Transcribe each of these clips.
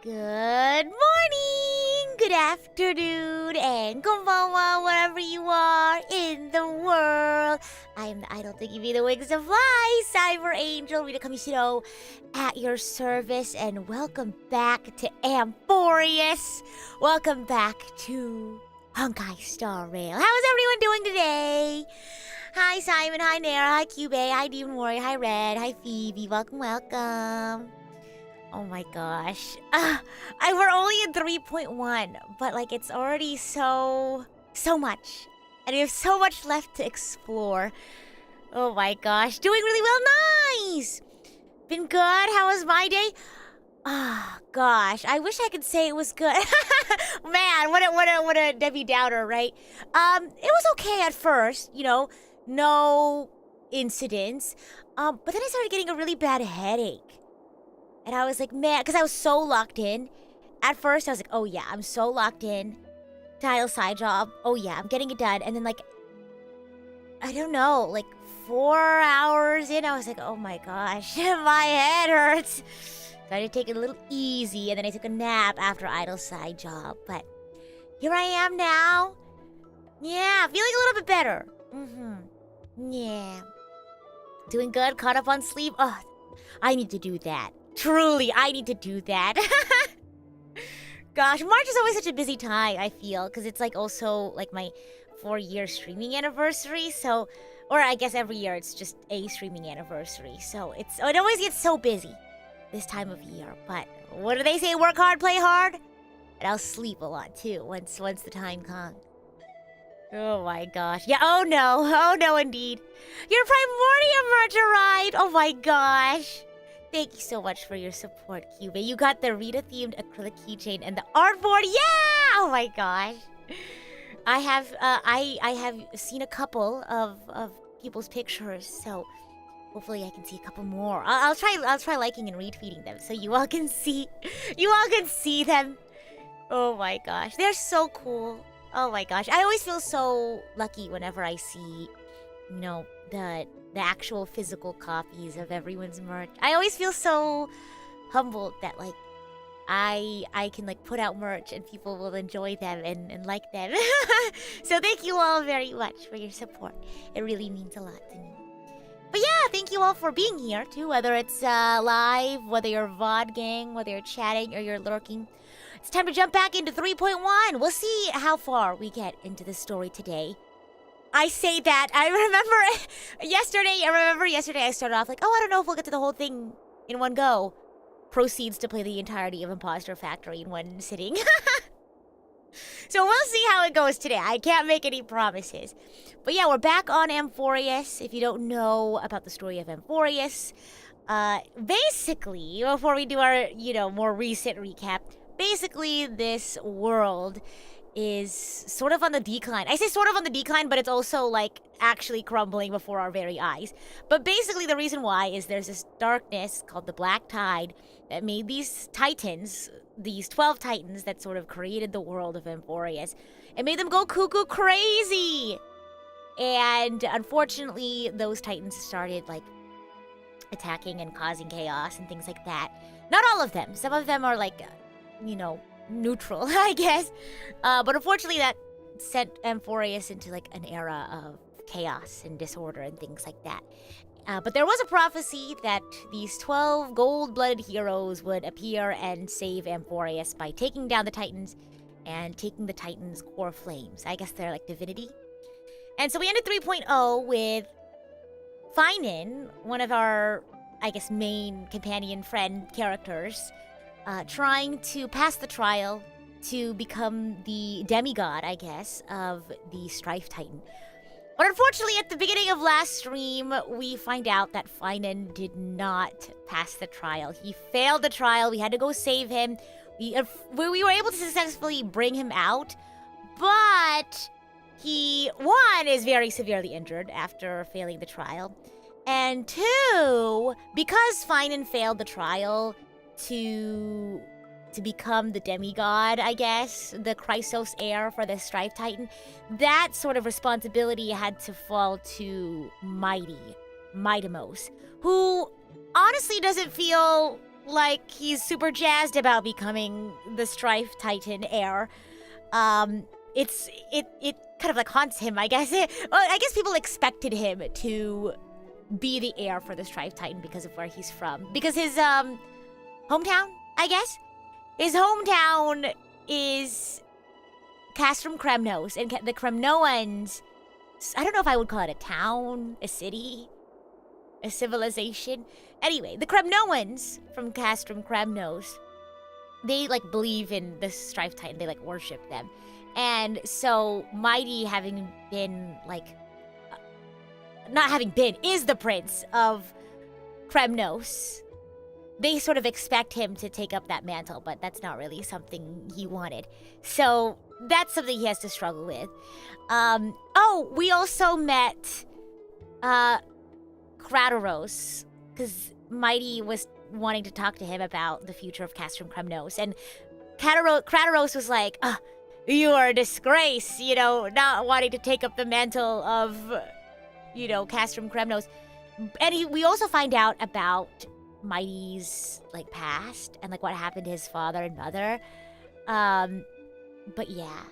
Good morning, good afternoon, and konbanwa, wherever you are in the world. I am the idol to give you the wings to fly, Cyber Angel, Rita Kamishiro, at your service, and welcome back to Amphorius. Welcome back to Honkai Star Rail. How is everyone doing today? Hi, Simon. Hi, Nara. Hi, Cube. Hi, Demon Warrior. Hi, Red. Hi, Phoebe. Welcome. Oh my gosh. We're only in 3.1, but like it's already so much. And we have so much left to explore. Oh my gosh. Doing really well. Nice. Been good. How was my day? Oh gosh. I wish I could say it was good. Man, what a Debbie Downer, right? It was okay at first, no incidents. But then I started getting a really bad headache. And I was like, man, because I was so locked in. At first, I was like, oh yeah, I'm so locked in. Title side job. Oh yeah, I'm getting it done. And then I don't know, 4 hours in, I was like, oh my gosh, my head hurts. So I had to take it a little easy. And then I took a nap after idle side job. But here I am now. Yeah, feeling a little bit better. Yeah. Doing good, caught up on sleep. Oh, I need to do that. Truly, I need to do that. Gosh, March is always such a busy time, I feel, because it's also my 4-year streaming anniversary. So, or I guess every year it's just a streaming anniversary. So it always gets so busy this time of year. But what do they say? Work hard, play hard, and I'll sleep a lot too once the time comes. Oh my gosh. Yeah, oh no indeed. Your Primordium merch arrived. Oh my gosh. Thank you so much for your support, Cube. You got the Rita-themed acrylic keychain and the artboard. Yeah! Oh my gosh. I have seen a couple of people's pictures, so hopefully I can see a couple more. I'll try liking and retweeting them so you all can see them. Oh my gosh. They're so cool. Oh my gosh. I always feel so lucky whenever I see, the actual physical copies of everyone's merch. I always feel so humbled that I can put out merch and people will enjoy them and like them. So thank you all very much for your support. It really means a lot to me. But yeah, thank you all for being here too, whether it's live, whether you're vodding, whether you're chatting or you're lurking. It's time to jump back into 3.1. We'll see how far we get into the story today. I say that. I remember yesterday I started off I don't know if we'll get to the whole thing in one go. Proceeds to play the entirety of Imposter Factory in one sitting. So we'll see how it goes today. I can't make any promises. But yeah, we're back on Amphorius. If you don't know about the story of Amphorius, basically, before we do our, more recent recap, basically this world is sort of on the decline. I say sort of on the decline, but it's also actually crumbling before our very eyes. But basically the reason why is there's this darkness called the Black Tide that made these titans, these 12 titans that sort of created the world of Amphorius. It made them go cuckoo crazy. And unfortunately, those titans started attacking and causing chaos and things like that. Not all of them. Some of them are neutral, I guess. But unfortunately that sent Amphorius into an era of chaos and disorder and things like that. But there was a prophecy that these 12 gold-blooded heroes would appear and save Amphorius by taking down the Titans and taking the Titans' core flames. I guess they're divinity. And so we ended 3.0 with Finan, one of our, main companion friend characters, trying to pass the trial to become the demigod, of the Strife Titan. But unfortunately, at the beginning of last stream, we find out that Finan did not pass the trial. He failed the trial. We had to go save him. We were able to successfully bring him out, but he, one, is very severely injured after failing the trial. And two, because Finan failed the trial to become the demigod, the Chrysos heir for the Strife Titan, that sort of responsibility had to fall to Mydeimos, who honestly doesn't feel like he's super jazzed about becoming the Strife Titan heir. It kind of like haunts him, I guess. I guess people expected him to be the heir for the Strife Titan because of where he's from. Because his hometown, I guess, his hometown is Castrum Kremnos, and the Kremnoans. I don't know if I would call it a town, a city, a civilization. Anyway, the Kremnoans from Castrum Kremnos, they like believe in the Strife Titan. They like worship them. And so Mighty, having been like, not having been, is the prince of Kremnos. They sort of expect him to take up that mantle, but that's not really something he wanted. So that's something he has to struggle with. We also met Krateros, because Mighty was wanting to talk to him about the future of Castrum Kremnos. And Krateros was like, you are a disgrace, not wanting to take up the mantle of, Castrum Kremnos. And we also find out about Mighty's, like, past and, like, what happened to his father and mother. But yeah.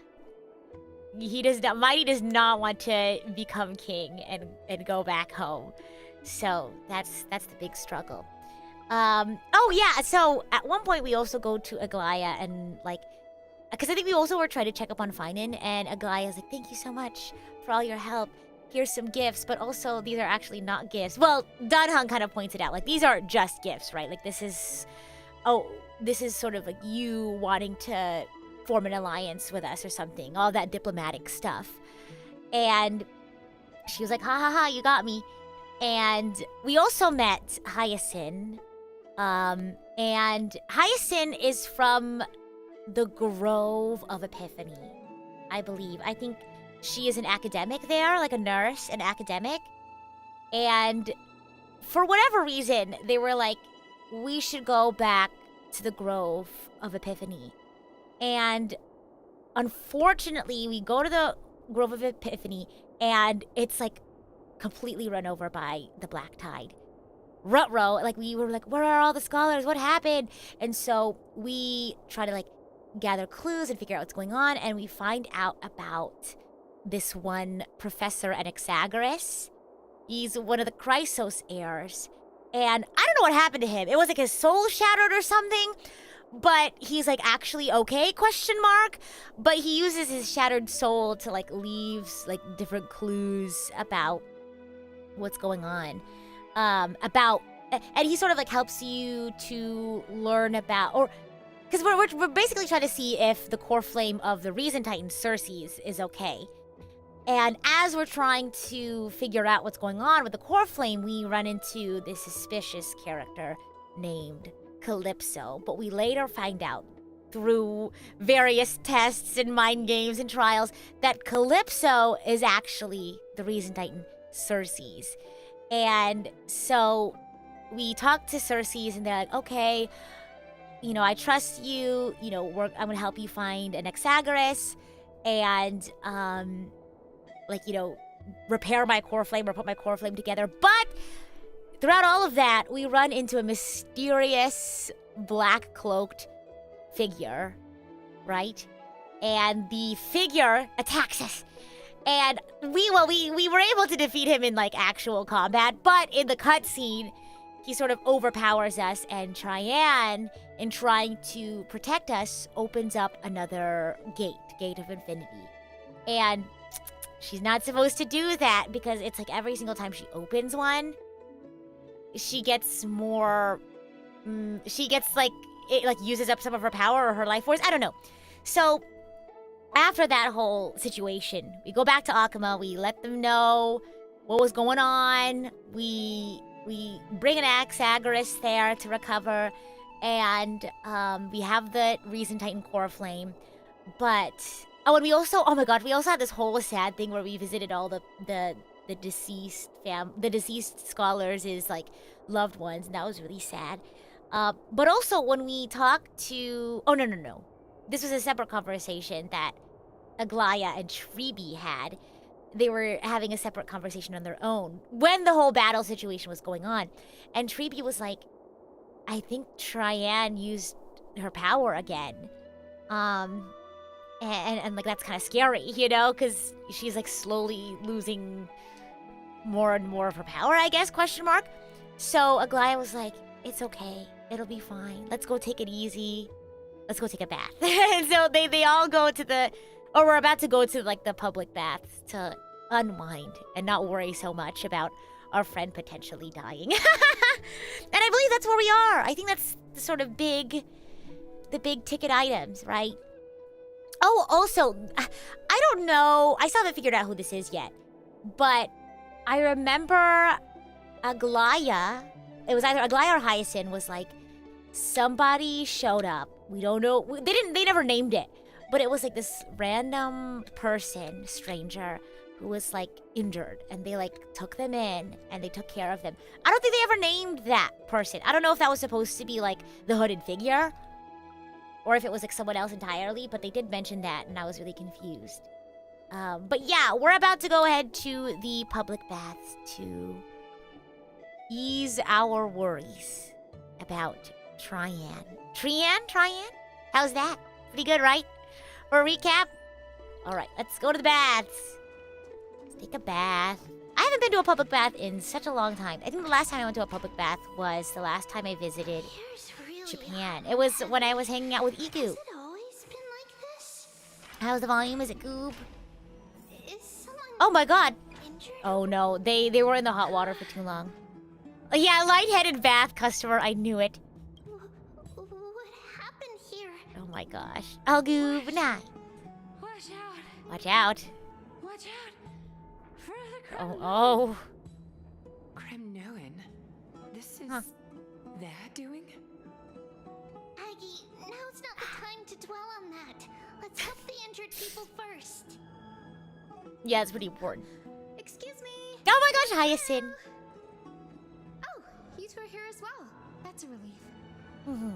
Mighty does not want to become king and go back home. So that's the big struggle. So at one point we also go to Aglaya and, like, because I think we also were trying to check up on Finan, and Aglaya's like, thank you so much for all your help. Here's some gifts, but also these are actually not gifts. Well, Danhang kind of points it out, like, these aren't just gifts, right? Like, this is sort of like you wanting to form an alliance with us or something, all that diplomatic stuff. And she was like, ha ha ha, you got me. And we also met Hyacinth, and Hyacinth is from the Grove of Epiphany, I believe. I think she is an academic there, like a nurse, an academic. And for whatever reason, they were like, we should go back to the Grove of Epiphany. And unfortunately, we go to the Grove of Epiphany, and it's like completely run over by the Black Tide. Rutrow, like, we were like, where are all the scholars? What happened? And so we try to, like, gather clues and figure out what's going on, and we find out about this one professor Anaxagoras. He's one of the Chrysos heirs, and I don't know what happened to him. It was like his soul shattered or something, but he's like actually okay, ? But he uses his shattered soul to, like, leaves like different clues about what's going on, and he sort of like helps you to learn about, or because we're basically trying to see if the core flame of the Reason Titan, Circes, is okay. And as we're trying to figure out what's going on with the core flame, we run into this suspicious character named Calypso. But we later find out through various tests and mind games and trials that Calypso is actually the Reason Titan, Circes. And so we talk to Circes, and they're like, okay, I trust you, I'm gonna help you find an Anaxagoras, and, repair my core flame or put my core flame together. But throughout all of that, we run into a mysterious black-cloaked figure, right? And the figure attacks us. And we were able to defeat him in, like, actual combat, but in the cutscene, he sort of overpowers us, and Trian, in trying to protect us, opens up another gate of infinity. And she's not supposed to do that, because it's like every single time she opens one, she gets more, it uses up some of her power or her life force. I don't know. So after that whole situation, we go back to Akuma, we let them know what was going on, we bring an Anaxagoras there to recover, and we have the Reason Titan core flame. But and we also, oh my god, we also had this whole sad thing where we visited all the deceased scholars' like loved ones, and that was really sad. But also when we talked to, oh no, this was a separate conversation that Aglaya and Tribbie had. They were having a separate conversation on their own when the whole battle situation was going on. And Tribbie was like, I think Traian used her power again. And like that's kind of scary, you know, because she's like slowly losing more and more of her power, I guess, question mark. So Aglaya was like, it's okay, it'll be fine, let's go take it easy, let's go take a bath. And so they all go to we're about to go to like the public baths to unwind and not worry so much about our friend potentially dying. And I believe that's where we are. I think that's the sort of the big ticket items, right? Oh, also, I don't know, I still haven't figured out who this is yet, but I remember Aglaya, it was either Aglaya or Hyacinth, was like, somebody showed up. We don't know, they never named it, but it was like this random person, stranger, who was like injured, and they like took them in and they took care of them. I don't think they ever named that person. I don't know if that was supposed to be like the hooded figure, or if it was like someone else entirely, but they did mention that, and I was really confused. But yeah, we're about to go ahead to the public baths to ease our worries about Traian. Traian? How's that? Pretty good, right? For a recap? Alright, let's go to the baths. Let's take a bath. I haven't been to a public bath in such a long time. I think the last time I went to a public bath was the last time I visited Japan. It was when I was hanging out with Igu. Has it always been like this? How's the volume? Is it goob? Is someone Oh my god! injured? Oh no, they were in the hot water for too long. Oh, yeah, lightheaded bath customer, I knew it. What happened here? Oh my gosh. I'll goob night. Watch out! Watch out. Watch out! For the Oh. Kremnoan. This is their doing? Aggie, now's not the time to dwell on that. Let's help the injured people first. Yeah, it's pretty important. Excuse me. Oh my gosh, Hyacinth. Oh, you two are here as well. That's a relief. Mhm.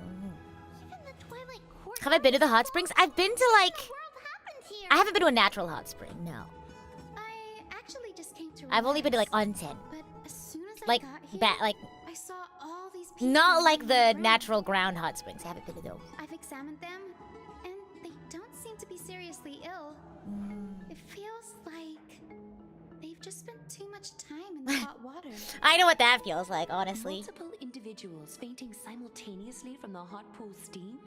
Even the Twilight Court. Have I been to the hot springs? I've been to What like... in the world happened here? I haven't been to a natural hot spring, no. I actually just came to I've only been to like relax. onsen. But as soon as I Like, got here, like, I saw all these people not like lying the on ground. natural ground hot springs. I haven't been to those. I've examined them, and they don't seem to be seriously ill. It feels like they've just spent too much time in the hot water. I know what that feels like, honestly. Multiple individuals fainting simultaneously from the hot pool steam?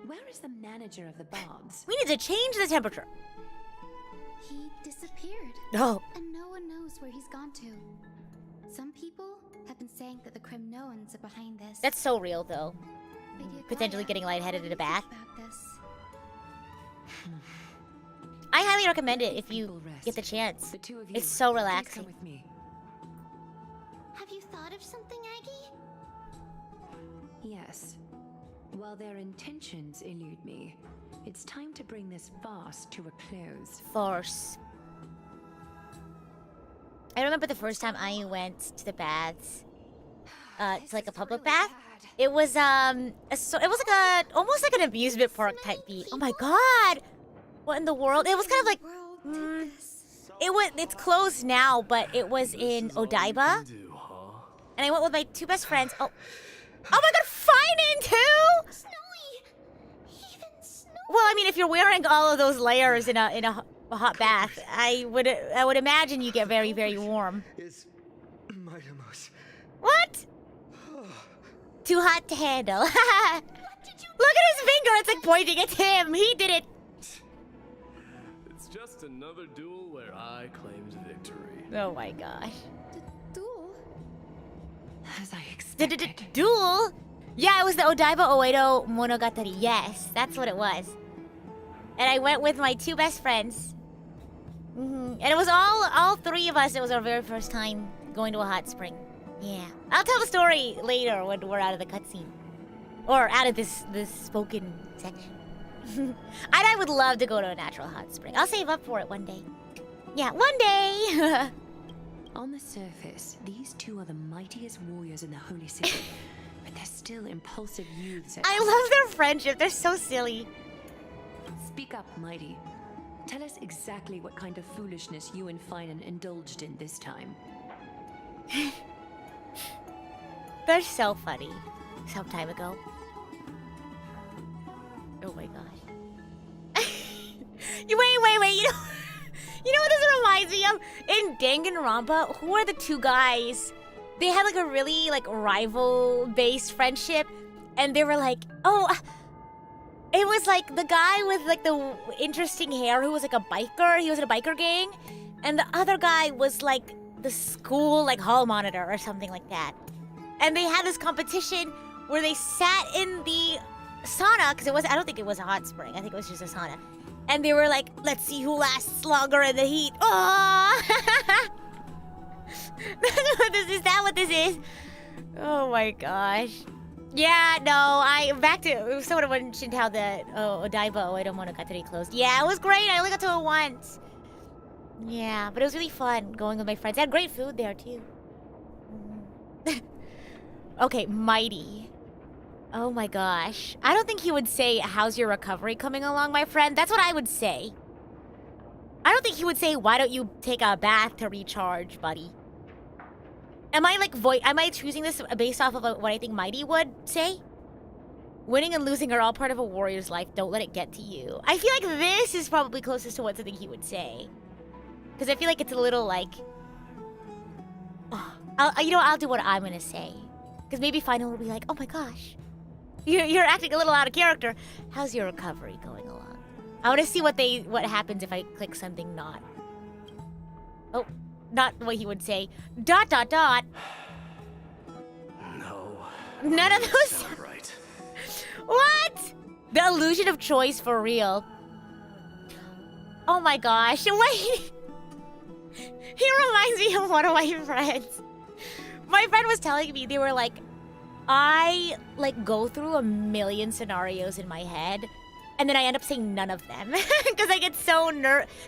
Where is the manager of the baths? We need to change the temperature. He disappeared, No. and no one knows where he's gone to. Some people have been saying that the Kremnoans are behind this. That's so real, though. Lady potentially Aglaya, getting lightheaded in a what do you bath. think about this? I highly recommend it if you People rest. get the chance. The two of you, It's so please relaxing. come with me. Have you thought of something, Aggie? Yes. While their intentions elude me, it's time to bring this farce to a close. Force. I remember the first time I went to the baths, to like a public bath. It was it was like almost like an amusement park type beat. Oh my god! What in the world? It was kind of like it's closed now, but it was in Odaiba, and I went with my two best friends. Oh my god, Finan too! Snowy! Even snowy! Well, I mean, if you're wearing all of those layers in a hot bath, I would imagine you get very, very warm. Is Mydeimos. What? Too hot to handle. Look What did you at his finger. It's like pointing at him. He did it. It's just another duel where I claimed victory. Oh my gosh. do? As I Did expected. it duel? Yeah, it was the Odaiba Oedo Monogatari. Yes, that's what it was. And I went with my two best friends. And it was all three of us. It was our very first time going to a hot spring. Yeah. I'll tell the story later when we're out of the cutscene. Or out of this spoken section. And I would love to go to a natural hot spring. I'll save up for it one day. Yeah, one day! On the surface, these two are the mightiest warriors in the Holy City, but they're still impulsive youths. I love their friendship. They're so silly. Speak up, Mighty. Tell us exactly what kind of foolishness you and Finan indulged in this time. They're so funny. some time ago. Oh my gosh. Wait. You know what this reminds me of? In Danganronpa, who are the two guys? They had like a really like rival-based friendship, and they were like, it was like the guy with like the interesting hair who was like a biker. He was in a biker gang, and the other guy was like the school like hall monitor or something like that. And they had this competition where they sat in the sauna, because I don't think it was a hot spring. I think it was just a sauna. And they were like, let's see who lasts longer in the heat. Oh! Is that what this is? Oh my gosh. Yeah, no, back to, someone mentioned how the Odaiba Oedomonogatari closed. Yeah, it was great. I only got to it once. Yeah, but it was really fun going with my friends. I had great food there too. Okay, Mighty. Oh my gosh. I don't think he would say, how's your recovery coming along, my friend? That's what I would say. I don't think he would say, why don't you take a bath to recharge, buddy? Am I choosing this based off of what I think Mighty would say? Winning and losing are all part of a warrior's life. Don't let it get to you. I feel like this is probably closest to what something he would say. Because I feel like it's a little like... I'll do what I'm gonna say. Because maybe Final will be like, oh my gosh. You're acting a little out of character. How's your recovery going along? I want to see what happens if I click something not. Oh, not what he would say. ... No. None of those sound right. What? The illusion of choice for real. Oh my gosh. Wait. He reminds me of one of my friends. My friend was telling me, they were like, I like go through a million scenarios in my head, and then I end up saying none of them because I get so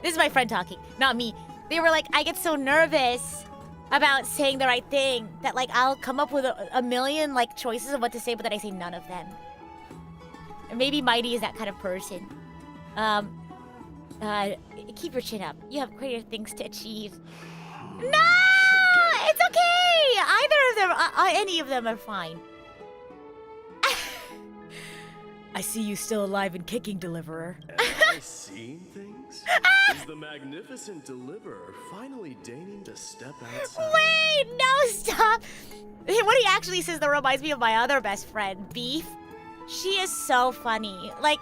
This is my friend talking, not me. They were like, I get so nervous about saying the right thing that like I'll come up with a million like choices of what to say, but then I say none of them. And maybe Mighty is that kind of person. Keep your chin up. You have greater things to achieve. No! It's okay! Either of them, any of them are fine. I see you still alive and kicking, Deliverer. Am I seeing things? Is the magnificent Deliverer finally deigning to step outside? Wait, no, stop! What he actually says that reminds me of my other best friend, Beef. She is so funny. Like,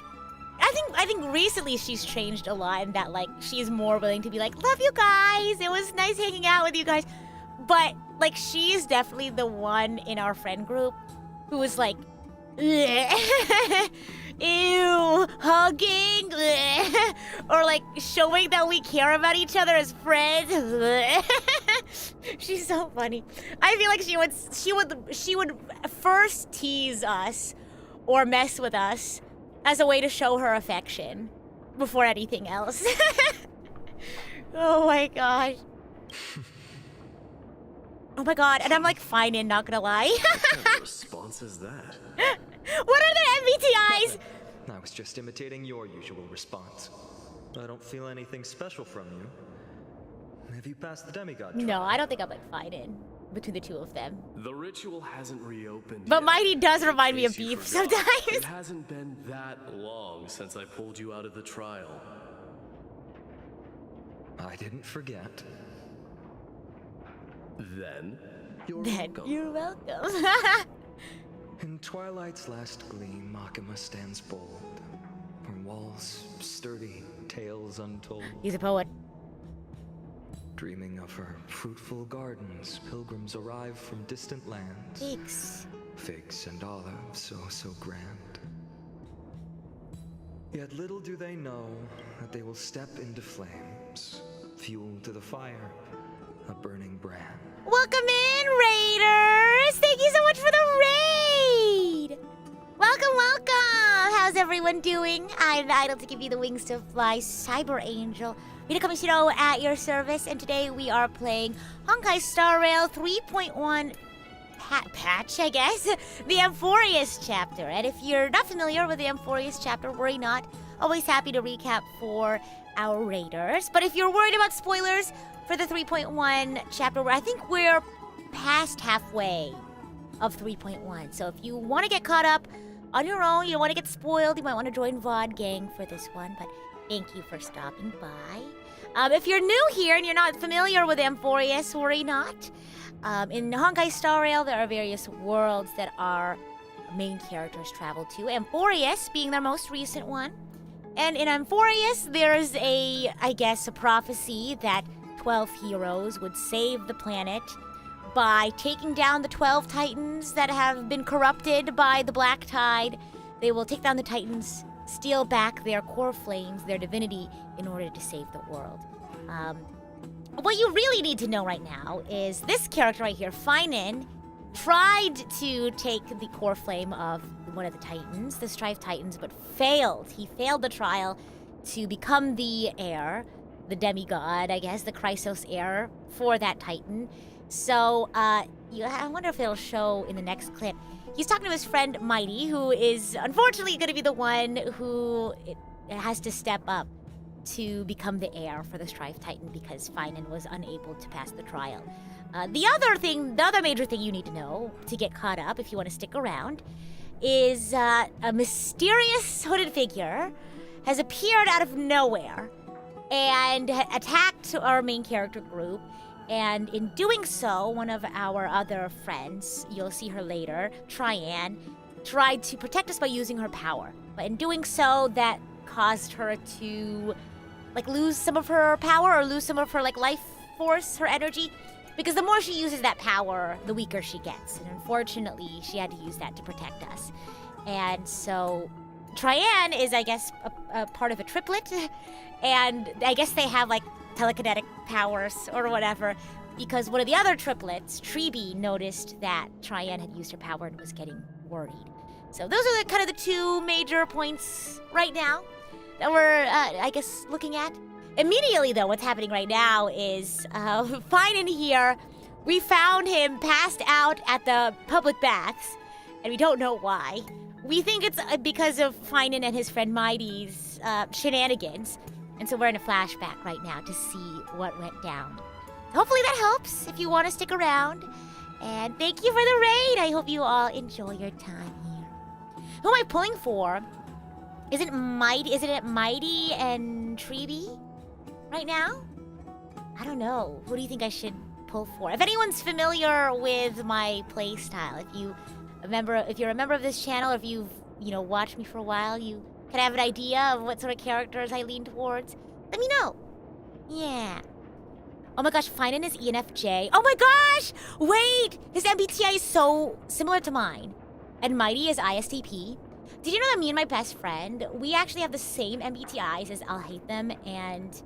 I think recently she's changed a lot in that, like, she's more willing to be like, love you guys, it was nice hanging out with you guys. But, like, she is definitely the one in our friend group who is like, ew, hugging, or like showing that we care about each other as friends. She's so funny. I feel like she would first tease us or mess with us as a way to show her affection before anything else. Oh my gosh. Oh my god, and I'm like fine in, not gonna lie. What kind of response is that? What are the MBTIs? I was just imitating your usual response. I don't feel anything special from you. Have you passed the demigod trial? No, I don't think I'm like fine in between the two of them. The ritual hasn't reopened But yet. Mighty does remind me In of case you Beef forgot, sometimes. It hasn't been that long since I pulled you out of the trial. I didn't forget. Then, you're Then welcome. you're welcome. In twilight's last gleam, Makima stands bold. Her walls sturdy, tales untold. He's a poet. Dreaming of her fruitful gardens, pilgrims arrive from distant lands. Thanks. Figs and olives, oh so grand. Yet little do they know that they will step into flames, fuel to the fire, a burning brand. Welcome in, Raiders! Thank you so much for the raid! Welcome, welcome! How's everyone doing? I'm the idol to give you the wings to fly, Cyber Angel. Rita Kamishiro at your service, and today we are playing Honkai Star Rail 3.1 patch, I guess. The Amphorius chapter. And if you're not familiar with the Amphorius chapter, worry not. Always happy to recap for our raiders. But if you're worried about spoilers for the 3.1 chapter, where I think we're past halfway. of 3.1. So if you want to get caught up on your own, you don't want to get spoiled, you might want to join VOD Gang for this one, but thank you for stopping by. If you're new here and you're not familiar with Amphorius, worry not. In Honkai Star Rail, there are various worlds that our main characters travel to, Amphorius being their most recent one. And in Amphorius, there's a prophecy that 12 heroes would save the planet by taking down the 12 titans that have been corrupted by the Black Tide. They will take down the titans, steal back their core flames, their divinity, in order to save the world. What you really need to know right now is this character right here, Finan, tried to take the core flame of one of the titans, the Strife Titans, but failed. He failed the trial to become the heir, the demigod, I guess, the Krateros heir for that titan. So, I wonder if it'll show in the next clip. He's talking to his friend Mighty, who is unfortunately going to be the one who has to step up to become the heir for the Strife Titan because Finan was unable to pass the trial. The other major thing you need to know to get caught up, if you want to stick around, is a mysterious hooded figure has appeared out of nowhere and attacked our main character group. And in doing so, one of our other friends, you'll see her later, Trian, tried to protect us by using her power. But in doing so, that caused her to lose some of her power or lose some of her life force, her energy. Because the more she uses that power, the weaker she gets. And unfortunately, she had to use that to protect us. And so, Trian is, I guess, a part of a triplet. And I guess they have, telekinetic powers or whatever. Because one of the other triplets, Tribbie, noticed that Trian had used her power and was getting worried. So those are kind of the two major points right now that we're, looking at. Immediately, though, what's happening right now is Finan here. We found him passed out at the public baths, and we don't know why. We think it's because of Finan and his friend Mighty's shenanigans, and so we're in a flashback right now to see what went down. Hopefully that helps if you want to stick around. And thank you for the raid. I hope you all enjoy your time here. Who am I pulling for? Isn't it Mighty and Tribbie right now? I don't know. Who do you think I should pull for? If anyone's familiar with my playstyle, if you're a member of this channel, or if you've watched me for a while, you can have an idea of what sort of characters I lean towards. Let me know. Yeah. Oh my gosh, Finan is ENFJ. Oh my gosh! Wait! His MBTI is so similar to mine. And Mighty is ISTP. Did you know that me and my best friend, we actually have the same MBTIs as Alhaitham and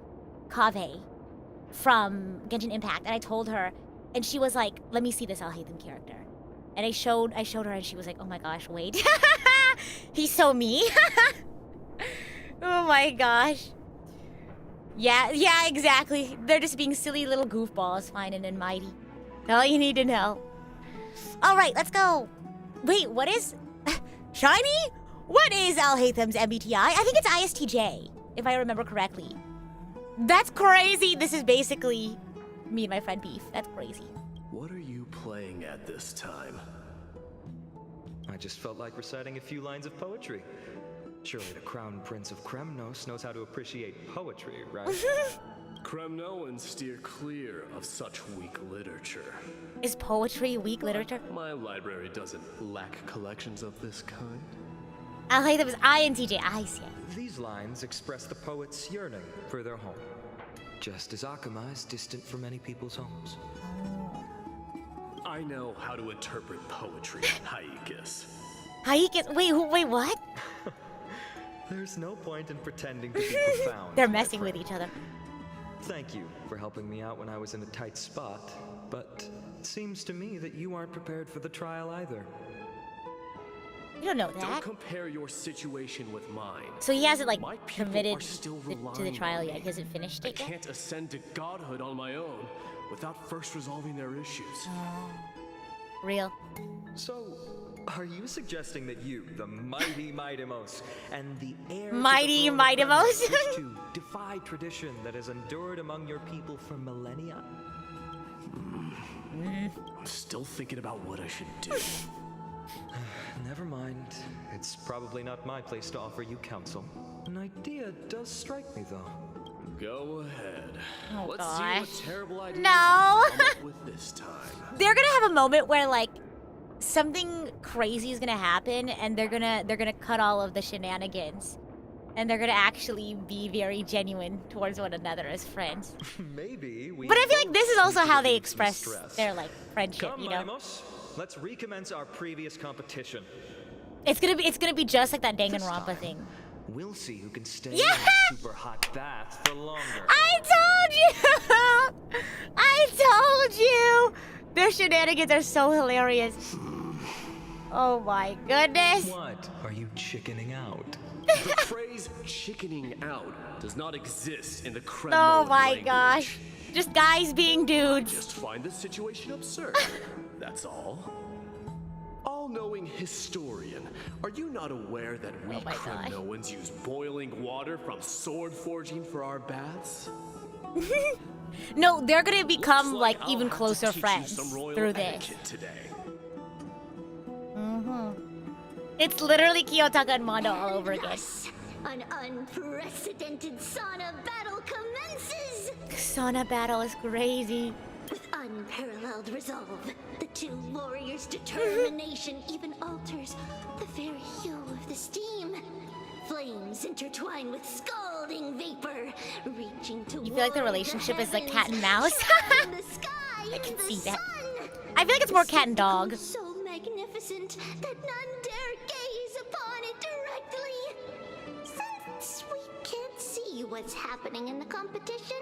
Kaveh from Genshin Impact? And I told her, and she was like, let me see this Alhaitham character. And I showed her, and she was like, oh my gosh, wait. He's so me. Oh my gosh. Yeah, exactly. They're just being silly little goofballs, Finan and Mighty. All you need to know. All right, let's go. Wait, what is... Shiny? What is Alhaitham's MBTI? I think it's ISTJ, if I remember correctly. That's crazy. This is basically me and my friend Beef. That's crazy. What are you playing at this time? I just felt like reciting a few lines of poetry. Surely the Crown Prince of Kremnos knows how to appreciate poetry, right? Kremnoans steer clear of such weak literature. Is poetry weak literature? My library doesn't lack collections of this kind. Alhaitham is INTJ. I see. These lines express the poet's yearning for their home, just as Akama is distant from many people's homes. I know how to interpret poetry, Haikis. Haikis? Wait, what? There's no point in pretending to be profound. They're messing with each other. Thank you for helping me out when I was in a tight spot, but it seems to me that you aren't prepared for the trial either. You don't know that. Don't compare your situation with mine. So he hasn't My people committed are still to the relying trial on yet. me. He hasn't finished I it yet. can't ascend to godhood on my own without first resolving their issues. Real. So, are you suggesting that you, the mighty Mydeimos, and the heir to Mighty the throne of Mydeimos? Krateros wish to defy tradition that has endured among your people for millennia? I'm still thinking about what I should do. Never mind. It's probably not my place to offer you counsel. An idea does strike me, though. Go ahead. Oh, Let's gosh. see what terrible idea No. you come up with this time. They're gonna have a moment where like something crazy is gonna happen, and they're gonna cut all of the shenanigans, and they're gonna actually be very genuine towards one another as friends. Maybe we. But I feel like this is also how they relieve some express stress. their like friendship, Come, you know. Mydeimos. Let's recommence our previous competition. It's gonna be just like that This Danganronpa time, thing. We'll see who can stay Yeah! in a super hot bath the longer. I told you! I told you! Their shenanigans are so hilarious. Oh my goodness. What? Are you chickening out? The phrase chickening out does not exist in the Kremlin Oh my language. gosh. Just guys being dudes. Just find the situation absurd. That's all. All-knowing historian, are you not aware that we Oh my gosh. Kremnoans use boiling water from sword forging for our baths? No, they're gonna become Looks like I'll even have to closer teach you friends some royal through this. etiquette today. It's literally Kiyotaka and Mondo all over again. Thus, an unprecedented sauna battle commences! Sauna battle is crazy. With unparalleled resolve, the two warriors' determination even alters the very hue of the steam. Flames intertwine with scalding vapor, reaching to You feel like the relationship is like cat and mouse? the sky I can and the see that. sun. I feel like it's more cat and dog. So magnificent that none dare gaze upon it directly. Since we can't see what's happening in the competition,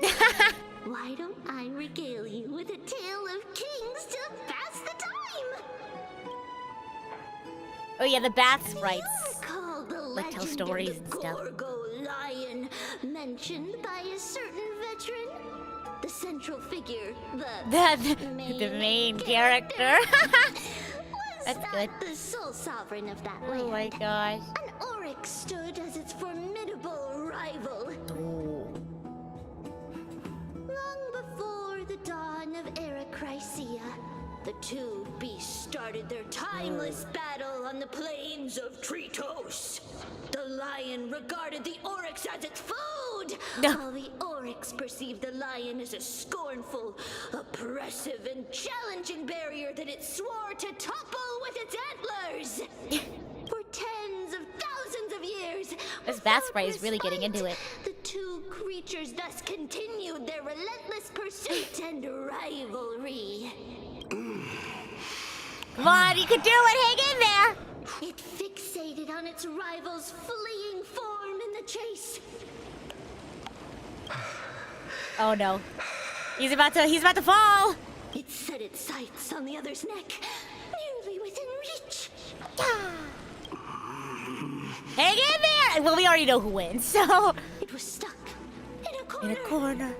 why don't I regale you with a tale of kings to pass the time? Oh yeah, the bath sprites. You recall the Like, tell legend stories of and the stuff. Gorgo lion mentioned by a certain veteran? The central figure, The main character. Was That's not good. the sole sovereign of that land. Oh my gosh. An oryx stood as its formidable rival. Long before the dawn of Erechrysia, the two beasts started their timeless battle on the plains of Tritos. The lion regarded the oryx as its food, while the oryx perceived the lion as a scornful, oppressive, and challenging barrier that it swore to topple with its antlers. For tens of thousands of years, This bath without spray is really getting into respite, it. The two creatures thus continued their relentless pursuit and rivalry. Come on, you can do it. Hang in there. It fixated on its rival's fleeing form in the chase. Oh no. He's about to fall. It set its sights on the other's neck, nearly within reach. Hang in there. Well, we already know who wins, so It was stuck in a corner. in a corner.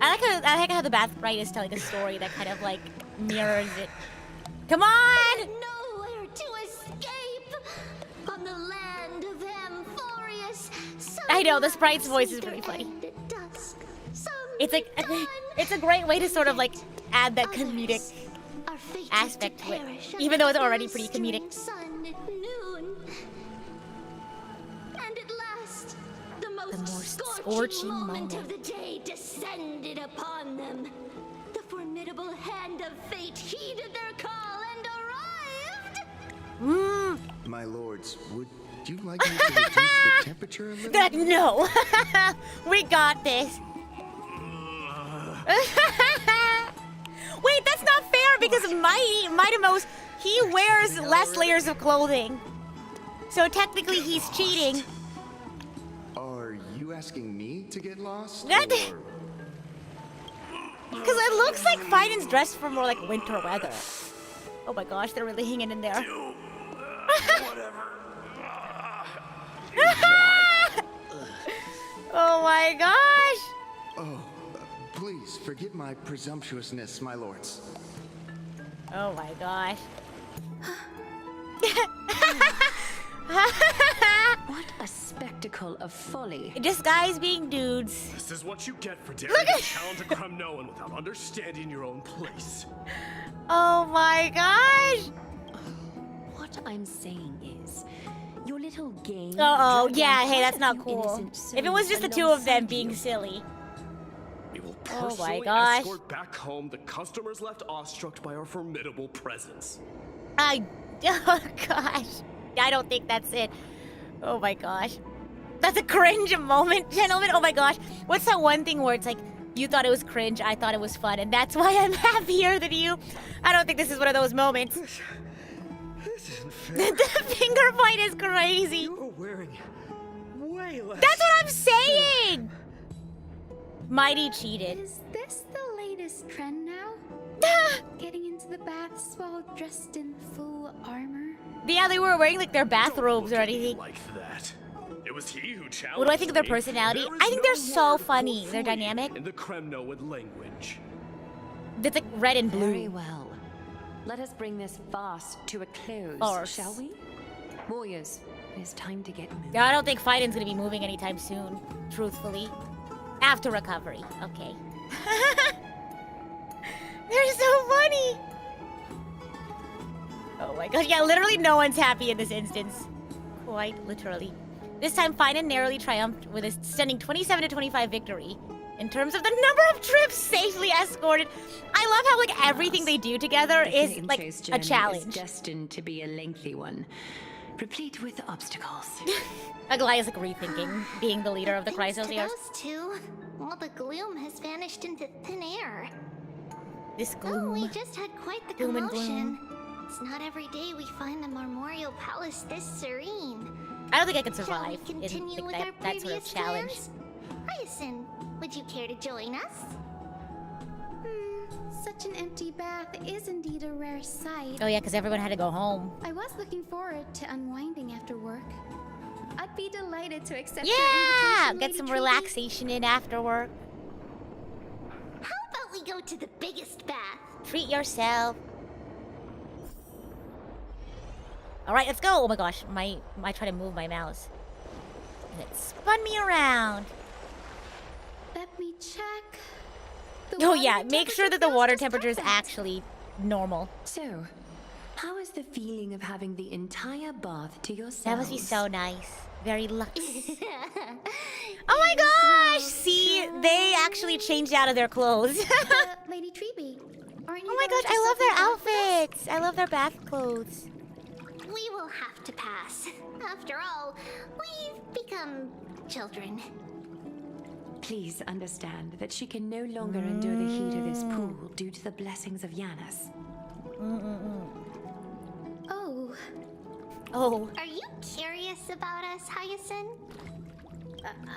I like how the bath sprite is telling a story that kind of like mirrors it. Come on. Nowhere to escape. On the land of Amphorius. I know, the sprite's voice is pretty funny. At dusk, It's like it's a great way to sort of like add that comedic aspect to it, even though it's already pretty comedic. Sun at noon. And at last, the most most scorching scorching moment of moment. the day descended upon them. The formidable hand of fate heeded their call and arrived. My lords, would you like me to reduce the temperature a little? That no, we got this. Wait, that's not fair because Mydeimos, he wears less layers of clothing, so technically he's cheating. Are you asking me to get lost? That- or- Because it looks like Fiden's dressed for more like winter weather. Oh my gosh, they're really hanging in there. Oh my gosh! Oh, please forgive my presumptuousness, my lords. Oh my gosh. What a spectacle of folly. Just guys being dudes. This is what you get for daring to challenge a Kremnoan without understanding your own place. Oh my gosh. What I'm saying is, your little game. Uh-oh, dragged yeah, down hey, quite that's a not few cool. innocent If it was souls just the two of them alongside being you. silly. We will Oh my personally gosh. escort back home the customers left awestruck by our formidable presence. Oh gosh. I don't think that's it. Oh my gosh. That's a cringe moment, gentlemen. Oh my gosh. What's that one thing where it's like, you thought it was cringe, I thought it was fun, and that's why I'm happier than you? I don't think this is one of those moments. This isn't fair. The finger point is crazy. You are wearing way less. That's what I'm saying! Mighty cheated. Is this the latest trend now? Getting into the baths while dressed in full armor? Yeah, they were wearing like their bathrobes or Don't look at me anything. like that. It was he who challenged What do I think of their me. personality? There is I think they're no so word funny. for They're free dynamic. in the Kremnoan language. It's like red and Very blue. well. Let us bring this farce to a close, Farce. shall we? Warriors, it is time to get moving. Yeah, I don't think fighting's gonna be moving anytime soon, truthfully. After recovery, okay. They're so funny! Oh my gosh, yeah, literally no one's happy in this instance. Quite literally. This time, Finan narrowly triumphed with a stunning 27-25 victory. In terms of the number of trips safely escorted, I love how like everything they do together The is flame like chase a journey challenge. is destined to be a lengthy one, replete with obstacles. Aglaya's like rethinking being the leader of the Thanks Chrysos to here. those two, all the gloom has vanished into thin air. This Oh, we gloom. just had quite the Gloom and commotion. It's not every day we find the Memorial Palace this serene. I don't think I could Shall we survive in continue with like, our that sort of previous challenge. plans? Ryerson, would you care to join us? Such an empty bath is indeed a rare sight. Oh yeah, because everyone had to go home. I was looking forward to unwinding after work. I'd be delighted to accept your Yeah! invitation, Get Lady some Tribbie. relaxation in after work. How about we go to the biggest bath? Treat yourself. Alright, let's go! Oh my gosh, I try to move my mouse. And it spun me around. Let me check. The Oh water yeah, make sure that the feels water just temperature is perfect. actually normal. So, how is the feeling of having the entire bath to yourselves? That must be so nice. Very luxe. Oh my gosh! See, they actually changed out of their clothes. Lady Tribbie, aren't you Oh my going gosh, to I love their swap your bath outfits. I love their bath clothes. We will have to pass. After all, we've become children. Please understand that she can no longer endure the heat of this pool due to the blessings of Janus. Oh, Oh. Are you curious about us, Hyacinth?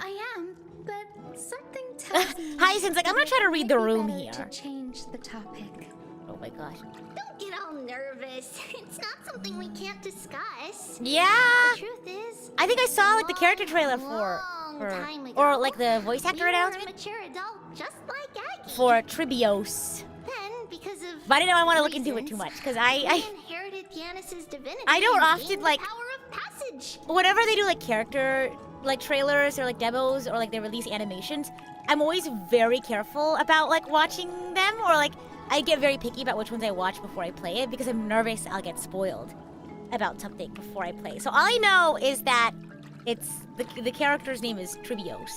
I am, but something tells me. Hyacinth's like, I'm gonna try to read the it'd be room better here. To change the topic. Oh my gosh. Don't get all nervous. It's not something we can't discuss. Yeah! The truth is, I think I saw like the character trailer long time ago, or like the voice actor we were a announcement mature adult just like Aggie. for Tribbios. Then, because of But I didn't want to look into it too reasons, much because we I inherited Janus's divinity. I don't and often, gained the like- power of passage. whenever they do like character like trailers or like demos or like they release animations, I'm always very careful about like watching them, or like I get very picky about which ones I watch before I play it because I'm nervous I'll get spoiled about something before I play. So all I know is that it's the character's name is Tribbios.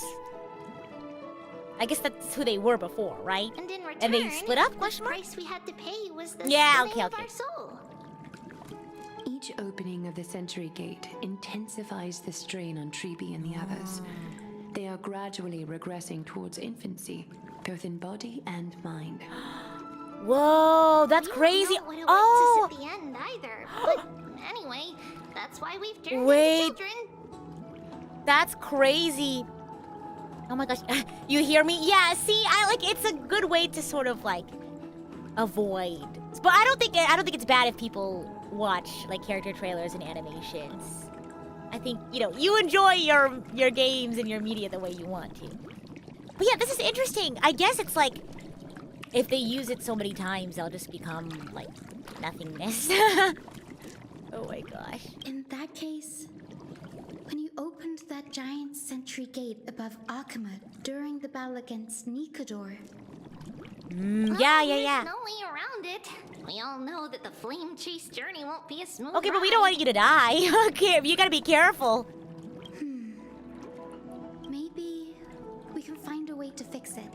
I guess that's who they were before, right? And in return, And they split up? the Question mark? price we had to pay was the Yeah, spilling okay. of our soul. Each opening of the Century Gate intensifies the strain on Tribbie and the others. They are gradually regressing towards infancy, both in body and mind. Whoa, that's We don't crazy. know what awaits Oh, us at the end either. But anyway, that's why we've turned Wait. into children. that's crazy. Oh my gosh, you hear me? Yeah, see, I like it's a good way to sort of like avoid. But I don't think it's bad if people watch like character trailers and animations. I think, you know, you enjoy your games and your media the way you want to. But yeah, this is interesting. I guess it's like if they use it so many times, they'll just become like nothingness. Oh my gosh. In that case, when you opened that giant sentry gate above Akama during the battle against Nikador. Yeah. There's no way around it. We all know that the flame chase journey won't be a smooth Okay, but we ride. don't want you to die. Okay, you gotta be careful. Maybe we can find a way to fix it.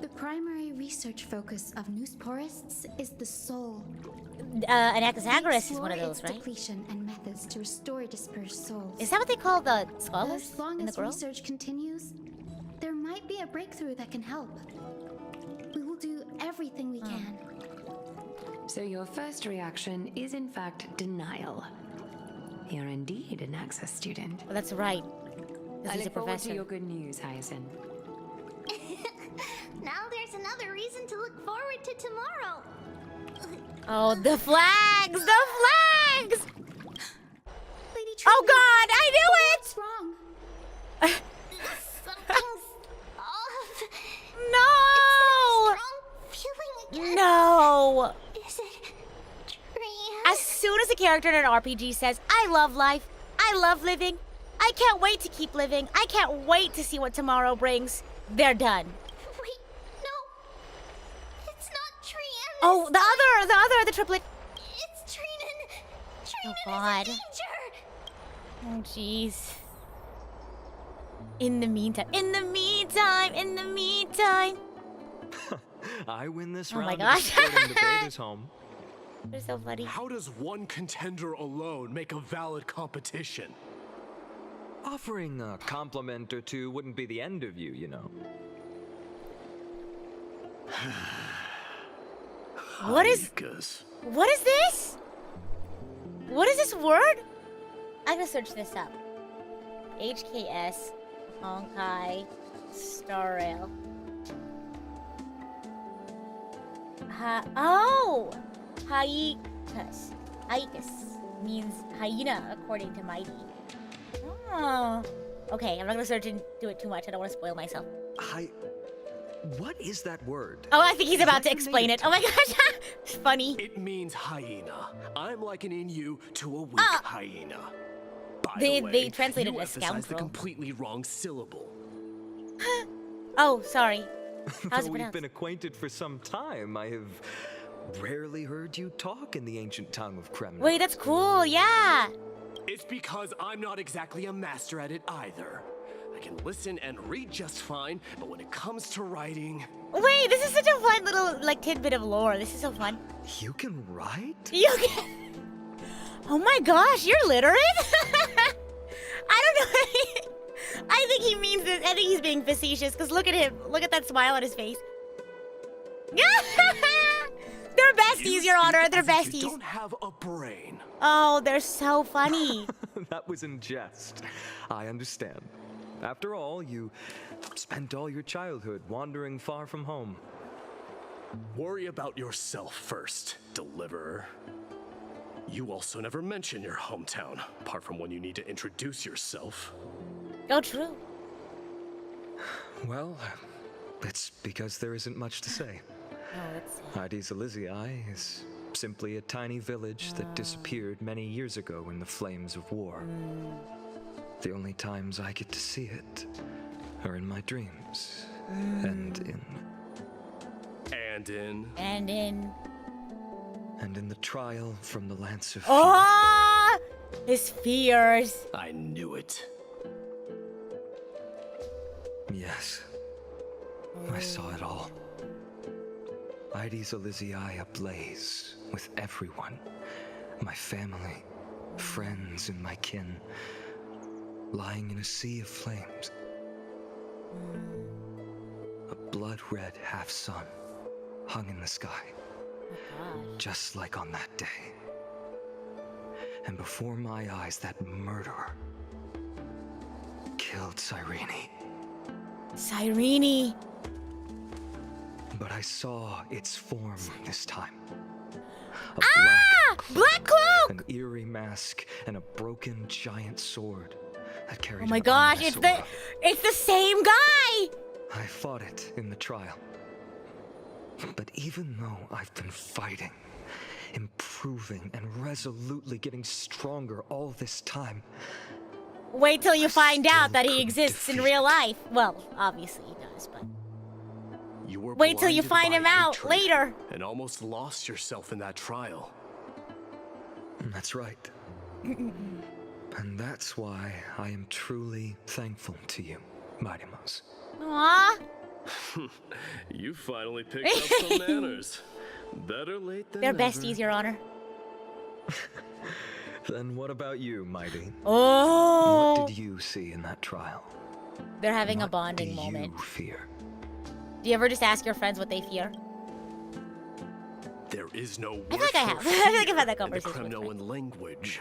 The primary research focus of Newsporists is the soul. Anaxagoras is one of Explore those, its right? depletion and methods to restore dispersed souls. Is that what they call the scholars As long in the as grove? research continues, there might be a breakthrough that can help. We will do everything we can. So your first reaction is in fact denial. You're indeed an access student. Oh, that's right. I He's a look forward to professor. your good news, Hyacinth. Now there's another reason to look forward to tomorrow. Oh, the flags! The flags! Lady Oh Tribbie, God, I knew it! what's wrong? Something's off. No! Strong feeling again. No! Is it Trian? As soon as a character in an RPG says, I love life, I love living, I can't wait to keep living, I can't wait to see what tomorrow brings, they're done. Wait, no. It's not Trian. Oh, the triplet. It's Trinnon. Trinnon God. is in danger. Oh, jeez. In the meantime. I win this Oh my round gosh. of escorting the bathers home. They're so funny. How does one contender alone make a valid competition? Offering a compliment or two wouldn't be the end of you, you know. What is Hyekas. this? What is this word? I'm gonna search this up. HKS, Honkai, Star Rail. Hyekas. Hyekas means hyena, according to Mighty. Oh. Okay, I'm not gonna search and do it too much. I don't want to spoil myself. What is that word? Oh, I think he's Is about that to your explain native it. Oh my gosh, it's funny. It means hyena. I'm likening you to a weak hyena. By They- the way, they translated you it as emphasized the scoundrel. completely wrong syllable. Oh, sorry. How's it Though we've pronounced? been acquainted for some time, I have rarely heard you talk in the ancient tongue of Kremlin. Wait, that's cool. Yeah. It's because I'm not exactly a master at it either. I can listen and read just fine, but when it comes to writing... Wait, this is such a fun little like tidbit of lore. This is so fun. You can write? You can... Oh my gosh, you're literate? I don't know. I think he means this. I think he's being facetious because look at him. Look at that smile on his face. They're besties, Your Honor. They're as if You besties. don't have a brain. Oh, they're so funny. That was in jest. I understand. After all, you spent all your childhood wandering far from home. Worry about yourself first, deliverer. You also never mention your hometown, apart from when you need to introduce yourself. Oh, true. Well, it's because there isn't much to say. Oh, let's see. Hydes Elysiae is simply a tiny village that disappeared many years ago in the flames of war. The only times I get to see it are in my dreams and in the trial from the Lance of Fear. Oh, his fears. I knew it. Yes, I saw it all. Hydes Elysiae ablaze with everyone. My family, friends, and my kin. Lying in a sea of flames. A blood-red half-sun hung in the sky. Just like on that day. And before my eyes, that murderer killed Cyrene. Cyrene. But I saw its form this time. A Black cloak. an eerie mask, and a broken giant sword that carried Oh my an gosh, ominous it's the same guy. I fought it in the trial. But even though I've been fighting, improving, and resolutely getting stronger all this time, Wait till you find out that he could exists in defeat. real life. Well, obviously he does, but You were wait till you blinded find by him out hatred later. And almost lost yourself in that trial. That's right. And that's why I am truly thankful to you, Mydeimos. Aww. You finally picked up some manners. Better late than They're never. besties, Your Honor. Then what about you, Mighty? Oh. What did you see in that trial? They're having a What bonding do moment. you fear? Do you ever just ask your friends what they fear? There is no word I feel like I for have. I feel like I've had that fear in the conversation with Kremnoan language.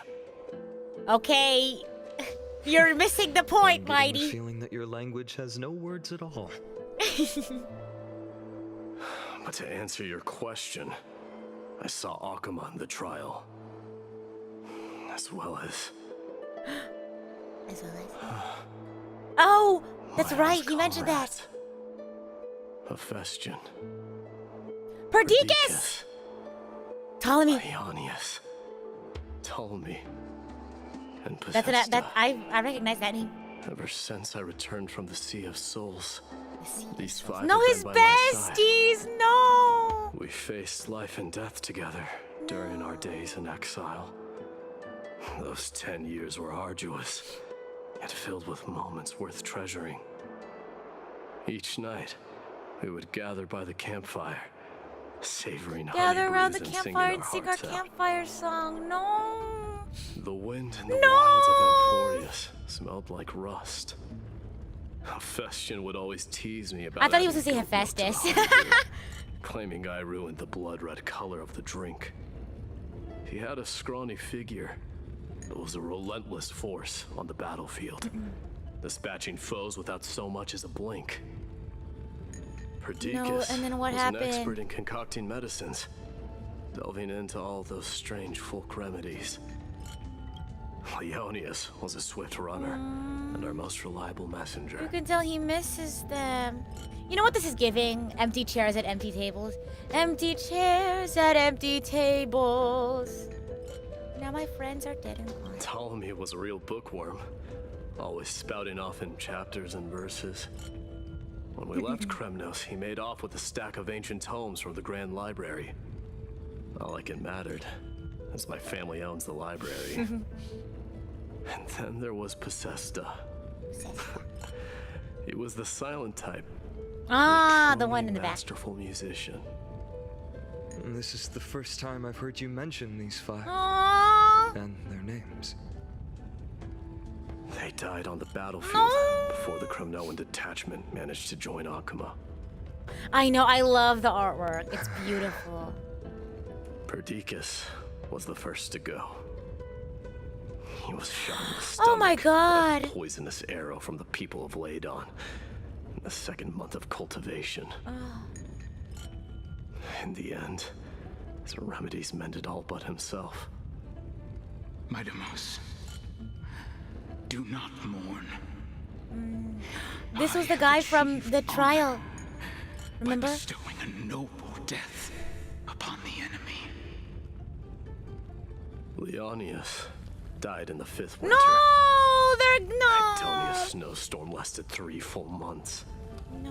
Okay. You're missing the point, I'm getting the Mighty. feeling that your language has no words at all. But to answer your question, I saw Akuma in the trial. As well as... Oh, that's my right. old He mentioned that. comrades. Hephaestion. Perdiccas! Ptolemy. Ionius. Ptolemy. And That's Possessed. that. I recognize that name. Ever since I returned from the Sea of Souls, these five No, have his been by my side. besties. No. We faced life and death together during our days in exile. Those 10 years were arduous, yet filled with moments worth treasuring. Each night, we would gather by the campfire, savoring Gather honey around the brews and singing campfire our and sing our hearts out. campfire song. No. The wind in the No! wilds of Emporius smelled like rust. Hephaestion would always tease me about I thought he was adding gonna say goat milk to the Hephaestus. hot beer, claiming I ruined the blood-red color of the drink. He had a scrawny figure, but was a relentless force on the battlefield, dispatching foes without so much as a blink. Perdiccas and then what was happened? an expert in concocting medicines, delving into all those strange folk remedies. Leonius was a swift runner and our most reliable messenger. You can tell he misses them. You know what this is giving? Empty chairs at empty tables. Empty chairs at empty tables. Now my friends are dead and gone. Ptolemy was a real bookworm, always spouting off in chapters and verses. When we left Kremnos, he made off with a stack of ancient tomes from the Grand Library. Not like it mattered, as my family owns the library. And then there was Possessed. He was the silent type. Ah, the truly one in the back. masterful musician. And this is the first time I've heard you mention these five Aww. and their names. They died on the battlefield No. before the Kremnoan detachment managed to join Akuma. I know, I love the artwork. It's beautiful. Perdiccas was the first to go. He was shot in the stomach Oh my god. by a poisonous arrow from the people of Ladon in the second month of cultivation. In the end, his remedies mended all but himself. Mydeimos, do not mourn. This was the guy from the trial. Remember? Bestowing a noble death upon the enemy. Leonius died in the 5th winter. No, they're Aetonia's no. snowstorm lasted 3 full months. No.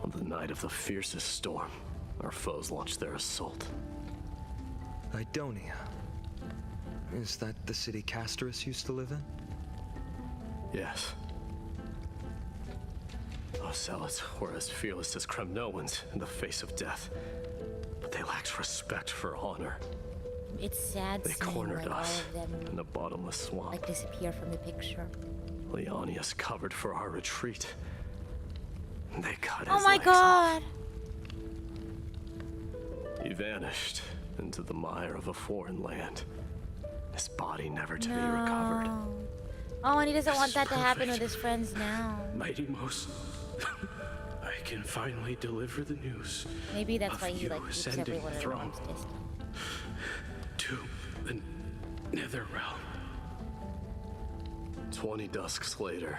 On the night of the fiercest storm, our foes launched their assault. Idonia. Is that the city Krateros used to live in? Yes. Those zealots were as fearless as Kremnoans in the face of death, but they lacked respect for honor. It's sad They seeing cornered like all us of them in a bottomless swamp. like disappear from the picture. Leonius covered for our retreat. They cut Oh his my legs off. god. He vanished into the mire of a foreign land. His body never to be recovered. No. Oh, and he doesn't want This that is to happen perfect. with his friends now. Mydeimos, I can finally deliver the news Maybe that's of why he you like keeps ascending everyone the at throne arm's distance. to the Nether Realm. 20 dusks later,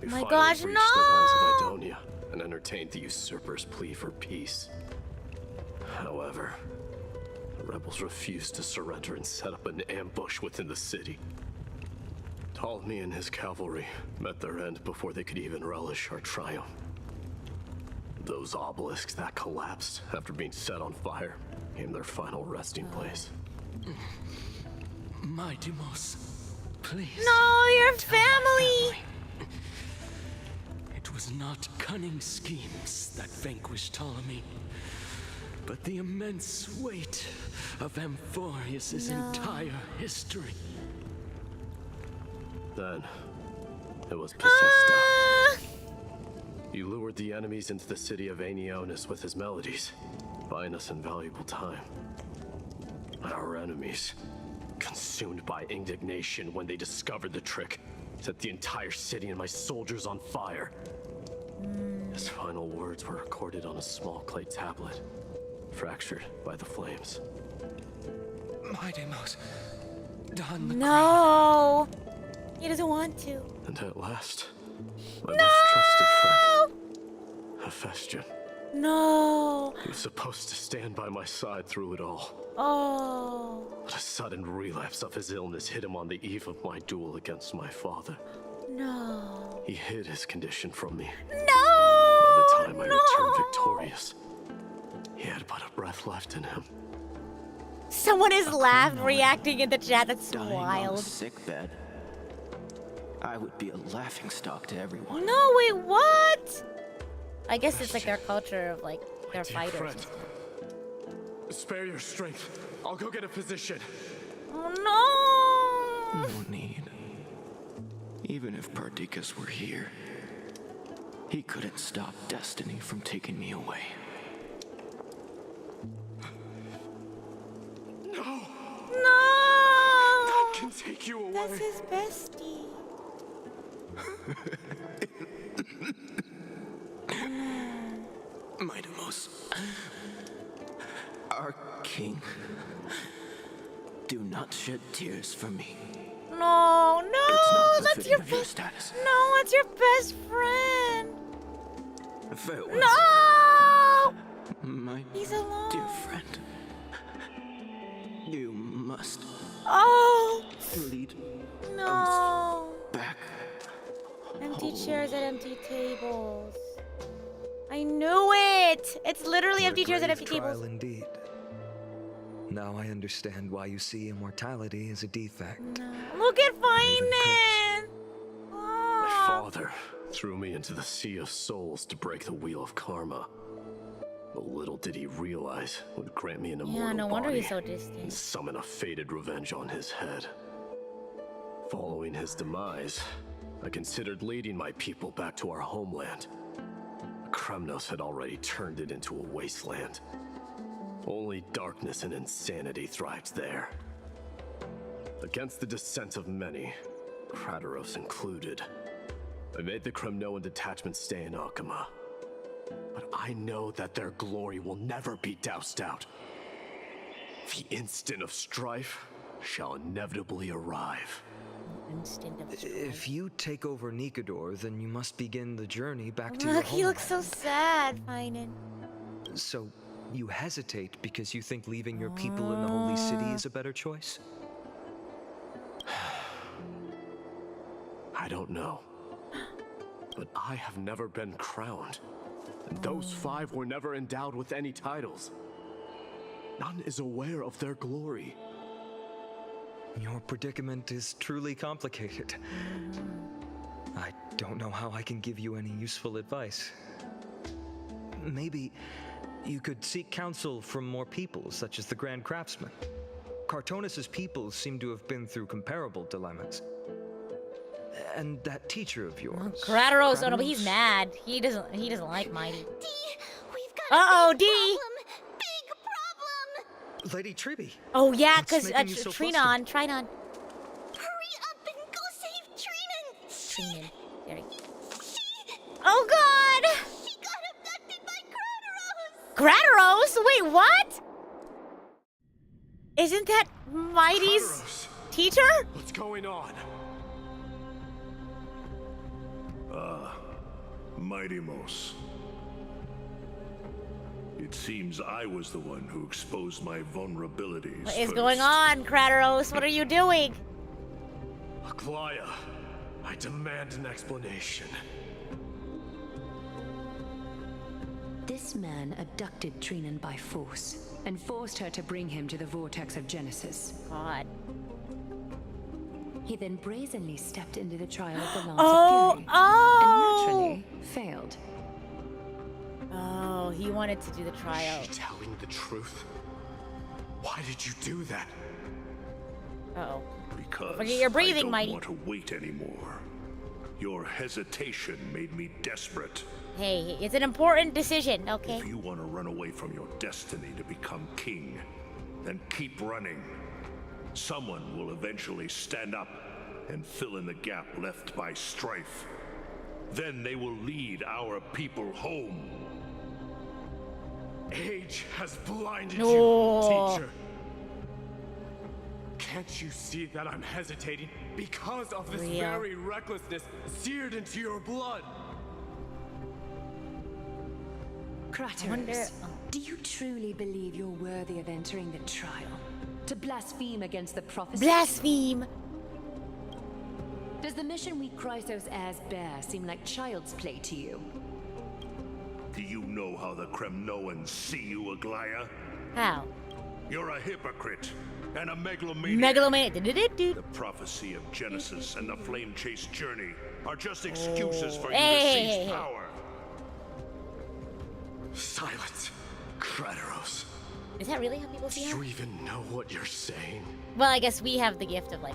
we My finally gosh, breached no! the walls of Idonia and entertained the usurper's plea for peace. However, the rebels refused to surrender and set up an ambush within the city. Ptolemy and his cavalry met their end before they could even relish our triumph. Those obelisks that collapsed after being set on fire became their final resting place. Mydeimos, please. No, your family! It was not cunning schemes that vanquished Ptolemy, but the immense weight of Amphorius' entire history. Then, it was Pacesta. He lured the enemies into the city of Aenionis with his melodies, buying us invaluable time. Our enemies, consumed by indignation when they discovered the trick, set the entire city and my soldiers on fire. His final words were recorded on a small clay tablet, fractured by the flames. Mydeimos, Don the No! He doesn't want to. And at last, my most trusted friend, Hephaestion. No! He was supposed to stand by my side through it all. Oh. But a sudden relapse of his illness hit him on the eve of my duel against my father. No. He hid his condition from me. No! By the time I returned victorious, he had but a breath left in him. Someone is reacting in the chat. That's Dying on wild. a sick bed. I would be a laughingstock to everyone. No, wait, what? I guess it's like their culture of like their Dear fighters. friend, spare your strength. I'll go get a physician. Oh no! No need. Even if Perdiccas were here, he couldn't stop destiny from taking me away. No! No! That can take you away. That's his bestie. Mydeimos, our king, do not shed tears for me. No, no, It's not that's your befitting of your best. status. No, that's your best friend. Farewell. No! My He's alone. dear friend, you must Oh lead no! back. Empty chairs at empty tables. I knew it! It's literally What a empty chairs at grave empty tables. trial indeed. Now I understand why you see immortality as a defect. No. Look at Finan! My father threw me into the sea of souls to break the wheel of karma. But little did he realize it would grant me an immortal Yeah, no wonder body he's so and distant. summon a fated revenge on his head. Following his demise, I considered leading my people back to our homeland. Kremnos had already turned it into a wasteland. Only darkness and insanity thrived there. Against the dissent of many, Krateros included, I made the Kremnoan detachment stay in Akama. But I know that their glory will never be doused out. The instant of strife shall inevitably arrive. Instant of If you take over Nikador, then you must begin the journey back to your Look, he home. looks so sad, Finan. So, you hesitate because you think leaving your people in the Holy City is a better choice? I don't know. But I have never been crowned. And those 5 were never endowed with any titles. None is aware of their glory. Your predicament is truly complicated. I don't know how I can give you any useful advice. Maybe you could seek counsel from more peoples, such as the Grand Craftsman. Cartonis' peoples seem to have been through comparable dilemmas. And that teacher of yours. Krateros, oh no, but he's Krateros? mad. He doesn't like Mighty. D, we've got Uh-oh, a big D. problem. Big problem. Lady Tribbie. Oh yeah, What's cause making you so Trinnon. Hurry up and go save Trinnon. Trinnon. There he go. She Oh god! got abducted by Krateros. Krateros? Wait, what? Isn't that Mighty's Krateros, teacher? what's going on? Mydeimos. It seems I was the one who exposed my vulnerabilities. What is first. going on, Krateros? What are you doing? Aglaya, I demand an explanation. This man abducted Trinnon by force and forced her to bring him to the vortex of Genesis. God. He then brazenly stepped into the trial of the Lance of Fury and naturally failed. Oh, he wanted to do the trial. Is she telling the truth? Why did you do that? Uh-oh. Because Forget your breathing, I don't Mighty. want to wait anymore. Your hesitation made me desperate. Hey, it's an important decision, okay? If you want to run away from your destiny to become king, then keep running. Someone will eventually stand up and fill in the gap left by strife. Then they will lead our people home. Age has blinded No. you, teacher. Can't you see that I'm hesitating because of this Real. very recklessness seared into your blood? Krateros, do you truly believe you're worthy of entering the trial? To blaspheme against the prophecy? Blaspheme! Does the mission we Chrysos heirs bear seem like child's play to you? Do you know how the Kremnoans see you, Aglaya? How? You're a hypocrite and a megalomaniac. Megalomaniac. The prophecy of Genesis and the flame chase journey are just excuses for you to Hey. seize power. Silence, Krateros. Is that really how people see Do you him? even know what you're saying? Well, I guess we have the gift of, like,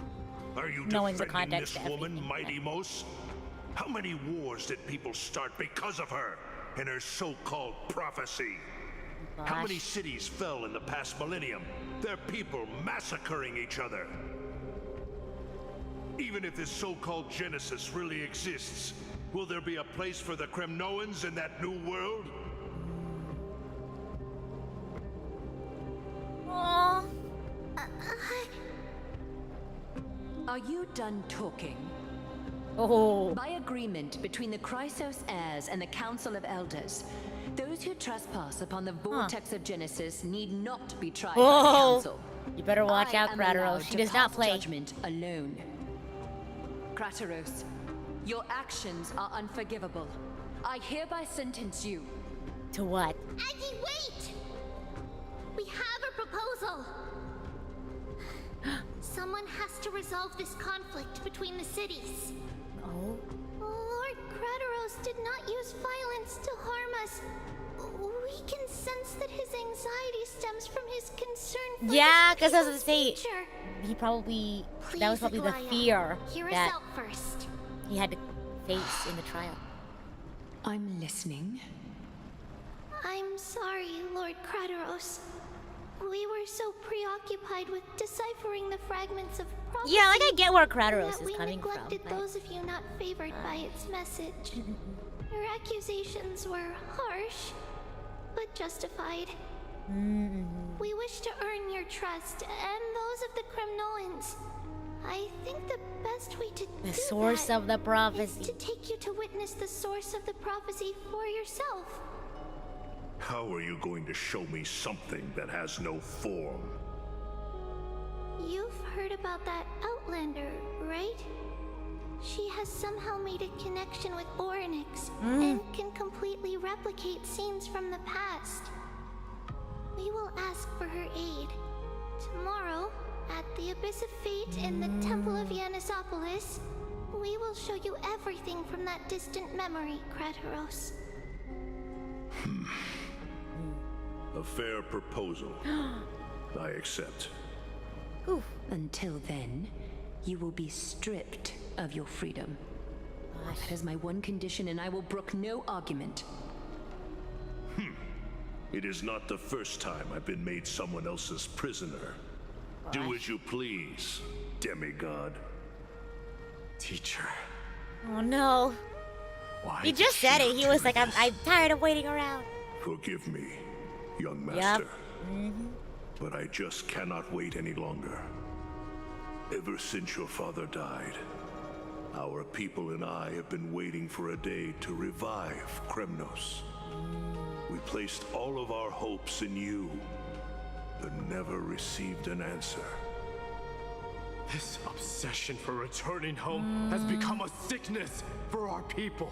Are you knowing the defending context this to woman, everything, Mydeimos? How many wars did people start because of her and her so-called prophecy? How many Gosh. cities fell in the past millennium? Their people massacring each other. Even if this so-called Genesis really exists, will there be a place for the Kremnoans in that new world? Aww. Are you done talking? Oh. By agreement between the Chrysos heirs and the Council of Elders, those who trespass upon the vortex of Genesis need not be tried by the Oh. Council. You better watch out, I am allowed Krateros. She to does not pass play. judgment alone. Krateros, your actions are unforgivable. I hereby sentence you. To what? Aggie, wait! We have a proposal. Someone has to resolve this conflict between the cities. Oh. Lord Krateros did not use violence to harm us. We can sense that his anxiety stems from his concern for Yeah, his because I was gonna people's say, future. he probably, Please, that was probably the Aglaya, fear hear us that out first. he had to face in the trial. I'm listening. I'm sorry, Lord Krateros. We were so preoccupied with deciphering the fragments of prophecy Yeah, like I get where Krateros that is we coming from. neglected But... those of you not favored by its message. Your accusations were harsh, but justified. We wish to earn your trust and those of the Kremnoans. I think the best way to The do source that of the is prophecy. to take you to witness the source of the prophecy for yourself. How are you going to show me something that has no form? You've heard about that Outlander, right? She has somehow made a connection with Orynyx and can completely replicate scenes from the past. We will ask for her aid. Tomorrow, at the Abyss of Fate in the Temple of Yanisopolis, we will show you everything from that distant memory, Krateros. A fair proposal. I accept. Oof. Until then, you will be stripped of your freedom. That is my one condition, and I will brook no argument. It is not the first time I've been made someone else's prisoner. Do as you please, demigod. Teacher, Oh no. why He did just said you it. He do was like, I'm this? tired of waiting around. Forgive me, young Yep. master. But I just cannot wait any longer. Ever since your father died, our people and I have been waiting for a day to revive Kremnos. We placed all of our hopes in you, but never received an answer. This obsession for returning home has become a sickness for our people.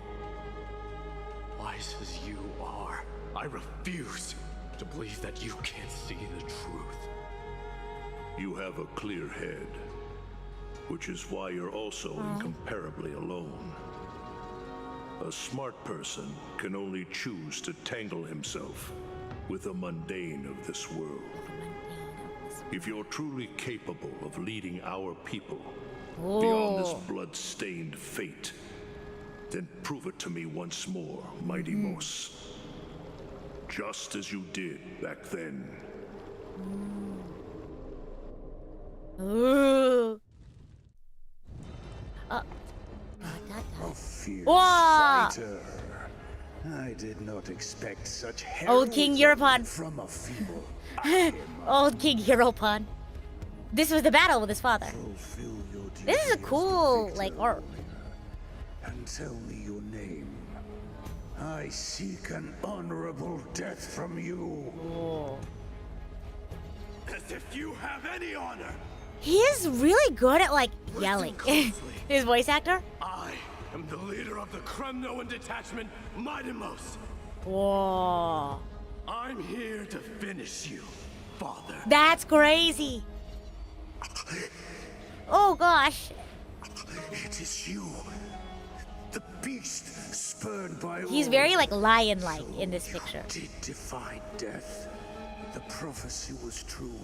Wise as you are, I refuse to believe that you can't see the truth. You have a clear head, which is why you're also incomparably alone. A smart person can only choose to tangle himself with the mundane of this world. If you're truly capable of leading our people beyond this blood-stained fate, then prove it to me once more, Mydeimos. Just as you did back then. Ooh. A fierce Whoa. fighter. I did not expect such Old King heroism Europon. from a feeble Old King Europon. This was the battle with his father. fulfill your duty. This is a as cool, the like, victor, art. and tell me your name. I seek an honorable death from you. As if you have any honor. He is really good at, like, yelling. His voice actor? I am the leader of the Kremnoan detachment, Mydeimos. Whoa. I'm here to finish you, father. That's crazy. Oh, gosh. It is you, the beast spurned by all. He's very, like, lion-like in this picture. Did defy death. The prophecy was true.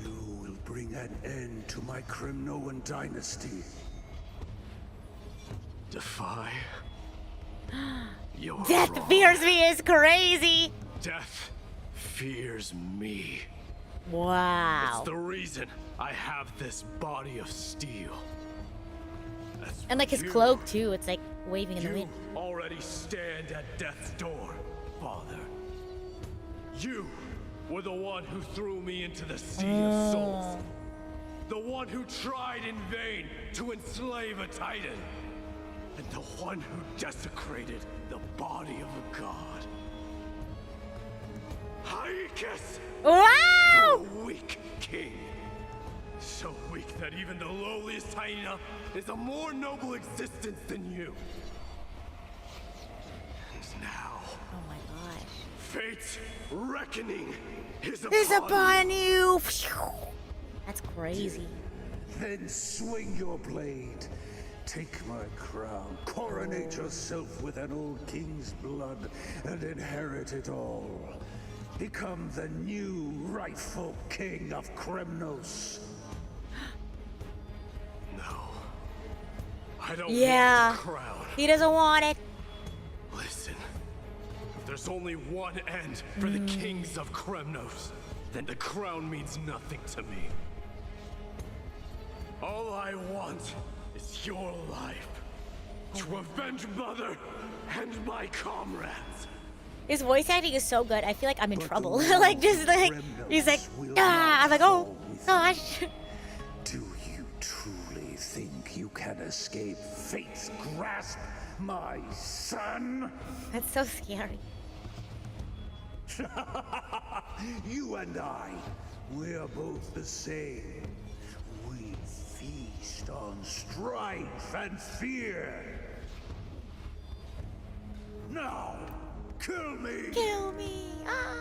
You will bring an end to my Kremnoan dynasty. Defy? You're Death wrong. fears me is crazy. Death fears me. Wow. It's the reason I have this body of steel. As And, like, his you, cloak, too. It's, like, waving in the You wind. already stand at death's door, father. You were the one who threw me into the sea of souls. The one who tried in vain to enslave a titan. And the one who desecrated the body of a god. Hyakis! Wow! You're a weak king. So weak that even the lowliest hyena is a more noble existence than you. And now, Oh my gosh. fate's reckoning is It's upon upon you. That's crazy. Then swing your blade. Take my crown. Coronate yourself with an old king's blood and inherit it all. Become the new rightful king of Kremnos. No. I don't Yeah. want the crown. He doesn't want it. Listen. If there's only one end for the kings of Kremnos, then the crown means nothing to me. All I want is your life. To avenge Mother and my comrades. His voice acting is so good. I feel like I'm in trouble. Like, just like, he's like, ah. I'm like, oh, gosh. Do you truly think you can escape fate's grasp, my son? That's so scary. You and I, we're both the same. We feast on strife and fear. Now, kill me! Kill me. Ah.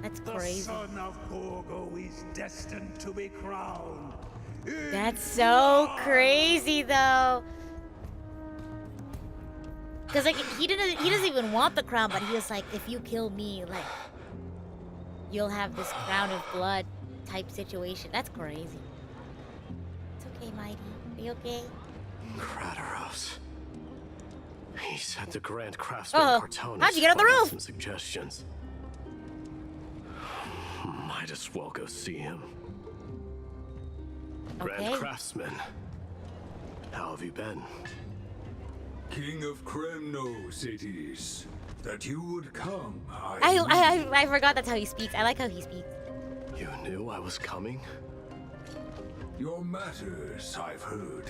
That's The crazy. son of Gorgo is destined to be crowned. That's so crazy, though. Cause like he doesn't even want the crown, but he was like, if you kill me, like, you'll have this crown of blood type situation. That's crazy. It's okay, Mighty. Are you okay? Krateros. He said the Grand Craftsman Cortonus how'd you get on the might have roof? some suggestions. Might as well go see him. Grand Okay. Craftsman, how have you been? King of Kremnos it is. That you would come, I forgot that's how he speaks. I like how he speaks. You knew I was coming? Your matters, I've heard.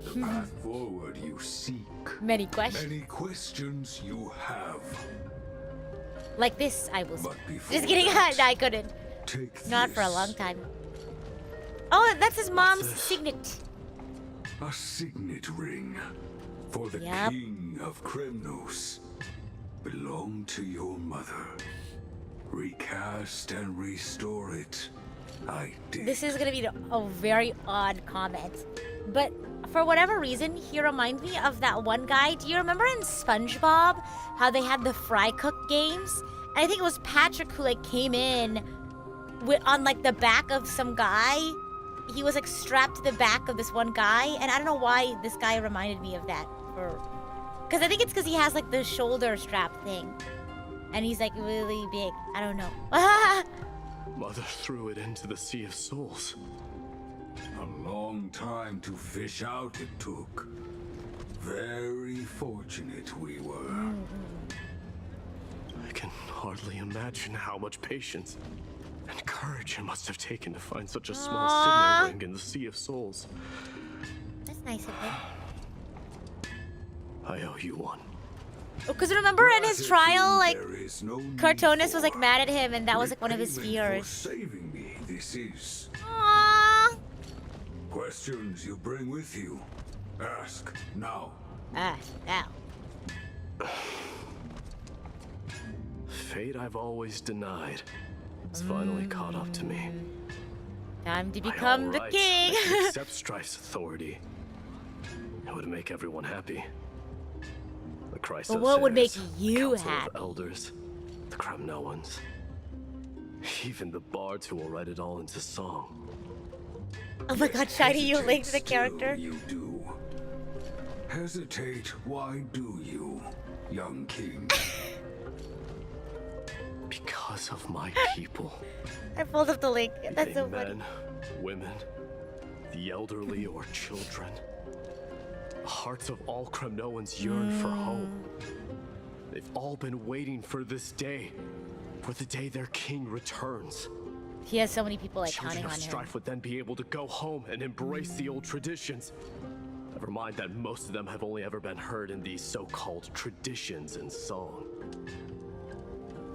The path forward you seek. Many questions. Many questions you have. Like this, I will. But before Just kidding. that, No, I couldn't. Take Not for a this. long time. Oh, that's his mom's signet. A signet ring for the Yep. King of Kremnos. Belonged to your mother. Recast and restore it. I did. This is gonna be a very odd comment. But for whatever reason, he reminds me of that one guy. Do you remember in SpongeBob how they had the fry cook games? And I think it was Patrick who like came in on like the back of some guy. He was like strapped to the back of this one guy, and I don't know why this guy reminded me of that. Because I think it's because he has like the shoulder strap thing, and he's like really big. I don't know. Mother threw it into the Sea of Souls. A long time to fish out it took. Very fortunate we were. I can hardly imagine how much patience and courage it must have taken to find such a small signet ring in the Sea of Souls. That's nice of him. I owe you one. Because remember in his trial, like, No Cartoonist was like mad at him, and that was like one of his fears. Saving me, this is. Aww. Questions you bring with you. Ask now. Now. Fate I've always denied. It's finally caught up to me. Time to become the king. I can accept Strife's authority. It would make everyone happy. The Chrysos But what would make says, you the Council happy? of Elders, the Kremnoans, even the bards who will write it all into song. Oh my god, Shiny, you linked the Still character. You do. Hesitate, why do you, young king? Because of my people. I pulled up the link. That's Be so they funny. men, women, the elderly or children. The hearts of all Kremnoans yearn for home. They've all been waiting for this day, for the day their king returns. He has so many people like Children counting of on him. Strife would then be able to go home and embrace the old traditions. Never mind that most of them have only ever been heard in these so-called traditions and song.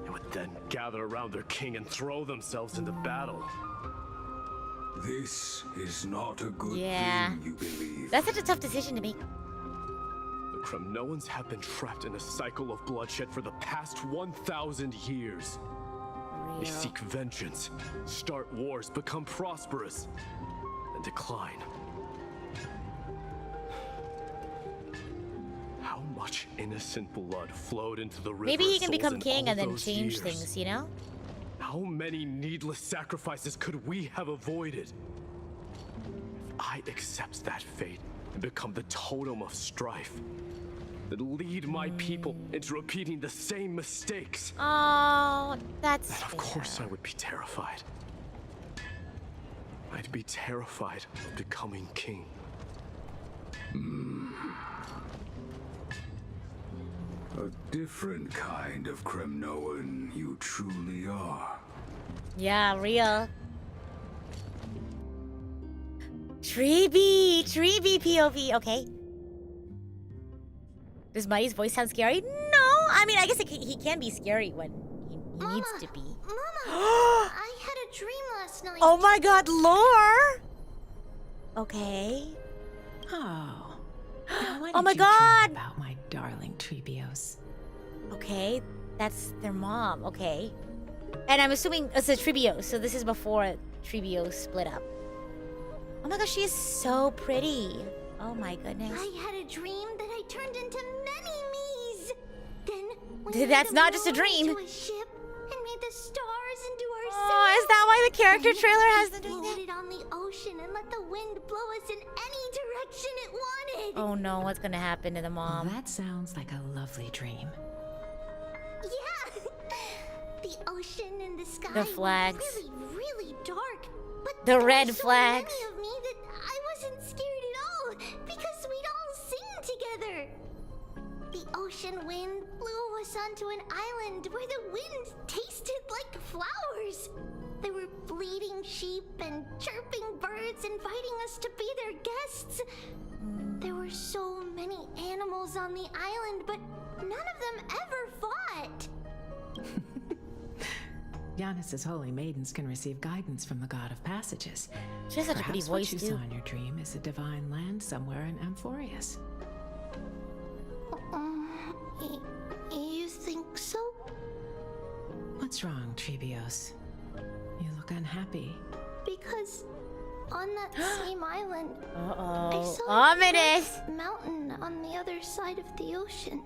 They would then gather around their king and throw themselves into battle. This is not a good Yeah. thing, you believe. That's such a tough decision to make. The Kremnoans have been trapped in a cycle of bloodshed for the past 1,000 years. They seek vengeance, start wars, become prosperous, and decline. How much innocent blood flowed into the river Maybe he of can souls become in king all and then those change years? things, you know? How many needless sacrifices could we have avoided? If I accept that fate and become the totem of strife, that lead my people into repeating the same mistakes, Oh, that's then of course I would be terrified. I'd be terrified of becoming king. A different kind of Kremnoan you truly are. Yeah, real. Tribbie POV, okay. Does Mighty's voice sound scary? No, I mean, I guess he can be scary when he needs to be. Mama, I had a dream last night. Oh my god, lore! Okay. Oh. Now, why Oh did my you god! dream about my darling Tribbios. Okay, that's their mom, okay. And I'm assuming it's a Tribbio, so this is before Tribbio split up. Oh my gosh, she is so pretty. Oh my goodness. I had a dream that I turned into many me's. Then we That's made not just a moon dream. into a ship and made the stars into our Oh, is that why the character trailer has the doing that? floated on the ocean and let the wind blow us in any direction it wanted. Oh no, what's gonna happen to the mom? That sounds like a lovely dream. Yeah. The ocean and the sky The flags. were really, really dark. But The there were red so flags. many of me that I wasn't scared at all because we'd all sing together. The ocean wind blew us onto an island where the wind tasted like flowers. There were bleating sheep and chirping birds inviting us to be their guests. There were so many animals on the island, but none of them ever fought. Janus's holy maidens can receive guidance from the god of passages. She has such a pretty Perhaps what voice you too. saw in your dream is a divine land somewhere in Amphorius. You think so? What's wrong, Tribbios? You look unhappy. Because on that same island, I Uh-oh. saw Ominous! a mountain on the other side of the ocean.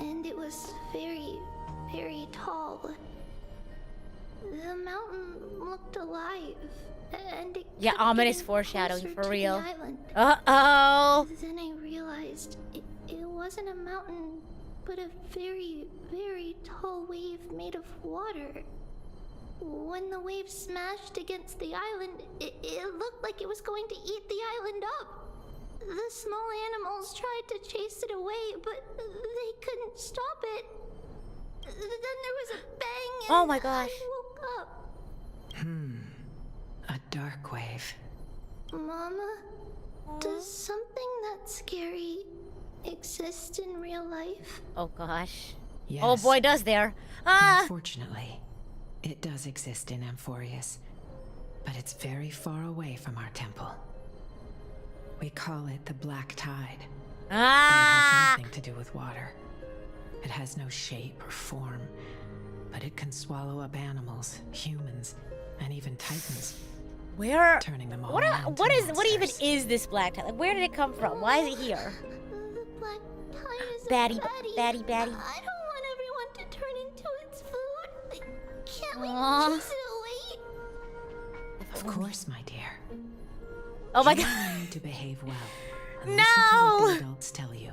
And it was very, very tall. The mountain looked alive. And it Yeah, kept ominous getting foreshadowing closer for to real. the island. Uh-oh! Then I realized it wasn't a mountain, but a very, very tall wave made of water. When the wave smashed against the island, it looked like it was going to eat the island up. The small animals tried to chase it away, but they couldn't stop it. Then there was a bang and Oh my gosh. I woke up. A dark wave. Mama, does something that scary exist in real life? Oh gosh. Yes. Oh boy, does there. Ah! Unfortunately, it does exist in Amphorius, but it's very far away from our temple. We call it the Black Tide. But it Ah! has nothing to do with water. It has no shape or form, but it can swallow up animals, humans, and even titans. Where? Turning them all What into what even monsters. is this black tide? Like, where did it come from? Why is it here? The black tide is Batty, a baddie. batty, batty. I don't want everyone to turn into its food. Can't we Aw. chase it away? Of course, my dear. Oh my You god. need to behave well. And No! listen to what the adults tell you.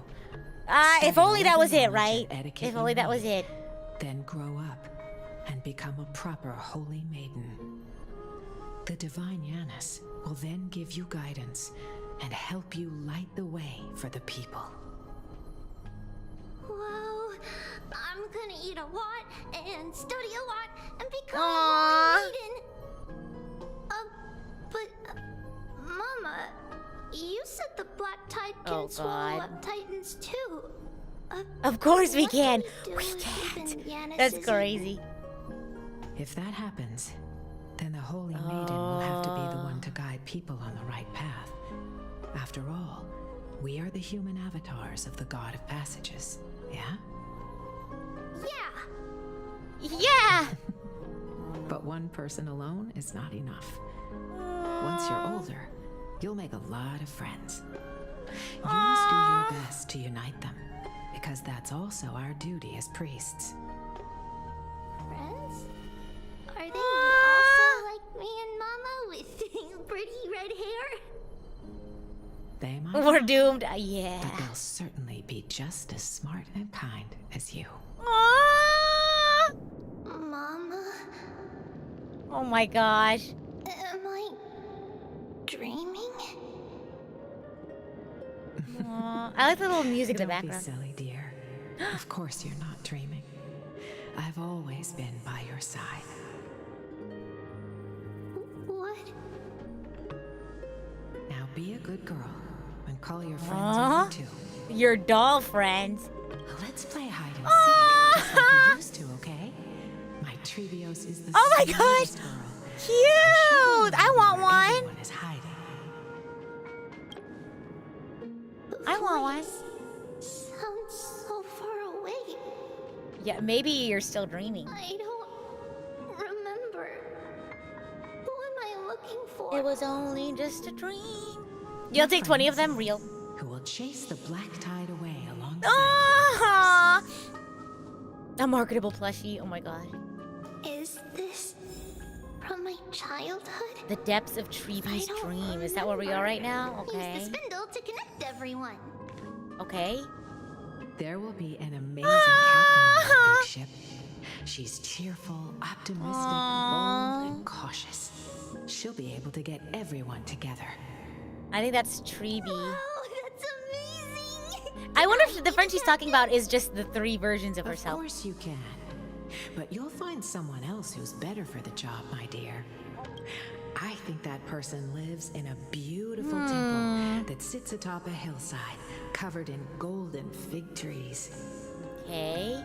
If Study only that all was the it, knowledge right? and etiquette If you only that was need. it. Then grow up and become a proper holy maiden. The divine Janus will then give you guidance and help you light the way for the people. Well, I'm gonna eat a lot and study a lot and become Aww. a holy maiden. But Mama, you said the black tide can Oh, swallow God. up titans too. Of course we what do can. do We if can't. even Janus That's isn't- crazy. If that happens, then the holy maiden will have to be the one to guide people on the right path. After all, we are the human avatars of the god of passages, yeah? Yeah. Yeah! But one person alone is not enough. Once you're older, you'll make a lot of friends. You must do your best to unite them, because that's also our duty as priests. Friends? Are they also like me and Mama with pretty red hair? They might We're not, doomed. Yeah. but they'll certainly be just as smart and kind as you. Aw! Mama, Oh my gosh. am I dreaming? Aw. I like the little music in the Don't be background. silly, dear. Of course you're not dreaming. I've always been by your side. What? Now be a good girl and call your friends Aw. over too. Your doll friends. Let's play hide and Aw. seek, just like we used to, okay? My Tribbios is the Oh my sweetest gosh. girl. Cute! I want one. Everyone is hiding. I want one. Sounds so far away. Yeah, maybe you're still dreaming. I don't remember. Who am I looking for? It was only just a dream. You'll take 20 of them real. Who will chase the black tide away alongside Ah! A marketable plushie. Oh my god. Is this from my childhood? The depths of Tribbie's I don't dream. Is that where we are right now? Use Okay. the spindle to connect everyone. Okay. There will be an amazing captain on that big ship. She's cheerful, optimistic, bold, and cautious. She'll be able to get everyone together. I think that's Tribbie. Wow, that's amazing! I wonder if the friend she's talking about is just the 3 versions of Of herself. course you can. But you'll find someone else who's better for the job, my dear. I think that person lives in a beautiful temple that sits atop a hillside, covered in golden fig trees. Okay.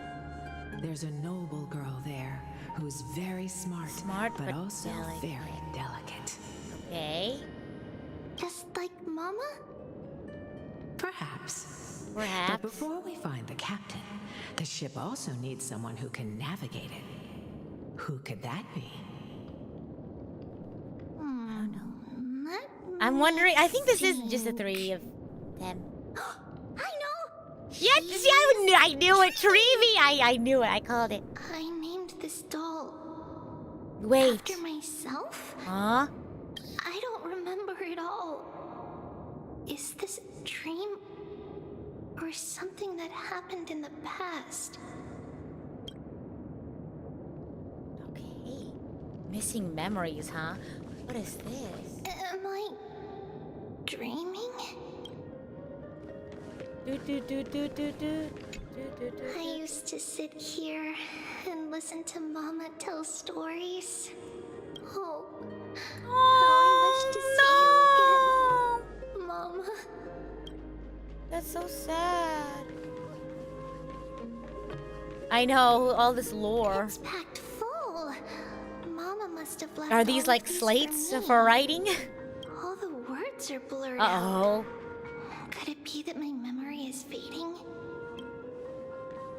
There's a noble girl there who's very smart, but also very delicate. Okay. Just like Mama? Perhaps. Perhaps. But before we find the captain, the ship also needs someone who can navigate it. Who could that be? I'm wondering. I think this is just the three of them. I know! Yeah, see, I knew it. Tribbie! I knew it. I called it. I named this doll Wait. after myself? Huh? I don't remember it all. Is this a dream? Or something that happened in the past? Okay. Missing memories, huh? What is this? Am I dreaming? I used to sit here and listen to Mama tell stories. Oh, how I wish to see you again, Mama. That's so sad. I know, all this lore. It's packed full. Mama must have left. Are these like slates for writing? All the words are blurred Uh-oh. out. Could it be that my memory is fading?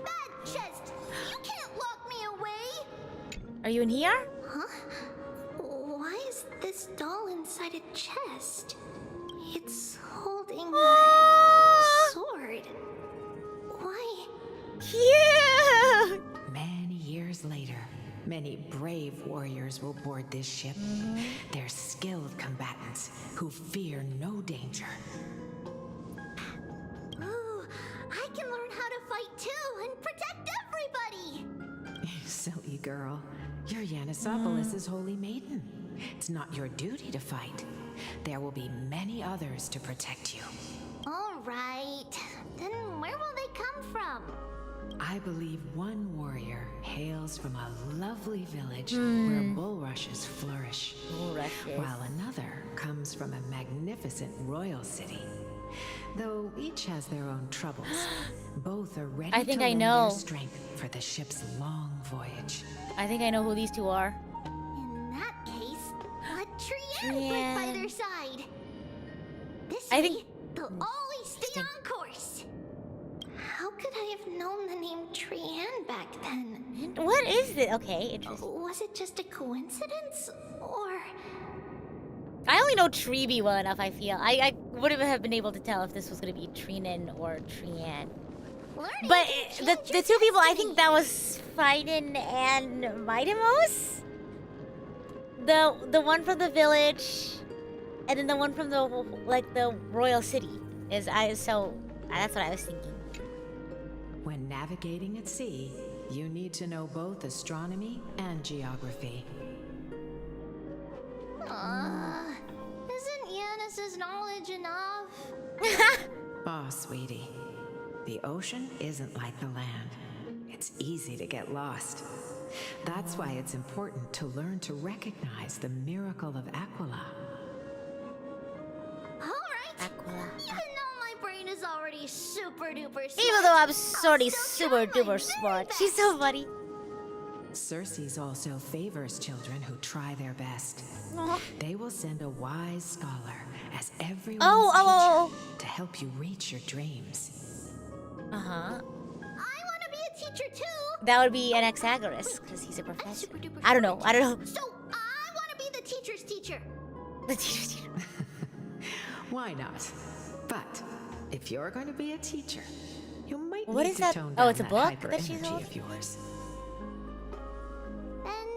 Bad chest! You can't lock me away! Are you in here? Huh? Why is this doll inside a chest? It's holding a sword. Why? Cute! Many years later, many brave warriors will board this ship. They're skilled combatants who fear no danger. Ooh, I can learn how to fight too and protect everybody! Silly girl. You're Yanisopolis' holy maiden. It's not your duty to fight. There will be many others to protect you. Alright, then where will they come from? I believe one warrior hails from a lovely village where bulrushes flourish, while another comes from a magnificent royal city. Though each has their own troubles, both are ready to lend their strength for the ship's long voyage. I think I know who these two are. In that case, let Trienne fight by their side. This I way, think- they'll always stay on course. How could I have known the name Trienne back then? What is it? Okay, interesting. Was it just a coincidence? Or... I only know Tribbie well enough, I feel. I wouldn't have been able to tell if this was going to be Trinnon or Trienne. But the two people, I think that was Fiden and Mydeimos? The one from the village, and then the one from the, like, the royal city. So that's what I was thinking. When navigating at sea, you need to know both astronomy and geography. Isn't Janus's knowledge enough? Sweetie, the ocean isn't like the land. It's easy to get lost. That's why it's important to learn to recognize the miracle of Aquila. Alright, even though my brain is already super duper smart, Even though I'm sorry, super duper smart. She's so funny. Circe also favors children who try their best. They will send a wise scholar as everyone's teacher to help you reach your dreams. Uh-huh. I want to be a teacher too. That would be Anaxagoras, because he's a professor. I don't know. So I want to be the teacher's teacher. The teacher's teacher. Why not? But if you're going to be a teacher, you might What need is to that? tone Oh, down it's a that book that she's hyper-energy holding? of yours. Then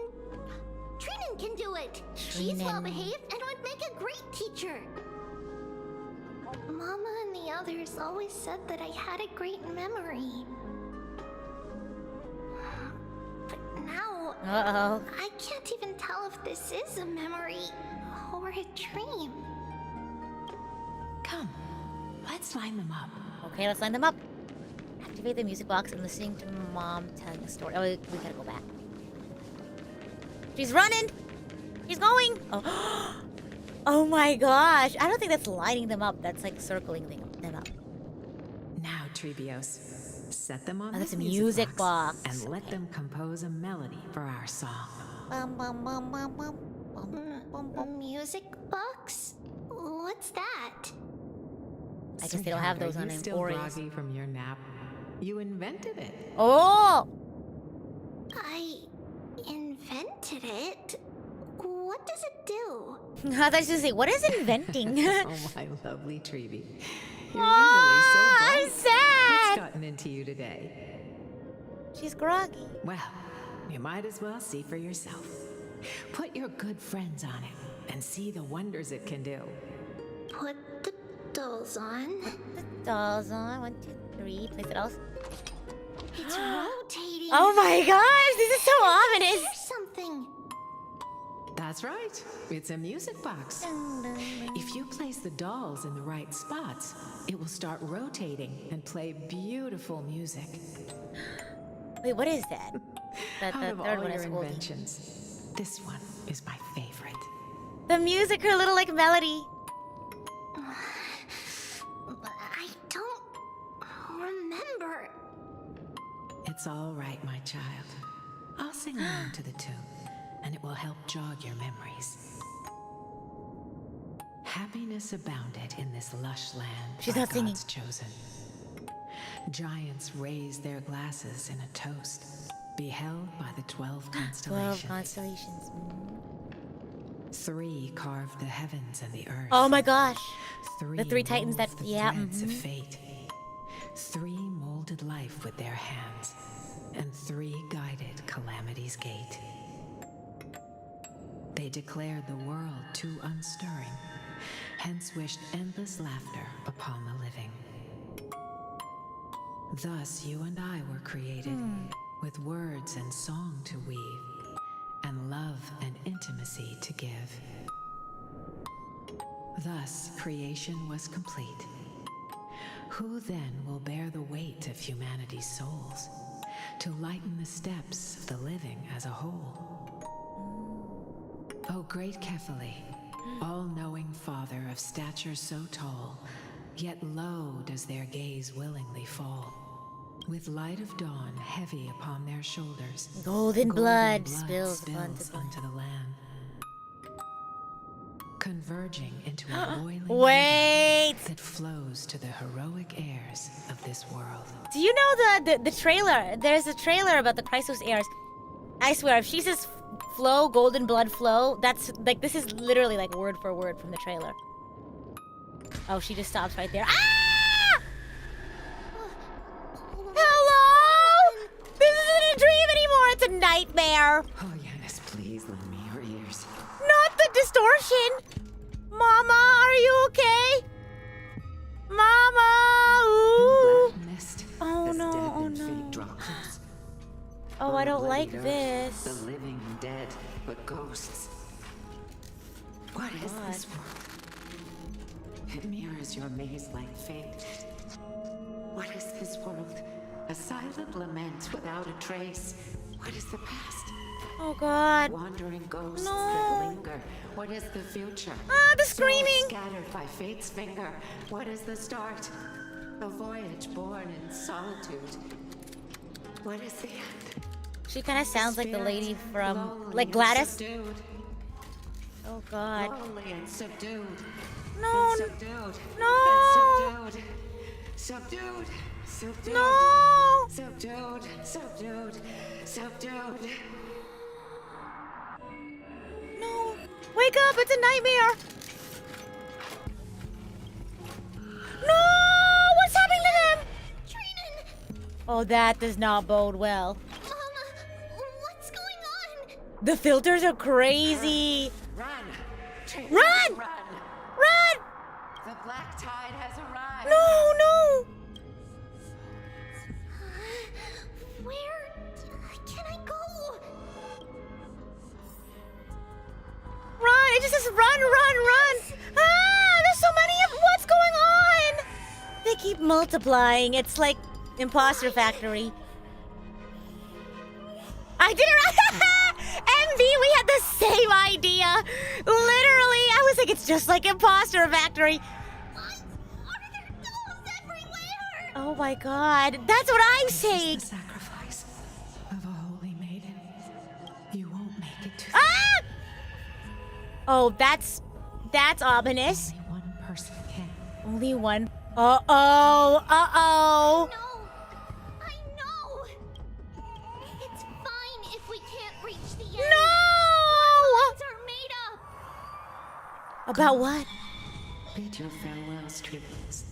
Trinnon can do it. She's well behaved and would make a great teacher. Mama and the others always said that I had a great memory. But now, I can't even tell if this is a memory or a dream. Come, let's line them up. Okay, let's line them up. Activate the music box and listening to Mom telling a story. Oh, we gotta go back. She's running! She's going! Oh. Oh my gosh! I don't think that's lining them up. That's like circling them up. Now, Tribbios, Set them on Oh, that's this a music box. and let them compose a melody for our song. Bum, bum, bum, bum, bum. Bum, bum, bum. Music box? What's that? I guess they don't have those Are on you still Emporiums. groggy from your nap? You invented it. Oh! I invented it? What does it do? I thought you were say, what is inventing? Oh, my lovely Tribbie. You're I'm usually so bright. sad. What's gotten into you today? She's groggy. Well, you might as well see for yourself. Put your good friends on it and see the wonders it can do. Put the dolls on. The dolls on. 1, 2, 3. Place it all. It's rotating. Oh my gosh, this is so ominous. Here's something. That's right. It's a music box. If you place the dolls in the right spots, it will start rotating and play beautiful music. Wait, what is that? Out The of third all one your is oldie. inventions, this one is my favorite. The music, her little like melody. I don't remember. It's all right, my child. I'll sing along to the tune, and it will help jog your memories. Happiness abounded in this lush land. She's by not singing. God's chosen. Giants raised their glasses in a toast, beheld by the 12 constellations. 12 constellations. 3 carved the heavens and the earth. Oh my gosh. 3 The 3 titans that, wove the yeah. threads of fate. 3 molded life with their hands, and 3 guided calamity's gate. They declared the world too unstirring, hence wished endless laughter upon the living. Thus you and I were created, with words and song to weave, and love and intimacy to give. Thus creation was complete. Who then will bear the weight of humanity's souls, to lighten the steps of the living as a whole? O great Kephale, all-knowing Father of stature so tall, yet low does their gaze willingly fall. With light of dawn heavy upon their shoulders, Golden blood spills onto the land, converging into a boiling Wait! river that flows to the heroic heirs of this world. Do you know the trailer? There's a trailer about the Krateros heirs. I swear, if she says flow, golden blood flow, that's like, this is literally like word for word from the trailer. Oh, she just stops right there. Ah! Hello? This isn't a dream anymore, it's a nightmare. Oh, Janus, please lend me your ears. Not the distortion. Mama, are you okay? Mama, ooh. Mist, Oh as no, death oh and no. fate draw close. Oh, I On the don't like bloodied earth, this. The living and dead, but ghosts. What is this world? It mirrors your maze-like fate. What is this world? A silent lament without a trace. What is the past? Oh god. Wandering ghosts No. that linger. What is the future? Ah, the Souls screaming. scattered by fate's finger. What is the start? A voyage born in solitude. What is the end? She kind of sounds like the Spirit, lady from, lonely like and Gladys. subdued. Oh god. Lonely and subdued. No. And subdued. No. And subdued. Subdued. No. Subdued. Subdued. Subdued. No. Wake up, it's a nightmare. No! What's happening to them? Trinnon! Oh, that does not bode well. Mama, what's going on? The filters are crazy. Run. Trinnon, Run! Run. Run! The black tide has arrived. No, no. Where can I go? Run! It just says run, run, run. Ah, there's so many of what's going on? They keep multiplying. It's like Imposter Factory. I did it right. MV, we had the same idea. Literally, I was like, it's just like Imposter Factory. Are there dolls everywhere? Oh my god. That's what I'm saying. The sacrifice of a holy maiden. You won't make it to Ah! Oh, that's ominous. only one person can. Only one. Uh-oh. Uh-oh. No! I know! It's fine if we can't reach the end. No! Our minds are made up. About what? Bid your farewells, Tribbie.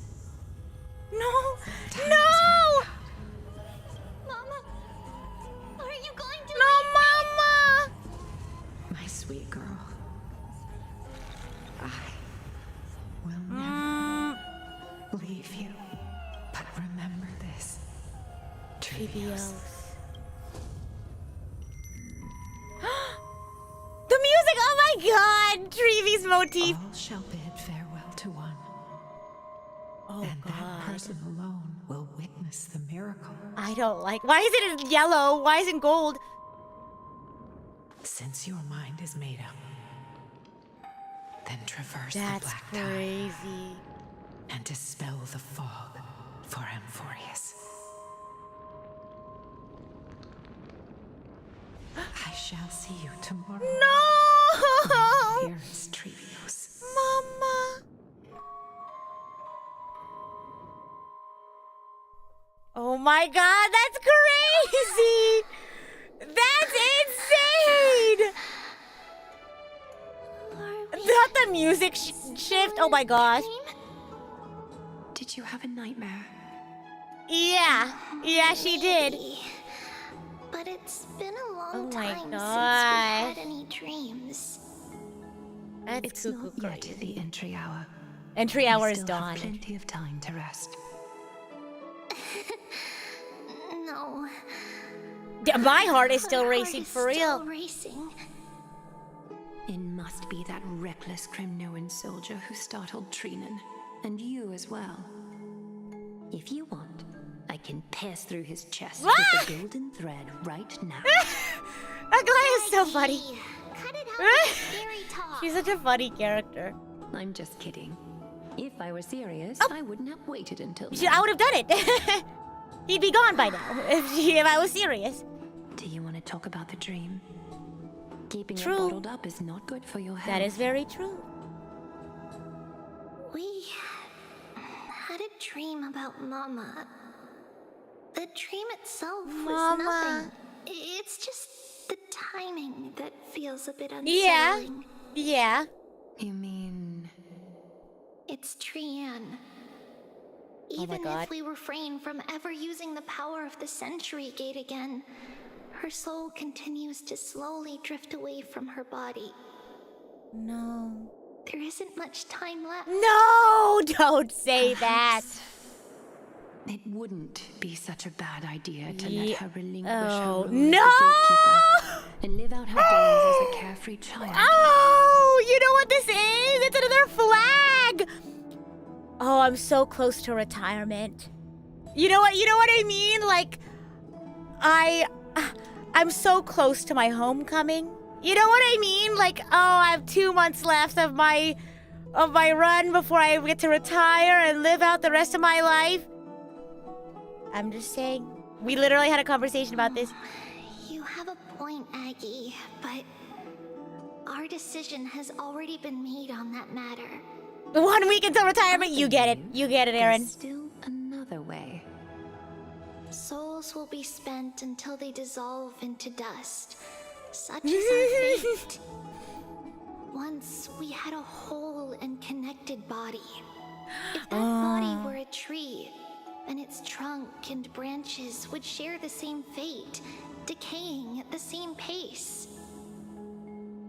No! No! Mama, are you going to No, Mama! My sweet girl. I will never leave you. But remember this. Tribbios. The music! Oh my god! Tribbie's motif. All shall bid farewell to one. Oh And god. that person alone will witness the miracle. I don't like. Why is it in yellow? Why isn't gold? Since your mind is made up, then traverse the That's black tide crazy. and dispel the fog for Amphorius. I shall see you tomorrow. No! Here is Tribbie. Mama. Oh my god, that's crazy! That's insane! Not the music shift. Oh my gosh. Did you have a nightmare? Yeah. Yeah, she did. But it's been a long Oh my time since we gosh. had any dreams. That's It's cuckoo not yet crazy. the entry hour. Entry We hour is still have dawn. plenty of time to rest. No. Yeah, my heart is still My heart racing is for still real. racing. It must be that reckless Kremnoan soldier who startled Trinnon, and you as well. If you want, I can pass through his chest with the golden thread right now. That guy is so funny. Cut it out with the scary talk. She's such a funny character. I'm just kidding. If I were serious, I wouldn't have waited until I would have done it. He'd be gone by now if I was serious. Do you want to talk about the dream? Keeping True. it bottled up is not good for your health. That is very true. We had a dream about Mama. The dream itself was Mama. nothing. It's just the timing that feels a bit Yeah. unsettling. Yeah. You mean... It's Trianne. Oh my Even God. if we refrain from ever using the power of the Century Gate again, her soul continues to slowly drift away from her body. No. There isn't much time left. No! Don't say that. It wouldn't be such a bad idea to Ye- let her relinquish Oh, her role no! as the gatekeeper and live out her days as a carefree child. Oh! You know what this is? It's another flag! Oh, I'm so close to retirement. You know what I mean? Like, I'm so close to my homecoming. You know what I mean? Like, oh, I have 2 months left of my run before I get to retire and live out the rest of my life. I'm just saying. We literally had a conversation about this. You have a point, Aggie, but our decision has already been made on that matter. 1 week until retirement, you get it. You get it, Aaron. There's still another way. Souls will be spent until they dissolve into dust. Such is our fate. Once we had a whole and connected body. If that body were a tree, then its trunk and branches would share the same fate, decaying at the same pace.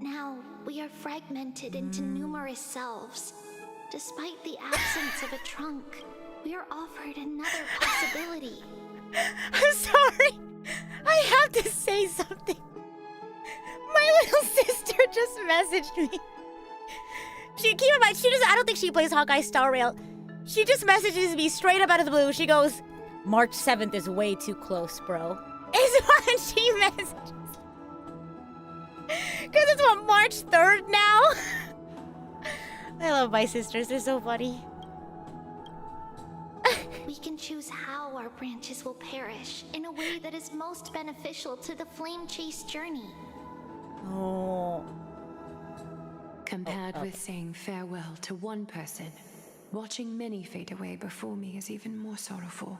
Now we are fragmented into numerous selves. Despite the absence of a trunk, we are offered another possibility. I'm sorry. I have to say something. My little sister just messaged me. Keep in mind, I don't think she plays Honkai Star Rail. She just messages me straight up out of the blue. She goes, March 7th is way too close, bro. Is what she messages. Because it's what, March 3rd now? I love my sisters. They're so funny. We can choose how how our branches will perish in a way that is most beneficial to the flame chase journey. Oh. Compared with saying farewell to one person, watching many fade away before me is even more sorrowful.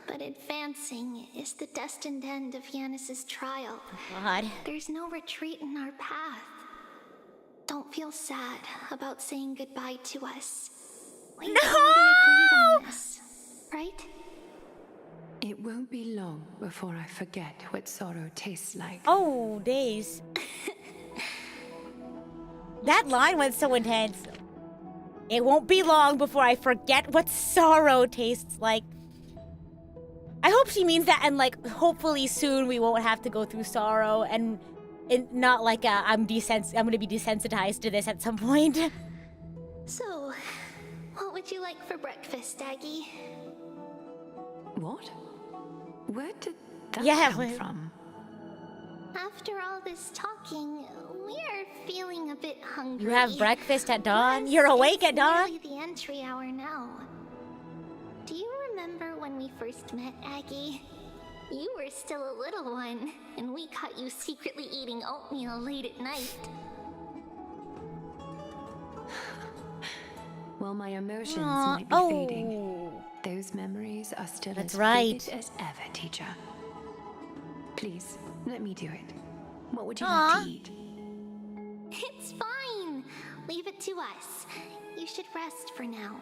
But advancing is the destined end of Janus's trial. God. There's no retreat in our path. Don't feel sad about saying goodbye to us. We already agreed on this, right? It won't be long before I forget what sorrow tastes like. Oh, days. That line went so intense. It won't be long before I forget what sorrow tastes like. I hope she means that, and like, hopefully soon we won't have to go through sorrow, and not like I'm gonna be desensitized to this at some point. So, what would you like for breakfast, Aggie? What? Where did that come from? After all this talking, we are feeling a bit hungry. You have breakfast at dawn? You're awake at dawn? It's nearly the entry hour now. Do you remember when we first met, Aggie? You were still a little one, and we caught you secretly eating oatmeal late at night. While my emotions might be fading, those memories are still as vivid as ever, teacher. Please, let me do it. What would you like to eat? It's fine. Leave it to us. You should rest for now.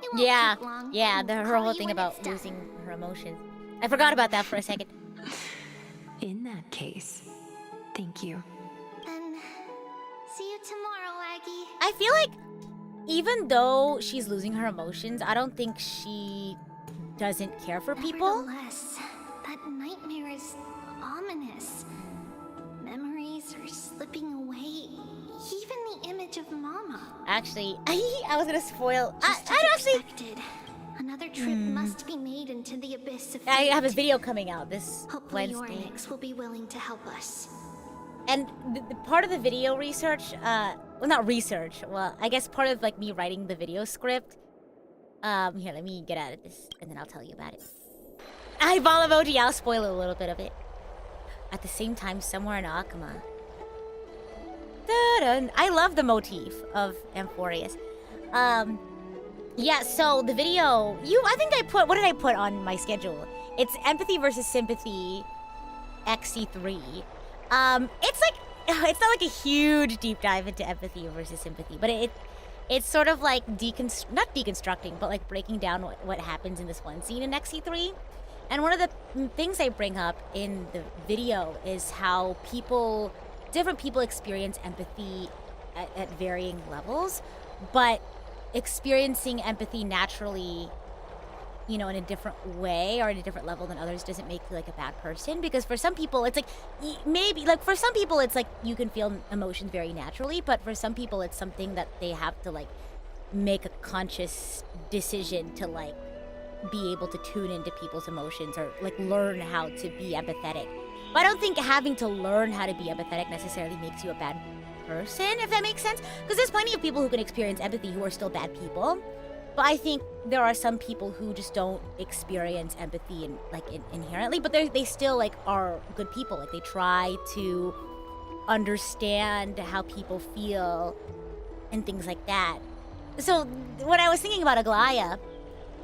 It won't Yeah, take long. yeah, We'll her call whole you thing when about it's done. losing her emotions. I forgot about that for a second. In that case, thank you. And see you tomorrow, Aggie. I feel like even though she's losing her emotions, I don't think she doesn't care for people. Nevertheless, that nightmare is ominous. Memories are slipping away. Even the image of Mama. Actually, I was gonna spoil. Just I as expected. Another trip must be made into the abyss of fate. I have a video coming out this Hopefully Wednesday. Ornyx will be willing to help us. And the part of the video research, well, not research, well, I guess part of like me writing the video script. Here, let me get out of this, and then I'll tell you about it. Eyeball emoji, I'll spoil a little bit of it. At the same time, somewhere in Akuma. Da-dun. I love the motif of Amphorius. Yeah, so the video, I think I put, what did I put on my schedule? It's Empathy versus Sympathy, XC3. It's like, it's not like a huge deep dive into empathy versus sympathy, but it's sort of like not deconstructing, but like breaking down what happens in this one scene in XC3. And one of the things I bring up in the video is how different people experience empathy at varying levels, but experiencing empathy naturally, you know, in a different way or at a different level than others doesn't make you like a bad person. Because for some people, it's like, maybe, like for some people, it's like you can feel emotions very naturally, but for some people, it's something that they have to like make a conscious decision to like be able to tune into people's emotions or like learn how to be empathetic. But I don't think having to learn how to be empathetic necessarily makes you a bad person, if that makes sense. Because there's plenty of people who can experience empathy who are still bad people. But I think there are some people who just don't experience empathy inherently, but they still like are good people. Like they try to understand how people feel and things like that. So when I was thinking about Aglaya,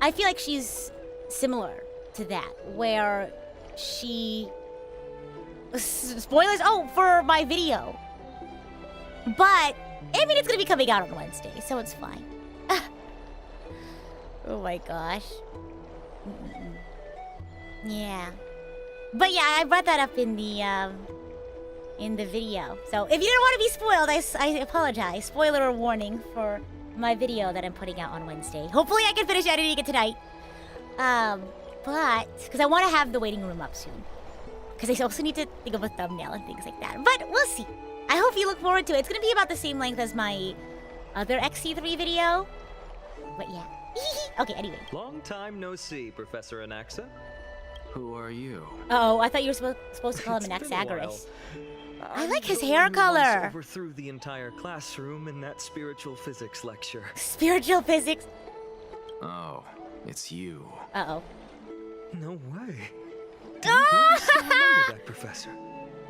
I feel like she's similar to that, where she spoilers for my video. But I mean, it's gonna be coming out on Wednesday, so it's fine. Oh my gosh. Yeah. But yeah, I brought that up in the video. So if you didn't want to be spoiled, I apologize. Spoiler warning for my video that I'm putting out on Wednesday. Hopefully I can finish editing it tonight. But because I want to have the waiting room up soon. Because I also need to think of a thumbnail and things like that. But we'll see. I hope you look forward to it. It's going to be about the same length as my other XC3 video. But yeah. Okay, anyway. Long time no see, Professor Anaxa. Who are you? Oh, I thought you were supposed to call him Anaxagoras. I like his hair Once color. overthrew the entire classroom in that spiritual physics lecture. Spiritual physics. Oh, it's you. Uh-oh. No way. Do you really still remember that, Professor?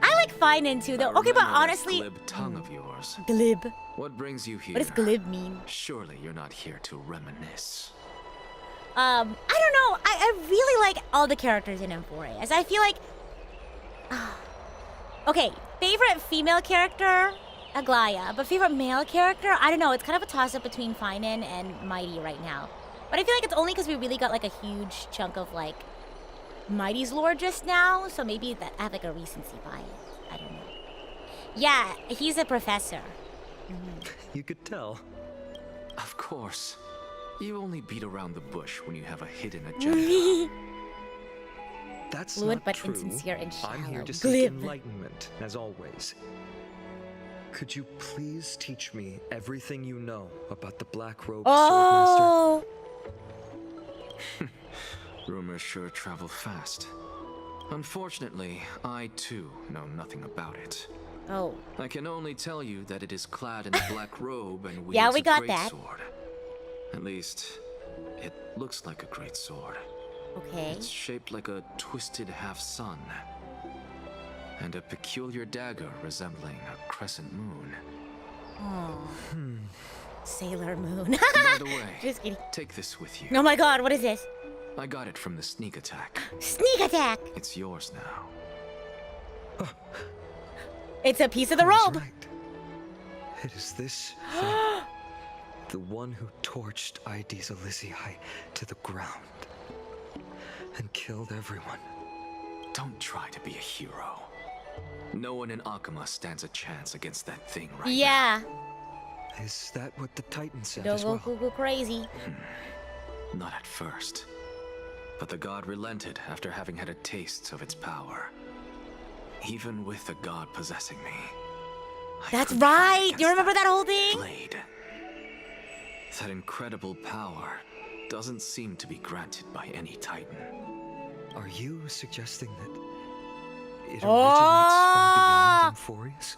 I like Finan too, though. Okay, but honestly... Glib tongue of yours. Glib. What brings you here? What does glib mean? Surely you're not here to reminisce. I don't know. I really like all the characters in Emporius. I feel like... Okay, favorite female character, Aglaya. But favorite male character, I don't know. It's kind of a toss-up between Finan and Mighty right now. But I feel like it's only because we really got like a huge chunk of like Mighty's lore just now. So maybe that I have like a recency bias. I don't know. Yeah, he's a professor. You could tell. Of course. You only beat around the bush when you have a hidden agenda. That's Fluid not but true. insincere and shallow. I'm here to seek Glib. enlightenment, as always. Could you please teach me everything you know about the Black Robe Oh! Swordmaster? Rumors sure travel fast. Unfortunately, I too know nothing about it. Oh. I can only tell you that it is clad in a black robe and wields Yeah, we a got great that. sword. At least, it looks like a great sword. Okay. It's shaped like a twisted half-sun. And a peculiar dagger resembling a crescent moon. Oh. Sailor Moon. By the way, Just kidding. take this with you. Oh my god, what is this? I got it from the sneak attack. Sneak attack! It's yours now. It's a piece of the robe! Right. It is this thing. The one who torched Aedes Elysiae to the ground. And killed everyone. Don't try to be a hero. No one in Akama stands a chance against that thing right Yeah. now. Is that what the Titan said Don't as go well? cuckoo crazy. Not at first. But the god relented after having had a taste of its power. Even with the god possessing me. That's right! You remember that whole thing? Blade. That incredible power doesn't seem to be granted by any Titan. Are you suggesting that it originates Oh! from beyond Emphorius?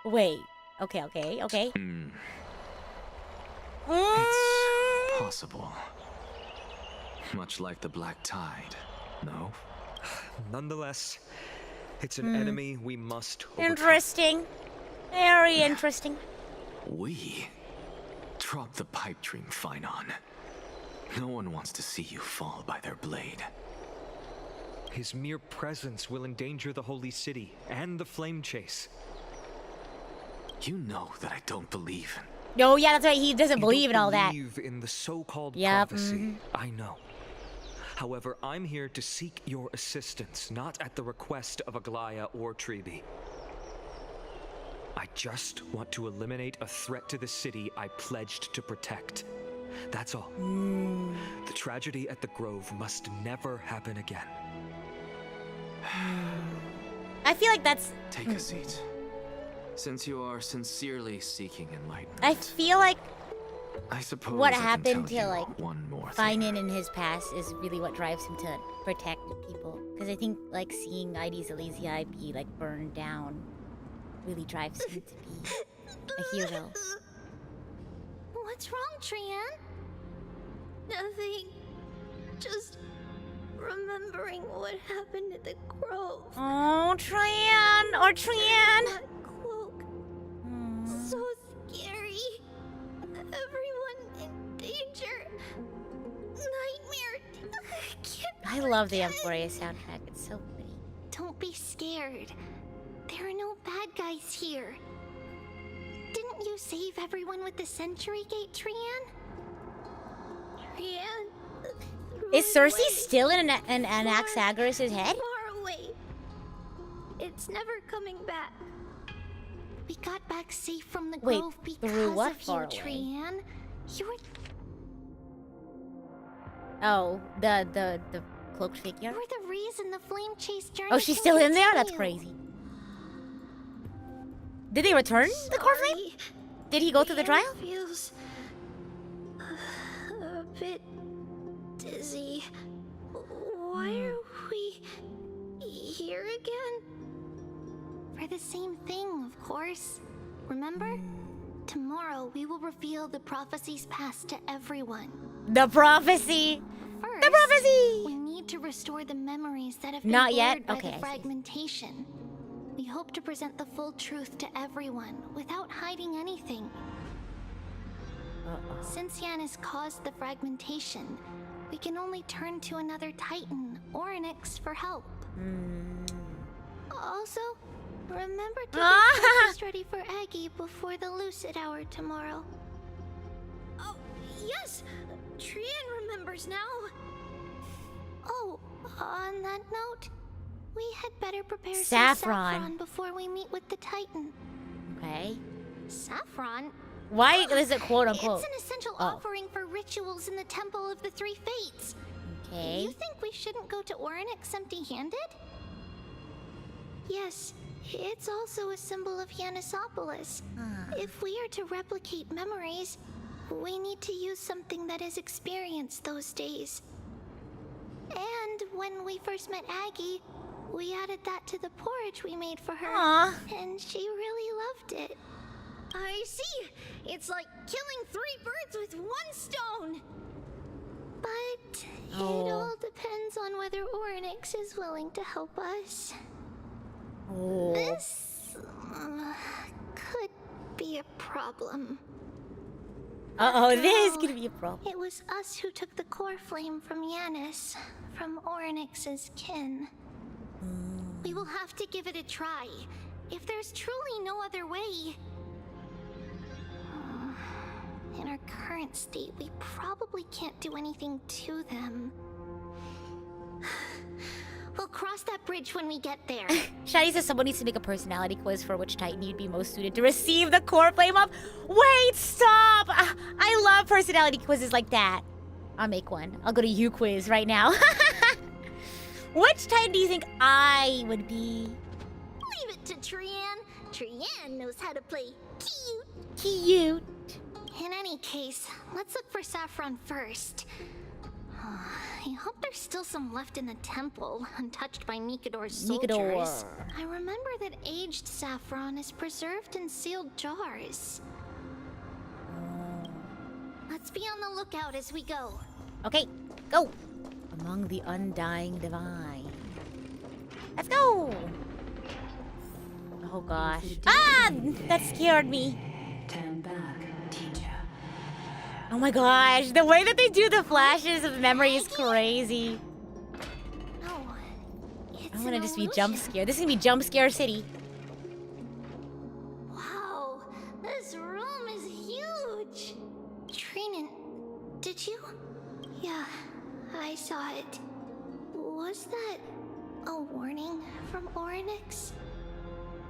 Wait. Okay. It's possible. Much like the Black Tide, no? Nonetheless, it's an enemy we must overcome. Interesting. Very interesting. We? Drop the pipe dream, Finon. No one wants to see you fall by their blade. His mere presence will endanger the Holy City and the Flame Chase. You know that I don't believe in... Oh yeah, that's right. He doesn't believe in all that. You don't believe in the so-called Yep, prophecy. I know. However, I'm here to seek your assistance, not at the request of Aglaya or Tribbie. I just want to eliminate a threat to the city I pledged to protect. That's all. The tragedy at the Grove must never happen again. I feel like that's... Take a seat. Since you are sincerely seeking enlightenment, I feel like I suppose what I can happened tell to you like one more thing. Finan in his past is really what drives him to protect people. Because I think like seeing Aedes Elysiae be like burned down really drives him to be a hero. What's wrong, Trian? Nothing. Just remembering what happened at the Grove. Oh, Trian! Or Trian! That cloak. So scary. Everyone in danger. Nightmare. I love the Emporius soundtrack. It's so pretty. Don't be scared. There are no bad guys here. Didn't you save everyone with the Century Gate, Trian? Trian. Is Cersei still in Anaxagoras' head? Far away. It's never coming back. We got back safe from the Wait, Grove through because what of you, far away? Trian. You were Oh, the cloaked figure? You were the reason the flame chase journey. Oh, she's still in there? That's crazy. Did they return the core flame? Did he go through the trial? Feels a bit dizzy. Why are we here again? For the same thing, of course. Remember? Tomorrow, we will reveal the prophecies passed to everyone. The prophecy! First, The prophecy! we need to restore the memories that have been Not blurred yet? by Okay, the I see. fragmentation. We hope to present the full truth to everyone without hiding anything. Since Janus caused the fragmentation, we can only turn to another Titan, Orynyx, for help. Also, remember to get breakfast ready for Aggie before the lucid hour tomorrow. Oh, yes! Trian remembers now. Oh, on that note, we had better prepare some Saffron. saffron before we meet with the Titan. Okay. Saffron? Why is it quote unquote? It's an essential offering for rituals in the Temple of the Three Fates. Okay. You think we shouldn't go to Orynyx empty-handed? Yes, it's also a symbol of Yanusopolis. If we are to replicate memories, we need to use something that has experienced those days. And when we first met Aggie, we added that to the porridge we made for her. And she really loved it. I see. It's like killing 3 birds with 1 stone. But it all depends on whether Orynyx is willing to help us. This could be a problem. This is gonna be a problem. It was us who took the core flame from Janus, from Orynyx's kin. We will have to give it a try. If there's truly no other way. In our current state, we probably can't do anything to them. We'll cross that bridge when we get there. Shadi says someone needs to make a personality quiz for which Titan you'd be most suited to receive the core flame of. Wait, stop! I love personality quizzes like that. I'll make one. I'll go to you quiz right now. Which Titan do you think I would be? Leave it to Trian. Trian knows how to play cute. Cute. In any case, let's look for saffron first. I hope there's still some left in the temple, untouched by Nikador's soldiers. I remember that aged saffron is preserved in sealed jars. Let's be on the lookout as we go. Okay, go. Among the undying divine. Let's go. Oh gosh. That scared me. Turn back, teacher. Oh my gosh, the way that they do the flashes of memory is crazy. No, it's I'm gonna just be jump scared. This is gonna be jump scare city. Wow, this room is huge. Trinnon, did you? Yeah, I saw it. Was that a warning from Orynyx?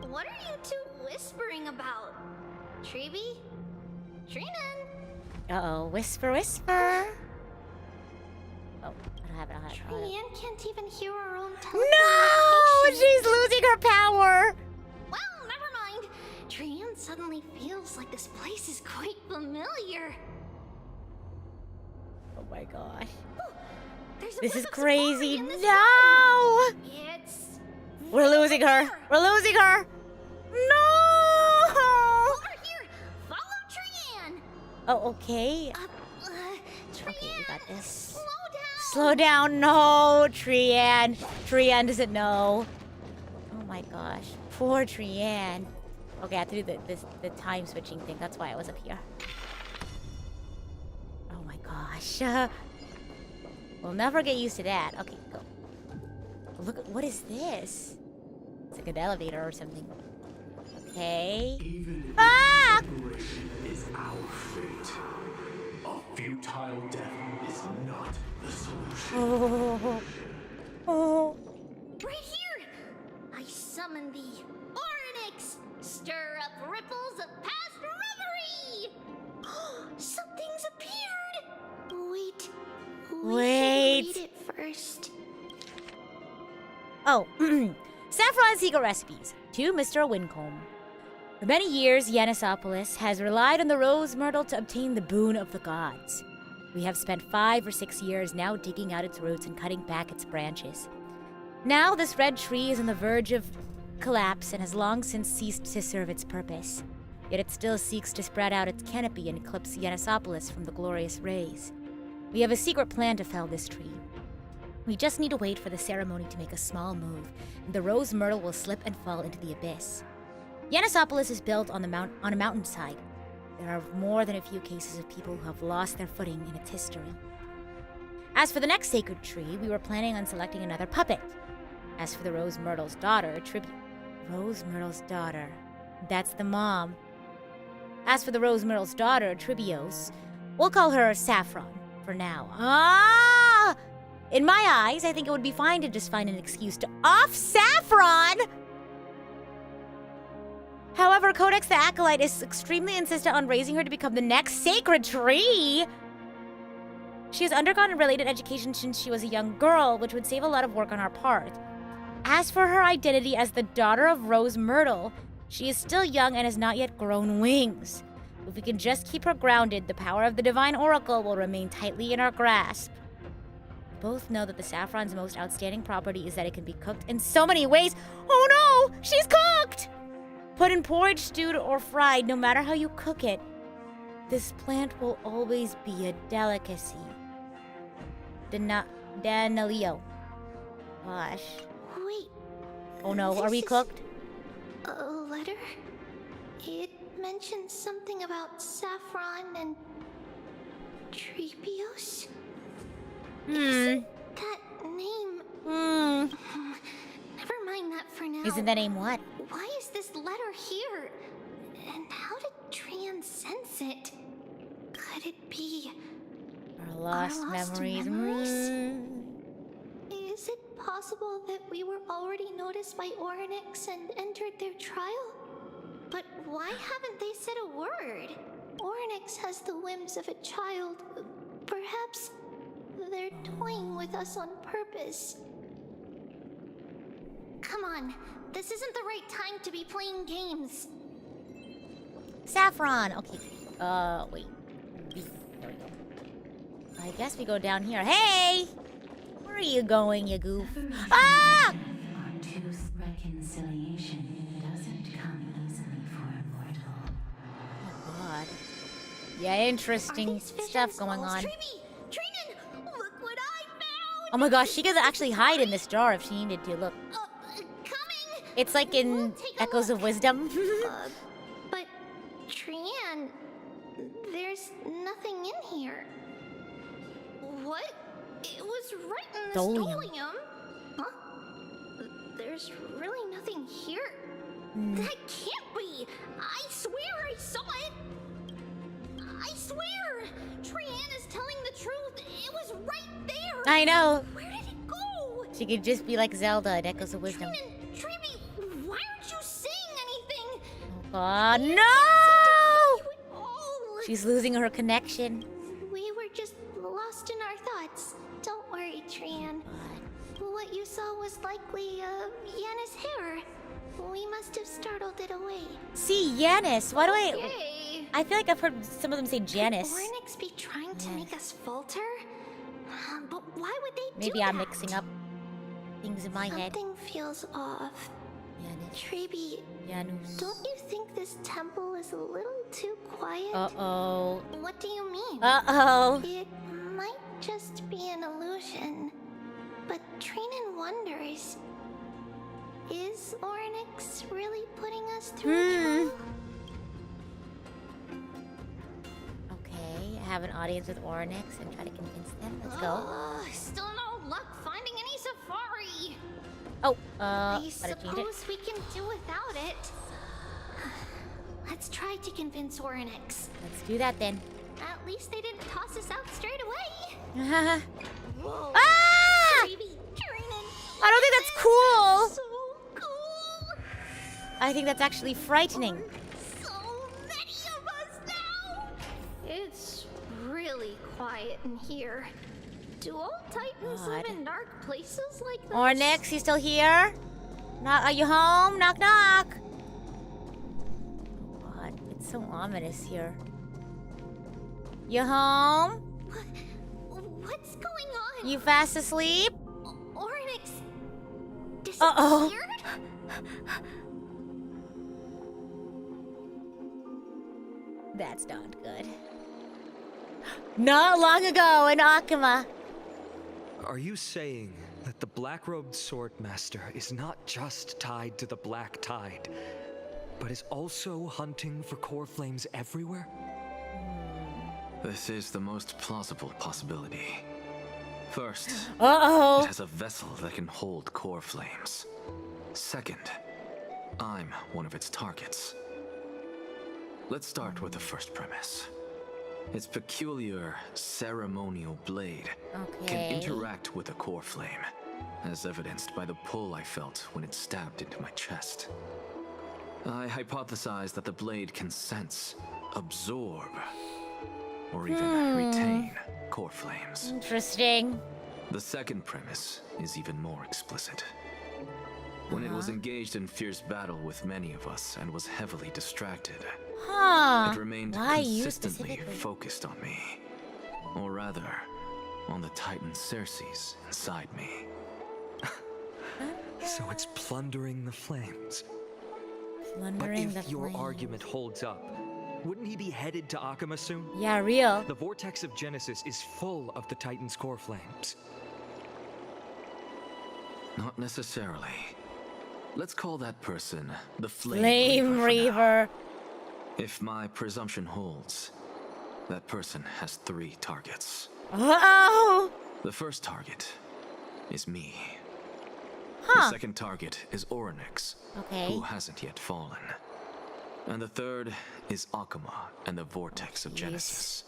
What are you two whispering about? Tribbie? Trinnon? Uh-oh, whisper, whisper. Oh, I don't have it, Trian can't even hear her own No! She's losing her power! Well, never mind. Trian suddenly feels like this place is quite familiar. Oh my gosh. There's a This is whiff of crazy. safari in this No! room. It's... We're losing her. We're losing her. No! Over here! Follow Trian! Oh, okay. Trian, Okay, we got this. slow down! Slow down. No, Trian. Trian doesn't know. Oh my gosh. Poor Trian. Okay, I have to do the time switching thing. That's why I was up here. Oh my gosh. We'll never get used to that. Okay, go. Look, what is this? It's like an elevator or something. Okay. Separation is our fate. A futile death is not the solution. Oh. Right here! I summon thee, Orynyx! Stir up ripples of past reverie! Something's appeared! Wait. Wait. Read it first. Oh, Saffron secret recipes to Mr. Wincombe. For many years, Yanusopolis has relied on the rose myrtle to obtain the boon of the gods. We have spent 5 or 6 years now digging out its roots and cutting back its branches. Now this red tree is on the verge of collapse and has long since ceased to serve its purpose. yet it still seeks to spread out its canopy and eclipse Yanisopolis from the glorious rays. We have a secret plan to fell this tree. We just need to wait for the ceremony to make a small move, and the rose myrtle will slip and fall into the abyss. Yanisopolis is built on a mountainside. There are more than a few cases of people who have lost their footing in its history. As for the next sacred tree, we were planning on selecting another puppet. As for the rose myrtle's daughter, Rose Myrtle's daughter. That's the mom. As for the Rose Myrtle's daughter, Tribbios, we'll call her Saffron for now. Ah! In my eyes, I think it would be fine to just find an excuse to off Saffron! However, Codex the Acolyte is extremely insistent on raising her to become the next sacred tree. She has undergone a related education since she was a young girl, which would save a lot of work on our part. As for her identity as the daughter of Rose Myrtle, she is still young and has not yet grown wings. If we can just keep her grounded, the power of the Divine Oracle will remain tightly in our grasp. We both know that the saffron's most outstanding property is that it can be cooked in so many ways. Oh no! She's cooked! Put in porridge, stewed, or fried, no matter how you cook it, this plant will always be a delicacy. Danilio. Gosh. Wait. Oh no, are we cooked? A letter? It mentions something about saffron and Tribbios? Isn't that name? Never mind that for now. Isn't that name what? Why is this letter here? And how did Trinnon sense it? Could it be our lost memories? Is it possible that we were already noticed by Orynyx and entered their trial? But why haven't they said a word? Orynyx has the whims of a child. Perhaps they're toying with us on purpose. Come on, this isn't the right time to be playing games. Saffron! Okay. Wait. There we go. I guess we go down here. Hey! Where are you going, you goof? Ah! Truth reconciliation doesn't come easily for a mortal. Oh god. Yeah, interesting stuff going on. Trinnon, look what I found! Oh my gosh, she could actually hide in this jar if she needed to. Look. Coming! It's like in Echoes of Wisdom. But Trinnon, there's nothing in here. What? It was right in the Stolium. Huh? There's really nothing here. That can't be! I swear I saw it! I swear! Trinnon is telling the truth. It was right there! I know. Where did it go? She could just be like Zelda in Echoes of Wisdom. Tribbie, why aren't you saying anything? Oh god, no! She's losing her connection. We were just lost in our thoughts. Don't worry, Trinnon. What you saw was likely Janus' hair. We must have startled it away. See, Janus. Why do Okay. I feel like I've heard some of them say Janus. Could Orynyx be trying to make us falter? But why would they do Maybe that? I'm mixing up things in my head. Something feels off. Janus. Tribbie, Janus. don't you think this temple is a little too quiet? Uh-oh. What do you mean? Uh-oh. It might just be an illusion. But Trinnon wonders, is Orynyx really putting us through a trial? Okay, I have an audience with Orynyx and try to convince them. Let's go. Still no luck finding any safari. Oh, I gotta change it. suppose we can do without it. Let's try to convince Orynyx. Let's do that then. At least they didn't toss us out straight away. Whoa. Ah! Tribbie, Trinnon, I don't think that's cool. so cool. I think that's actually frightening. So many of us now. It's really quiet in here. Do all Titans live in dark places like this? Orynyx, you still here? Are you home? Knock, knock. Oh god, it's so ominous here. You home? What's going on? You fast asleep? Orynyx disappeared? Uh-oh. That's not good. Not long ago in Akuma. Are you saying that the black-robed swordmaster is not just tied to the Black Tide, but is also hunting for core flames everywhere? This is the most plausible possibility. First, it has a vessel that can hold core flames. Second, I'm one of its targets. Let's start with the first premise. Its peculiar ceremonial blade can interact with a core flame, as evidenced by the pull I felt when it stabbed into my chest. I hypothesized that the blade can sense, absorb, or even retain core flames. Interesting. The second premise is even more explicit. When it was engaged in fierce battle with many of us and was heavily distracted, it remained consistently focused on me. Or rather, on the Titan Circes inside me. So it's plundering the flames. Plundering but if your argument holds up, wouldn't he be headed to Akuma soon? Yeah, real. The vortex of Genesis is full of the Titan's core flames. Not necessarily. Let's call that person the Flame Reaver. If my presumption holds, that person has 3 targets. Uh-oh! The first target is me. Huh. The second target is Orynyx, who hasn't yet fallen. And the third is Akuma and the Vortex of Genesis.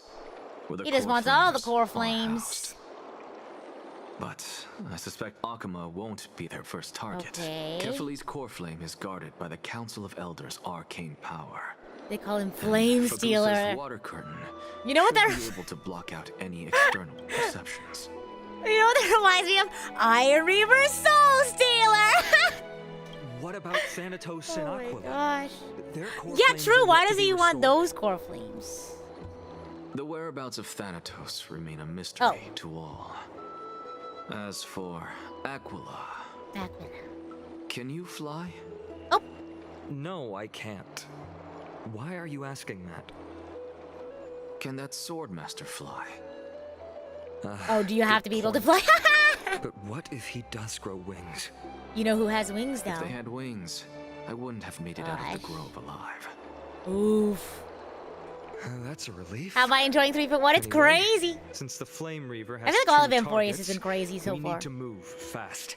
Where the He just wants all the core flames. But I suspect Akuma won't be their first target. Kefali's core flame is guarded by the Council of Elders' arcane power. They call him Flame Stealer. Water curtain you know what they're able to block out any external perceptions. You know what that reminds me of? Iron Reaver Soul Stealer! What about Thanatos and Aquila? Oh my gosh. Their core Yeah, flames true. Why yet to does be he want restored. those core flames? The whereabouts of Thanatos remain a mystery to all. As for Aquila, can you fly? Oh. No, I can't. Why are you asking that? Can that swordmaster fly? Oh, do you have to be able to fly? But what if he does grow wings? You know who has wings, though? If they had wings, I wouldn't have made it out of the grove alive. Oof. That's a relief. How am I enjoying 3.1? It's crazy. Since the Flame Reaver has I feel like all of 2 Emporius targets, has been crazy so we far. need to move fast.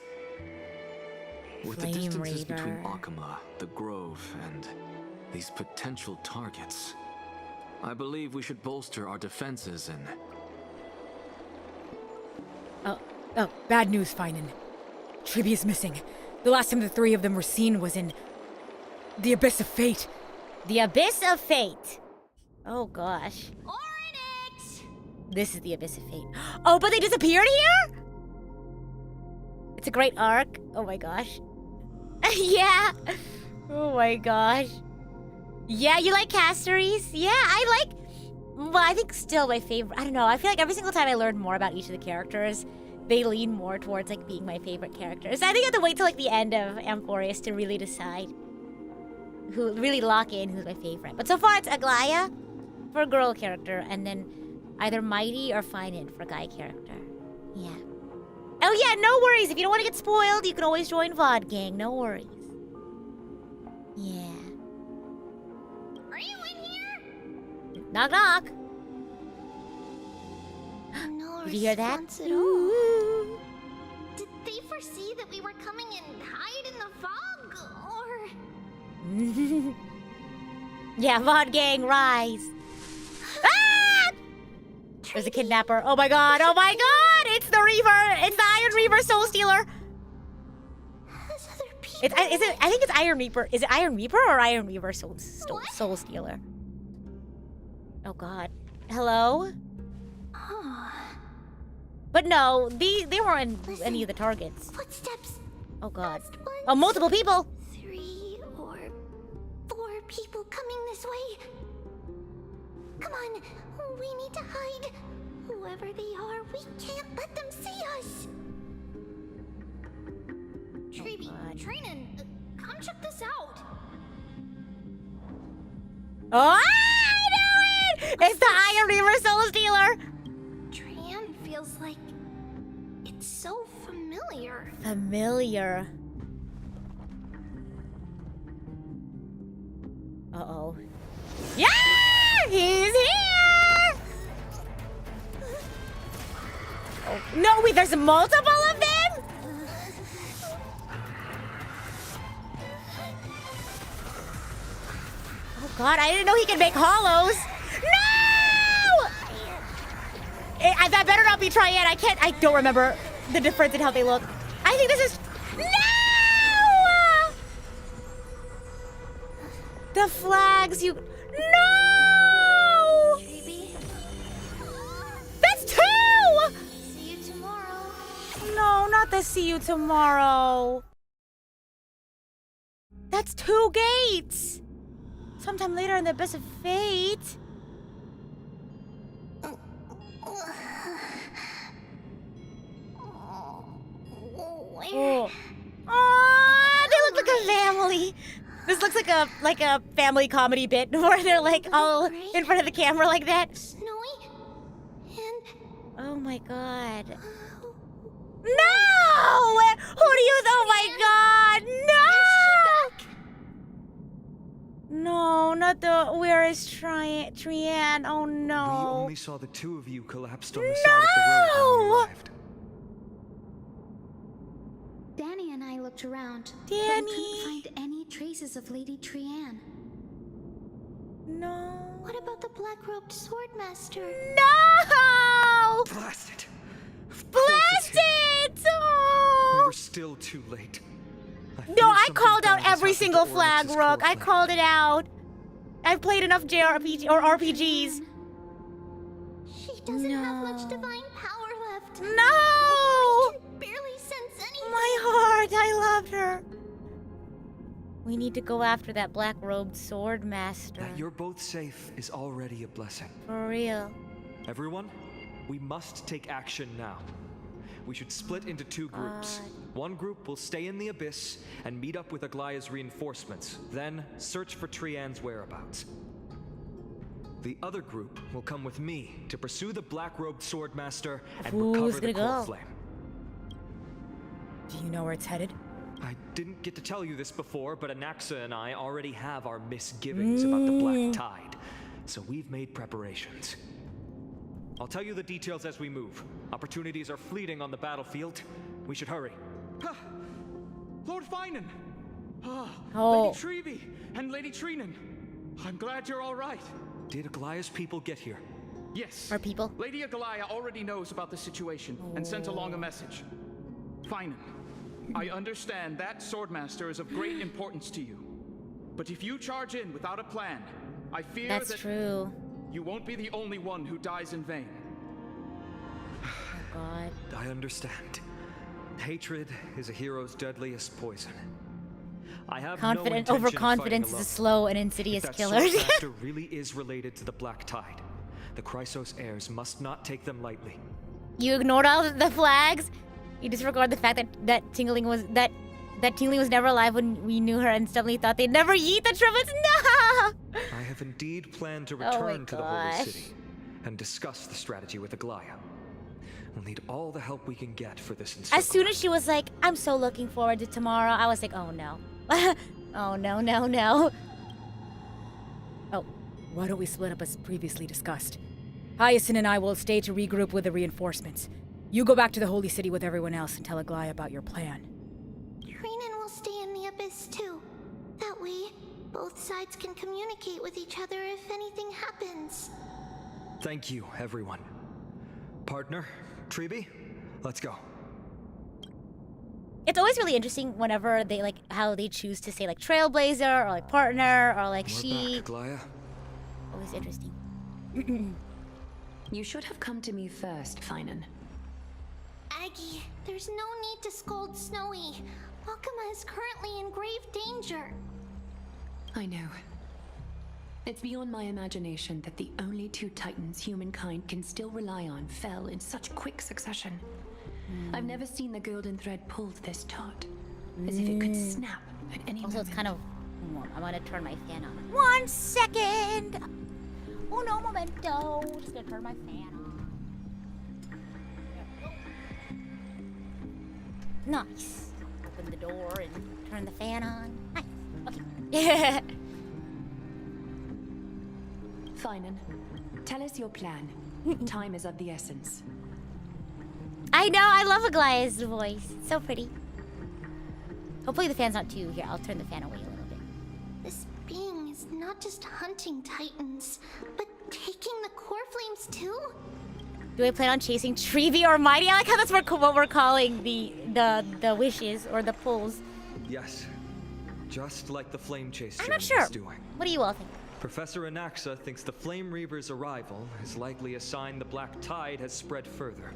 With the distances between Akuma, the grove, and these potential targets, I believe we should bolster our defenses and... Oh, bad news, Finan. Tribbie is missing. The last time the 3 of them were seen was in the Abyss of Fate. The Abyss of Fate. Oh gosh. Orynyx! This is the Abyss of Fate. Oh, but they disappeared here? It's a great arc. Oh my gosh. Yeah. Oh my gosh. Yeah, you like Castories? Yeah, I like... Well, I think still my favorite... I don't know. I feel like every single time I learn more about each of the characters, they lean more towards like being my favorite characters. I think I have to wait till like the end of Emporius to really decide who... Really lock in who's my favorite. But so far it's Aglaya for a girl character, and then either Mighty or Finan for a guy character. Yeah. Oh yeah, no worries. If you don't want to get spoiled, you can always join VOD Gang. No worries. Yeah. Are you in here? Knock knock. No Did you hear that? response at all. Did they foresee that we were coming and hide in the fog, or... Yeah, VOD Gang, rise. Ah! There's a kidnapper. Oh my god, oh my god! It's the Reaver! It's the Iron Reaver Soul Stealer! I think it's Iron Reaper. Is it Iron Reaper or Iron Reaver Soul Stealer? Oh god. Hello? But no, they weren't any of the targets. Footsteps. Oh god. Oh, multiple people! 3 or 4 people coming this way. Come on, we need to hide. Whoever they are, we can't let them see us. Tribbie, Trinnon, come check this out. Oh, I It's the Iron Reaver Soul Stealer! Trian feels like it's so familiar. Familiar. Uh-oh. Yeah! He's here! Oh, no, wait, there's multiple of them? Oh god, I didn't know he could make hollows. No! That better not be Trian. I don't remember the difference in how they look. I think this is... No! The flags, you... No! Tribbie. That's 2! See you tomorrow. No, not the see you tomorrow. That's 2 gates. Sometime later in the Abyss of Fate. Where? Oh, they look like a family. This looks like a family comedy bit where they're like all in front of the camera like that. Snowy? And... Oh my god. No! Who do you... Oh my god! No! No, not the... Where is Trian? Oh no. We only saw the 2 of you collapsed on the side of the road when we arrived. Danny and I looked around, Danny. but we couldn't find any traces of Lady Trian. No. What about the black-robed swordmaster? No! Blast it! Blast it! Oh. We were still too late. No, I called out every single flag, Rook. I called it out. I've played enough JRPG or RPGs. She doesn't have much divine power left. No! We can barely sense anything. My heart, I loved her. We need to go after that black-robed sword master. That you're both safe is already a blessing. For real. Everyone, we must take action now. We should split into 2 groups. One group will stay in the Abyss and meet up with Aglaya's reinforcements, then search for Trian's whereabouts. The other group will come with me to pursue the black-robed swordmaster and recover the core flame. Do you know where it's headed? I didn't get to tell you this before, but Anaxa and I already have our misgivings about the Black Tide, so we've made preparations. I'll tell you the details as we move. Opportunities are fleeting on the battlefield. We should hurry. Lord Finan! Oh. Lady Tribbie and Lady Trinnon. I'm glad you're all right. Did Aglaya's people get here? Yes. Our people? Lady Aglaya already knows about the situation and sent along a message. Finan, I understand that swordmaster is of great importance to you. But if you charge in without a plan, I fear That's that true. You won't be the only one who dies in vain. Oh god. I understand. Hatred is a hero's deadliest poison. I have Confident, no overconfidence is a slow and insidious killer. That swordmaster really is related to the Black Tide. The Chrysos heirs must not take them lightly. You ignored all the flags. You disregard the fact that Tingling was never alive when we knew her, and suddenly thought they'd never yeet the Tribbits. No! I have indeed planned to return to the Holy City and discuss the strategy with Aglaya. We'll need all the help we can get for this encirclement. As soon as she was like, I'm so looking forward to tomorrow, I was like, oh no. Oh no, no, no. Oh, why don't we split up as previously discussed? Hyacinth and I will stay to regroup with the reinforcements. You go back to the Holy City with everyone else and tell Aglaya about your plan. Trinnon will stay in the Abyss too. That way, both sides can communicate with each other if anything happens. Thank you, everyone. Partner, Tribbie, let's go. It's always really interesting whenever they like how they choose to say like Trailblazer or like partner or like she. Aglaya. Always interesting. You should have come to me first, Finan. Aggie, there's no need to scold Snowy. Wakama is currently in grave danger. I know. It's beyond my imagination that the only 2 titans humankind can still rely on fell in such quick succession. I've never seen the golden thread pulled this taut, as if it could snap at any moment. Also, it's kind of warm. I'm gonna turn my fan on. 1 second! Uno momento. Just gonna turn my fan on. Nice. Open the door and turn the fan on. Nice. Okay. Finan, tell us your plan. Time is of the essence. I know, I love Aglaya's voice. It's so pretty. Hopefully the fan's not too... Here, I'll turn the fan away a little bit. This being is not just hunting titans, but taking the core flames too? Do I plan on chasing Tribbie or Mighty? I like how that's what we're calling the wishes or the pulls. Yes. Just like the flame chase I'm not train sure. is doing. What do you all think? Professor Anaxa thinks the Flame Reaver's arrival is likely a sign the Black Tide has spread further.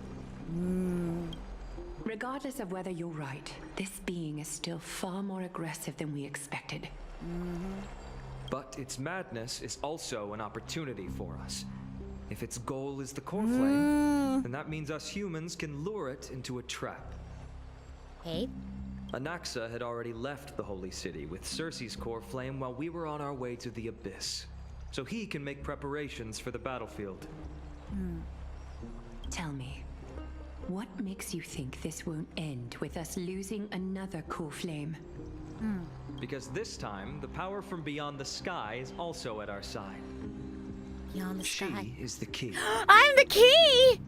Regardless of whether you're right, this being is still far more aggressive than we expected. But its madness is also an opportunity for us. If its goal is the core flame, then that means us humans can lure it into a trap. Hey? Anaxa had already left the Holy City with Cersei's core flame while we were on our way to the Abyss. So he can make preparations for the battlefield. Tell me, what makes you think this won't end with us losing another core flame? Because this time, the power from beyond the sky is also at our side. Beyond the sky. She is the key. I'm the key!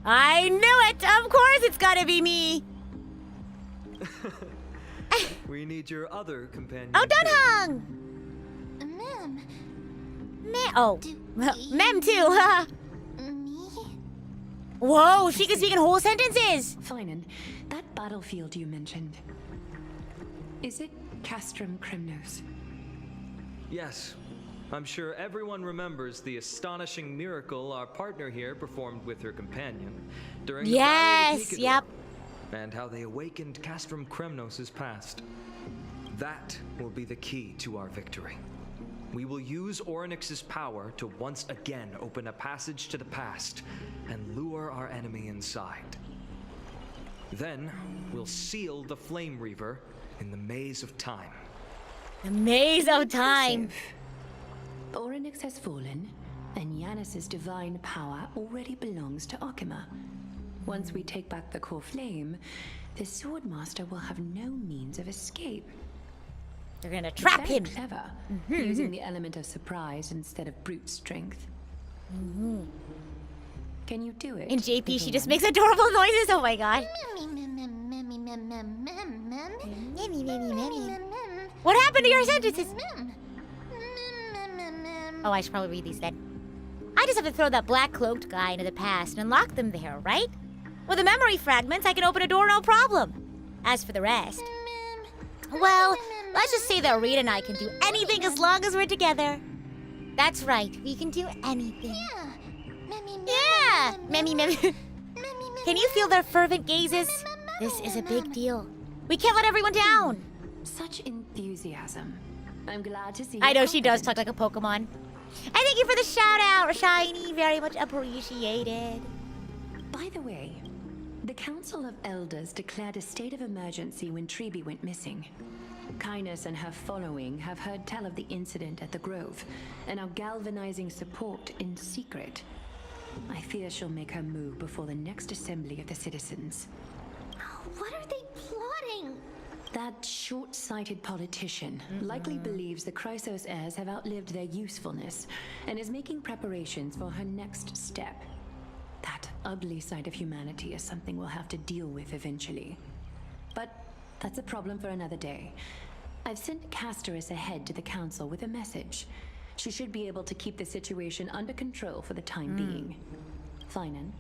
I knew it! Of course it's gotta be me! We need your other companion. Oh, Dunhung! Mem. Oh. Mem too, Me? Whoa, she can speak in whole sentences! Finan, that battlefield you mentioned, is it Castrum Kremnos? Yes. I'm sure everyone remembers the astonishing miracle our partner here performed with her companion during the Battle of Mikador, yep. and how they awakened Castrum Kremnos' past. That will be the key to our victory. We will use Orynyx's power to once again open a passage to the past and lure our enemy inside. Then we'll seal the Flame Reaver in the Maze of Time. The Maze of Time! Orynyx has fallen, and Janus's divine power already belongs to Okima. Once we take back the core flame, the Swordmaster will have no means of escape. They're gonna trap Very him! clever, using the element of surprise instead of brute strength. Can you do it? In JP, she just makes adorable noises, oh my god. What happened to your sentences? Oh, I should probably read these then. I just have to throw that black cloaked guy into the past and unlock them there, right? With the memory fragments, I can open a door no problem. As for the rest... Well, let's just say that Rita and I can do anything as long as we're together. That's right, we can do anything. Yeah! Memmy. Can you feel their fervent gazes? This is a big deal. We can't let everyone down. Such enthusiasm. I'm glad to see you. I know she does talk like a Pokemon. And thank you for the shout out, Shiny. Very much appreciated. By the way, the Council of Elders declared a state of emergency when Tribbie went missing. Kynus and her following have heard tell of the incident at the Grove and are galvanizing support in secret. I fear she'll make her move before the next assembly of the citizens. What are they plotting? That short-sighted politician likely believes the Chrysos heirs have outlived their usefulness and is making preparations for her next step. That ugly side of humanity is something we'll have to deal with eventually. But that's a problem for another day. I've sent Castoris ahead to the council with a message. She should be able to keep the situation under control for the time being. Finan,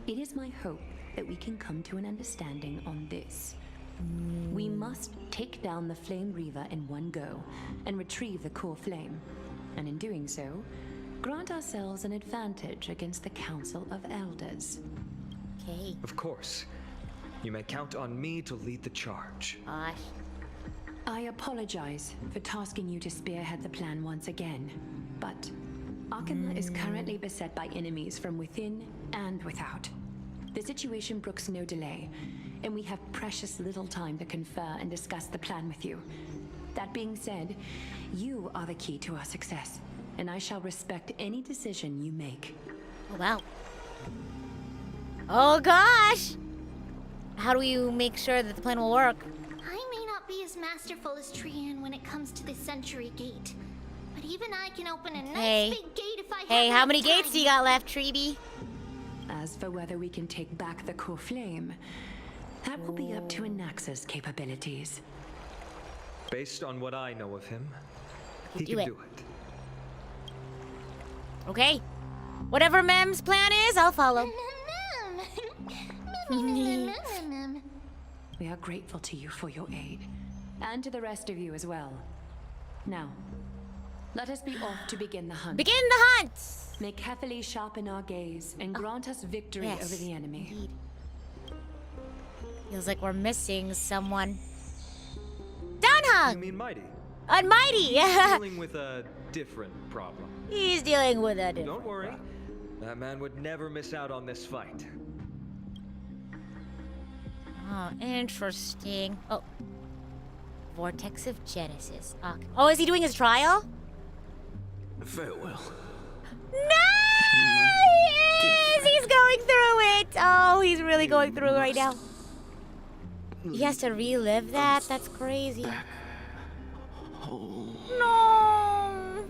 it is my hope that we can come to an understanding on this. We must take down the Flame Reaver in one go and retrieve the core flame. And in doing so, grant ourselves an advantage against the Council of Elders. Okay. Of course. You may count on me to lead the charge. I apologize for tasking you to spearhead the plan once again, but Okima is currently beset by enemies from within and without. The situation brooks no delay, and we have precious little time to confer and discuss the plan with you. That being said, you are the key to our success. and I shall respect any decision you make. Oh, wow. Oh, gosh! How do you make sure that the plan will work? I may not be as masterful as Trinnon when it comes to the Century Gate, but even I can open a nice big gate if I have Hey, how many enough gates do you got left, Tribbie? As for whether we can take back the core flame, that will be up to Anaxa's capabilities. Based on what I know of him, he do can it. do it. Okay. Whatever Mem's plan is, I'll follow. We are grateful to you for your aid, and to the rest of you as well. Now, let us be off to begin the hunt. Begin the hunt! May carefully sharpen our gaze and grant us victory yes, over the enemy. Indeed. Feels like we're missing someone. Dunhung! You mean Mighty? Mighty! He's dealing with a different problem. He's dealing with a different Don't worry. That man would never miss out on this fight. Oh, interesting. Oh. Vortex of Genesis. Okay. Oh, is he doing his trial? Farewell. No! He is! He's going through it! Oh, he's really going through it right now. He has to relive that? That's crazy. No!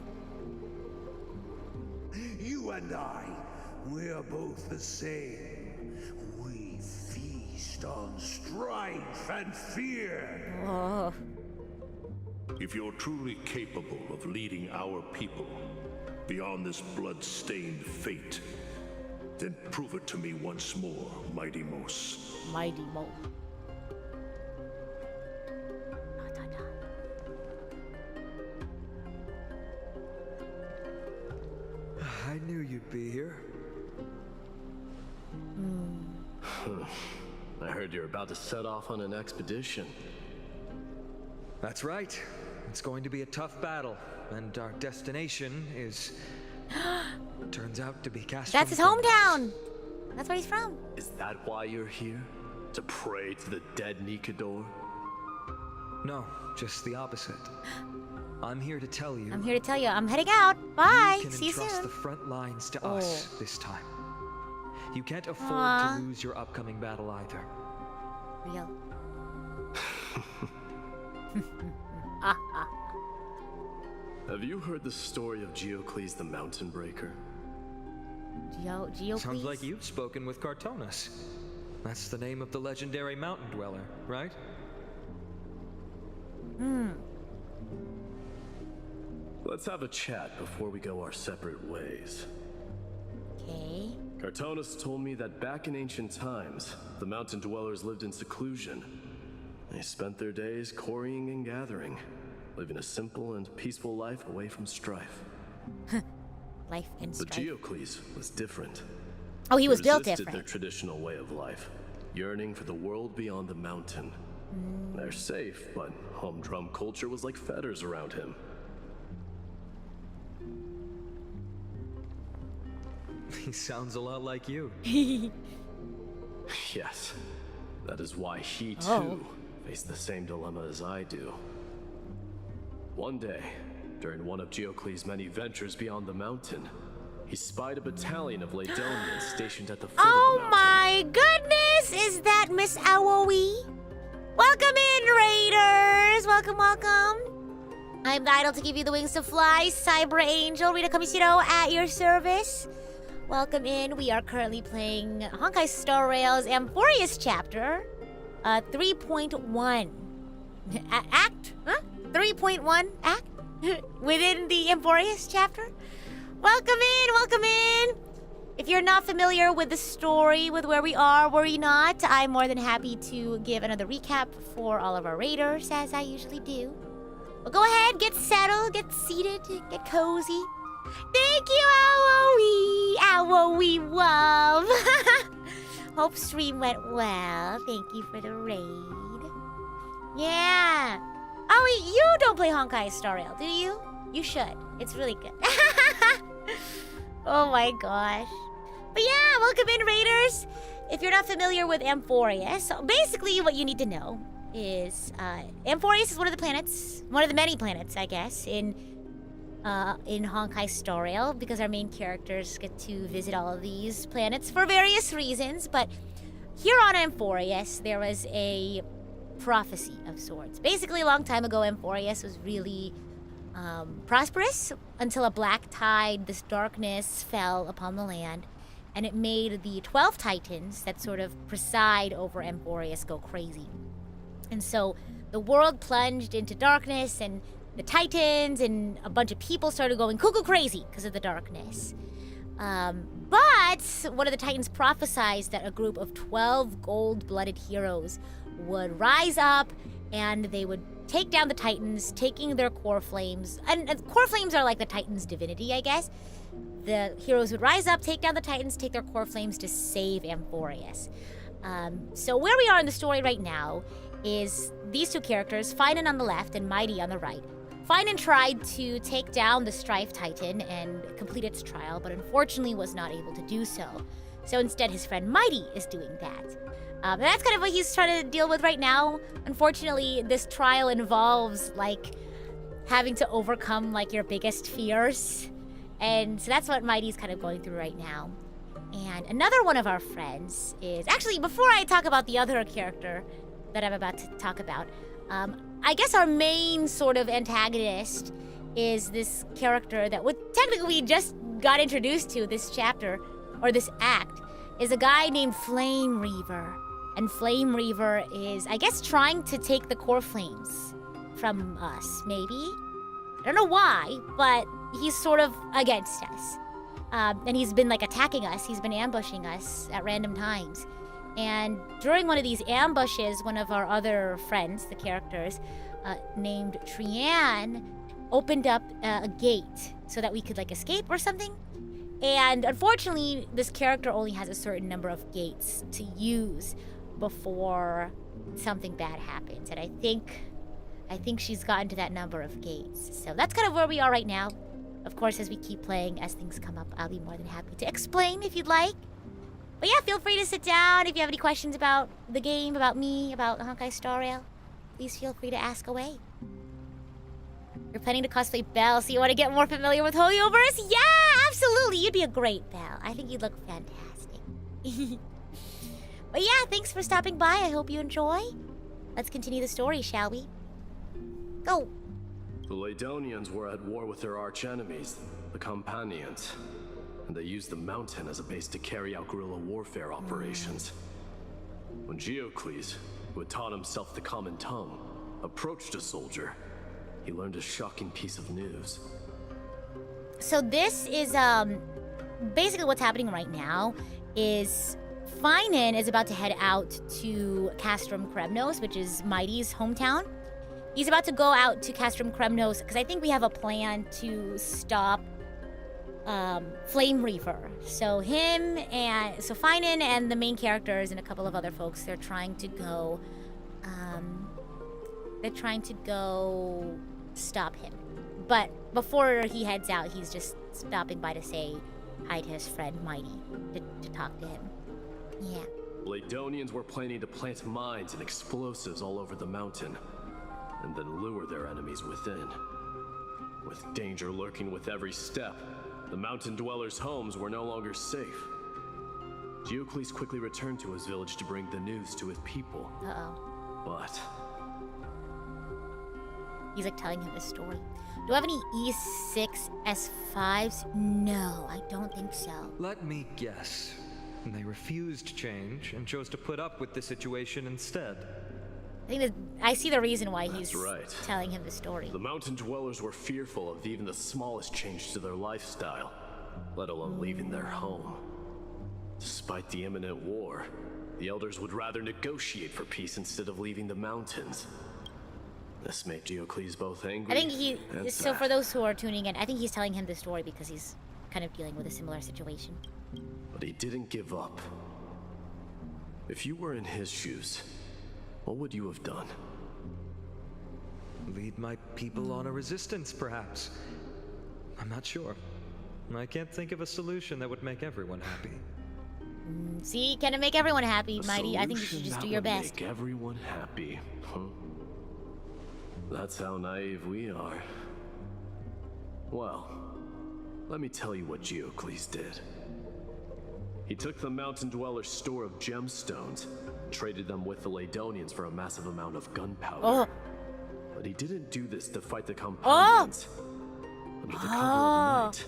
You and I, we are both the same. We feast on strife and fear. Oh. If you're truly capable of leading our people beyond this blood-stained fate, then prove it to me once more, Mydeimos. Mydeimos. I knew you'd be here. I heard you're about to set off on an expedition. That's right. It's going to be a tough battle, and our destination is... turns out to be Castro. That's his hometown! That's where he's from. Is that why you're here? To pray to the dead Nikador? No, just the opposite. I'm here to tell you... I'm here to tell you, I'm heading out. Bye! You can See you entrust soon. the front lines to us this time. You can't afford to lose your upcoming battle either. Real. Have you heard the story of Geocles the Mountain Breaker? Geocles? Sounds like you've spoken with Cartonas. That's the name of the legendary mountain dweller, right? Let's have a chat before we go our separate ways. Okay. Cartonas told me that back in ancient times, the mountain dwellers lived in seclusion. They spent their days quarrying and gathering, living a simple and peaceful life away from strife. Life and But strife. Geocles was different. Oh, he was built resisted different. their traditional way of life, yearning for the world beyond the mountain. They're safe, but humdrum culture was like fetters around him. He sounds a lot like you. Yes, that is why he too faced the same dilemma as I do. One day, during one of Geocles' many ventures beyond the mountain, he spied a battalion of Laedonians stationed at the foot of the mountain. My goodness! Is that Miss Aoi? Welcome in, Raiders! Welcome, welcome. I'm the idol to give you the wings to fly, Cyber Angel, Rita Kamishiro at your service. Welcome in. We are currently playing Honkai Star Rail's Amphorius chapter 3.1. Act? Huh? 3.1 act? Within the Amphorius chapter? Welcome in, welcome in! If you're not familiar with the story, with where we are, worry not. I'm more than happy to give another recap for all of our raiders, as I usually do. Well, go ahead, get settled, get seated, get cozy. Thank you, Aoi! Aoi Wub! Hope stream went well. Thank you for the raid. Yeah. Aoi, you don't play Honkai Star Rail, do you? You should. It's really good. Oh my gosh. But yeah, welcome in, Raiders. If you're not familiar with Amphorius, so basically what you need to know is Amphorius is one of the planets, one of the many planets, I guess, in in Honkai Star Rail, because our main characters get to visit all of these planets for various reasons. But here on Amphorius, there was a prophecy of sorts. Basically, a long time ago, Amphorius was really prosperous until a black tide, this darkness, fell upon the land, and it made the 12 titans that sort of preside over Amphorius go crazy. And so the world plunged into darkness, and the titans and a bunch of people started going cuckoo crazy because of the darkness. But one of the titans prophesied that a group of 12 gold-blooded heroes would rise up, and they would take down the titans, taking their core flames. And core flames are like the titans' divinity, I guess. The heroes would rise up, take down the titans, take their core flames to save Amphorius. So where we are in the story right now is these two characters, Finan on the left and Mighty on the right. Finan tried to take down the Strife Titan and complete its trial, but unfortunately was not able to do so. So instead, his friend Mighty is doing that. And that's kind of what he's trying to deal with right now. Unfortunately, this trial involves, like, having to overcome, like, your biggest fears. And so that's what Mighty's kind of going through right now. And another one of our friends is... Actually, before I talk about the other character that I'm about to talk about, I guess our main sort of antagonist is this character that technically we just got introduced to this chapter, or this act, is a guy named Flame Reaver. And Flame Reaver is, I guess, trying to take the core flames from us, maybe? I don't know why, but he's sort of against us. And he's been, like, attacking us. He's been ambushing us at random times. And during one of these ambushes, one of our other friends, the characters, named Trinnon, opened up a gate so that we could, like, escape or something. And unfortunately, this character only has a certain number of gates to use before something bad happens. And I think she's gotten to that number of gates. So that's kind of where we are right now. Of course, as we keep playing, as things come up, I'll be more than happy to explain if you'd like. But yeah, feel free to sit down if you have any questions about the game, about me, about Honkai Star Rail. Please feel free to ask away. You're planning to cosplay Belle, so you want to get more familiar with Holyoverse? Yeah, absolutely. You'd be a great Belle. I think you'd look fantastic. But yeah, thanks for stopping by. I hope you enjoy. Let's continue the story, shall we? Go. The Laedonians were at war with their arch-enemies, the Companions, and they used the mountain as a base to carry out guerrilla warfare operations. When Geocles, who had taught himself the common tongue, approached a soldier, he learned a shocking piece of news. So this is, basically what's happening right now is Finan is about to head out to Castrum Kremnos, which is Mighty's hometown. He's about to go out to Castrum Kremnos because I think we have a plan to stop Flame Reaver. So Finan and the main characters and a couple of other folks, they're trying to go stop him. But before he heads out, he's just stopping by to say hi to his friend Mighty, to talk to him. Yeah. Laedonians were planning to plant mines and explosives all over the mountain, and then lure their enemies within. With danger lurking with every step, the mountain dwellers' homes were no longer safe. Geocles quickly returned to his village to bring the news to his people. Uh-oh. But... He's like telling him this story. Do I have any E6 S5s? No, I don't think so. Let me guess. They refused change and chose to put up with the situation instead. I see the reason why That's he's right. telling him the story. The mountain dwellers were fearful of even the smallest change to their lifestyle, let alone leaving their home. Despite the imminent war, the elders would rather negotiate for peace instead of leaving the mountains. This made Geocles both angry I think and so sad. for those who are tuning in, I think he's telling him the story because he's kind of dealing with a similar situation. But he didn't give up. If you were in his shoes, what would you have done? Lead my people on a resistance, perhaps. I'm not sure. I can't think of a solution that would make everyone happy. See, can it make everyone happy, Mighty? I think you should Solution just that do your would best. Make everyone happy, huh? That's how naive we are. Well, let me tell you what Geocles did. He took the Mountain Dweller's store of gemstones, traded them with the Ladonians for a massive amount of gunpowder. Oh. But he didn't do this to fight the Companions. Under the cover of night,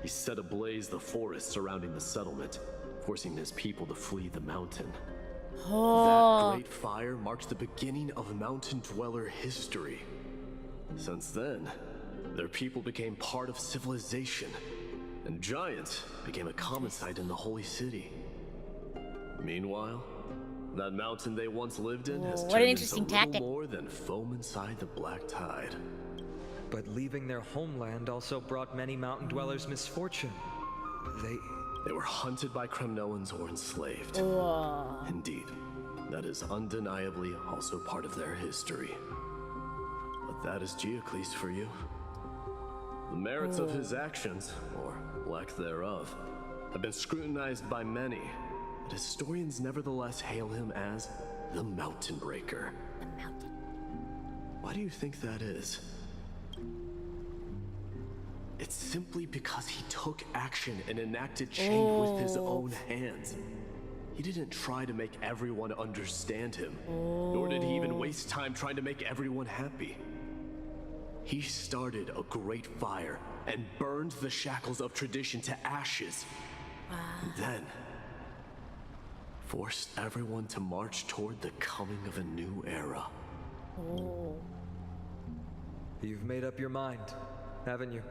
he set ablaze the forest surrounding the settlement, forcing his people to flee the mountain. That great fire marks the beginning of Mountain Dweller history. Since then, their people became part of civilization, and giants became a common sight in the Holy City. Meanwhile, that mountain they once lived in has turned into little more than foam inside the black tide. But leaving their homeland also brought many mountain dwellers misfortune. They were hunted by Kremnoans or enslaved. Indeed, that is undeniably also part of their history. But that is Geocles for you. The merits of his actions, or lack thereof, have been scrutinized by many, but historians nevertheless hail him as the Mountain Breaker. Why do you think that is? It's simply because he took action and enacted change with his own hands. He didn't try to make everyone understand him, nor did he even waste time trying to make everyone happy. He started a great fire and burned the shackles of tradition to ashes. And then forced everyone to march toward the coming of a new era. You've made up your mind, haven't you?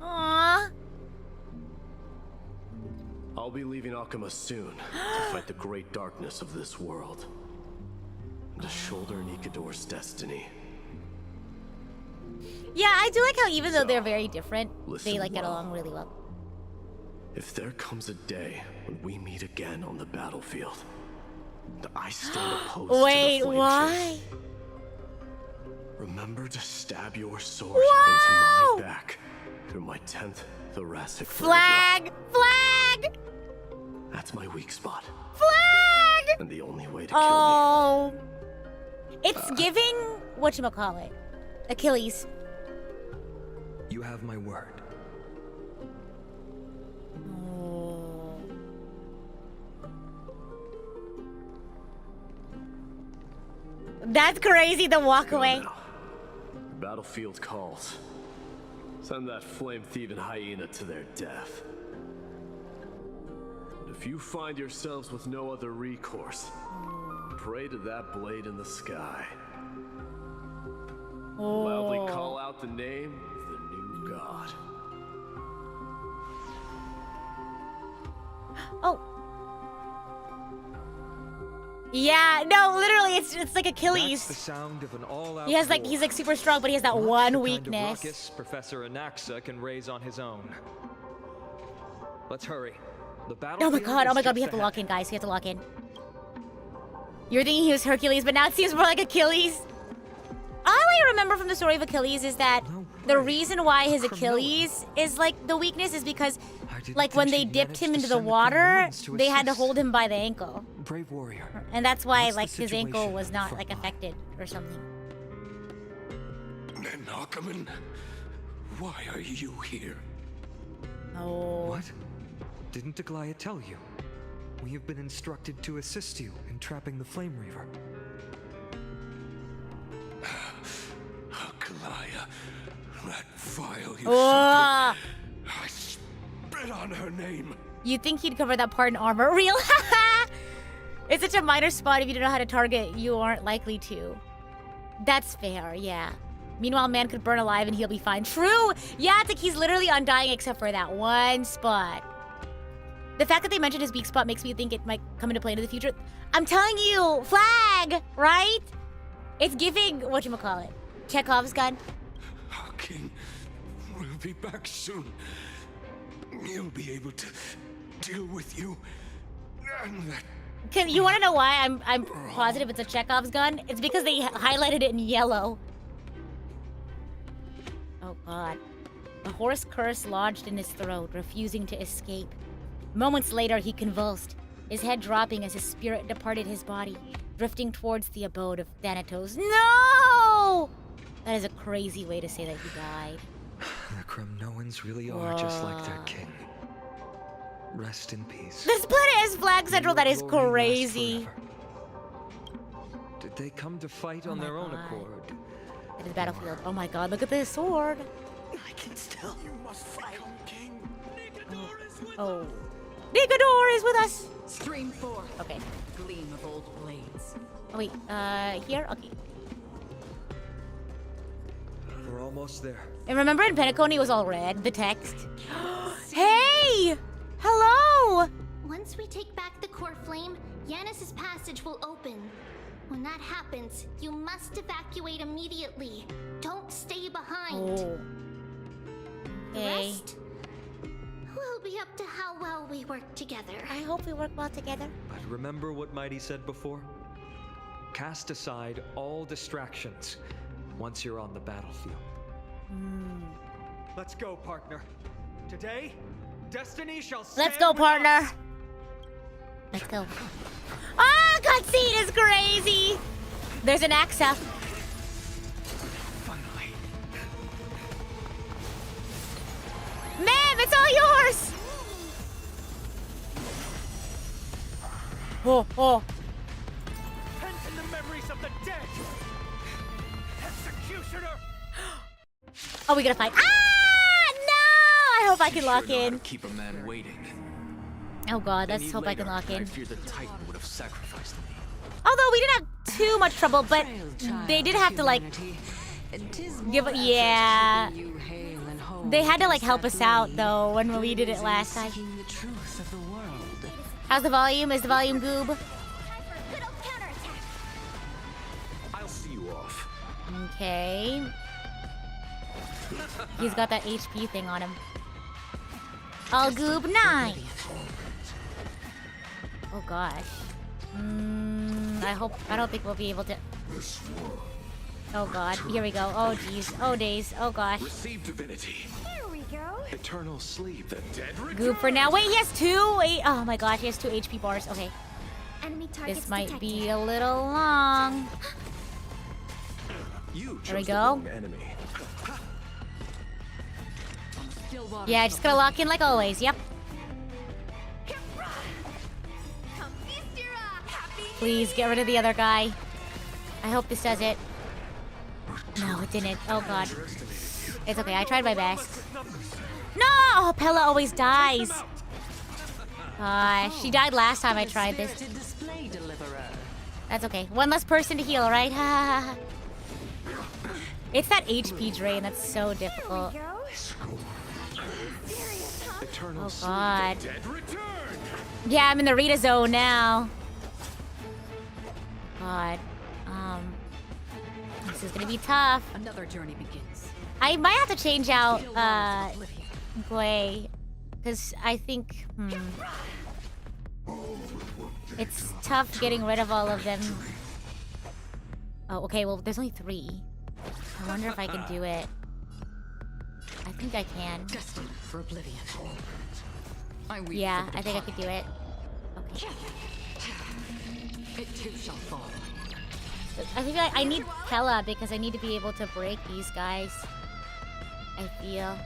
Aww. I'll be leaving Akuma soon to fight the great darkness of this world, and to shoulder Nikador's destiny. Yeah, I do like how even though they're very different, they like get along really well. If there comes a day when we meet again on the battlefield, and I stand opposed to the flame why? chase, remember to stab your sword into my back through my 10th thoracic Flag! vertebra. Flag! That's my weak spot. Flag! And the only way to kill me. It's giving whatchamacallit. Achilles. You have my word. That's crazy, the walk away. The battlefield calls. Send that flame-thieving hyena to their death. And if you find yourselves with no other recourse, pray to that blade in the sky. Loudly call out the name of the new god. Yeah, no, literally, it's like Achilles. That's the sound of an all-out He has like he's like super strong, but he has that one weakness. Kind of ruckus Professor Anaxa can raise on his own. Let's hurry. The battle. Oh my god, we have to lock in, guys. We have to lock in. You're thinking he was Hercules, but now it seems more like Achilles. All I remember from the story of Achilles is that the reason why his Achilles is like the weakness is because like when they dipped him into the water, they had to hold him by the ankle. Brave warrior. And that's why like his ankle was not like affected or something. Nakaman, why are you here? What? Didn't Aglaya tell you? We have been instructed to assist you in trapping the Flame Reaver. Aglaya, that vile usurper. I spit on her name. You'd think he'd cover that part in armor. Real? It's such a minor spot. If you don't know how to target, you aren't likely to. That's fair, yeah. Meanwhile, man could burn alive and he'll be fine. True! Yeah, it's like he's literally undying except for that one spot. The fact that they mentioned his weak spot makes me think it might come into play in the future. I'm telling you, flag, right? It's giving, whatchamacallit, Chekhov's gun. Our king will be back soon. He'll be able to deal with you and that. You want to know why I'm positive it's a Chekhov's gun? It's because they highlighted it in yellow. Oh god. A hoarse curse lodged in his throat, refusing to escape. Moments later, he convulsed, his head dropping as his spirit departed his body, drifting towards the abode of Thanatos. No! That is a crazy way to say that he died. The Kremnoans really are just like their king. Rest in peace. The split is Flag Central. That is crazy. Did they come to fight on their own accord? It is battlefield. Oh my god, look at this sword. I can still. You must fight, King. Oh. Nigador is with us. Stream 4. Okay. Gleam of old blades. Oh wait, here? Okay. We're almost there. And remember in Penacony it was all red, the text? Hey! Hello! Once we take back the core flame, Janus's passage will open. When that happens, you must evacuate immediately. Don't stay behind. Oh. The Okay. rest will be up to how well we work together. I hope we work well together. But remember what Mighty said before? Cast aside all distractions once you're on the battlefield. Let's go, partner. Today, destiny shall stand. Let's go, partner. Let's go. Ah, cutscene is crazy. There's an Axa. Finally. Ma'am, it's all yours. Oh, oh. Pent in the memories of the dead. Executioner. Oh, we gotta fight. Ah, no! I hope I can lock in. Keep a man waiting. Oh god, let's Any hope I can later, lock in. I fear the Titan would have sacrificed me. Although we didn't have too much trouble, but they did have to like give. Yeah, they had to like help us out though when we did it last time. How's the volume? Is the volume goob? I'll see you off. Okay. He's got that HP thing on him. All goob 9. Oh gosh. I don't think we'll be able to. Oh god, here we go. Oh jeez. Oh days. Oh gosh. Receive divinity. Here we go. Eternal sleep. The dead Goob for now. Wait, he has 2. Oh my gosh, he has 2 HP bars. Okay. Enemy targets This might detected. be a little long. You There we chose the go. wrong enemy. Yeah, just gotta lock in like always. Yep. Please get rid of the other guy. I hope this does it. No, it didn't. Oh god. It's okay. I tried my best. No! Oh, Pella always dies. She died last time I tried this. That's okay. One less person to heal, right? It's that HP drain that's so difficult. Oh god. Yeah, I'm in the Rita zone now. God. This is gonna be tough. Another journey begins. I might have to change out Gwei, because I think it's tough getting rid of all of them. Oh, okay. Well, there's only 3. I wonder if I can do it. I think I can. Destined for oblivion. Yeah, I think I could do it. Okay. It too shall fall. I think I need Pella because I need to be able to break these guys. I feel.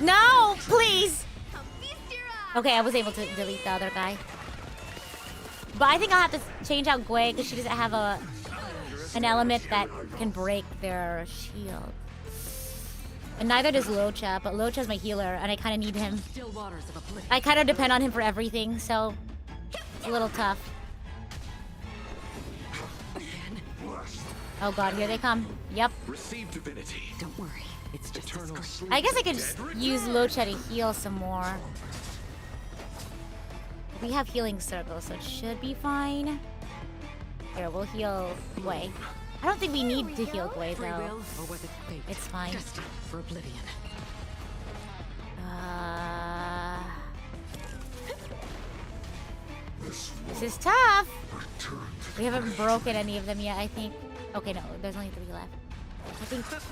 No, please. Okay, I was able to delete the other guy. But I think I'll have to change out Gwei because she doesn't have an element that can break their shield. And neither does Locha, but Locha's my healer, and I kind of need him. I kind of depend on him for everything, so it's a little tough. Oh god, here they come. Yep. Receive divinity. Don't worry, it's just eternal sleep. I guess I could just use Locha to heal some more. We have healing circles, so it should be fine. Here, we'll heal Gwei. I don't think we need to heal Gwei though. It's fine. For oblivion. This is tough. We haven't broken any of them yet, I think. Okay, no, there's only 3 left. I think this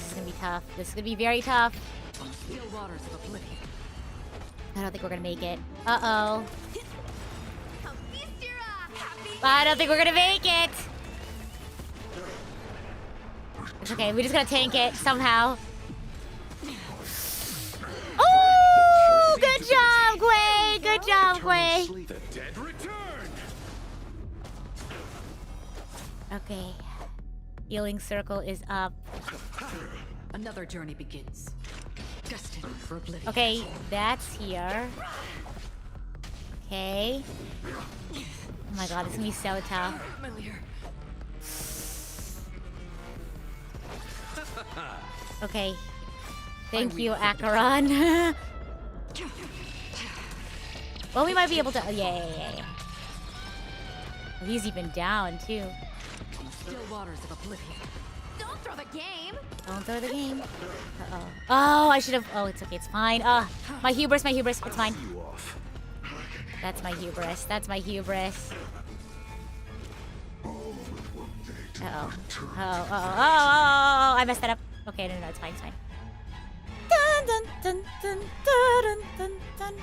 is gonna be tough. This is gonna be very tough. Still waters of oblivion. I don't think we're gonna make it. Uh-oh. I don't think we're gonna make it. It's okay. We just gotta tank it somehow. Oh, good job, Gwei. Good job, Gwei. Okay. Healing circle is up. Another journey begins. Destined for oblivion. Okay, that's here. Okay. Oh my god, this is gonna be so tough. Okay. Thank you, Acheron. Well, we might be able to. Yeah. Oh, he's even down, too. Still waters of oblivion. Don't throw the game. Don't throw the game. Uh-oh. Oh, I should have. Oh, it's okay. It's fine. My hubris. It's fine. That's my hubris. Uh-oh. Oh. I messed that up. Okay, no, it's fine. Dun, dun, dun, dun, dun, dun, dun.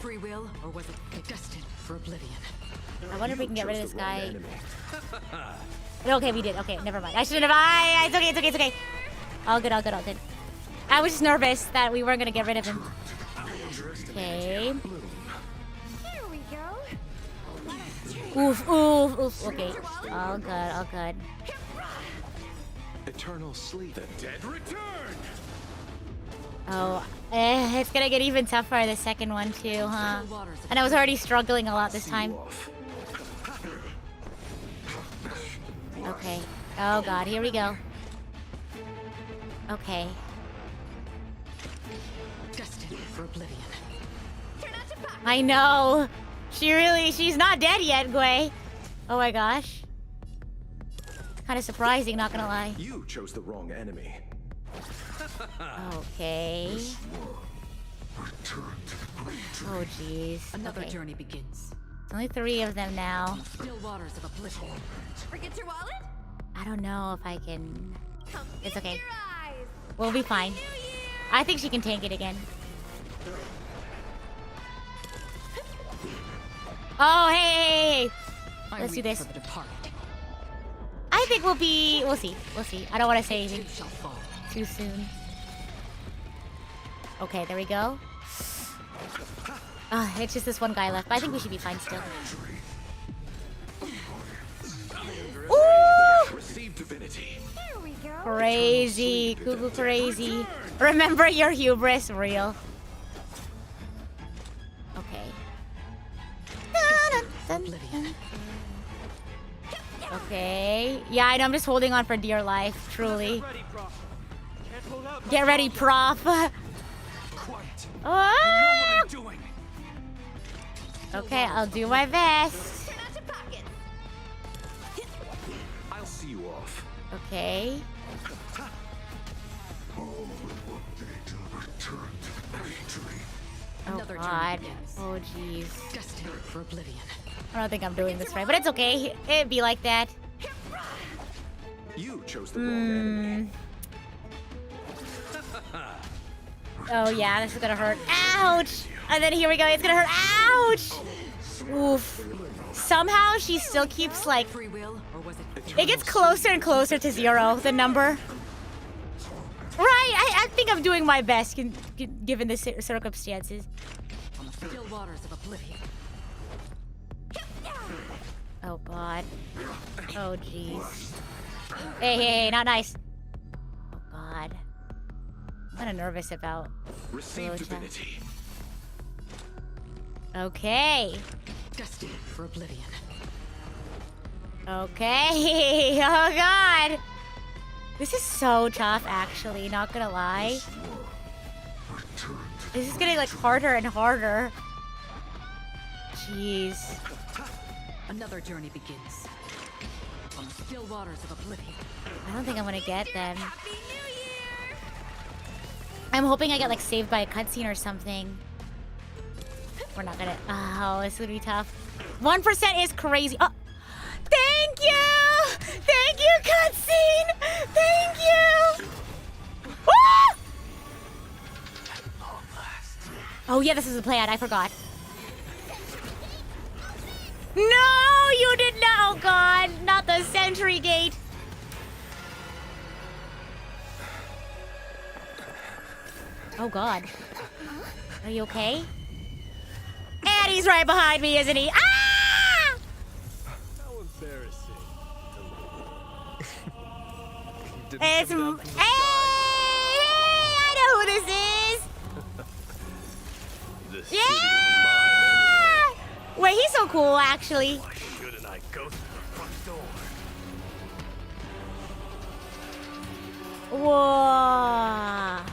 Free will, or was it destined for oblivion? I wonder if we can get rid of this guy. Okay, we did. Okay, never mind. I shouldn't have. It's okay. All good. I was just nervous that we weren't gonna get rid of him. Okay. Here we go. Oof. Okay. All good. Eternal sleep. The dead return. Oh, it's gonna get even tougher the second one too, huh? And I was already struggling a lot this time. Okay. Oh god, here we go. Okay. Destined for oblivion. I know. She's not dead yet, Gwei. Oh my gosh. Kind of surprising, not gonna lie. You chose the wrong enemy. Okay. Oh jeez. Another Okay. journey begins. There's only 3 of them now. Still waters of oblivion. Forget your wallet? I don't know if I can. It's okay. Your eyes. We'll be fine. I think she can tank it again. Oh, hey. Let's do this. I think we'll see. I don't want to say anything too soon. Okay, there we go. It's just this one guy left, but I think we should be fine still. Ooh! Receive divinity. Here we go. Crazy. Cuckoo crazy. Remember your hubris, real. Okay. Okay. Yeah, I know. I'm just holding on for dear life. Truly. Get ready, prof. Oh! Okay, I'll do my best. I'll see you off. Okay. Oh god. Oh jeez. Destined for oblivion. I don't think I'm doing this right, but it's okay. It'd be like that. You chose the wrong enemy. Oh yeah, this is gonna hurt. Ouch! And then here we go. It's gonna hurt. Ouch! Oof. Somehow she still keeps like. It gets closer and closer to 0. The number. Right. I think I'm doing my best given the circumstances. Still waters of oblivion. Oh god. Oh jeez. Hey, not nice. Oh god. I'm kind of nervous about Receive divinity. Okay. Destined for oblivion. Okay. Oh god. This is so tough, actually. Not gonna lie. This is getting like harder and harder. Jeez. Another journey begins. On the still waters of oblivion. I don't think I'm gonna get them. I'm hoping I get like saved by a cutscene or something. We're not gonna. Oh, this is gonna be tough. 1% is crazy. Oh, thank you! Thank you, cutscene! Thank you! Ah! Oh yeah, this is the plan. I forgot. No, you did not. Oh god, not the sentry gate. Oh god. Are you okay? And he's right behind me, isn't he? Ah! How embarrassing. It's... Hey! I know who this is! This Yeah! Wait, he's so cool, actually. Why shouldn't I go through the front door? Whoa.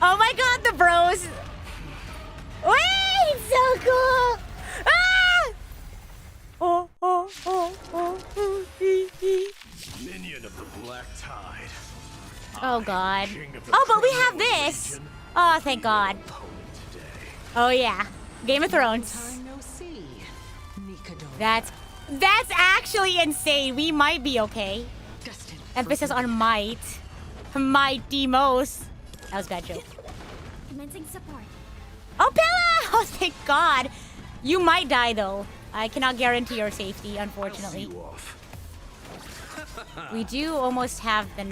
Oh my god, the bros. Wait, so cool. Ah! Minion of the Black Tide. Oh god. Oh, but we have this. Oh, thank god. Oh yeah. Game of Thrones. That's actually insane. We might be okay. Emphasis on might. Mydeimos. That was a bad joke. Commencing support. Oh, Bella! Oh, thank God. You might die, though. I cannot guarantee your safety, unfortunately. We do almost have that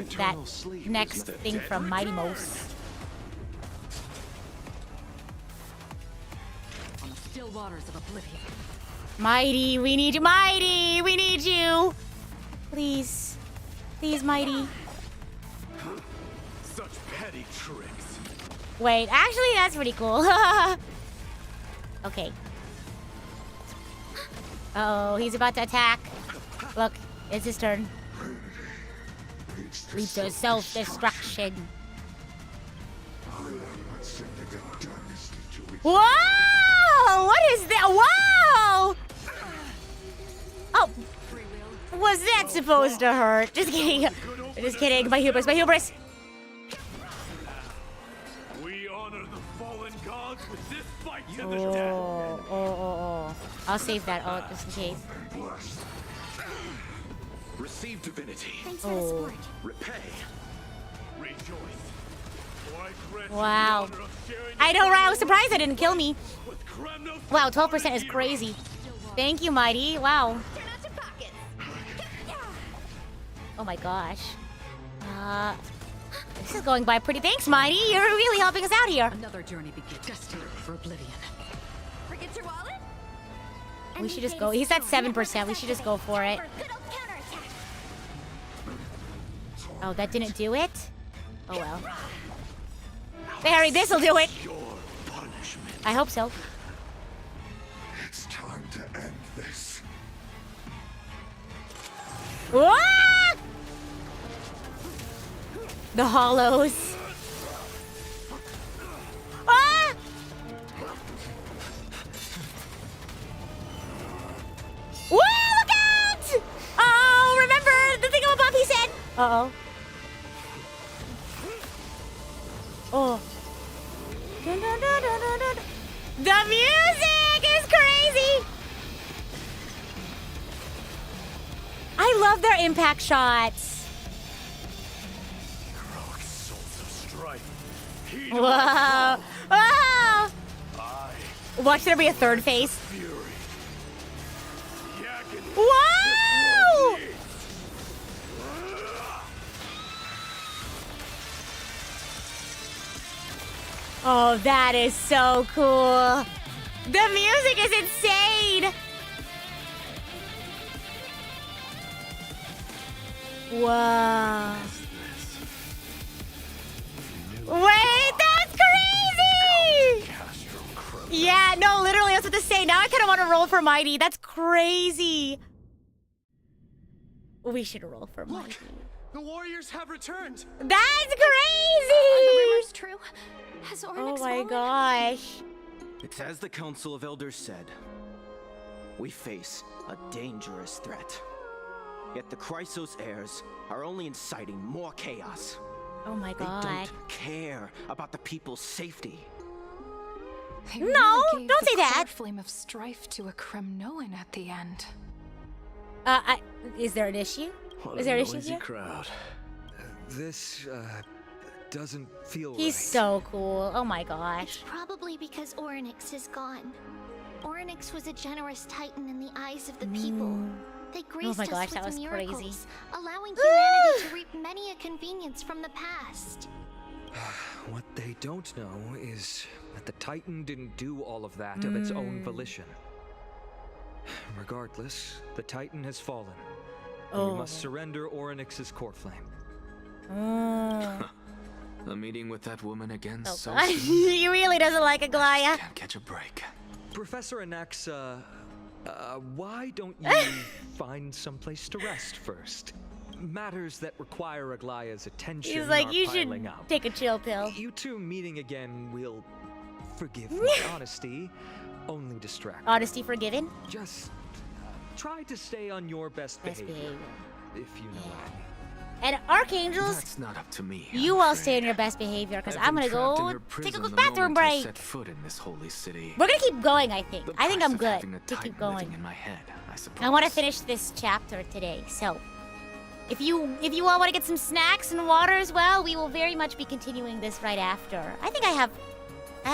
next thing from Mydeimos. On the still waters of oblivion. Mighty, we need you. Mighty, we need you. Please. Please, Mighty. Such petty tricks. Wait, actually, that's pretty cool. Okay. Uh-oh, he's about to attack. Look, it's his turn. Leads to self-destruction. Whoa! What is that? Whoa! Oh. Was that supposed to hurt? Just kidding. Just kidding. My hubris, my hubris. We honor the fallen gods with this fight to Oh, the death. oh. I'll save that just in case. Receive divinity. Thanks for the support. Repay. Rejoice. For I grant Wow. you the honor of sharing I know, the right? I was surprised it didn't kill me. with Kremnos. Wow, 12% is crazy. Thank you, Mighty. Wow. Oh my gosh. This is going by pretty. Thanks, Mighty. You're really helping us out here. Another journey begins. Destined for oblivion. Forget your wallet? We should just go. He's at 7%. We should just go for it. Oh, that didn't do it? Oh well. Barry, this'll do it. I hope so. It's time to end this. Ah! The hollows. Ah! Whoa, look out! Oh, remember the thing about he said? Uh-oh. Oh. The music is crazy! I love their impact shots. Heroic souls of strife. Heed Whoa! Whoa! Watch there be a third face. fury. Whoa! Oh, that is so cool. The music is insane. Whoa. Wait, that's crazy! Yeah, no, literally, that's what to say. Now I kind of want to roll for Mighty. That's crazy. We should roll for Mighty. The warriors have returned. That's Are the crazy! rumors true? Has Ornix Oh my fallen? gosh. It's as the Council of Elders said. We face a dangerous threat. Yet the Krateros heirs are only inciting more chaos. Oh my god. They don't care about the people's safety. They No, really gave don't the say that. core flame of strife to a Kremnoan at the end. Is there an issue? What Is a there an issue noisy here? crowd. This, doesn't feel He's right. so cool. Oh my gosh. Probably because Ornix is gone. Ornix was a generous titan in the eyes of the people. They graced my gosh, us that with was miracles, crazy. allowing humanity to reap many a convenience from the past. What they don't know is that the Titan didn't do all of that of its own volition. Regardless, the Titan has fallen. And you must surrender Orynyx's core flame. A meeting with that woman again so God. soon? He really doesn't like Aglaya. Can't catch a break. Professor Anaxa, why don't you find someplace to rest first? Matters that require Aglaya's attention He's like, are you should piling up. take a chill pill. You two meeting again will, forgive my honesty, only distract. Honesty forgiven? Just try to stay on your best behavior, if you know what I mean. And Archangels, That's not up to me. you all stay on your best behavior, because I'm gonna go take a quick bathroom break. Set foot in this holy city. We're gonna keep going, I think. The I think price I'm of good having a to keep Titan living going. in my head, I suppose. I want to finish this chapter today, so if you all want to get some snacks and water as well, we will very much be continuing this right after. I think I have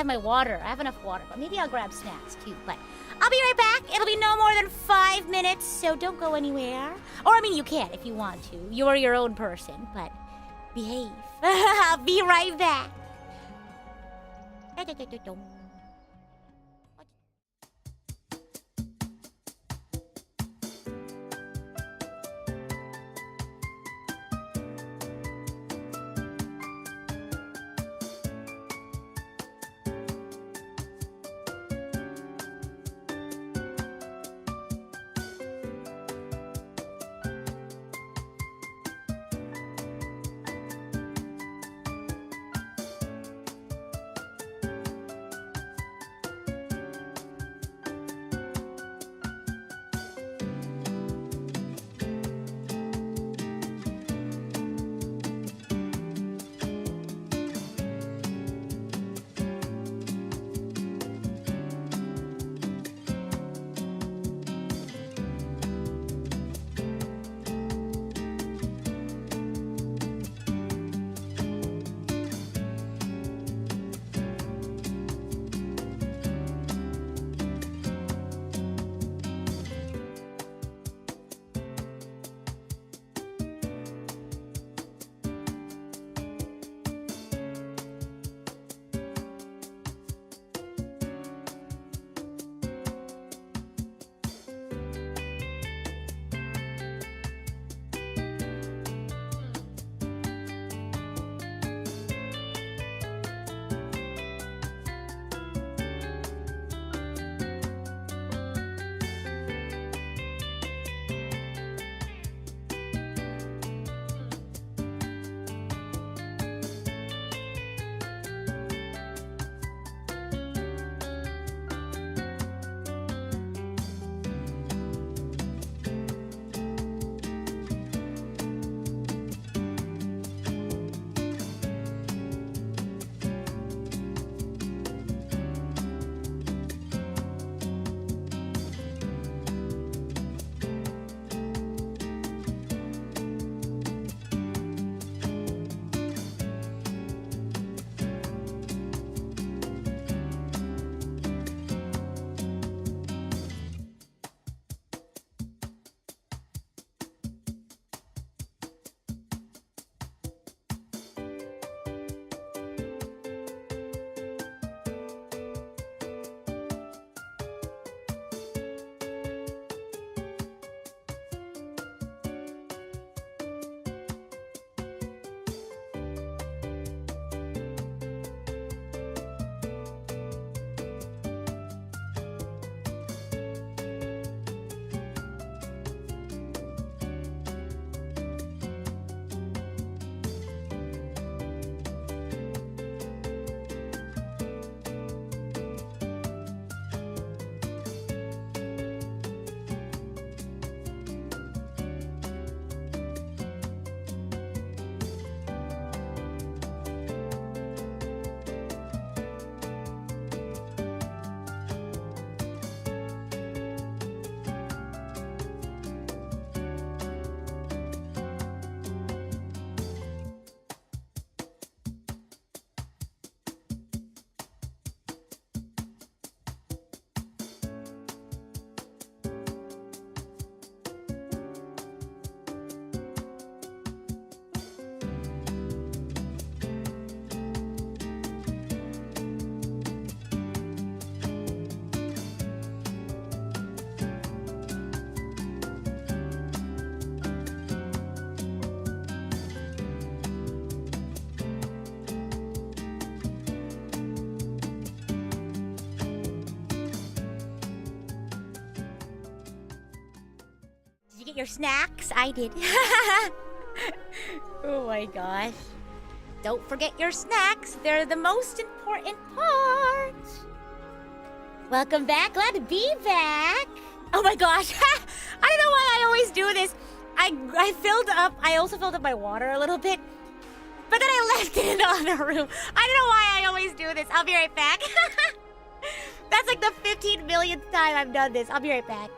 my water. I have enough water, but maybe I'll grab snacks too. But I'll be right back. It'll be no more than 5 minutes, so don't go anywhere. Or I mean, you can if you want to. You're your own person, but behave. I'll be right back. forget your snacks. I did. Oh my gosh. Don't forget your snacks. They're the most important part. Welcome back. Glad to be back. Oh my gosh. I don't know why I always do this. I filled up. I also filled up my water a little bit. But then I left it in the other room. I don't know why I always do this. I'll be right back. That's like the 15 millionth time I've done this. I'll be right back.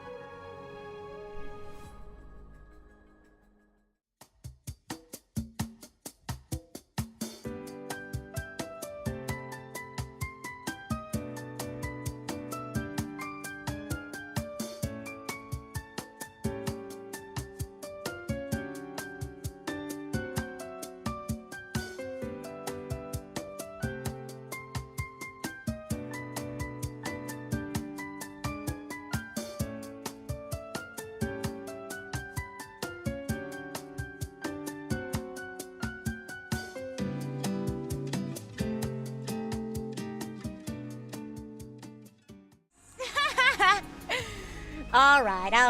All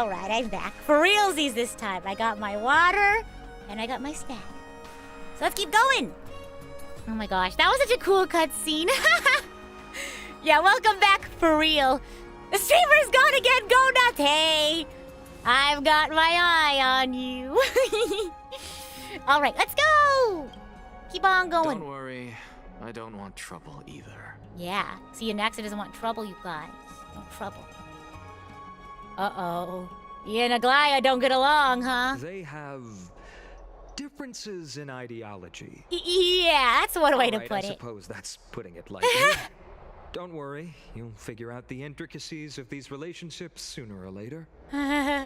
right, I'm back. For realsies this time. I got my water, and I got my snack. So let's keep going. Oh my gosh, that was such a cool cutscene. Yeah, welcome back for real. The streamer's gone again, go nuts. Hey, I've got my eye on you. All right, let's go. Keep on going. Don't worry, I don't want trouble either. Yeah, see, Anaxa doesn't want trouble, you guys. No trouble. Uh-oh. You and Aglaya don't get along, huh? They have differences in ideology. Yeah, that's one way to put I it. suppose that's putting it lightly. Don't worry, you'll figure out the intricacies of these relationships sooner or later. I'm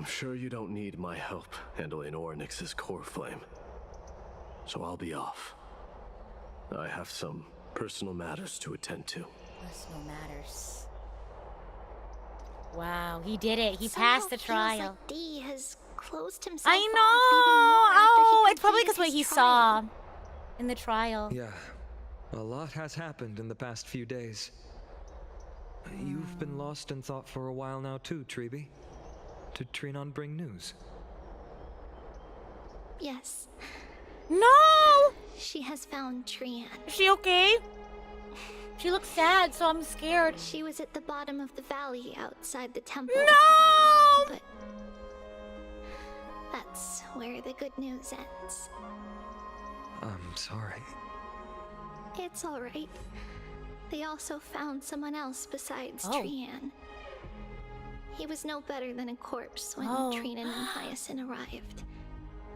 sure you don't need my help handling Ornyx's core flame. So I'll be off. I have some personal matters to attend to. Personal matters. Wow, he did it. He passed the trial. Feels like D has closed himself I off know. even more after It's probably because completed what he his saw in the trial. Yeah, a lot has happened in the past few days. You've been lost in thought for a while now too, Tribbie. Did Trinnon bring news? Yes. No! She has found Trian. Is she okay? She looks sad, so I'm scared. She was at the bottom of the valley outside the temple. No! But that's where the good news ends. I'm sorry. It's all right. They also found someone else besides Trian. He was no better than a corpse when Trinnon and Hyacinth arrived.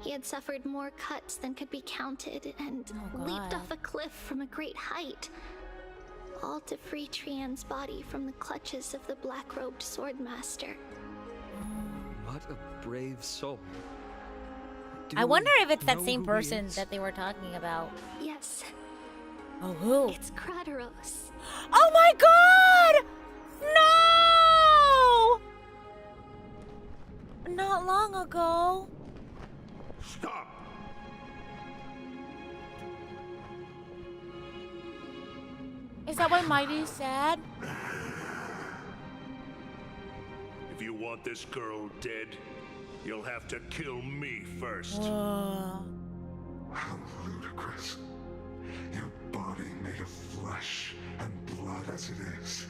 He had suffered more cuts than could be counted and leaped off a cliff from a great height. All to free Trian's body from the clutches of the black-robed swordmaster. What a brave soul. I wonder if it's that same person that they were talking about. Yes. Oh, who? It's Krateros. Oh my god! No! Not long ago. Stop! Is that why Mighty's sad? If you want this girl dead, you'll have to kill me first. How ludicrous. Your body made of flesh and blood as it is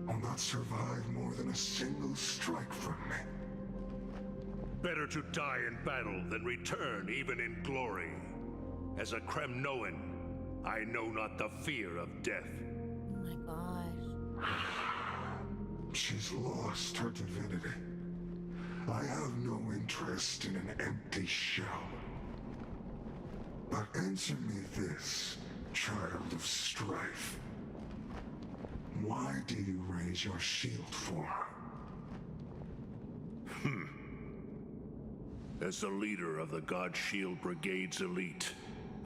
will not survive more than a single strike from me. Better to die in battle than return even in glory. As a Kremnoan, I know not the fear of death. Oh my gosh. She's lost her divinity. I have no interest in an empty shell. But answer me this, child of strife. Why do you raise your shield for her? As the leader of the God Shield Brigade's elite,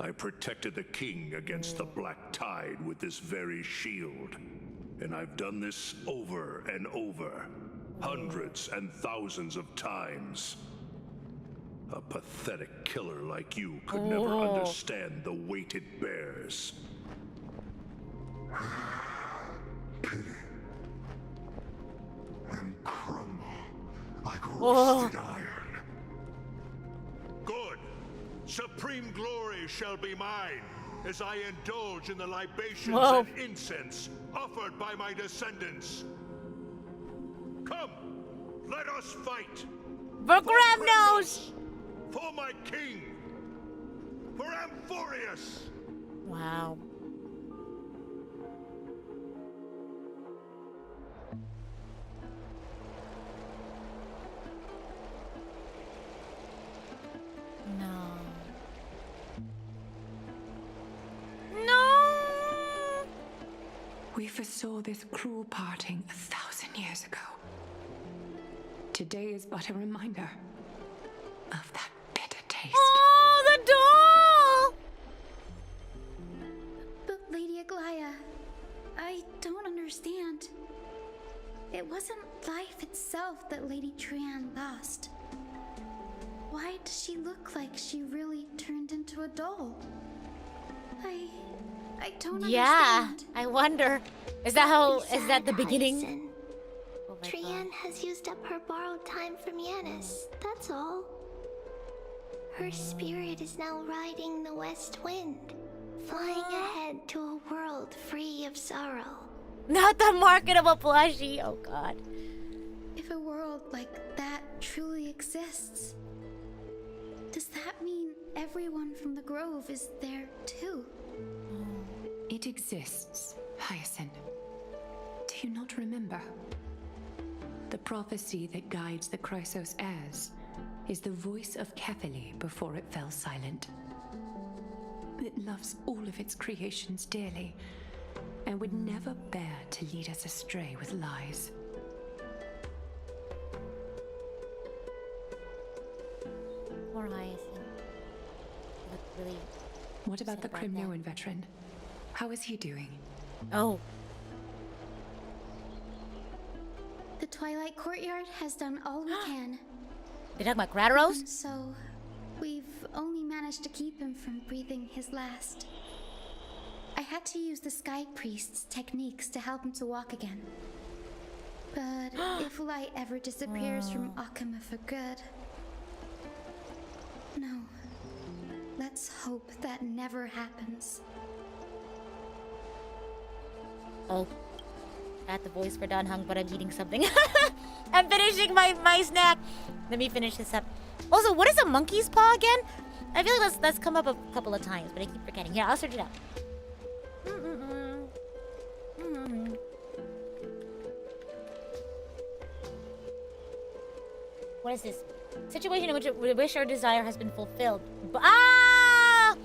I protected the king against the Black Tide with this very shield. And I've done this over and over, hundreds and thousands of times. A pathetic killer like you could never understand the weight it bears. Pity. And crumble like Rusted iron. Good. Supreme glory shall be mine, as I indulge in the libations and incense offered by my descendants. Come, let us fight. For Krateros! For my king! For Amphorius! Wow. No. No! We foresaw this cruel parting 1,000 years ago. Today is but a reminder of that bitter taste. Oh, the doll! But Lady Aglaya, I don't understand. It wasn't life itself that Lady Trian lost. Why does she look like she really turned into a doll? I don't understand. I wonder. Is that the beginning? Oh Trian has used up her borrowed time from Janus, that's all. Her spirit is now riding the west wind, flying ahead to a world free of sorrow. Not the marketable plushie, oh god. If a world like that truly exists, does that mean everyone from the Grove is there too? It exists, Hyacinth. Do you not remember? The prophecy that guides the Chrysos heirs is the voice of Kefili before it fell silent. It loves all of its creations dearly and would never bear to lead us astray with lies. Poor Hyacinth. Look really. What about the Crimnoan veteran? How is he doing? Oh. The Twilight Courtyard has done all we can. They talking about Krateros? So, we've only managed to keep him from breathing his last. I had to use the Sky Priest's techniques to help him to walk again. But if light ever disappears from Akama for good... No. Let's hope that never happens. Oh. Got the voice for Don Hung, but I'm eating something. I'm finishing my snack. Let me finish this up. Also, what is a monkey's paw again? I feel like that's come up a couple of times, but I keep forgetting. Yeah, I'll search it up. What is this? Situation in which we wish our desire has been fulfilled. Ah!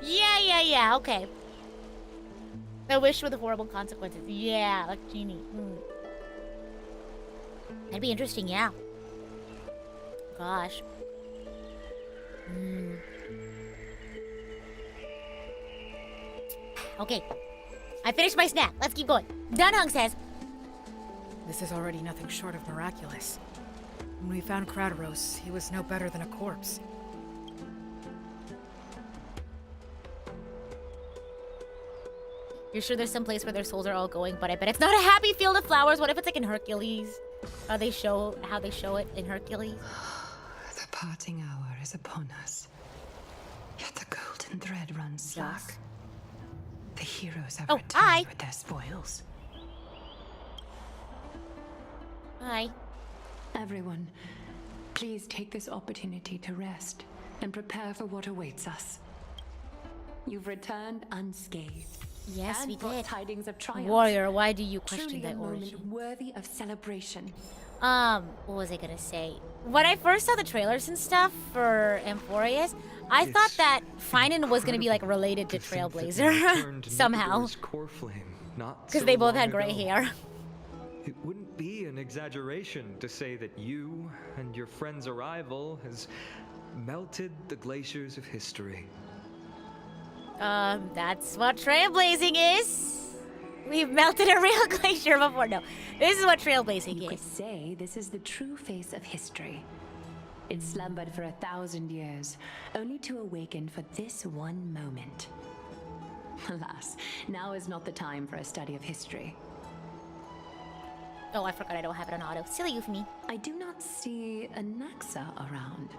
Yeah, okay. A wish with horrible consequences. Yeah, like Genie. That'd be interesting, yeah. Gosh. Okay. I finished my snack. Let's keep going. Dunhung says, this is already nothing short of miraculous. When we found Krateros, he was no better than a corpse. You're sure there's some place where their souls are all going, but I bet it's not a happy field of flowers. What if it's like in Hercules? How they show it in Hercules? The parting hour is upon us. Yet the golden thread runs slack. Yes. The heroes have returned with their spoils. Hi. Everyone, please take this opportunity to rest and prepare for what awaits us. You've returned unscathed. Yes, and we brought did. tidings of triumph. Warrior, why do you question Truly that a origin? moment worthy of celebration. What was I gonna say? When I first saw the trailers and stuff for Amphorius, I thought that Finan was gonna be like related to Trailblazer somehow. Because they both had gray hair. It wouldn't be an exaggeration to say that you and your friend's arrival has melted the glaciers of history. That's what trailblazing is. We've melted a real glacier before. No, this is what trailblazing You is. could say this is the true face of history. It slumbered for 1,000 years, only to awaken for this one moment. Alas, now is not the time for a study of history. Oh, I forgot I don't have it on auto. Silly you for me. I do not see a Naxa around.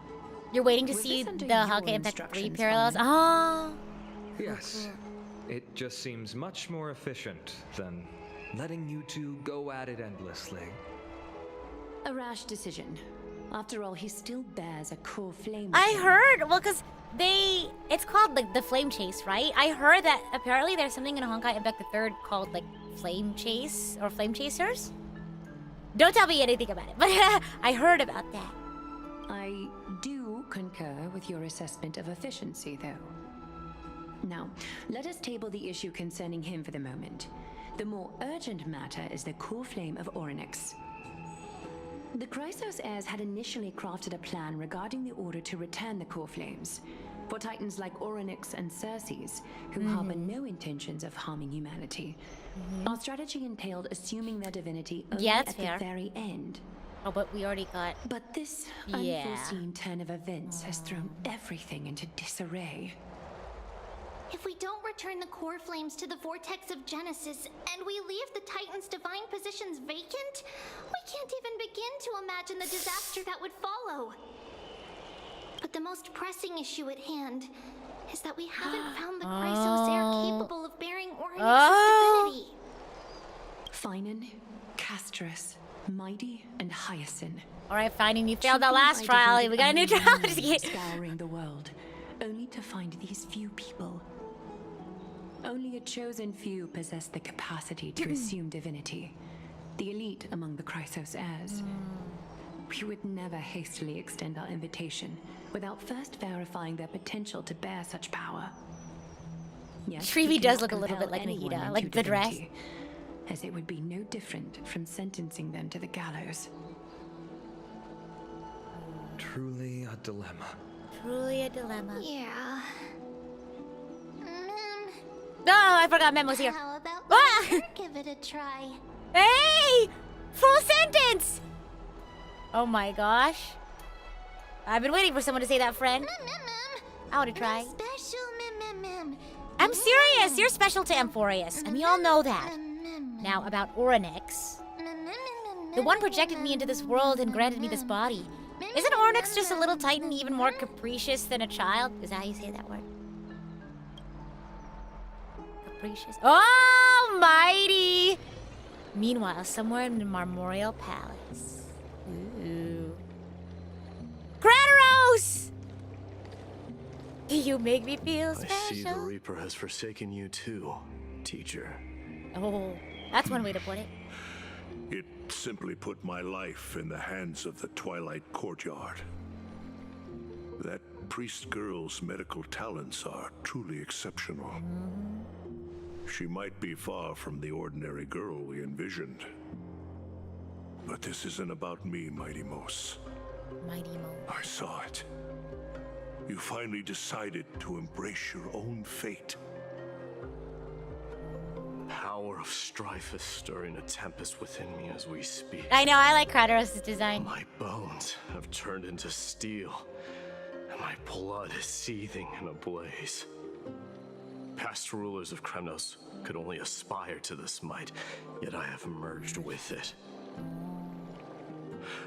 You're waiting to Was see this under the your Honkai Impact 3 instructions, parallels? Simon? Oh. Yes. It just seems much more efficient than letting you two go at it endlessly. A rash decision. After all, he still bears a core flame. I heard, well, because it's called like the Flame Chase, right? I heard that apparently there's something in Honkai Impact the 3rd called like Flame Chase or Flame Chasers. Don't tell me anything about it, but I heard about that. I do concur with your assessment of efficiency, though. Now, let us table the issue concerning him for the moment. The more urgent matter is the core flame of Orynyx. The Krateros heirs had initially crafted a plan regarding the order to return the core flames. For titans like Orynyx and Circes, who harbor no intentions of harming humanity, our strategy entailed assuming their divinity only at the very end. Oh, but we already got... But this unforeseen turn of events has thrown everything into disarray. If we don't return the core flames to the vortex of Genesis, and we leave the Titan's divine positions vacant, we can't even begin to imagine the disaster that would follow. But the most pressing issue at hand is that we haven't found the Krateros heir capable of bearing Orynyx's divinity. Finan, Castrus, Mighty, and Hyacinth. Alright, finding you failed that last trial. We got a new trial. Scouring the world, only to find these few people. Only a chosen few possess the capacity to assume divinity. The elite among the Krateros heirs. We would never hastily extend our invitation without first verifying their potential to bear such power. Yes, Tribbie does look a little bit like Nahida, like the dress. As it would be no different from sentencing them to the gallows. Truly a dilemma. Truly a dilemma. Yeah. No, I forgot Memo's here. How about give it a try? Hey! Full sentence! Oh my gosh. I've been waiting for someone to say that, friend. I want to try. Special I'm serious. You're special to Amphorius, and we all know that. Now, about Orynyx. The one projected me into this world and granted me this body. Isn't Orynyx just a little titan even more capricious than a child? Is that how you say that word? Capricious. Oh, mighty! Meanwhile, somewhere in the Marmoreal Palace. Ooh. Krateros! You make me feel special. I see the Reaper has forsaken you too, teacher. Oh, that's one way to put it. It simply put my life in the hands of the Twilight Courtyard. That priest girl's medical talents are truly exceptional. She might be far from the ordinary girl we envisioned. But this isn't about me, Mydeimos. I saw it. You finally decided to embrace your own fate. Power of strife is stirring a tempest within me as we speak. I know, I like Krateros' design. My bones have turned into steel, and my blood is seething in a blaze. Past rulers of Kremnos could only aspire to this might, yet I have merged with it.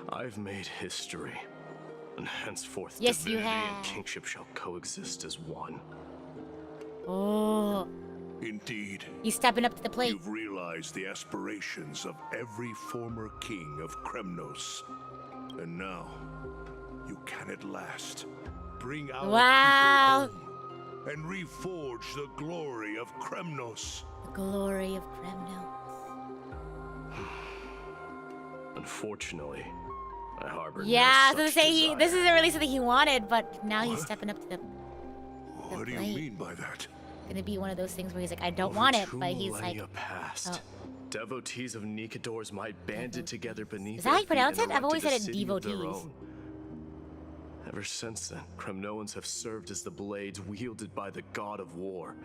I've made history, and henceforth divinity and kingship shall coexist as one. Oh. Indeed. He's stepping up to the plate. You've realized the aspirations of every former king of Kremnos. And now, you can at last bring our people home and reforge the glory of Kremnos. The glory of Kremnos. Unfortunately, I harbor yeah, no I was gonna such say desire. this isn't really something he wanted, but now he's stepping up to the What do you mean by that? Gonna be one of those things where he's like, I don't want it, but he's like, past, devotees of Nikador's might banded together beneath. Is that how you their feet pronounce and it? I've always said erected it a city of their devotees. own. Ever since then, Kremnoans have served as the blades wielded by the god of war,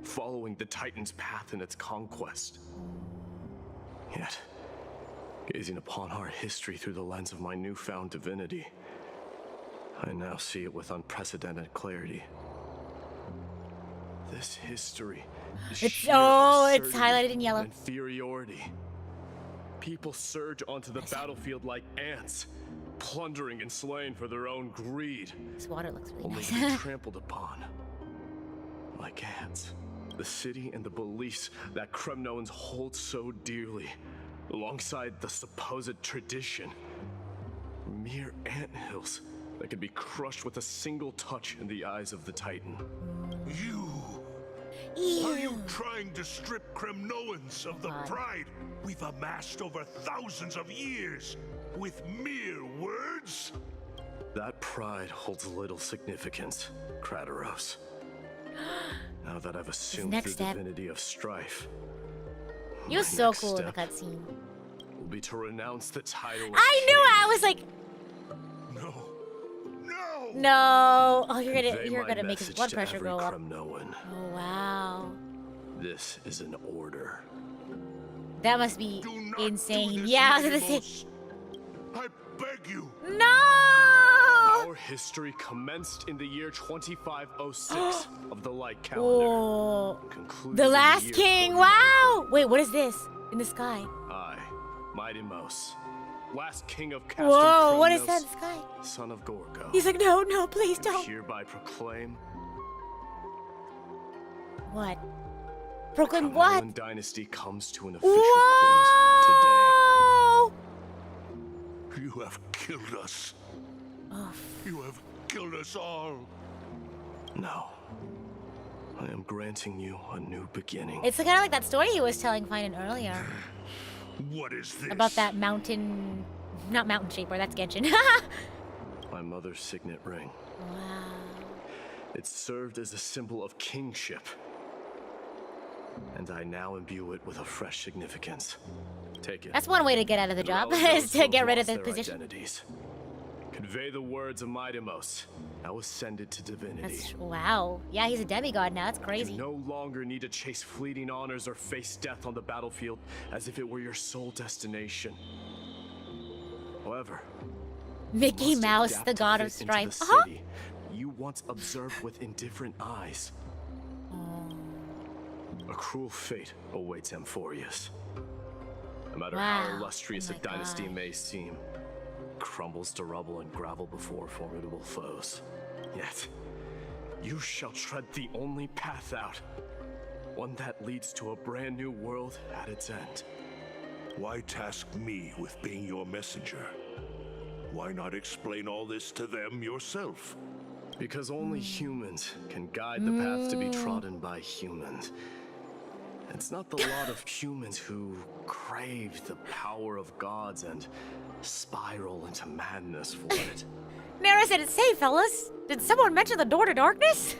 following the Titan's path in its conquest. Yet, gazing upon our history through the lens of my newfound divinity, I now see it with unprecedented clarity. This history is it's highlighted in yellow. Inferiority. People surge onto the battlefield like ants, plundering and slaying for their own greed. This water looks really only nice. to be trampled upon like ants. The city and the beliefs that Kremnoans hold so dearly, alongside the supposed tradition, mere anthills that could be crushed with a single touch in the eyes of the Titan. You! Are you trying to strip Kremnoans of the pride we've amassed over thousands of years with mere words? That pride holds little significance, Krateros. Now that I've assumed the divinity of strife, You're so cool in the cutscene. Will be to renounce the title. I knew it. I was like, no. Oh, you're gonna make his blood pressure go up. Kremnoan. Oh wow. This is an order. That must be insane. Yeah, I was gonna say. I beg you. No! Our history commenced in the year 2506 of the light calendar. Oh, the last king. Wow. Wait, what is this in the sky? I, Mydeimos, last king of Castor Whoa, what is Kremnos, that in the sky? son of Gorgo. He's like, no, please don't. Hereby proclaim. What? Proclaim what? The dynasty comes to an official Whoa! close today. You have killed us. Oh. You have killed us all. No. I am granting you a new beginning. It's kind of like that story he was telling Finan earlier. What is this? About that mountain... Not mountain shaper, that's Genshin. My mother's signet ring. Wow. It served as a symbol of kingship. And I now imbue it with a fresh significance. Take it. That's one way to get out of the job, is to get rid of the position. Identities. Convey the words of Mydeimos. Now ascend it to divinity. Wow. Yeah, he's a demigod now. That's crazy. You no longer need to chase fleeting honors or face death on the battlefield as if it were your sole destination. However, Mickey Mouse, the god of strife. You once observed with indifferent eyes. A cruel fate awaits Amphorius. No matter how illustrious a dynasty may seem, crumbles to rubble and gravel before formidable foes. Yet, you shall tread the only path out, one that leads to a brand new world at its end. Why task me with being your messenger? Why not explain all this to them yourself? Because only humans can guide the path to be trodden by humans. It's not the lot of humans who crave the power of gods and spiral into madness for it. Nara said it's safe, fellas. Did someone mention the door to darkness?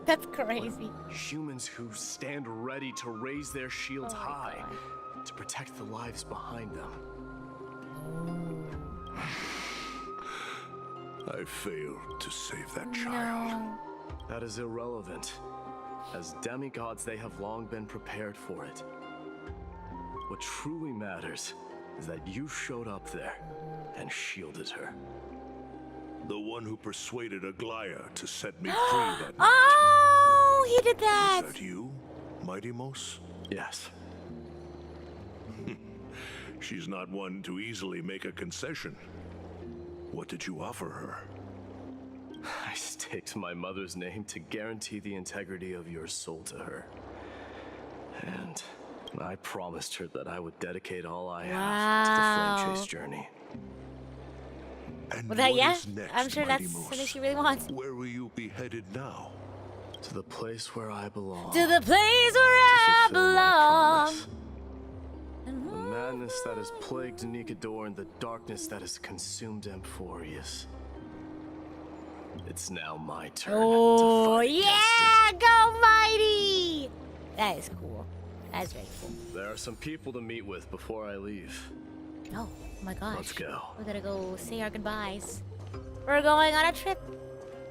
That's crazy. Humans who stand ready to raise their shields high to protect the lives behind them. I failed to save that child. That is irrelevant. As demigods, they have long been prepared for it. What truly matters is that you showed up there and shielded her. The one who persuaded Aglaya to set me free that night. Oh, he did that. Is that you, Mydeimos? Yes. She's not one to easily make a concession. What did you offer her? I staked my mother's name to guarantee the integrity of your soul to her. And I promised her that I would dedicate all I have to the flame chase journey. And well, that, what is next, I'm sure that's Mydeimos? something she really wants. Where will you be headed now? To the place where I belong. To the place where I belong. The madness that has plagued Nikador and the darkness that has consumed Amphorius. It's now my turn. Oh, yeah! Go Mighty! That is cool. That's very cool. There are some people to meet with before I leave. Oh my gosh. Let's go. We're gonna go say our goodbyes. We're going on a trip.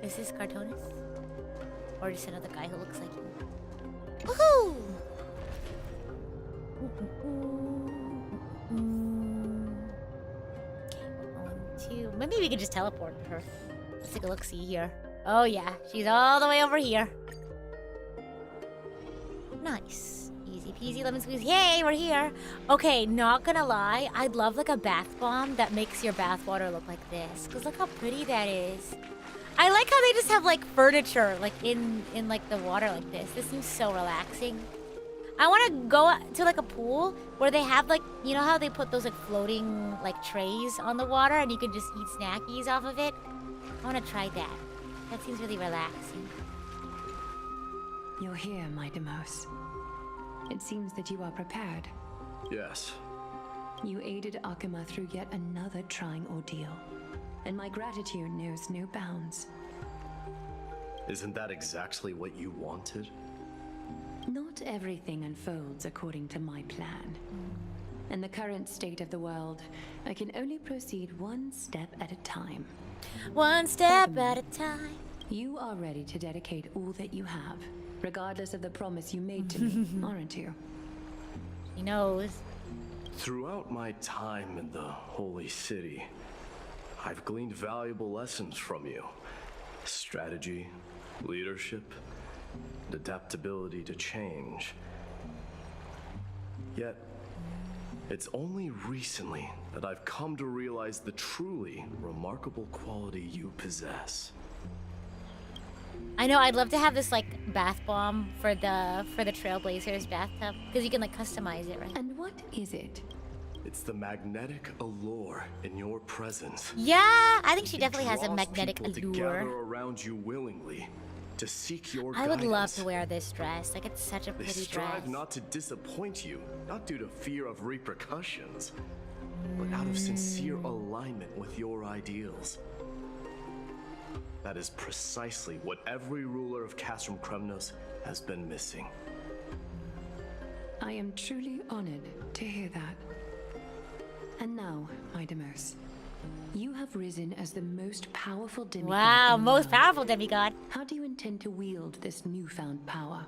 Is this Cartonis? Or just another guy who looks like him? Woohoo! Maybe we could just teleport her. Let's take a look-see here. Oh yeah, she's all the way over here. Nice. Easy Easy peasy lemon squeeze. Yay, we're here. Okay, not gonna lie, I'd love like a bath bomb that makes your bath water look like this. Cause look how pretty that is. I like how they just have like furniture like in like the water like this. This seems so relaxing. I want to go to like a pool where they have like, you know how they put those like floating like trays on the water and you can just eat snackies off of it? I want to try that. That seems really relaxing. You're here, Mydeimos. It seems that you are prepared. Yes. You aided Akuma through yet another trying ordeal, and my gratitude knows no bounds. Isn't that exactly what you wanted? Not everything unfolds according to my plan. In the current state of the world, I can only proceed one step at a time. One step at a time. You are ready to dedicate all that you have, regardless of the promise you made to me, aren't you? He knows. Throughout my time in the Holy City, I've gleaned valuable lessons from you. Strategy, leadership, and adaptability to change. Yet, it's only recently that I've come to realize the truly remarkable quality you possess. I know, I'd love to have this like bath bomb for the Trailblazers bathtub because you can like customize it, right? And what is it? It's the magnetic allure in your presence. Yeah, I think she definitely has a magnetic allure. To gather around you willingly, to seek your guidance. I would love to wear this dress. Like it's such a pretty dress. They strive not to disappoint you, not due to fear of repercussions, but out of sincere alignment with your ideals. That is precisely what every ruler of Castrum Kremnos has been missing. I am truly honored to hear that. And now, Mydeimos, you have risen as the most powerful demigod. Wow, most powerful demigod. How do you intend to wield this newfound power?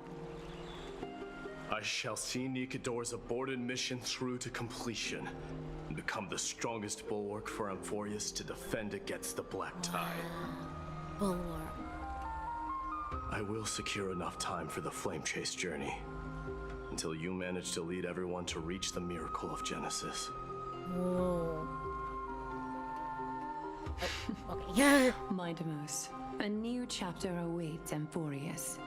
I shall see Nikador's aborted mission through to completion and become the strongest bulwark for Amphorius to defend against the Black Tide. Bulwark. I will secure enough time for the Flame Chase journey until you manage to lead everyone to reach the miracle of Genesis. Whoa. Oh, okay. Mydeimos, a new chapter awaits Amphorius.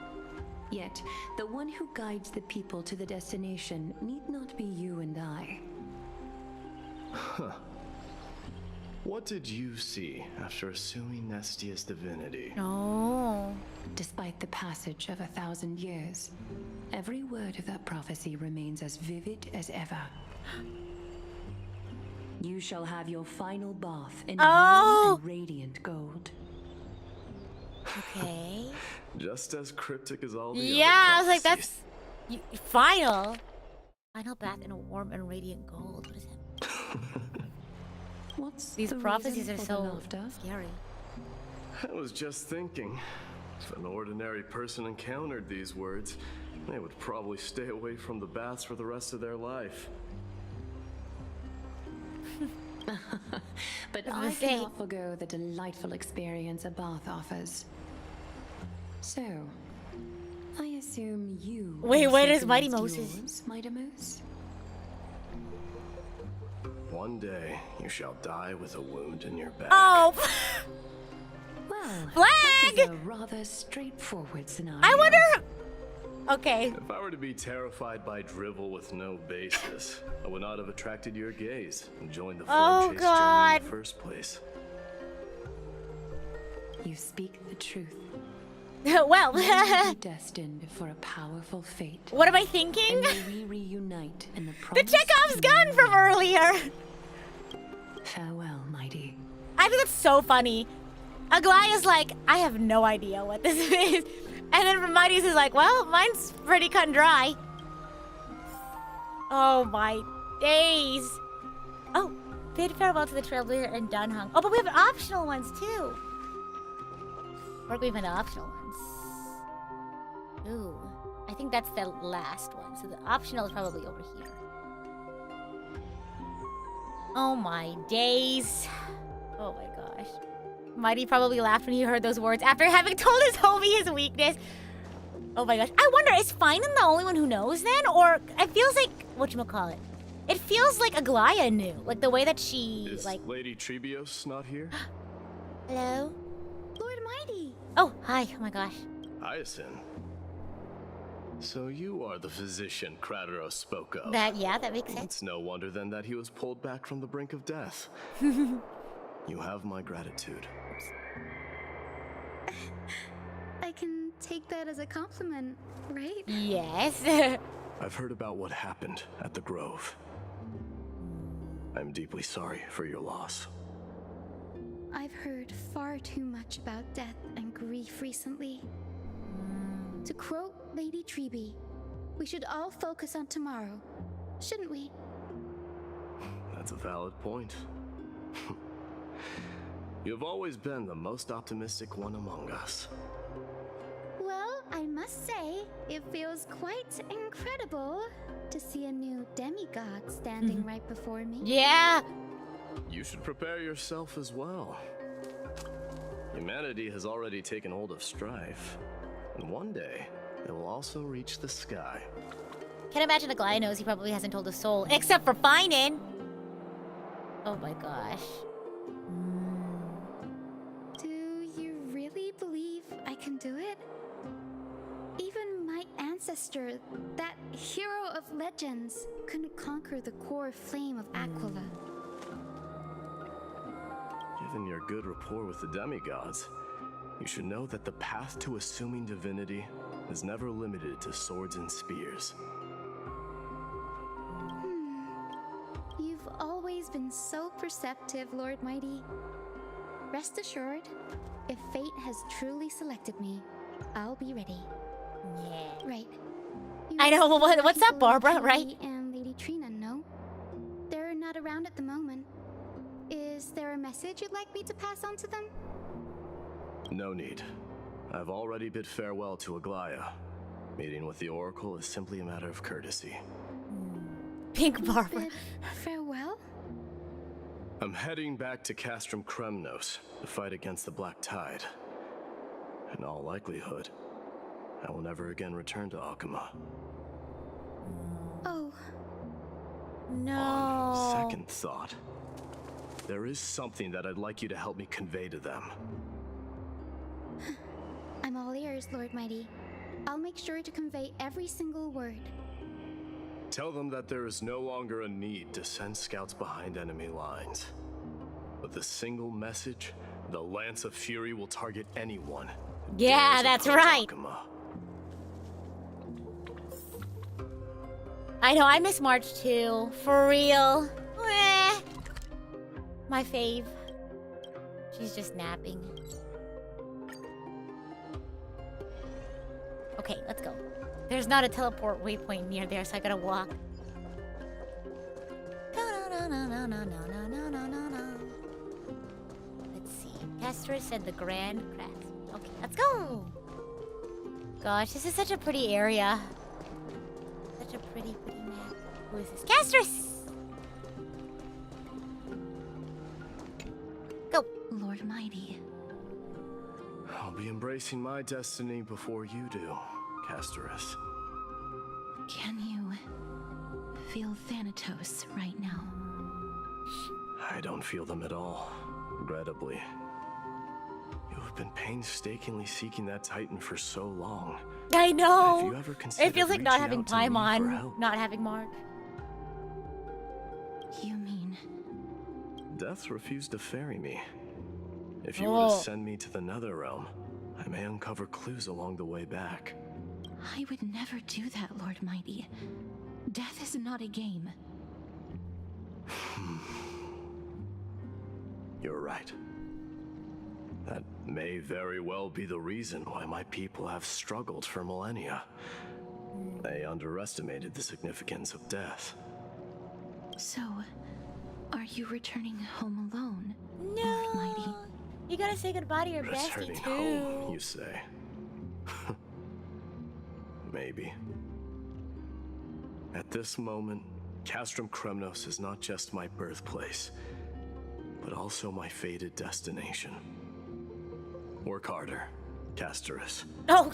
Yet, the one who guides the people to the destination need not be you and I. Huh. What did you see after assuming Nestia's divinity? No. Despite the passage of 1,000 years, every word of that prophecy remains as vivid as ever. You shall have your final bath in warm and radiant gold. Okay. Just as cryptic as all the other I was like, that's final bath in a warm and radiant gold. What is that? These prophecies are so scary. I was just thinking, if an ordinary person encountered these words, they would probably stay away from the baths for the rest of their life. But I cannot forgo the delightful experience a bath offers. So, I assume you... Wait, where is Mydeimos? Mydeimos? One day, you shall die with a wound in your back. Oh! Well, Flag! that is a rather straightforward scenario. I wonder... Okay. If I were to be terrified by drivel with no basis, I would not have attracted your gaze and joined the Flame Chase journey in the first place. You speak the truth. Well, you are destined for a powerful fate. What am I thinking? And may we reunite in the The Chekhov's gun from earlier. Farewell, mighty. I think that's so funny. Aglaya's like, I have no idea what this is. And then Mydeimos is like, well, mine's pretty cut and dry. Oh my days. Oh, bid farewell to the Trailblazer and Dunhung. Oh, but we have optional ones too. Or we have an optional ones. Ooh, I think that's the last one. So the optional is probably over here. Oh my days. Oh my gosh. Mighty probably laughed when he heard those words after having told his homie his weakness. Oh my gosh. I wonder, is Finan the only one who knows then? Or it feels like, whatchamacallit? It feels like Aglaya knew. Like the way that she, Is like... Lady Tribbios not here? Hello? Lord Mighty! Oh, hi. Oh my gosh. Hyacinth. So you are the physician Krateros spoke of. Yeah, that makes sense. It's no wonder then that he was pulled back from the brink of death. You have my gratitude. I can take that as a compliment, right? Yes. I've heard about what happened at the Grove. I'm deeply sorry for your loss. I've heard far too much about death and grief recently. To quote Lady Tribbie, we should all focus on tomorrow, shouldn't we? That's a valid point. You've always been the most optimistic one among us. Well, I must say, it feels quite incredible to see a new demigod standing right before me. Yeah! You should prepare yourself as well. Humanity has already taken hold of strife, and one day it will also reach the sky. Can't imagine Aglaya knows he probably hasn't told a soul, except for Finan! Oh my gosh. Do you really believe I can do it? Even my ancestor, that hero of legends, couldn't conquer the core flame of Aquila. Given your good rapport with the demigods, you should know that the path to assuming divinity is never limited to swords and spears. You've always been so perceptive, Lord Mighty. Rest assured, if fate has truly selected me, I'll be ready. Yeah. Right. I know, what's up, Barbara, right? And Lady Trinnon, no? They're not around at the moment. Is there a message you'd like me to pass on to them? No need. I've already bid farewell to Aglaya. Meeting with the Oracle is simply a matter of courtesy. Pink Barbara. Bid farewell? I'm heading back to Castrum Kremnos to fight against the Black Tide. In all likelihood, I will never again return to Akuma. Oh. No. On second thought, there is something that I'd like you to help me convey to them. I'm all ears, Lord Mighty. I'll make sure to convey every single word. Tell them that there is no longer a need to send scouts behind enemy lines. With a single message, the Lance of Fury will target anyone. Yeah, that's right. Akuma. I know, I miss March too. For real. My fave. She's just napping. Okay, let's go. There's not a teleport waypoint near there, so I gotta walk. Let's see. Castris and the Grand Crest. Okay, let's go! Gosh, this is such a pretty area. Such a pretty map. Who is this? Castris! Go! Lord Mighty. I'll be embracing my destiny before you do, Casterus. Can you feel Thanatos right now? I don't feel them at all, regrettably. You have been painstakingly seeking that Titan for so long. I know! Have you ever considered It feels like not reaching having out to me for Paimon, help? not having Mark. You mean... Death refused to ferry me. If you were to send me to the Nether Realm, I may uncover clues along the way back. I would never do that, Lord Mighty. Death is not a game. You're right. That may very well be the reason why my people have struggled for millennia. They underestimated the significance of death. So, are you returning home alone, No. Lord Mighty? You gotta say goodbye to your bestie Returning too. home, you say? Maybe. At this moment, Castrum Kremnos is not just my birthplace, but also my fated destination. Work harder, Casterus. Oh!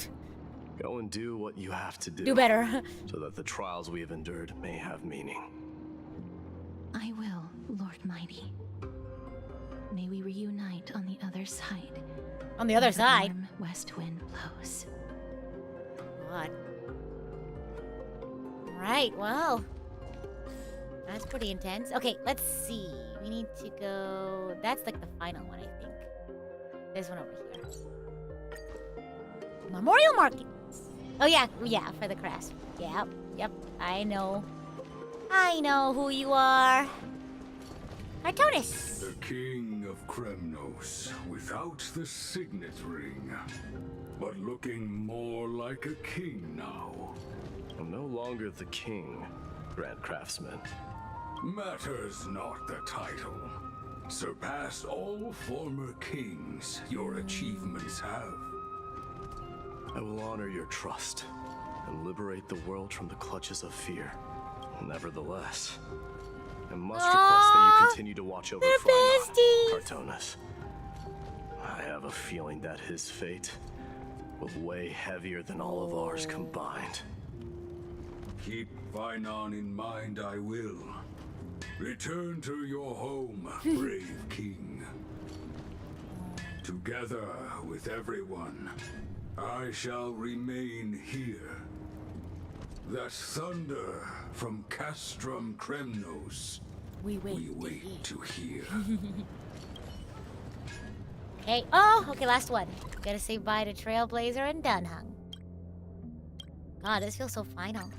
Go and do what you have to do. Do better. So that the trials we have endured may have meaning. I will, Lord Mighty. May we reunite on the other side. On the other side? Warm west wind blows. God. Right, well. That's pretty intense. Okay, let's see. We need to go... That's like the final one, I think. There's one over here. Memorial Market. Oh, yeah, for the crafts. Yep, I know. I know who you are. Artonis. The King of Kremnos, without the signet ring, but looking more like a king now. I'm no longer the king, Grand Craftsman. Matters not the title. Surpass all former kings your achievements have. I will honor your trust and liberate the world from the clutches of fear. Nevertheless, I must request that you continue to watch over Artonis. I have a feeling that his fate will weigh heavier than all of ours combined. Keep Finon in mind, I will. Return to your home, brave king. Together with everyone, I shall remain here. That thunder from Castrum Kremnos, we wait to hear. Okay, okay, last one. Gotta say bye to Trailblazer and Dunhung. God, this feels so final.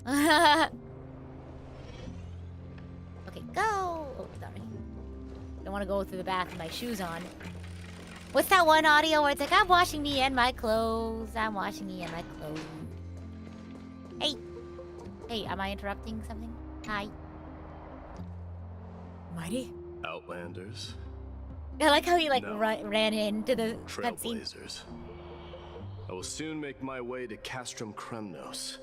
Okay, go! Oh, sorry. Don't want to go through the bath with my shoes on. What's that one audio where it's like, I'm washing me and my clothes. I'm washing me and my clothes. Hey! Hey, am I interrupting something? Hi. Mighty? Outlanders. I like how he like ran into the cutscene. Trailblazers. I will soon make my way to Castrum Kremnos.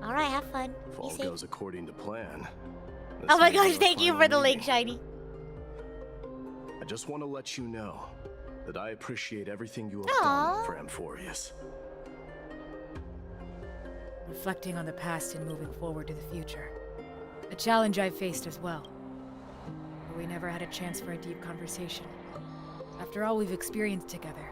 Alright, have fun. If all goes according to plan. Oh my gosh, thank you for the link, Shiny. I just want to let you know that I appreciate everything you have done for Amphorius. Reflecting on the past and moving forward to the future. A challenge I've faced as well. But we never had a chance for a deep conversation. After all we've experienced together,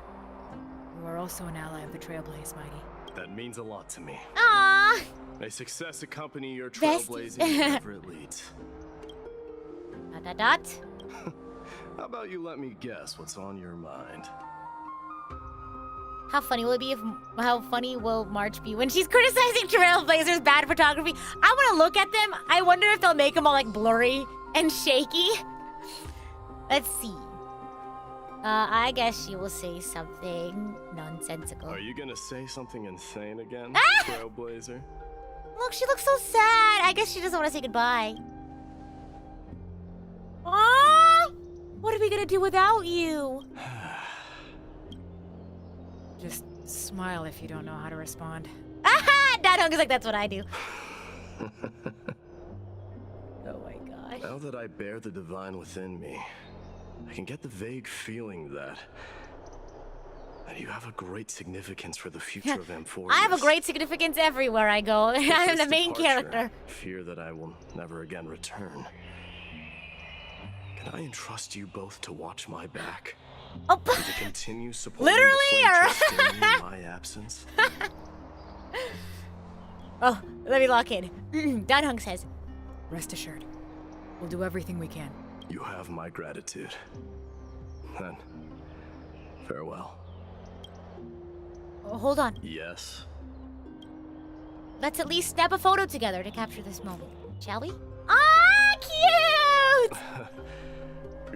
you are also an ally of the Trailblaze, Mighty. That means a lot to me. Aww! May success accompany your trailblazing wherever it leads. Dot. How about you let me guess what's on your mind? How funny will it be if... How funny will March be when she's criticizing Trailblazer's bad photography? I want to look at them. I wonder if they'll make them all like blurry and shaky. Let's see. I guess she will say something nonsensical. Are you gonna say something insane again, Trailblazer? Look, she looks so sad. I guess she doesn't want to say goodbye. Aww! What are we gonna do without you? Just smile if you don't know how to respond. Aha! Dadhung is like, that's what I do. Oh my gosh. Now that I bear the divine within me, I can get the vague feeling that you have a great significance for the future of Amphorius. I have a great significance everywhere I go. I'm the main character. Fear that I will never again return. Can I entrust you both to watch my back? Oh, and to continue supporting literally, in my absence? Oh, let me lock in. Danhung says, rest assured, we'll do everything we can. You have my gratitude. Then, farewell. Oh, hold on. Yes. Let's at least snap a photo together to capture this moment, shall we? Ah, cute!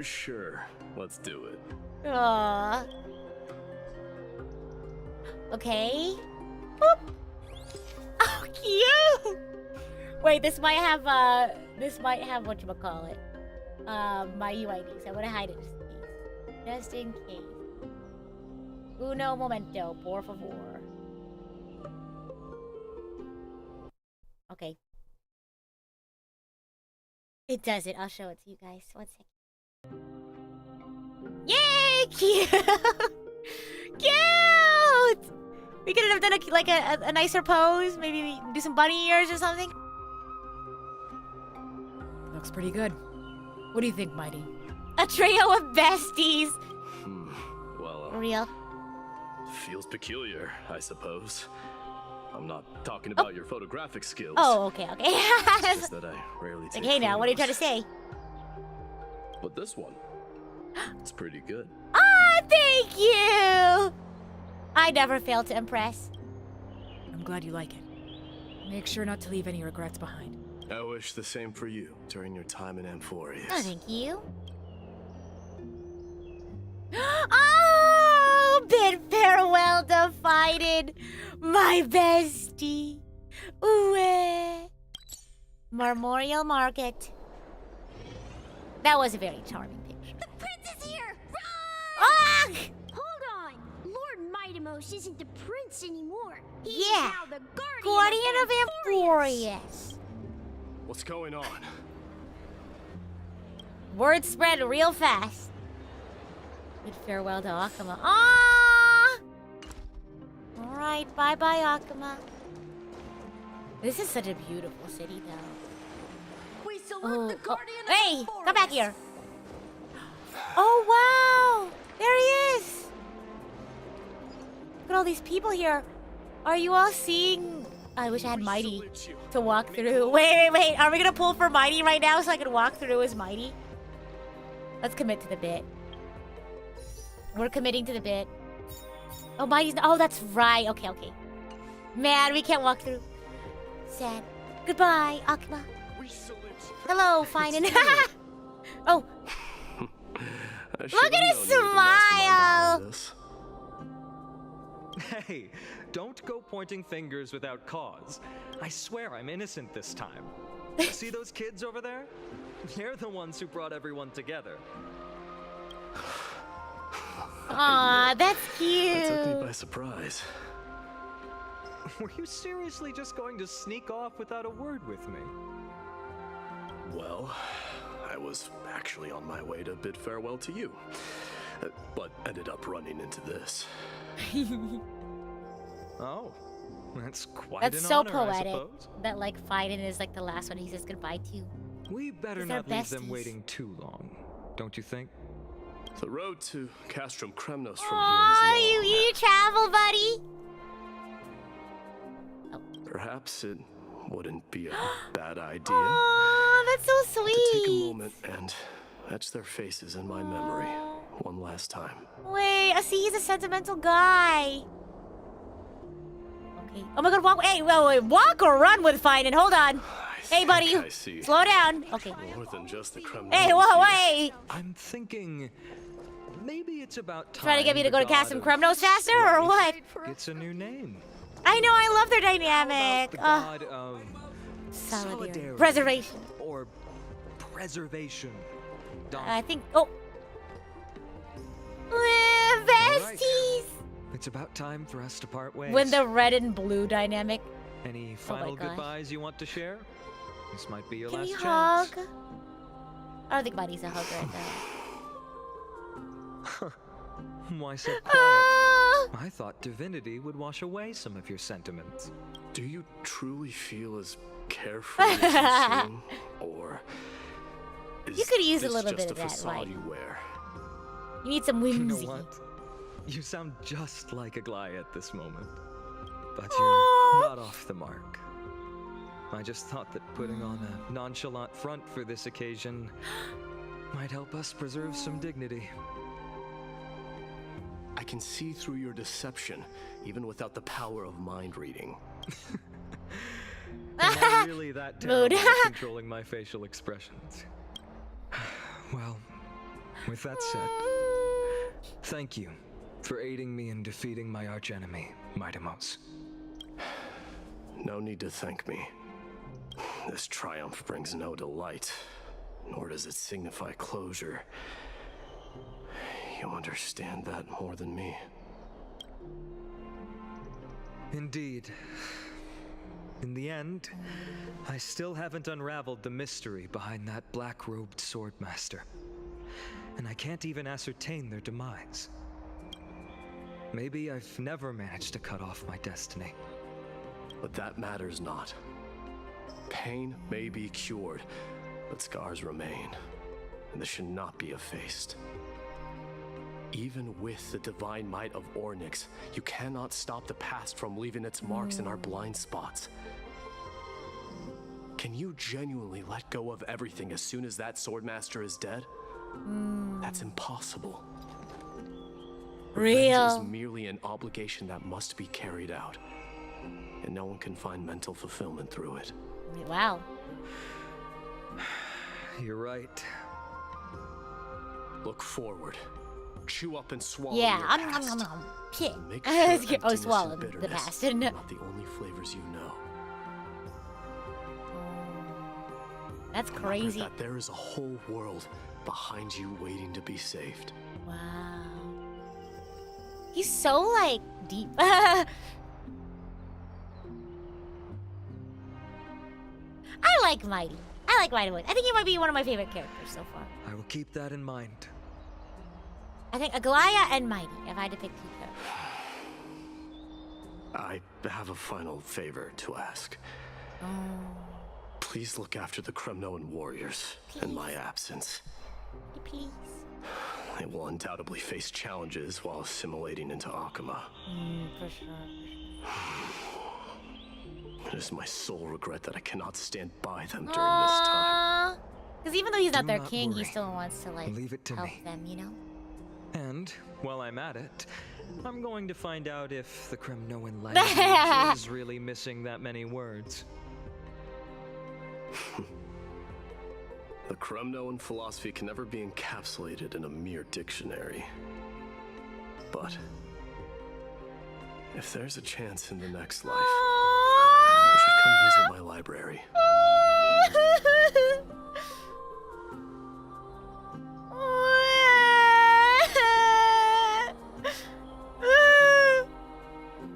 Sure, let's do it. Aww. Okay. Boop. Oh, cute! Wait, this might have whatchamacallit. My UID, so I'm gonna hide it just in case. Uno momento, por favor. Okay. It does it. I'll show it to you guys. 1 second. Yay! Cute! Cute! We could have done a nicer pose. Maybe do some bunny ears or something. Looks pretty good. What do you think, Mighty? A trio of besties. Well, Real. Feels peculiar, I suppose. I'm not talking about your photographic skills. Oh, okay. It's just that I rarely take Hey, now, what are you trying to photos. say? But this one, it's pretty good. Ah, thank you! I never fail to impress. I'm glad you like it. Make sure not to leave any regrets behind. I wish the same for you during your time in Amphorius. Oh, thank you. Oh, bid farewell to Fiden, my bestie. Ooh, Memorial Market. That was a very charming picture. The prince is here! Run! Ah! Hold on! Lord Mydeimos isn't the prince anymore. He's Yeah. now the Guardian of Amphorius. What's going on? Word spread real fast. Bid farewell to Akuma. Ah! Alright, bye-bye, Akuma. This is such a beautiful city, though. We salute the Guardian of Hey, Amphorius. come back here. Oh, wow. There he is. Look at all these people here. Are you all seeing... I wish I had Mighty to walk through. Wait. Are we going to pull for Mighty right now so I can walk through as Mighty? Let's commit to the bit. We're committing to the bit. Oh, Mighty's... Oh, that's right. Okay. Man, we can't walk through. Sad. Goodbye, Akuma. Hello, Finen. Oh. Look at his smile. Hey, don't go pointing fingers without cause. I swear I'm innocent this time. See those kids over there? They're the ones who brought everyone together. Aw, that's cute. That took me by surprise. Were you seriously just going to sneak off without a word with me? Well, I was actually on my way to bid farewell to you, but ended up running into this. Oh, that's quite That's an so honor, I poetic. suppose. That like Fiden is like the last one he says goodbye to. We better These are not leave them besties. waiting too long, don't you think? The road to Castrum Kremnos from Aw, here is long. you travel, buddy. Perhaps it wouldn't be a bad idea Aw, that's so to take a sweet. moment and etch their faces in my memory one last time. Wait, I see he's a sentimental guy. Okay. Oh my god, walk. Hey, wait, walk or run with Fiden. Hold on. Hey, buddy, I see. slow down. Okay. More than just the Kremnos. Hey, whoa, wait. I'm thinking maybe it's about time. Trying to get me to the go to god Castrum of Kremnos faster or what? Gets a new name. I know, I love their dynamic. The god of Solidarity. Preservation. Or preservation. I think. Oh. Besties. It's about time for us to part ways. When the red and blue dynamic. Any final gosh. goodbyes you want to share? This might be your Can last we chance. hug? I don't think Buddy's a hugger right now. Why so quiet? I thought divinity would wash away some of your sentiments. Do you truly feel as carefree as you seem, or is You could use a this little just bit of a that, facade right? you wear? You need some You whimsy. know what? You sound just like a Gly at this moment. But you're not off the mark. I just thought that putting on a nonchalant front for this occasion might help us preserve some dignity. I can see through your deception, even without the power of mind reading. Am I really that Mood. terrible at controlling my facial expressions? Well, with that said, thank you for aiding me in defeating my archenemy, Mydeimos. No need to thank me. This triumph brings no delight, nor does it signify closure. You understand that more than me. Indeed. In the end, I still haven't unraveled the mystery behind that black-robed swordmaster. And I can't even ascertain their demise. Maybe I've never managed to cut off my destiny. But that matters not. Pain may be cured, but scars remain, and this should not be effaced. Even with the divine might of Ornyx, you cannot stop the past from leaving its marks in our blind spots. Can you genuinely let go of everything as soon as that Swordmaster is dead? That's impossible. Revenge is merely an obligation that must be carried out, and no one can find mental fulfillment through it. Wow. You're right. Look forward. Chew up and swallow Yeah, your I'm past. Pit. Make sure I emptiness swallowed and the bitterness past. are not the only flavors you know. That's Remember crazy. that there is a whole world behind you waiting to be saved. Wow. He's so, like, deep. I like Mighty. I like Mighty. I think he might be one of my favorite characters so far. I will keep that in mind. I think Aglaya and Mighty, if I had to pick two characters. I have a final favor to ask. Please look after the Kremnoan warriors in my absence. Please. They will undoubtedly face challenges while assimilating into Akama. For sure. It is my sole regret that I cannot stand by them during this time. Because even though he's not Do their not king, worry. he still wants to, like, Leave it to help me. them, you know? And while I'm at it, I'm going to find out if the Kremnoan language is really missing that many words. The Kremnoan philosophy can never be encapsulated in a mere dictionary. But if there's a chance in the next life, you should come visit my library.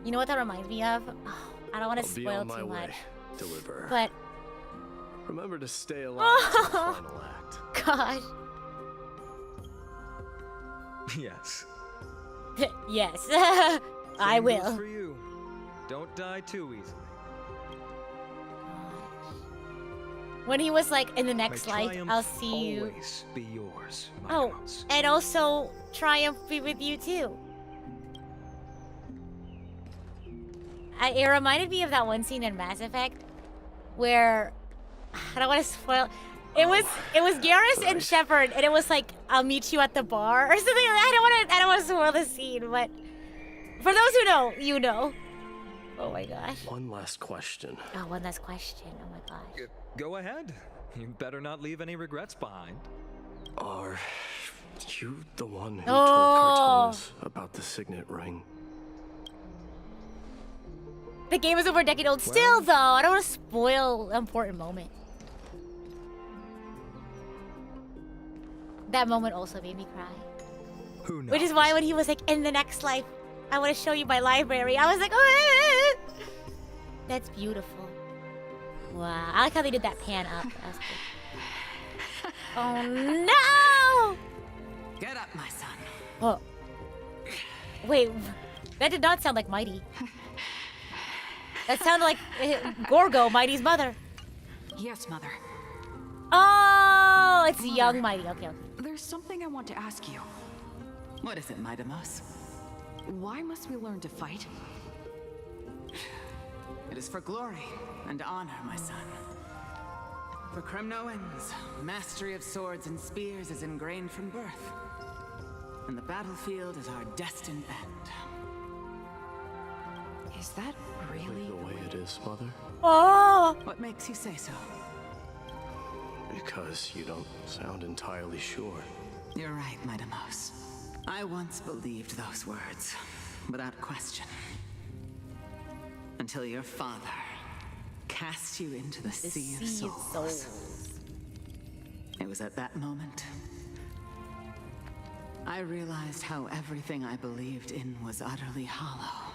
You know what that reminds me of? Oh, I don't want to I'll be spoil on my too way, much. Deliverer. But Remember to stay alive to the final act. gosh. Yes. Yes. I Same goes will. for you. Don't die too easily. When he was like, in the next May life, triumph I'll see you. always be yours, Oh, Mydeimos. and also triumph be with you too. It reminded me of that one scene in Mass Effect where I don't want to spoil. It was Garrus and Shepard, and it was like, I'll meet you at the bar or something. I don't want to spoil the scene, but for those who know, you know. Oh my gosh. One last question. Oh, one last question. Oh my gosh. Go ahead. You better not leave any regrets behind. Are you the one who Oh. told Krateros about the signet ring? The game is over a decade old. Still, though, I don't want to spoil an important moment. That moment also made me cry. Who knows? Which is why when he was like, in the next life, I want to show you my library, I was like, oh, that's beautiful. Wow. I like how they did that pan up. That was cool. Oh, no! Get up, my son. Oh. Wait, that did not sound like Mighty. That sounded like Gorgo, Mighty's mother. Yes, Mother. Oh, it's young Mighty. Okay, okay. There's something I want to ask you. What is it, Mydeimos? Why must we learn to fight? It is for glory and honor, my son. For Kremnoans, mastery of swords and spears is ingrained from birth. And the battlefield is our destined end. Is that really the way it is, Mother? Oh! What makes you say so? Because you don't sound entirely sure. You're right, Mydeimos. I once believed those words, without question. Until your father cast you into the sea of souls. It was at that moment I realized how everything I believed in was utterly hollow.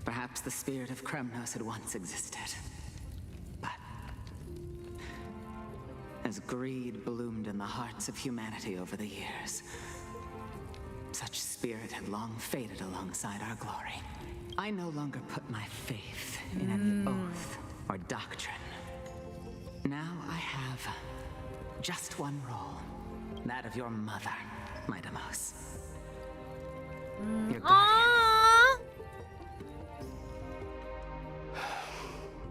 Perhaps the spirit of Kremnos had once existed. But as greed bloomed in the hearts of humanity over the years. Such spirit had long faded alongside our glory. I no longer put my faith in any oath or doctrine. Now I have just one role, that of your mother, Mydeimos. Your guardian.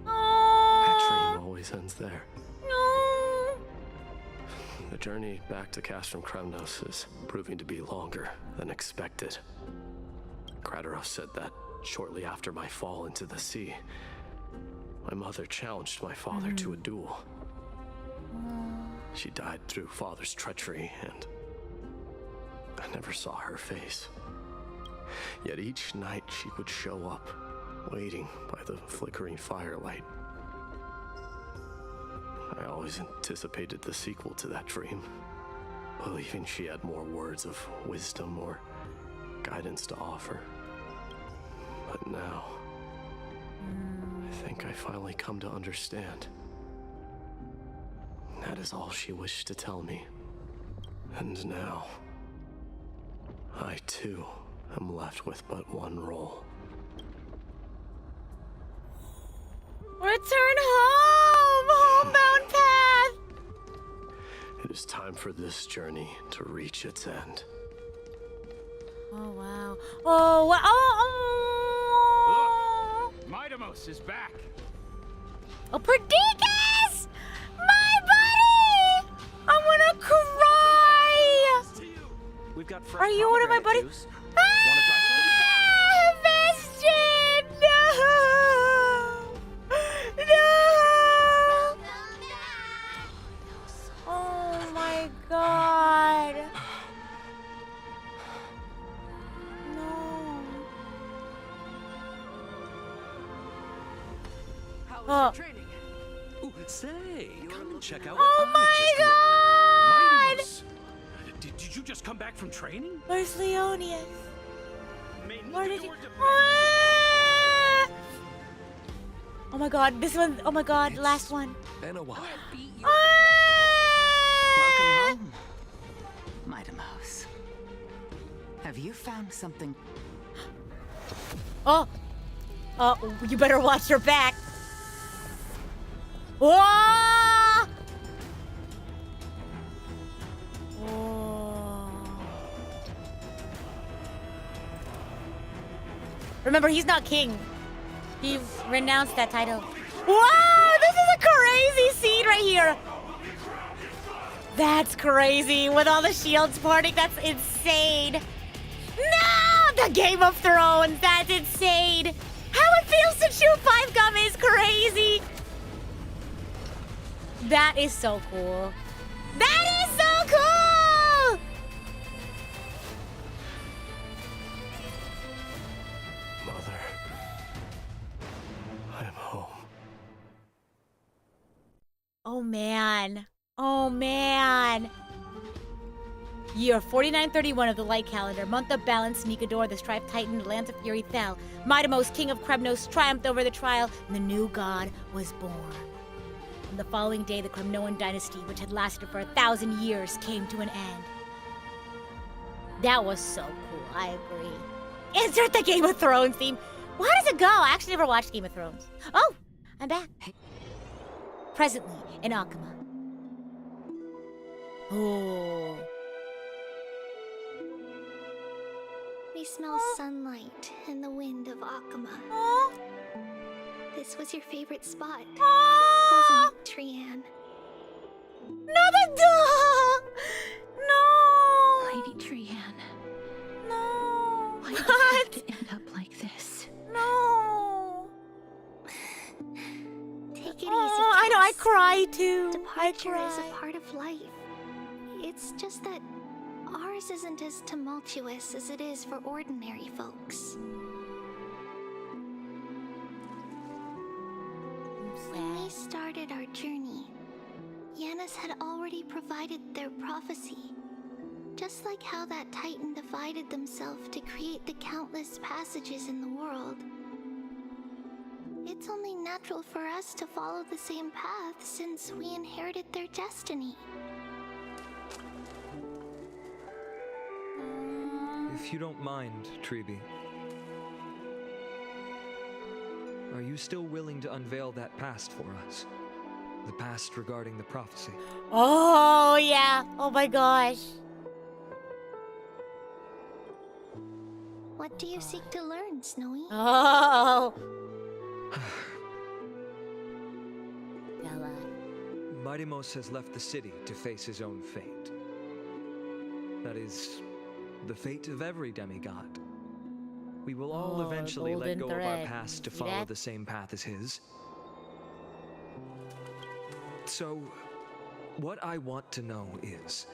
That dream always ends there. The journey back to Castrum Kremnos is proving to be longer than expected. Krateros said that shortly after my fall into the sea, my mother challenged my father to a duel. She died through father's treachery, and I never saw her face. Yet each night she would show up, waiting by the flickering firelight. I always anticipated the sequel to that dream, believing she had more words of wisdom or guidance to offer. But now, I think I finally come to understand. That is all she wished to tell me. And now, I too am left with but one role. Return home! Homebound path! It is time for this journey to reach its end. Oh, wow. Oh, wow. Oh, Look! Mydeimos is back! Oh, Perdicus! My buddy! I wanna cry! We've got Are you one of my buddies? juice. Wanna try some? Bastion! No! No! Oh my god. No. How was Oh. your training? Ooh, say, come and check out what Oh my god! Mydeimos. Did you just come back from training? Where's Leonius? Where did you... Oh my god, this one, oh my god, last one. Been a while. Welcome home, Mydeimos. Have you found something? Oh! Oh, you better watch your back. Whoa! Whoa. Remember, he's not king. He renounced that title. Wow, this is a crazy scene right here. That's crazy. With all the shields parting, that's insane. No! The Game of Thrones, that's insane. How it feels to chew five gum is crazy. That is so cool. That is so cool! Mother, I am home. Oh man. Oh man. Year 4931 of the Light Calendar. Month of Balance, Nikador, the Strife Titan, the Lance of Fury fell. Mydeimos, king of Kremnos, triumphed over the trial, and the new god was born. On the following day, the Kremnoan dynasty, which had lasted for 1,000 years, came to an end. That was so cool, I agree. Insert the Game of Thrones theme. Well, how does it go? I actually never watched Game of Thrones. Oh, I'm back. Presently, in Akama. Oh. We smell sunlight and the wind of Akama. This was your favorite spot, wasn't it, Trian? Not a dog! No! Lady Trian. No! Why did you have to end up like this? No! Take it easy, I know, I cry too. Departure is a part of life. It's just that ours isn't as tumultuous as it is for ordinary folks. When we started our journey, Janus had already provided their prophecy. Just like how that Titan divided themselves to create the countless passages in the world. It's only natural for us to follow the same path since we inherited their destiny. If you don't mind, Tribbie, are you still willing to unveil that past for us? The past regarding the prophecy. Oh, yeah. Oh my gosh. What do you seek to learn, Snowy? Oh. Mydeimos has left the city to face his own fate. That is, the fate of every demigod. We will all eventually let go of our past to follow the same path as his. So, what I want to know is,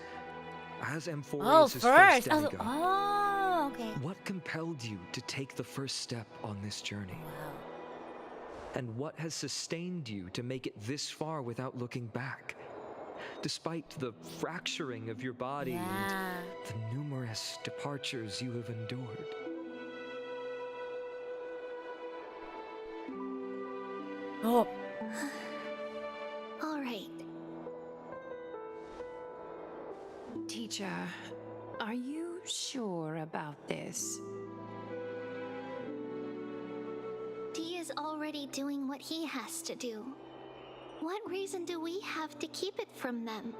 as Amphorius' first demigod, okay. what compelled you to take the first step on this journey? And what has sustained you to make it this far without looking back? Despite the fracturing of your body and the numerous departures you have endured. Oh. All right. Teacher, are you sure about this? D is already doing what he has to do. What reason do we have to keep it from them?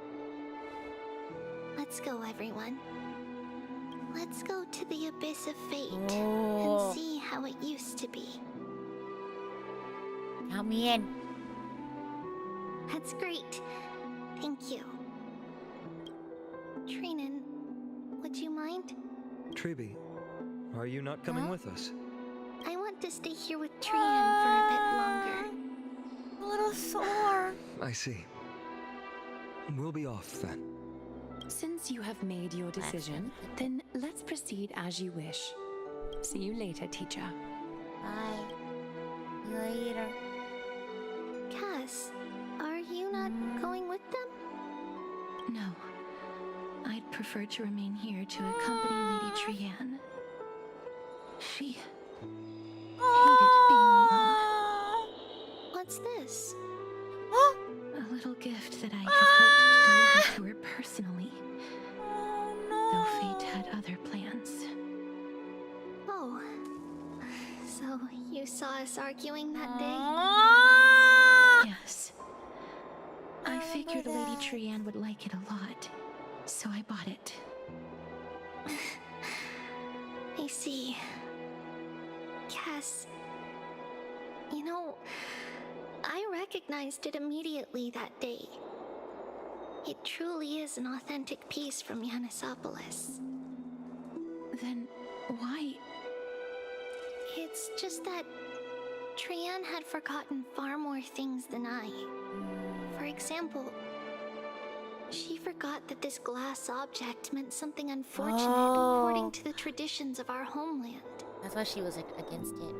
Let's go, everyone. Let's go to the abyss of fate and see how it used to be. Count me in. That's great. Thank you. Trinnon, would you mind? Tribbie, are you not coming with us? I want to stay here with Trinnon for a bit longer. A little sore. I see. We'll be off then. Since you have made your decision, then let's proceed as you wish. See you later, teacher. Bye. See you later. Cass, are you not going with them? No. I'd prefer to remain here to accompany Lady Trianne. She hated being alone. What's this? A little gift that I had hoped to deliver to her personally. Though fate had other plans. Oh. So you saw us arguing that day? Yes. I figured Lady Trianne would like it a lot, so I bought it. I see. Cass, you know, I recognized it immediately that day. It truly is an authentic piece from Yanisopolis. Then why? It's just that Trianne had forgotten far more things than I. For example, she forgot that this glass object meant something unfortunate according to the traditions of our homeland. That's why she was against it.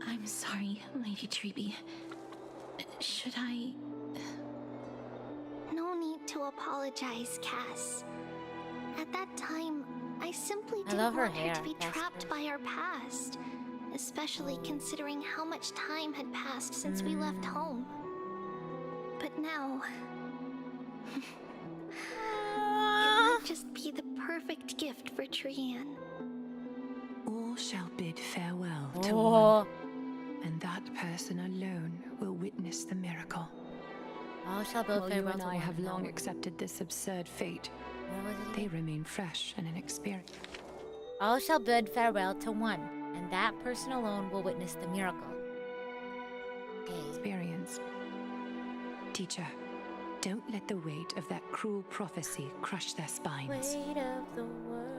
I'm sorry, Lady Tribbie. Should I... No need to apologize, Cass. At that time, I simply didn't want her to be trapped by our past, especially considering how much time had passed since we left home. But now... it might just be the perfect gift for Trianne. All shall bid farewell to one, and that person alone will witness the miracle. All shall bid While farewell you and to I one, have long no. accepted this absurd fate, they remain fresh and inexperienced. All shall bid farewell to one, and that person alone will witness the miracle. Experience. Teacher, don't let the weight of that cruel prophecy crush their spines. Weight of the world.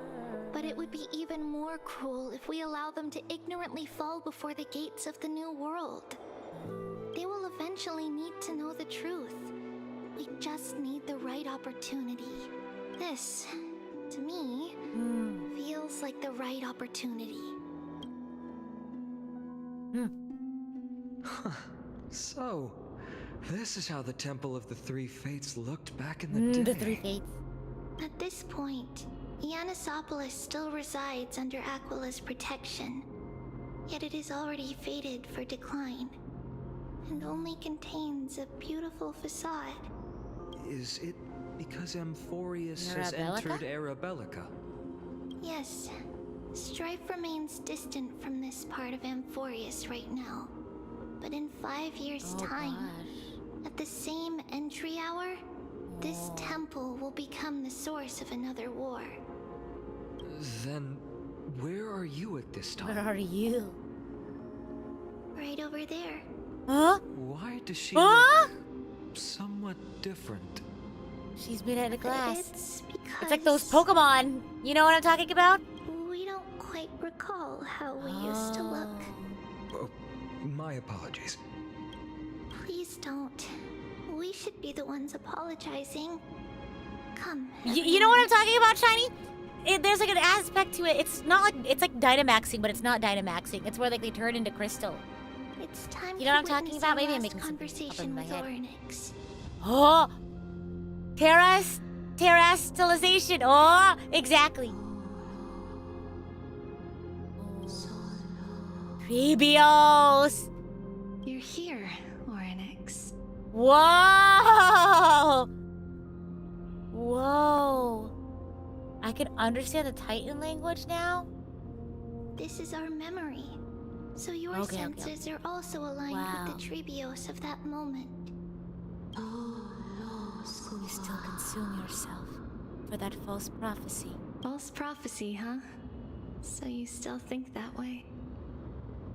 But it would be even more cruel if we allow them to ignorantly fall before the gates of the new world. They will eventually need to know the truth. We just need the right opportunity. This, to me, feels like the right opportunity. So, this is how the Temple of the Three Fates looked back in the day. The Three Fates. At this point, Yanisopolis still resides under Aquila's protection. Yet it is already fated for decline, and only contains a beautiful facade. Is it because Amphorius has entered Arabellica? Yes. Strife remains distant from this part of Amphorius right now. But in 5 years' time, at the same entry hour, this temple will become the source of another war. Then, where are you at this time? Where are you? Right over there. Huh? Why does she look somewhat different? She's made out of glass. It's because... It's like those Pokemon. You know what I'm talking about? We don't quite recall how we used to look. Oh, my apologies. Please don't. We should be the ones apologizing. Come. You know what I'm talking about, Shiny? There's like an aspect to it. It's not like it's like Dynamaxing, but it's not Dynamaxing. It's where like they turn into crystal. It's time. You know what I'm talking about? Maybe I'm making something up in my head. Orynyx. Oh, terrestrialization. Oh, exactly. Tribbios. You're here, Orynyx. Whoa! Whoa. I can understand the Titan language now? This is our memory. So your senses are also aligned with the Tribbios of that moment. You still consume yourself for that false prophecy. False prophecy, huh? So you still think that way?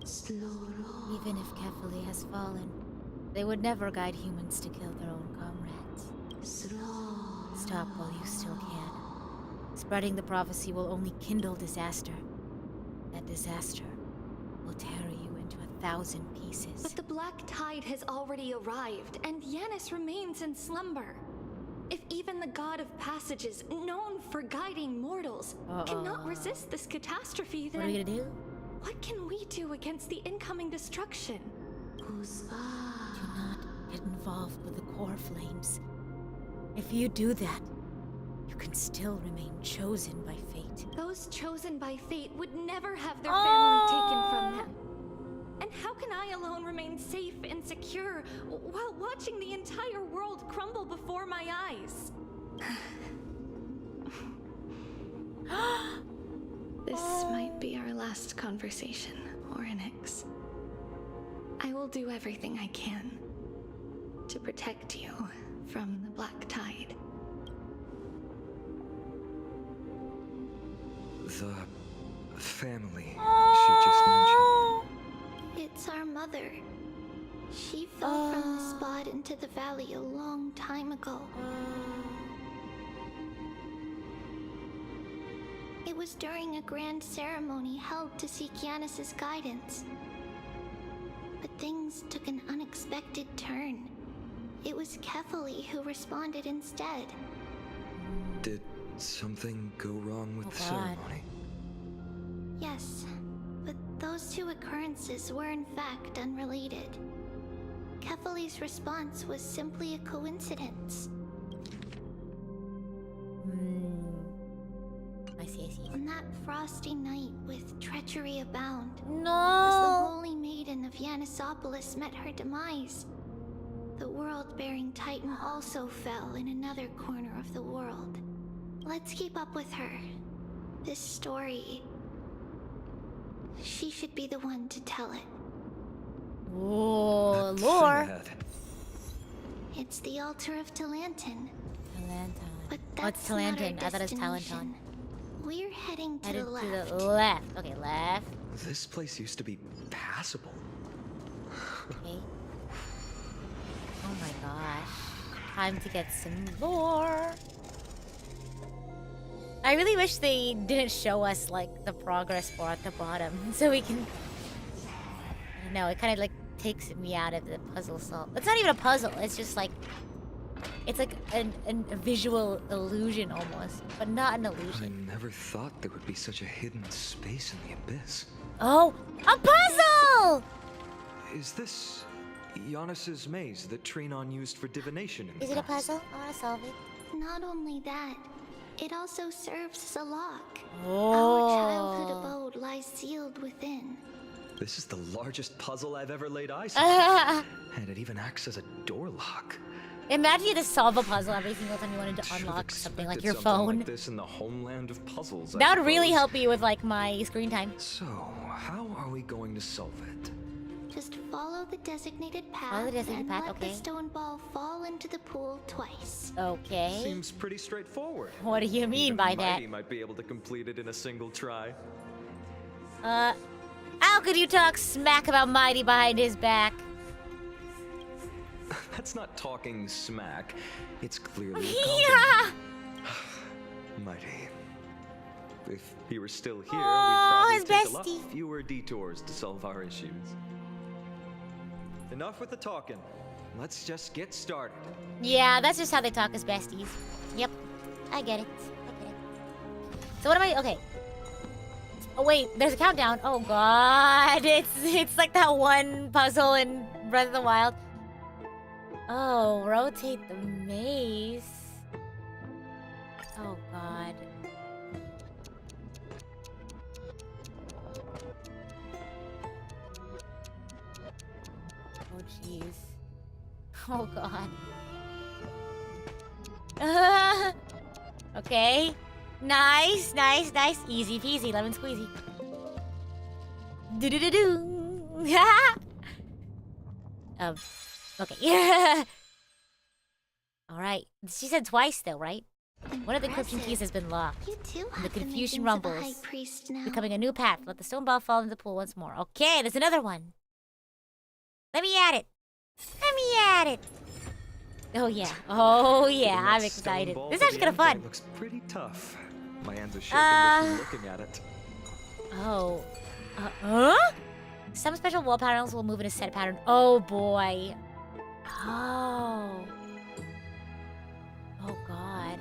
Even if Kefali has fallen, they would never guide humans to kill their own comrades. Stop while you still can. Spreading the prophecy will only kindle disaster. That disaster will tear you into 1,000 pieces. But the Black Tide has already arrived, and Janus remains in slumber. If even the God of Passages, known for guiding mortals, cannot resist this catastrophe, then... What are we gonna do? What can we do against the incoming destruction? Do not get involved with the core flames. If you do that, you can still remain chosen by fate. Those chosen by fate would never have their family taken from them. And how can I alone remain safe and secure while watching the entire world crumble before my eyes? This might be our last conversation, Orynyx. I will do everything I can to protect you from the Black Tide. The family she just mentioned. It's our mother. She fell from the spot into the valley a long time ago. It was during a grand ceremony held to seek Janus's guidance. But things took an unexpected turn. It was Kefali who responded instead. Did something go wrong with the ceremony? Yes, but those two occurrences were in fact unrelated. Kefali's response was simply a coincidence. I see. On that frosty night with treachery abound, no! As the holy maiden of Yanisopolis met her demise, the world-bearing Titan also fell in another corner of the world. Let's keep up with her. This story... she should be the one to tell it. Whoa, lore! It's the altar of Talanton. But What's Talanton? I thought it was Talenton. We're heading to Headed the left. to the left. Okay, left. This place used to be passable. Okay. Oh my gosh. Time to get some lore. I really wish they didn't show us like the progress bar at the bottom so we can... I don't know, it kind of like takes me out of the puzzle solve. It's not even a puzzle, it's just like... It's like a visual illusion almost, but not an illusion. I never thought there would be such a hidden space in the abyss. Oh, a puzzle! Is this Janus's maze that Trinnon used for divination in the Is it a past? puzzle? I want to solve it. Not only that, it also serves as a lock. Oh. Our childhood abode lies sealed within. This is the largest puzzle I've ever laid eyes on. And it even acts as a door lock. Imagine you had to solve a puzzle every single time you wanted to unlock something like your phone. Like this in the homeland of puzzles, That would really help me with like my screen time. So, how are we going to solve it? Just follow the designated path and let the stone ball fall into the pool twice. Okay. Seems pretty straightforward. What do you mean by that? Mighty might be able to complete it in a single try. How could you talk smack about Mighty behind his back? That's not talking smack. It's clearly Yeah. Mighty. If he were still here, Oh, we'd his probably take a lot bestie. fewer detours to solve our issues. Enough with the talking. Let's just get started. Yeah, that's just how they talk as besties. Yep. I get it. So what am I... Okay. Oh, wait. There's a countdown. Oh, God. It's like that one puzzle in Breath of the Wild. Oh, rotate the maze. Oh, God. Oh, jeez. Oh, God. Okay. Nice, nice, nice. Easy peasy, lemon squeezy. Do-do-do-do. Okay. Yeah. Alright. She said twice, though, right? One of the encryption keys has been locked. And the confusion rumbles. Becoming a new path. Let the stone ball fall into the pool once more. Okay, there's another one. Let me at it. Let me at it. Oh, yeah. Oh, yeah. I'm excited. This is actually kind of fun. Looks pretty tough. My hands are shaking just from looking at it. Oh. Some special wall panels will move in a set pattern. Oh, boy. Oh. Oh, God.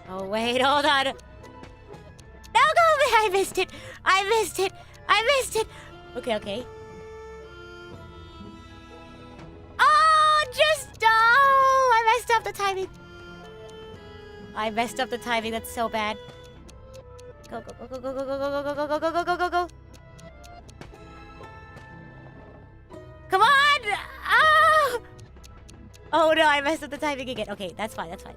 Oh, wait. Hold on. No, go! I missed it. I missed it. I missed it. Okay, okay. Oh, just... Oh, I messed up the timing. I messed up the timing. That's so bad. Go, go, go, go, go, go, go, go, go, go, go, go, go, go, go. Come on! Oh! Oh, no, I messed up the timing again. Okay, that's fine, that's fine.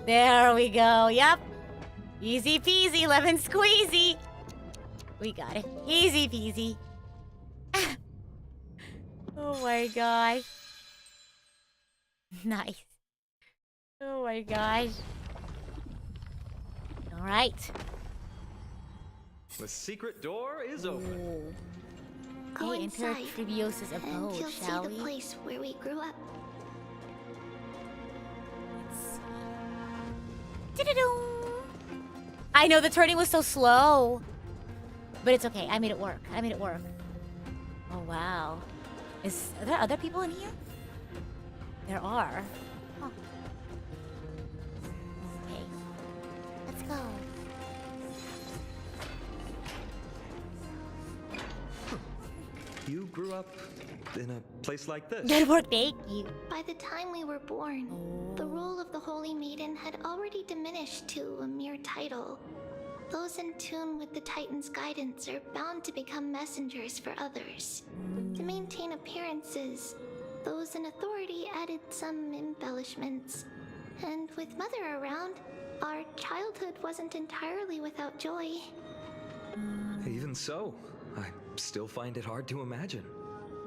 There we go. Yep. Easy peasy, lemon squeezy. We got it. Easy peasy. Oh my gosh. Nice. Oh my gosh. All right. The secret door is open. Go Hey, enter inside, Tribbio's and abode, you'll shall see the we? place where we grew up. I know the turning was so slow. But it's okay. I made it work. I made it work. Oh, wow. Are there other people in here? There are. Huh. Okay. Let's go. You grew up in a place like this. Good work, thank you. By the time we were born, the role of the Holy Maiden had already diminished to a mere title. Those in tune with the Titan's guidance are bound to become messengers for others. To maintain appearances, those in authority added some embellishments. And with Mother around, our childhood wasn't entirely without joy. Even so, I still find it hard to imagine.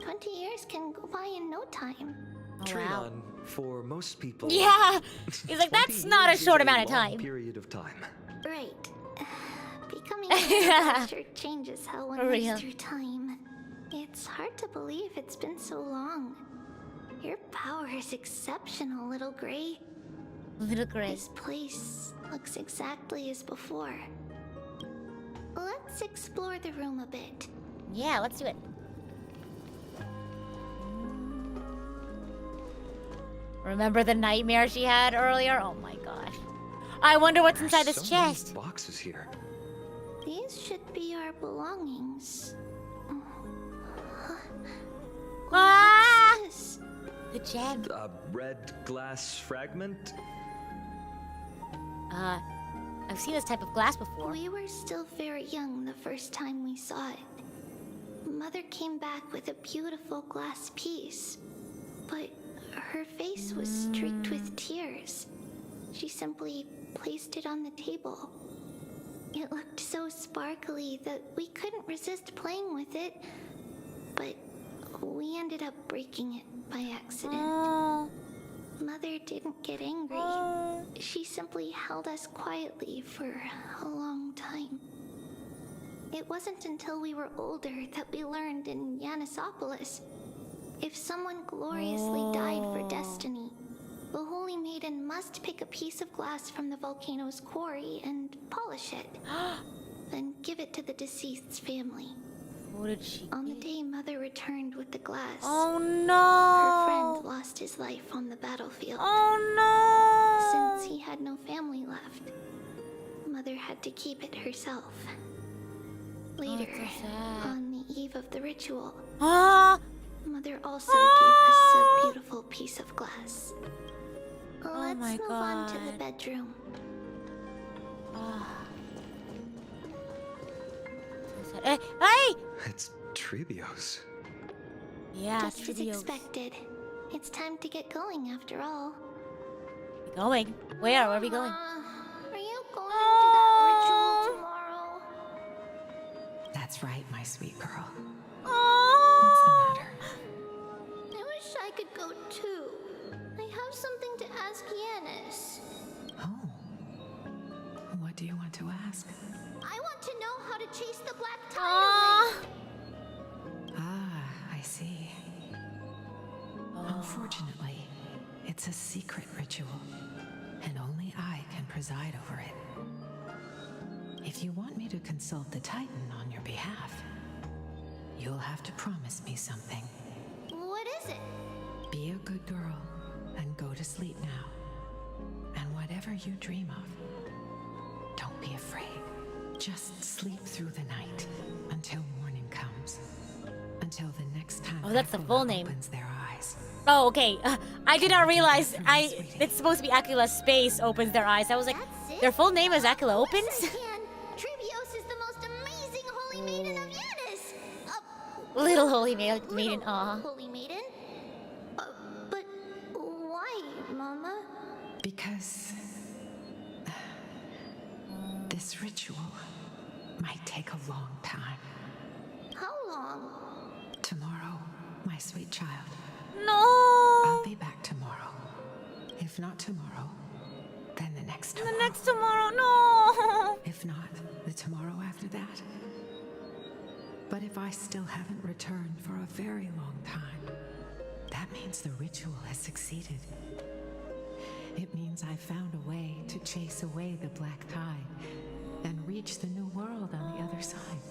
20 years can go by in no time. Trinnon, for most people... Yeah! He's like, 20 that's not a years is short amount of long time. Period of time. Right. Becoming a sure changes how one For moves real. through time. It's hard to believe it's been so long. Your power is exceptional, Little Gray. Little Gray. This place looks exactly as before. Let's explore the room a bit. Yeah, let's do it. Remember the nightmare she had earlier? Oh my gosh. I wonder what's inside this so many chest. boxes here. These should be our belongings. Ah! What's this? The gem. A red glass fragment? I've seen this type of glass before. We were still very young the first time we saw it. Mother came back with a beautiful glass piece, but her face was streaked with tears. She simply placed it on the table. It looked so sparkly that we couldn't resist playing with it, but we ended up breaking it by accident. Mother didn't get angry. She simply held us quietly for a long time. It wasn't until we were older that we learned in Yanisopolis, if someone gloriously died for destiny, the Holy Maiden must pick a piece of glass from the volcano's quarry and polish it, then give it to the deceased's family. What did she On the day Mother returned with the glass, oh no! her friend lost his life on the battlefield. Oh no! Since he had no family left, Mother had to keep it herself. Later, on the eve of the ritual, Mother also gave us a beautiful piece of glass. Let's move on to the bedroom. Hey! It's Tribbie's. Yeah, Just as expected. It's time to get going after all. Going? Where? Where are we going? Are you going to that ritual tomorrow? That's right, my sweet girl. What's the matter? I wish I could go too. I have something to ask Janus. Oh. What do you want to ask? I want to know how to chase the black tide away. I see. Unfortunately, it's a secret ritual, and only I can preside over it. If you want me to consult the Titan on your behalf, you'll have to promise me something. What is it? Be a good girl and go to sleep now. And whatever you dream of, don't be afraid. Just sleep through the night until morning comes. Until the next time that's the full name. Opens their eyes. Oh, okay. I did not realize it's supposed to be Aquila Space opens their eyes. I was like, their full name is Aquila Opens? Tribios is the most amazing holy maiden of Janus! Little holy maiden, aw. Holy maiden? But why, Mama? Because this ritual might take a long time. How long? Tomorrow, my sweet child. No! I'll be back tomorrow. If not tomorrow, then the next tomorrow. The next tomorrow, no! If not, the tomorrow after that. But if I still haven't returned for a very long time, that means the ritual has succeeded. It means I found a way to chase away the black tide and reach the new world on the other side.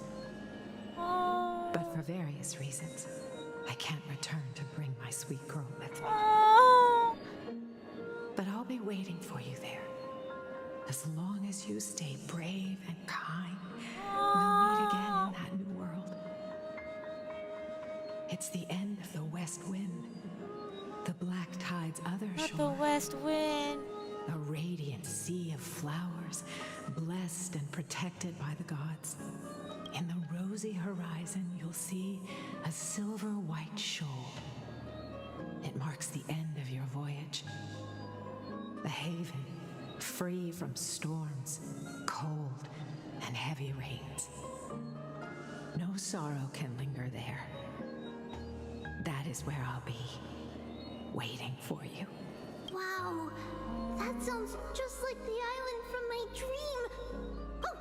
But for various reasons, I can't return to bring my sweet girl with me. But I'll be waiting for you there. As long as you stay brave and kind, we'll meet again in that new world. It's the end of the West Wind, the black tide's other Not shore. the West Wind. A radiant sea of flowers, blessed and protected by the gods. In the rosy horizon, you'll see a silver-white shoal. It marks the end of your voyage. A haven, free from storms, cold, and heavy rains. No sorrow can linger there. That is where I'll be, waiting for you. Wow, that sounds just like the island from my dream. Oh,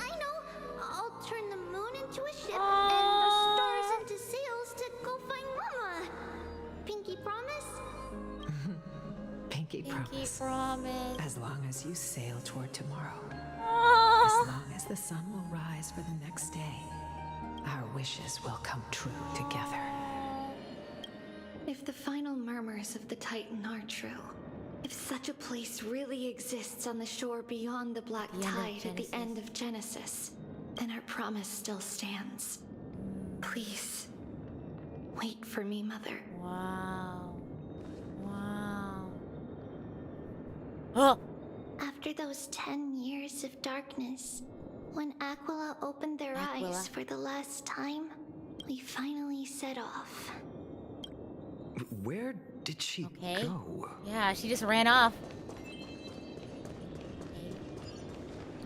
I know. I'll turn the moon into a ship and the stars into sails to go find Mama. Pinky promise? Pinky promise. Promise. As long as you sail toward tomorrow. As long as the sun will rise for the next day, our wishes will come true together. If the final murmurs of the Titan are true, if such a place really exists on the shore beyond the black tide at the end of Genesis, then our promise still stands. Please, wait for me, Mother. Wow. Wow. Oh! After those 10 years of darkness, when Aquila opened their eyes for the last time, we finally set off. Where did she go? Yeah, she just ran off.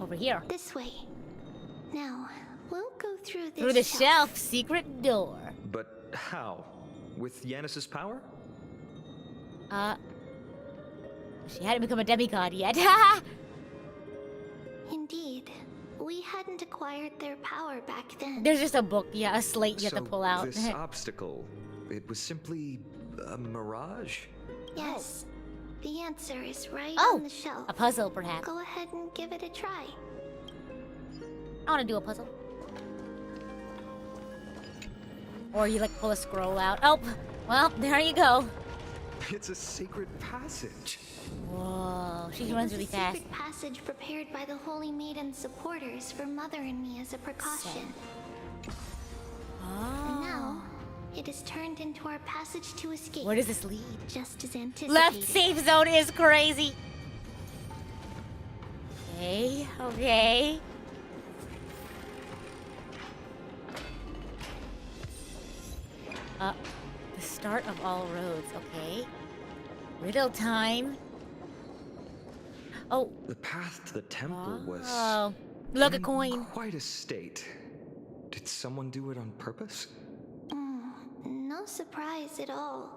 Over here. This way. Now, we'll go through this Through the shelf. Secret door. But how? With Janus's power? She hadn't become a demigod yet. Indeed. We hadn't acquired their power back then. There's just a book, a slate you have to pull out. This obstacle, it was simply a mirage? Yes. The answer is right Oh, on the shelf. a puzzle, perhaps. Go ahead and give it a try. I want to do a puzzle. Or you like pull a scroll out. Oh, well, there you go. It's a secret passage. Whoa, she runs really fast. Secret passage prepared by the Holy Maiden's supporters for Mother and me as a precaution. And now, it is turned into our passage to escape. Where does this lead? Just as anticipated. Left safe zone is crazy. Okay, okay. The start of all roads, okay. Riddle time. Oh. The path to the temple was... Oh, look, a in coin. Quite a state. Did someone do it on purpose? No surprise at all.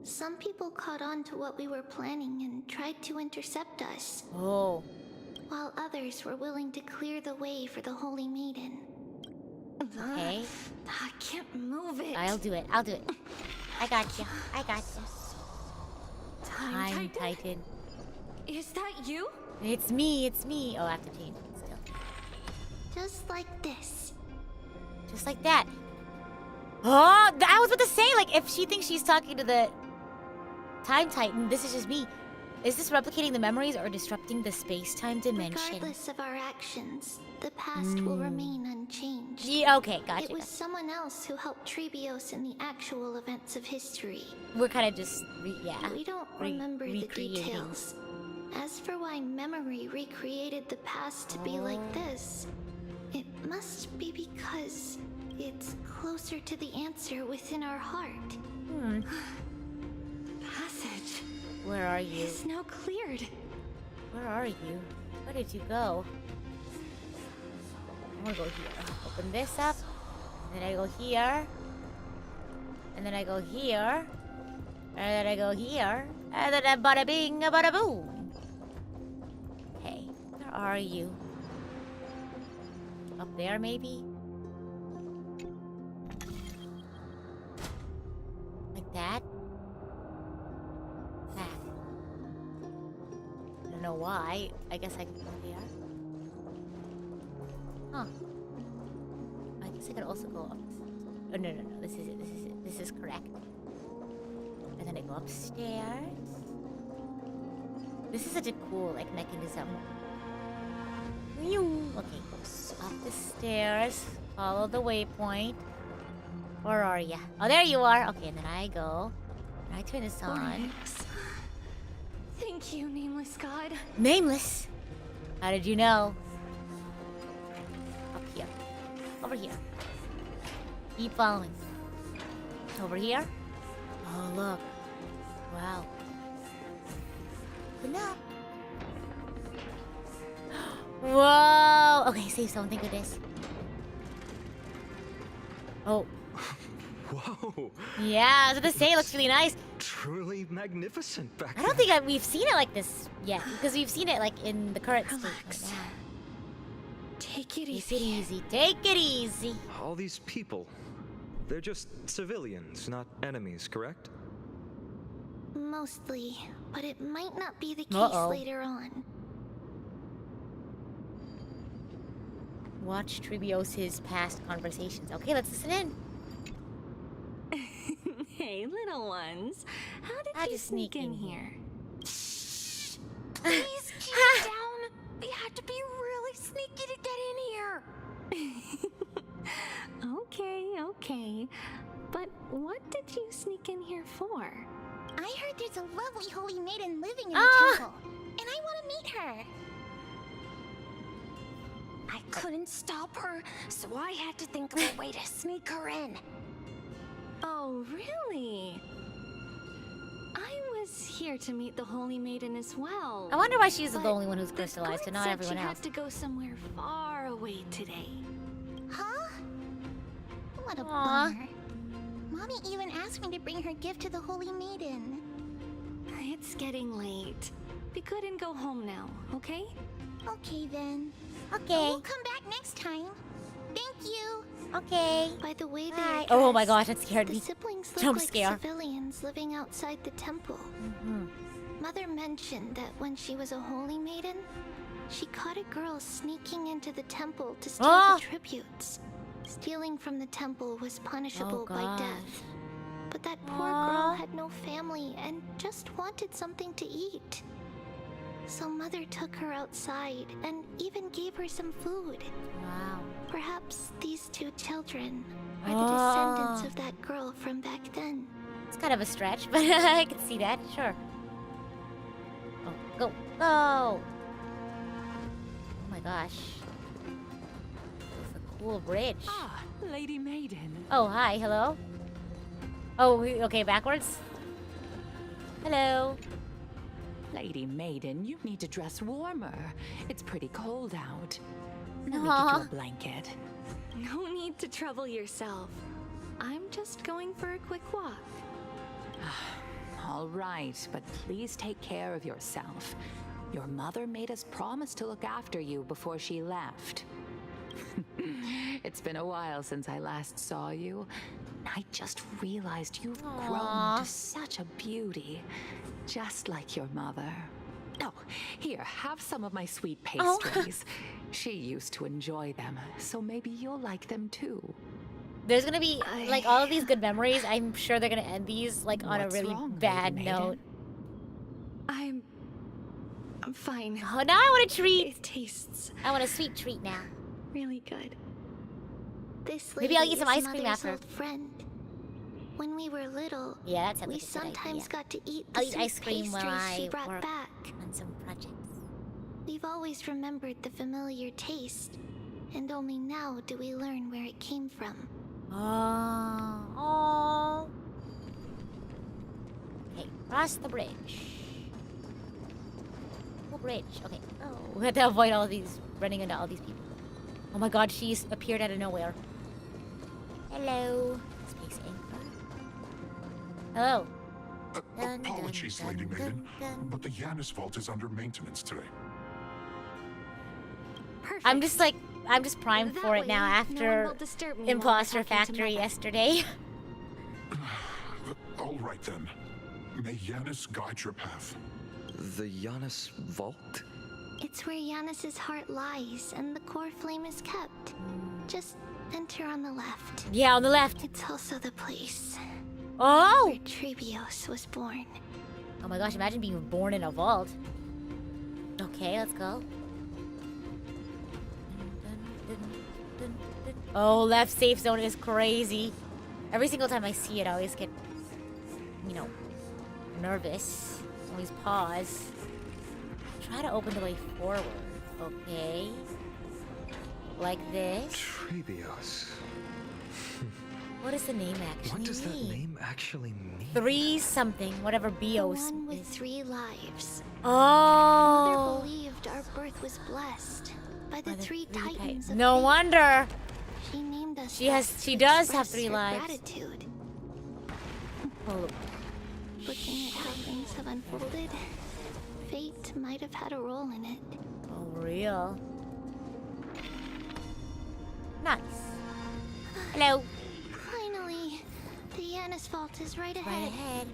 Some people caught on to what we were planning and tried to intercept us. Oh. While others were willing to clear the way for the Holy Maiden. Okay. I can't move it. I'll do it. I'll do it. I got you. I got you. Time Titan. Is that you? It's me. It's me. Oh, I have to change it still. Just like this. Just like that. Oh, I was about to say, like, if she thinks she's talking to the Time Titan, this is just me. Is this replicating the memories or disrupting the space-time dimension? Regardless of our actions, the past will remain unchanged. Yeah, okay, gotcha. It was someone else who helped Tribbios in the actual events of history. We're kind of just, We don't remember the details. As for why memory recreated the past to be like this, it must be because it's closer to the answer within our heart. Passage. Where are you? It's now cleared. Where are you? Where did you go? I'm gonna go here. Open this up. And then I go here. And then I go here. And then I go here. And then I bada bing, bada boom. Hey, where are you? Up there, maybe? Like that? That. I don't know why. I guess I can go here. Huh. I guess I could also go up. Oh, no. This is it. This is correct. And then I go upstairs. This is such a cool, like, mechanism. Okay. Up the stairs. Follow the waypoint. Where are ya? Oh, there you are. Okay, and then I go. And I turn this on. Thank you, nameless god. Nameless? How did you know? Up here. Over here. Keep following. Over here. Oh, look. Wow. Open up. Whoa. Okay, save zone. Think of this. Oh. Whoa. Yeah, I was gonna say it looks really nice. Truly magnificent back I don't think we've seen it like this yet, because we've seen it like in the current state. Like Take it easy. Take it easy. Take it easy. All these people, they're just civilians, not enemies, correct? Mostly, but it might not be the case later on. Watch Tribbios' past conversations. Okay, let's listen in. Hey, little ones. How did you sneak in here? Please keep down. You have to be really sneaky to get in here. Okay. But what did you sneak in here for? I heard there's a sleeping in the temple, and I want to meet her. I couldn't stop her, so I had to think of a way to sneak her in. Oh, really? I was here to meet the Holy Maiden as well. I wonder why she's the only one who's crystallized and not said everyone she else. had to go somewhere far away today. Huh? What a bummer. Mommy even asked me to bring her gift to the Holy Maiden. It's getting late. Be good and go home now, okay? Okay then. Okay. We'll come back next time. Thank you. Okay. By the way they Bye. are Oh my dressed, gosh, that scared the me. siblings look Jump like scare. civilians living outside the temple. Mother mentioned that when she was a holy maiden, she caught a girl sneaking into the temple to steal the tributes. Stealing from the temple was punishable by death. But that poor girl had no family and just wanted something to eat. So Mother took her outside and even gave her some food. Wow. Perhaps these two children are the descendants of that girl from back then. It's kind of a stretch, but I can see that, sure. Oh, go, go! Oh my gosh. It's a cool bridge. Ah, Lady Maiden. Oh, hi, hello? Oh, okay, backwards? Hello. Lady Maiden, you need to dress warmer. It's pretty cold out. Let me get you a blanket. No need to trouble yourself. I'm just going for a quick walk. All right, but please take care of yourself. Your mother made us promise to look after you before she left. It's been a while since I last saw you. I just realized you've grown to such a beauty, just like your mother. Oh, here, have some of my sweet pastries. She used to enjoy them, so maybe you'll like them too. There's gonna be, like, all of these good memories. I'm sure they're gonna end these, like, on a really bad note. I'm fine. Oh, now I want a treat. It tastes. I want a sweet treat now. Really good. This Maybe I'll lady eat some is ice cream Mother's after. old friend. When we were little, Yeah, that sounds we like a good sometimes idea. got to eat the I'll eat sweet ice cream while pastries she I brought work back. on some projects. We've always remembered the familiar taste, and only now do we learn where it came from. Oh. Okay, cross the bridge. Oh, bridge. Okay. Oh, we have to avoid all these, running into all these people. Oh my god, she's appeared out of nowhere. Hello. Space Anchor. Hello. Apologies, Lady Maiden, but the Janus Vault is under maintenance today. I'm just primed for it now after Imposter Factory yesterday. All right then. May Janus guide your path. The Janus Vault? It's where Janus's heart lies and the core flame is kept. Just enter on the left. Yeah, on the left. It's also the place where Tribios was born. Oh my gosh, imagine being born in a vault. Okay, let's go. Oh, left safe zone is crazy. Every single time I see it, I always get, nervous. Always pause. Try to open the way forward. Okay. Like this. Tribbios. What does the name actually mean? What does that name actually mean? 3 something, whatever Bios. The one with 3 lives. Oh. Mother believed our birth was blessed by the 3 titans of No fate. wonder. She named us. She does have express 3 her lives. Gratitude. Oh. Looking at how things have unfolded, fate might have had a role in it. Oh, real. Nice. Hello. Finally, the Janus Vault is right ahead.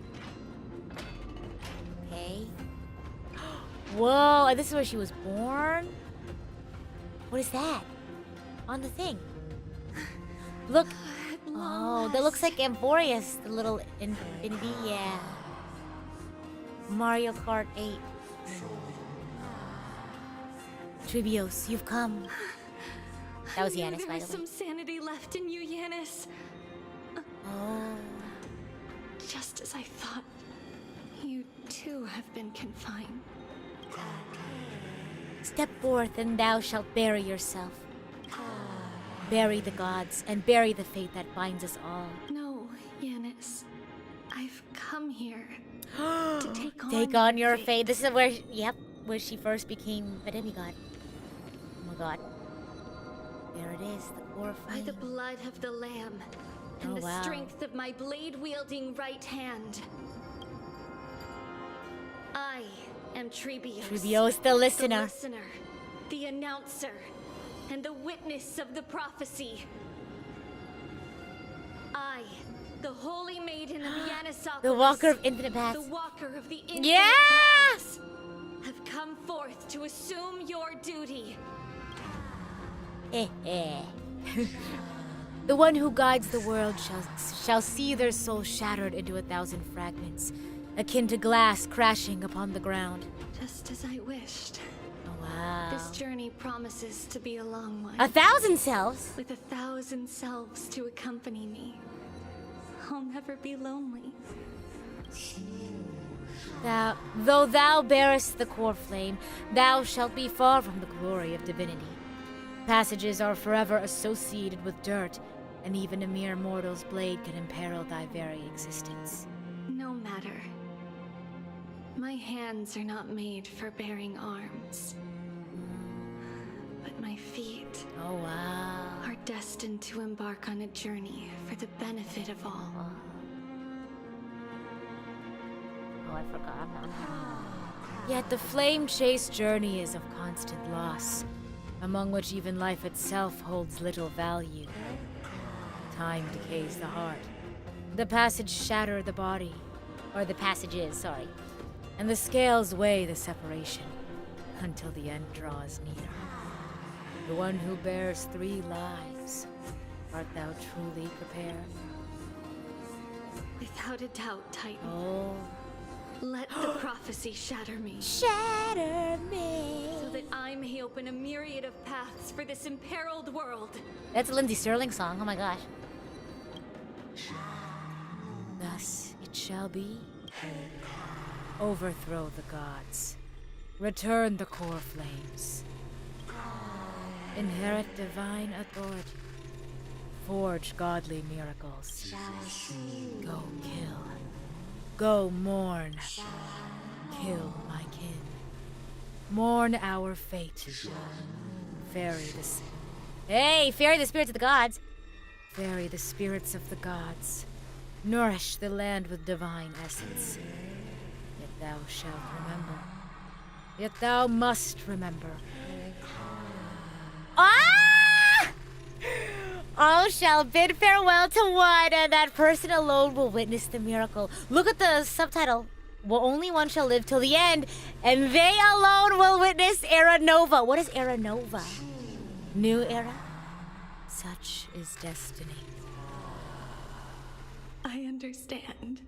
Okay. Whoa, and this is where she was born? What is that? On the thing. Look. Oh, that looks like Amphorius, the little infinity, yeah. Mario Kart 8. Tribbios, you've come. That was Janus, by There is the way. some sanity left in you, Janus. Oh. Just as I thought. You too have been confined. Step forth and thou shalt bury yourself. Bury the gods and bury the fate that binds us all. No, Janus. I've come here to take on your fate. This is where, where she first became a demigod. Oh my god. There it is, the core flame. By the blood of the Lamb and the strength of my blade-wielding right hand. I am Tribbie. Tribbie, the listener. The listener, the announcer, and the witness of the prophecy. I, the holy maiden of Yanisopolis, the walker of infinite paths. The walker of the infinite paths, have come forth to assume your duty. The one who guides the world shall see their souls shattered into 1,000 fragments, akin to glass crashing upon the ground. Just as I wished. Oh, wow. This journey promises to be a long one. 1,000 selves? With 1,000 selves to accompany me. I'll never be lonely. Though thou bearest the core flame, thou shalt be far from the glory of divinity. Passages are forever associated with dirt, and even a mere mortal's blade can imperil thy very existence. No matter. My hands are not made for bearing arms. But my feet are destined to embark on a journey for the benefit of all. Oh, I forgot. Yet the flame-chased journey is of constant loss, among which even life itself holds little value. Time decays the heart. The passage shatter the body, or the passages, sorry, and the scales weigh the separation until the end draws near. The one who bears 3 lives, art thou truly prepared? Without a doubt, Titan. Oh. Let the prophecy shatter me. Shatter me. So that I may open a myriad of paths for this imperiled world. That's a Lindsay Sterling song, oh my gosh. Thus it shall be. Overthrow the gods. Return the core flames. Inherit divine authority. Forge godly miracles. Go kill. Go mourn. Kill my kin. Mourn our fate. Ferry the spirits of the gods. Ferry the spirits of the gods. Nourish the land with divine essence. Yet thou shalt remember. Yet thou must remember. Ah! All shall bid farewell to one, and that person alone will witness the miracle. Look at the subtitle. Well, only one shall live till the end, and they alone will witness Era Nova. What is Era Nova? New era? Such is destiny. I understand,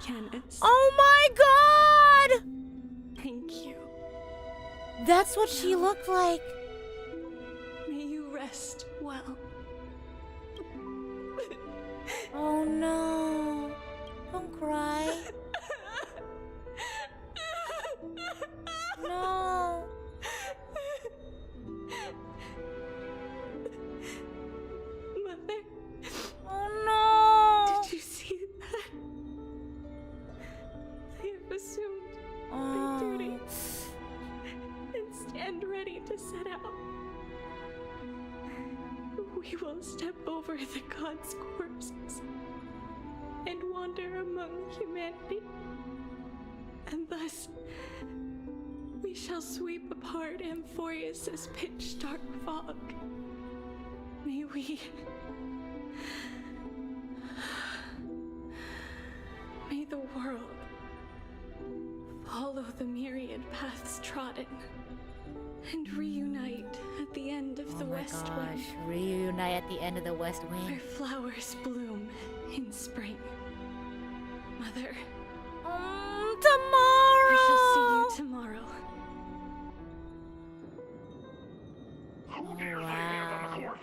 Janus. Oh my god! Thank you. That's what she looked like. May you rest well. Oh no. Don't cry. No. Mother. Oh no. Did you see that? I have assumed my duty and stand ready to set out. We will step over the gods' corpses and wander among humanity, and thus we shall sweep apart Amphorius's pitch-dark fog. May the world follow the myriad paths trodden and reunite at the end of the west wind. Reunite at the end of the west wind. Where flowers bloom in spring. Mother. Tomorrow. We shall see you tomorrow. Oh, wow.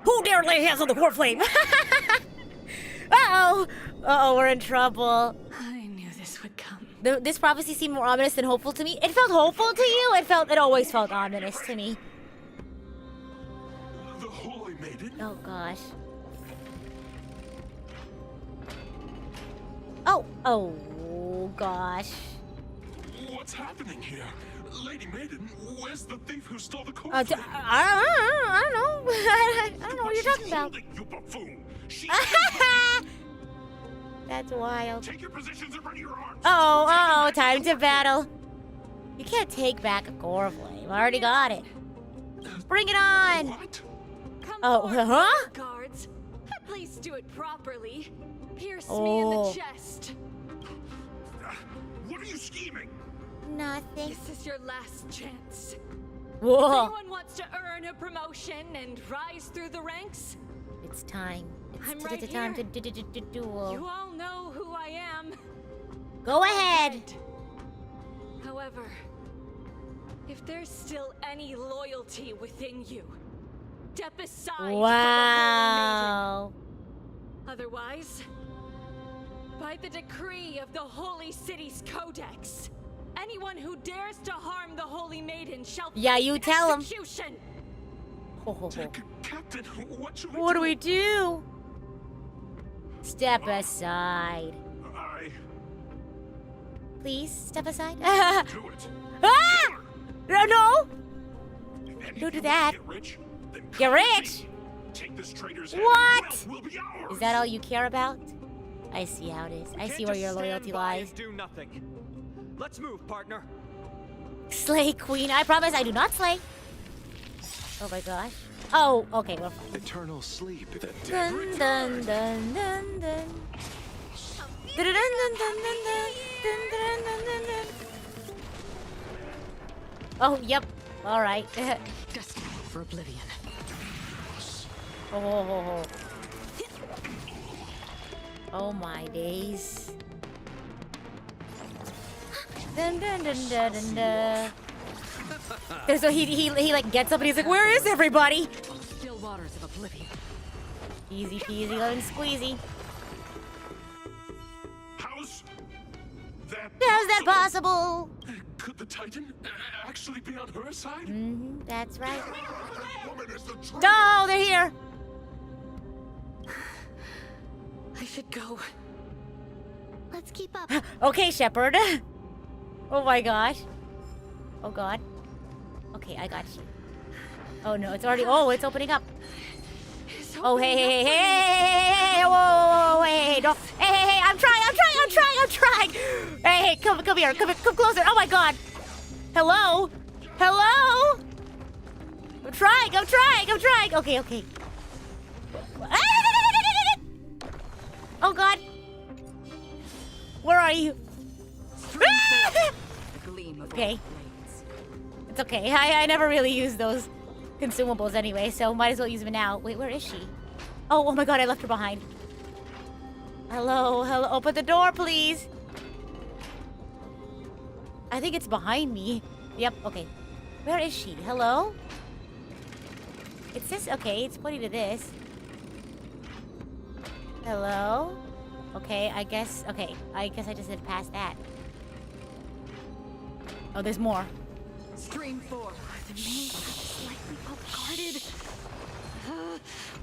Who dare lay hands on the core flame? Uh-oh. Uh-oh, we're in trouble. I knew this would come. This prophecy seemed more ominous than hopeful to me. It felt hopeful to you? It always felt ominous to me. The Holy Maiden? Oh gosh. Oh gosh. What's happening here? Lady Maiden, where's the thief who stole the coin? I don't know. I don't know what you're talking about. You buffoon! That's wild. Take your positions and ready your arms. Oh, time to battle. You can't take back a core flame. I already got it. Bring it on. What? Huh? Guards, at least do it properly. Pierce me in the chest. What are you scheming? Nothing. This is your last chance. Whoa. If anyone wants to earn a promotion and rise through the ranks, it's time. I'm It's right time to here. duel. You all know who I am. Go ahead. However, if there's still any loyalty within you, step aside. Wow. For the Holy Maiden. Otherwise, by the decree of the Holy City's Codex, anyone who dares to harm the Holy Maiden shall Yeah, you tell him. execution. Captain, what should What do we do? Step aside. Please step aside. Do it. Ah! No! Don't do that. Get rich? Take this traitor's What? will be ours. Is that all you care about? I see how it is. I see where your loyalty lies. Do nothing. Let's move, partner. Slay queen. I promise I do not slay. Oh my gosh. Oh, okay, we're fine. Eternal sleep. The Dun dun dun dun dun. Dun dun dun dun dun dun dun dun dun dun. Oh, yep. All right. Destiny for oblivion. Oh. Oh my days. Dun dun dun dun dun dun. So he like gets up and he's like, "Where is everybody?" Still waters of oblivion. Easy peasy lemon squeezy. How's that possible? Could the Titan actually be on her side? That's right. Woman is the traitor. No, they're here. I should go. Let's keep up. Okay, Shepherd. Oh my gosh. Oh god. Okay, I got you. Oh no, it's already. Oh, it's opening up. Oh hey, whoa, hey, no, hey, I'm trying. Hey, come here, come closer. Oh my god. Hello. I'm trying. Okay. Oh god. Where are you? Okay. It's okay. I never really use those consumables anyway, so might as well use them now. Wait, where is she? Oh my god, I left her behind. Hello. Open the door, please. I think it's behind me. Yep, okay. Where is she? Hello? It says, okay, it's pointing to this. Hello? Okay, I guess I just did past that. Oh, there's more. Stream 4. The main slightly off-guarded.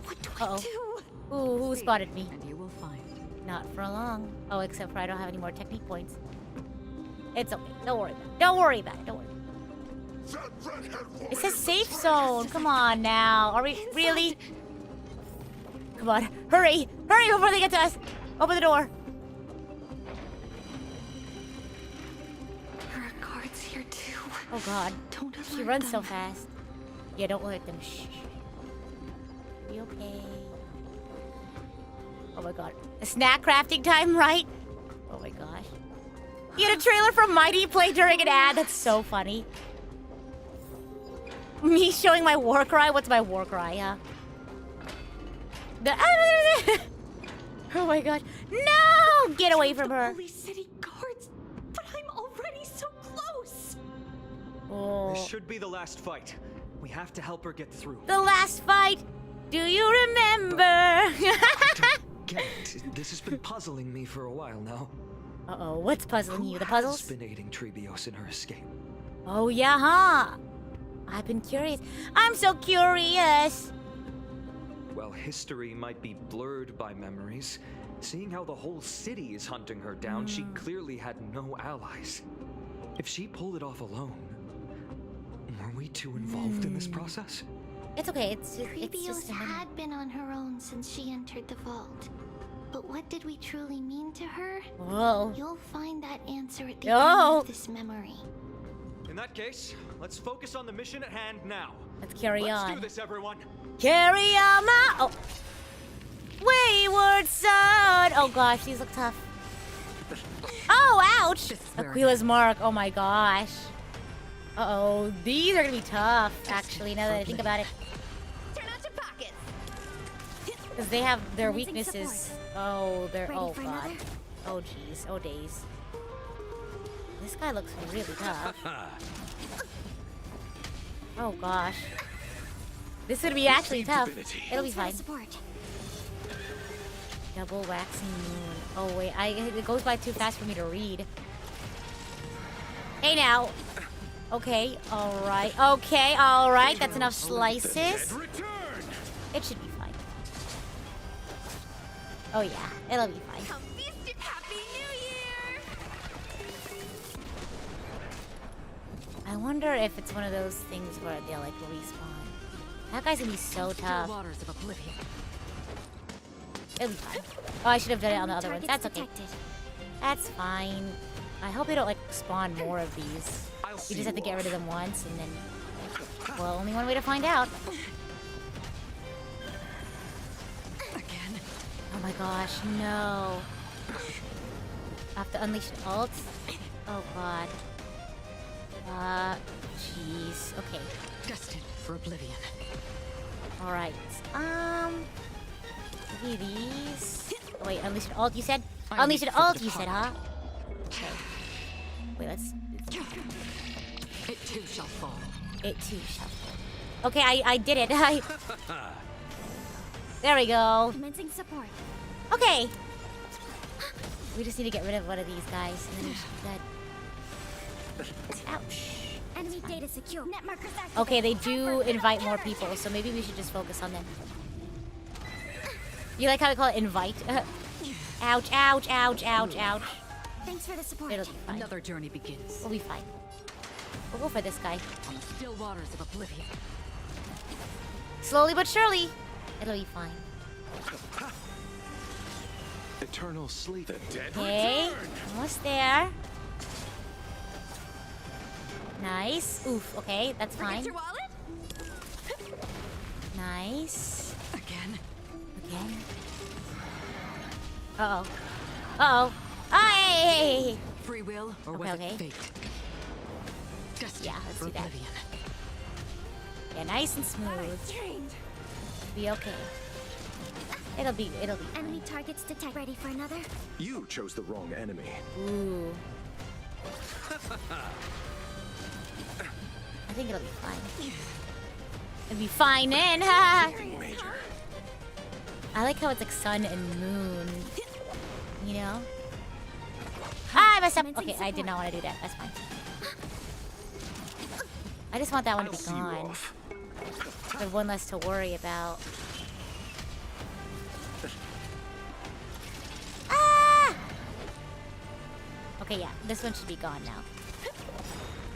What do I do? Ooh, who spotted me? And you will find. Not for long. Oh, except for I don't have any more technique points. It's okay. Don't worry about it. It says safe zone. Come on now. Are we really? Come on. Hurry before they get to us. Open the door. There are guards here too. Oh god. Don't alert She runs so them. fast. Yeah, don't alert them. Shh. Be okay. Oh my god. A snack crafting time, right? Oh my gosh. You had a trailer from Mighty play during an ad. That's so funny. Me showing my war cry? What's my war cry, huh? Oh my god. No! Get away from her. Holy City guards, but I'm already so close. Oh. This should be the last fight. We have to help her get through. The last fight. Do you remember? Get it. This has been puzzling me for a while now. Uh-oh, what's puzzling you? The puzzles? Who's been aiding Tribbios in her escape? Oh, yeah, huh? I've been curious. I'm so curious! While history might be blurred by memories, seeing how the whole city is hunting her down, she clearly had no allies. If she pulled it off alone, were we too involved in this process? It's okay, it's Tribbios just had been on her own since she entered the vault. But what did we truly mean to her? Whoa. You'll find that answer at the Oh. end of this memory. In that case, let's focus on the mission at hand now. Let's carry on. Let's do this, everyone. Carry on my... Oh. Wayward son! Oh gosh, these look tough. Oh, ouch! Aquila's mark, oh my gosh. Uh-oh, these are gonna be tough, actually, now that I think about it. Turn out your pockets. Because they have their weaknesses. Oh, they're... Ready Oh for god. another? Oh jeez, oh days. This guy looks really tough. Oh gosh. This is gonna be actually tough. It'll be fine. Double waxing moon. Oh wait, it goes by too fast for me to read. Hey now. Okay, alright. Okay, alright. That's enough slices. It should be fine. Oh yeah, it'll be fine. Come feast and Happy New Year! I wonder if it's one of those things where they'll like respawn. That guy's gonna be so tough. Waters of Oblivion. It'll be fine. Oh, I should have done it on the other ones. That's okay. That's fine. I hope they don't like spawn more of these. You just have to get rid of them once and then... Well, only one way to find out. Again. Oh my gosh, no. I have to unleash an ult? Oh god. Jeez. Okay. Destined for Oblivion. Alright. Maybe these... Oh, wait, unleash an ult, you said? Unleash an ult, you said, huh? Okay. Wait, let's... It too shall fall. It too shall fall. Okay, I did it. There we go. Commencing support. Okay. We just need to get rid of one of these guys, and then we should be good. Ouch. Enemy data secure. Net markers activated. Okay, they do invite more people, so maybe we should just focus on them. You like how we call it invite? Ouch, ouch, ouch, ouch, ouch. Thanks for the support. It'll be fine. Another journey begins. We'll be fine. We'll go for this guy. On the still waters of Oblivion. Slowly but surely. It'll be fine. Eternal sleep. The dead Okay, almost there. Nice. Oof, okay, that's fine. Your wallet? Nice. Again. Again. Uh-oh. Uh-oh. Hey! Free will or was Okay, it okay. fate? Destined Yeah, let's for do that. Oblivion. Yeah, nice and smooth. Be okay. It'll be fine. Enemy targets detect. Ready for another? You chose the wrong enemy. Ooh. I think it'll be fine. It'll be fine then. Major. I like how it's like sun and moon. You know? Ah, I messed up. Okay, I did not want to do that. That's fine. I just want that one to be gone. The one less to worry about. Ah! Okay, yeah, this one should be gone now.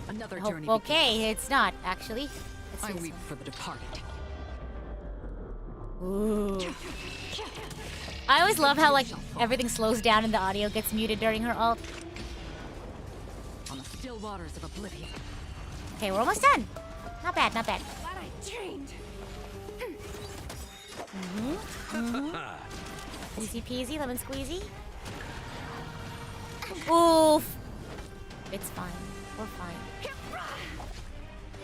Another Oh, journey okay, it's not actually. Let's I do this weep one. for the departed. Ooh. I always love how like everything slows down and the audio gets muted during her ult. On the still waters of Oblivion. Okay, we're almost done. Not bad, not bad. Glad I trained. Easy peasy, lemon squeezy. Oof. It's fine. We're fine.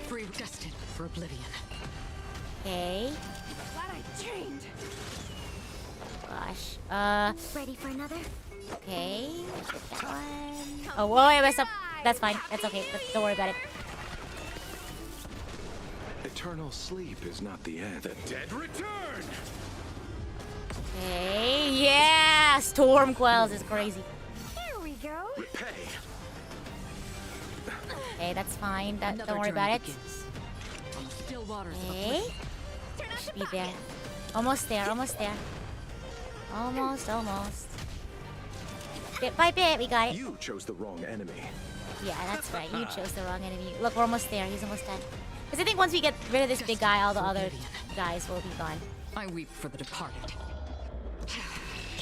Free destined for Oblivion. Okay. Glad I trained. Gosh. Ready for another? Okay. That one. Oh, whoa, I messed up. That's fine. That's okay. Don't worry about it. Eternal sleep is not the end. The dead return. Okay. Yeah. Storm Quells is crazy. There we go. Okay, that's fine. Don't worry about it. Okay. Should be there. Almost there, almost there. Almost. Bit by bit, we got it. You chose the wrong enemy. Yeah, that's right. You chose the wrong enemy. Look, we're almost there. He's almost dead. Because I think once we get rid of this big guy, all the other guys will be gone. I weep for the departed.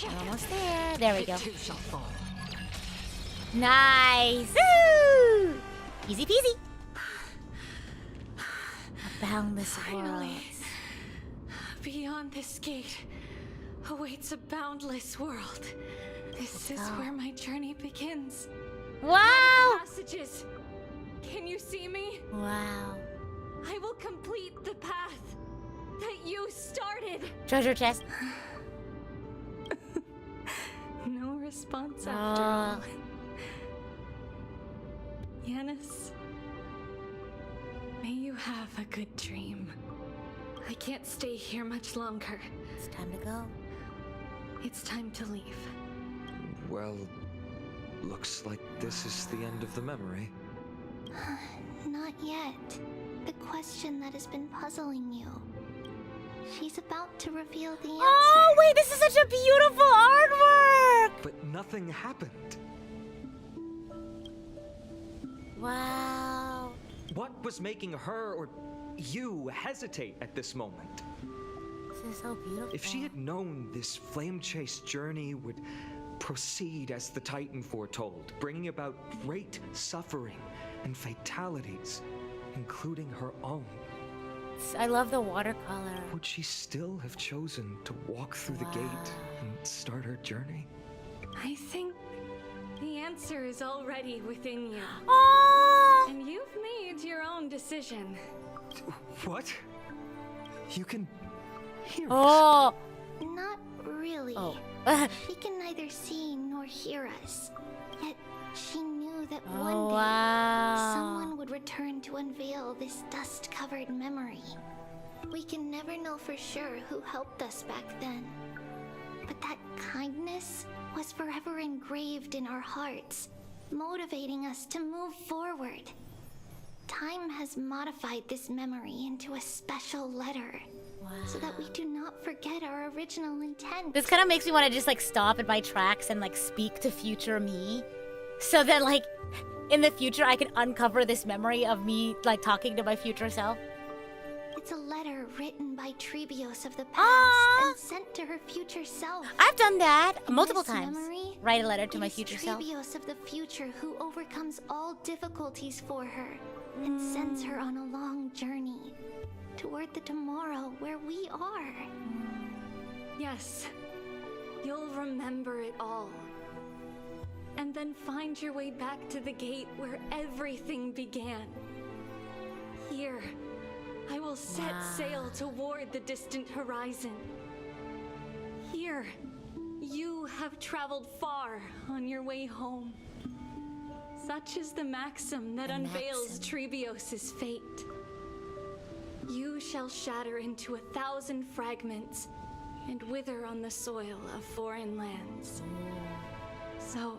We're almost there. There we go. Nice! Woo! Easy peasy. A boundless world. Beyond this gate awaits a boundless world. This is where my journey begins. Wow! Passages. Can you see me? Wow. I will complete the path that you started. Treasure chest. No response after all. Janus, may you have a good dream. I can't stay here much longer. It's time to go. It's time to leave. Well, looks like this is the end of the memory. Not yet. The question that has been puzzling you. She's about to reveal the answer. Oh, wait, this is such a beautiful artwork! But nothing happened. Wow. What was making her or you hesitate at this moment? This is so beautiful. If she had known this flame chase journey would proceed as the Titan foretold, bringing about great suffering and fatalities, including her own, I love the watercolor. would she still have chosen to walk through the gate and start her journey? I think the answer is already within you. Oh! And you've made your own decision. What? You can hear us? Not really. Oh. She can neither see nor hear us. Yet she knew that Oh, one day wow. someone would return to unveil this dust-covered memory. We can never know for sure who helped us back then. But that kindness was forever engraved in our hearts, motivating us to move forward. Time has modified this memory into a special letter, so that we do not forget our original intent. This kind of makes me want to just like stop at my tracks and like speak to future me. So that like in the future I can uncover this memory of me like talking to my future self. It's a letter written by Tribbios of the past and sent to her future self. I've done that multiple This times. memory, Write a letter to it my is future self. Tribbios of the future who overcomes all difficulties for her and sends her on a long journey toward the tomorrow where we are. Yes, you'll remember it all. And then find your way back to the gate where everything began. Here, I will set sail toward the distant horizon. Here, you have traveled far on your way home. Such is the maxim that unveils Tribbios' fate. You shall shatter into 1,000 fragments and wither on the soil of foreign lands. So,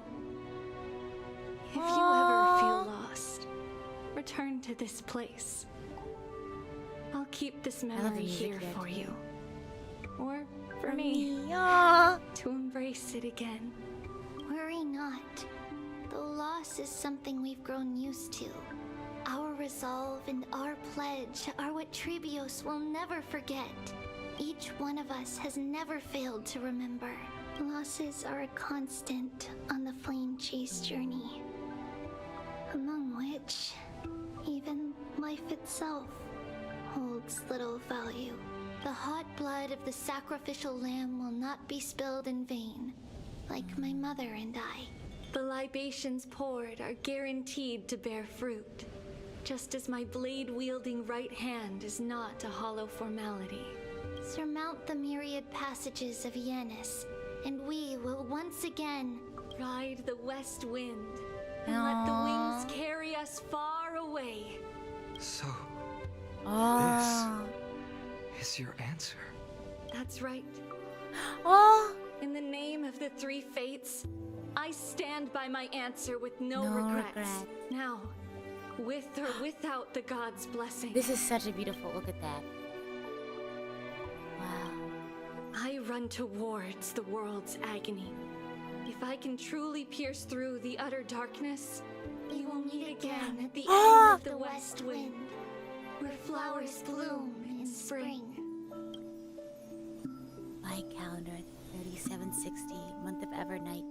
if you ever feel lost, return to this place. I'll keep this memory here for you. Or for me, to embrace it again. Worry not. Though loss is something we've grown used to, our resolve and our pledge are what Tribbios will never forget. Each one of us has never failed to remember. Losses are a constant on the flame chase journey, among which even life itself holds little value. The hot blood of the sacrificial lamb will not be spilled in vain, like my mother and I. The libations poured are guaranteed to bear fruit, just as my blade-wielding right hand is not a hollow formality. Surmount the myriad passages of Janus, and we will once again ride the west wind and let the wings carry us far away. So, this is your answer. That's right. Oh! In the name of the three fates, I stand by my answer with no regrets. Now, with or without the god's blessing. This is such a beautiful look at that. Wow. I run towards the world's agony. If I can truly pierce through the utter darkness, we will meet again at the end of the west wind, where flowers bloom in spring. My calendar, 3760, month of Evernight.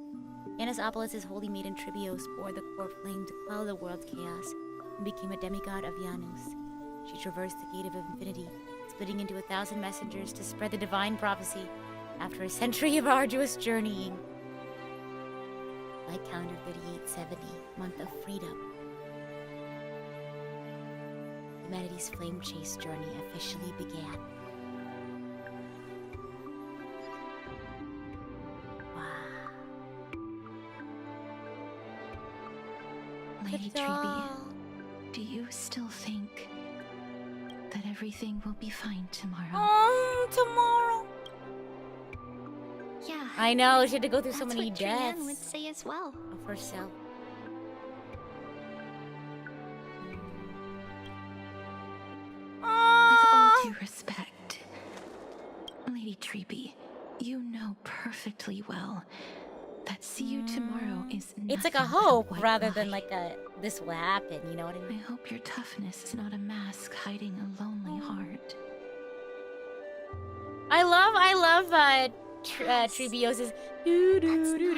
Janus holy maiden Tribbie bore the core flame to quell the world's chaos and became a demigod of Janus. She traversed the gate of infinity, splitting into 1,000 messengers to spread the divine prophecy after a century of arduous journeying. My calendar 3870, month of freedom. Humanity's flame chase journey officially began. Lady Tribbie, do you still think that everything will be fine tomorrow? Tomorrow. Yeah. I know, she had to go through so many what deaths. Trinnon would say as well. Of herself. With all due respect, Lady Tribbie, you know perfectly well that see you tomorrow is It's like a hope rather than like a this will happen, you know what I mean? I hope your toughness is not a mask hiding a lonely heart. I love Tribbie's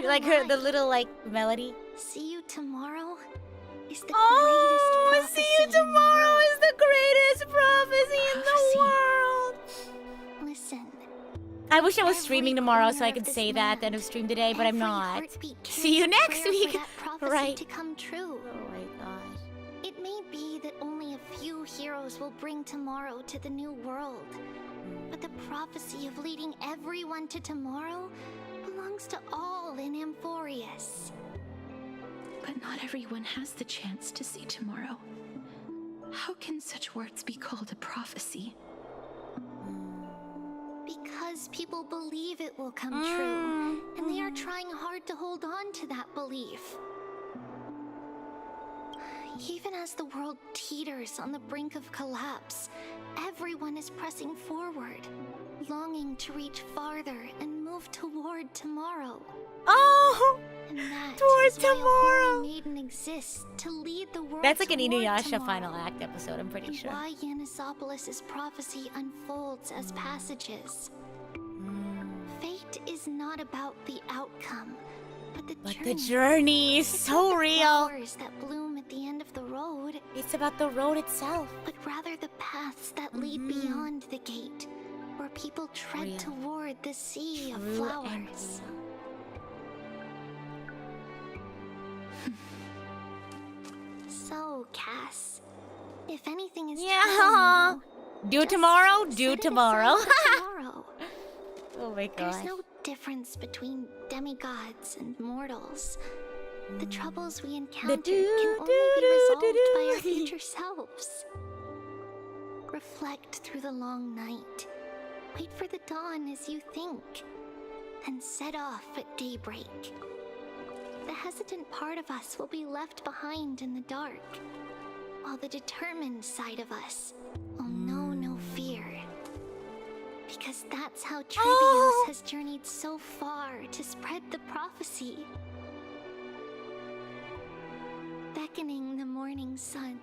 like her the little like melody. See you tomorrow is the greatest prophecy. See you tomorrow is the greatest prophecy in the world. Listen. I wish I was streaming tomorrow so I could say that at the end of stream today, but I'm not. See you next week. Right. To come true. Oh my gosh. It may be that only a few heroes will bring tomorrow to the new world. But the prophecy of leading everyone to tomorrow belongs to all in Amphorius. But not everyone has the chance to see tomorrow. How can such words be called a prophecy? Because people believe it will come true, and they are trying hard to hold on to that belief. Even as the world teeters on the brink of collapse, everyone is pressing forward, longing to reach farther and move toward tomorrow. Oh! And that towards is why tomorrow! a holy maiden exists to lead the world. That's like an toward Inuyasha tomorrow. final act episode, I'm pretty And sure. why Yanusopolis' prophecy unfolds as passages. Fate is not about the outcome, but the journey is so not the real. flowers that bloom at the end of the road. It's about the road itself. But rather the paths that lead beyond the gate, where people tread Real. toward the sea of True flowers. So, Cass, if anything is Yeah. Do tomorrow, do tomorrow. tomorrow. Oh my There's gosh. no difference between demigods and mortals. The troubles we encounter can only be resolved by our future selves. Reflect through the long night. Wait for the dawn as you think. Then set off at daybreak. The hesitant part of us will be left behind in the dark, while the determined side of us will know no fear. Because that's how Tribbie has journeyed so far to spread the prophecy. Beckoning the morning sun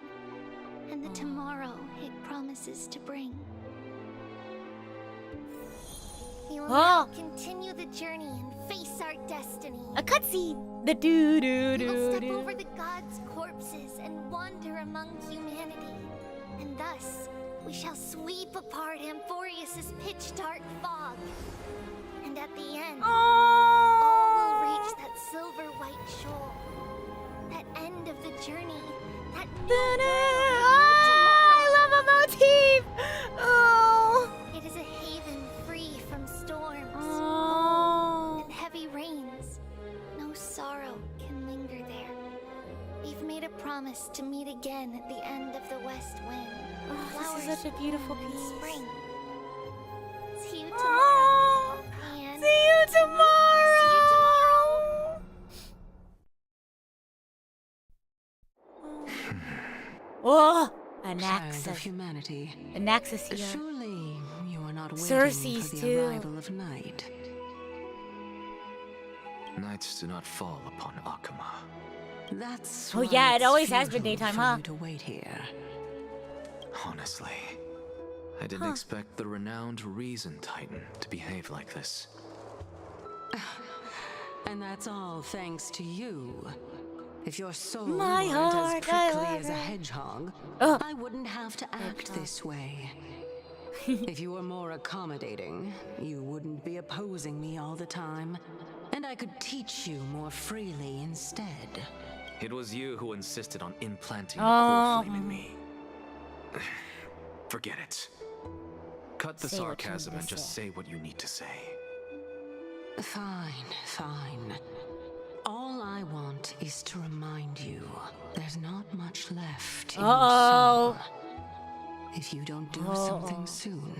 and the tomorrow it promises to bring. We will now continue the journey and face our destiny. A cutscene. The doo doo We will doo step doo. over the gods' corpses and wander among humanity. And thus, we shall sweep apart Amphorius' pitch-dark fog. And at the end, all will reach that silver-white shoal. That end of the journey. That I love a motif. Oh. It is a haven free from storms and heavy rains. No sorrow can linger there. We've made a promise to meet again at the end of the west wind. This is such a beautiful bloom in piece. spring. See you tomorrow. And See you tomorrow. See you tomorrow. Oh, Child Anaxes. of humanity. Anaxes here. Surely you are not waiting Cersei's for the too. arrival of night. Nights do not fall upon Akama. That's Oh why yeah, it it's always has been futile daytime, for huh? you to wait here. Honestly, I didn't expect the renowned Reason Titan to behave like this. And that's all thanks to you. If your soul My weren't heart, as I prickly love as a it. hedgehog, Ugh. I wouldn't have to act this way. If you were more accommodating, you wouldn't be opposing me all the time, and I could teach you more freely instead. It was you who insisted on implanting Oh. the core flame in me. Forget it. Cut the Say what you need sarcasm to and just say. say what you need to say. Fine, fine. All I want is to remind you there's not much left in your Uh-oh. soul. If you don't do something soon,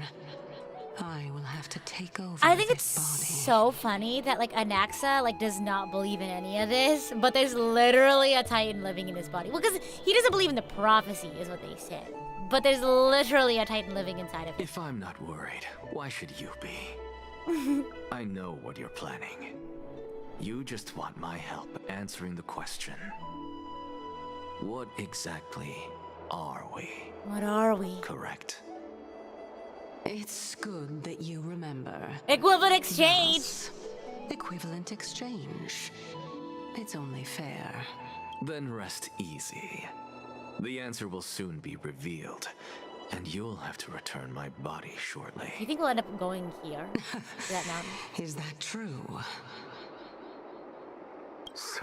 I will have to take over I think this it's body. so funny that like Anaxa like does not believe in any of this, but there's literally a Titan living in his body. Well, because he doesn't believe in the prophecy, is what they said. But there's literally a Titan living inside of him. If I'm not worried, why should you be? I know what you're planning. You just want my help answering the question. What exactly are we? What are we? Correct. It's good that you remember. Equivalent exchange. Yes. Equivalent exchange. It's only fair. Then rest easy. The answer will soon be revealed, and you'll have to return my body shortly. You think we'll end up going here? To that mountain? Is that true?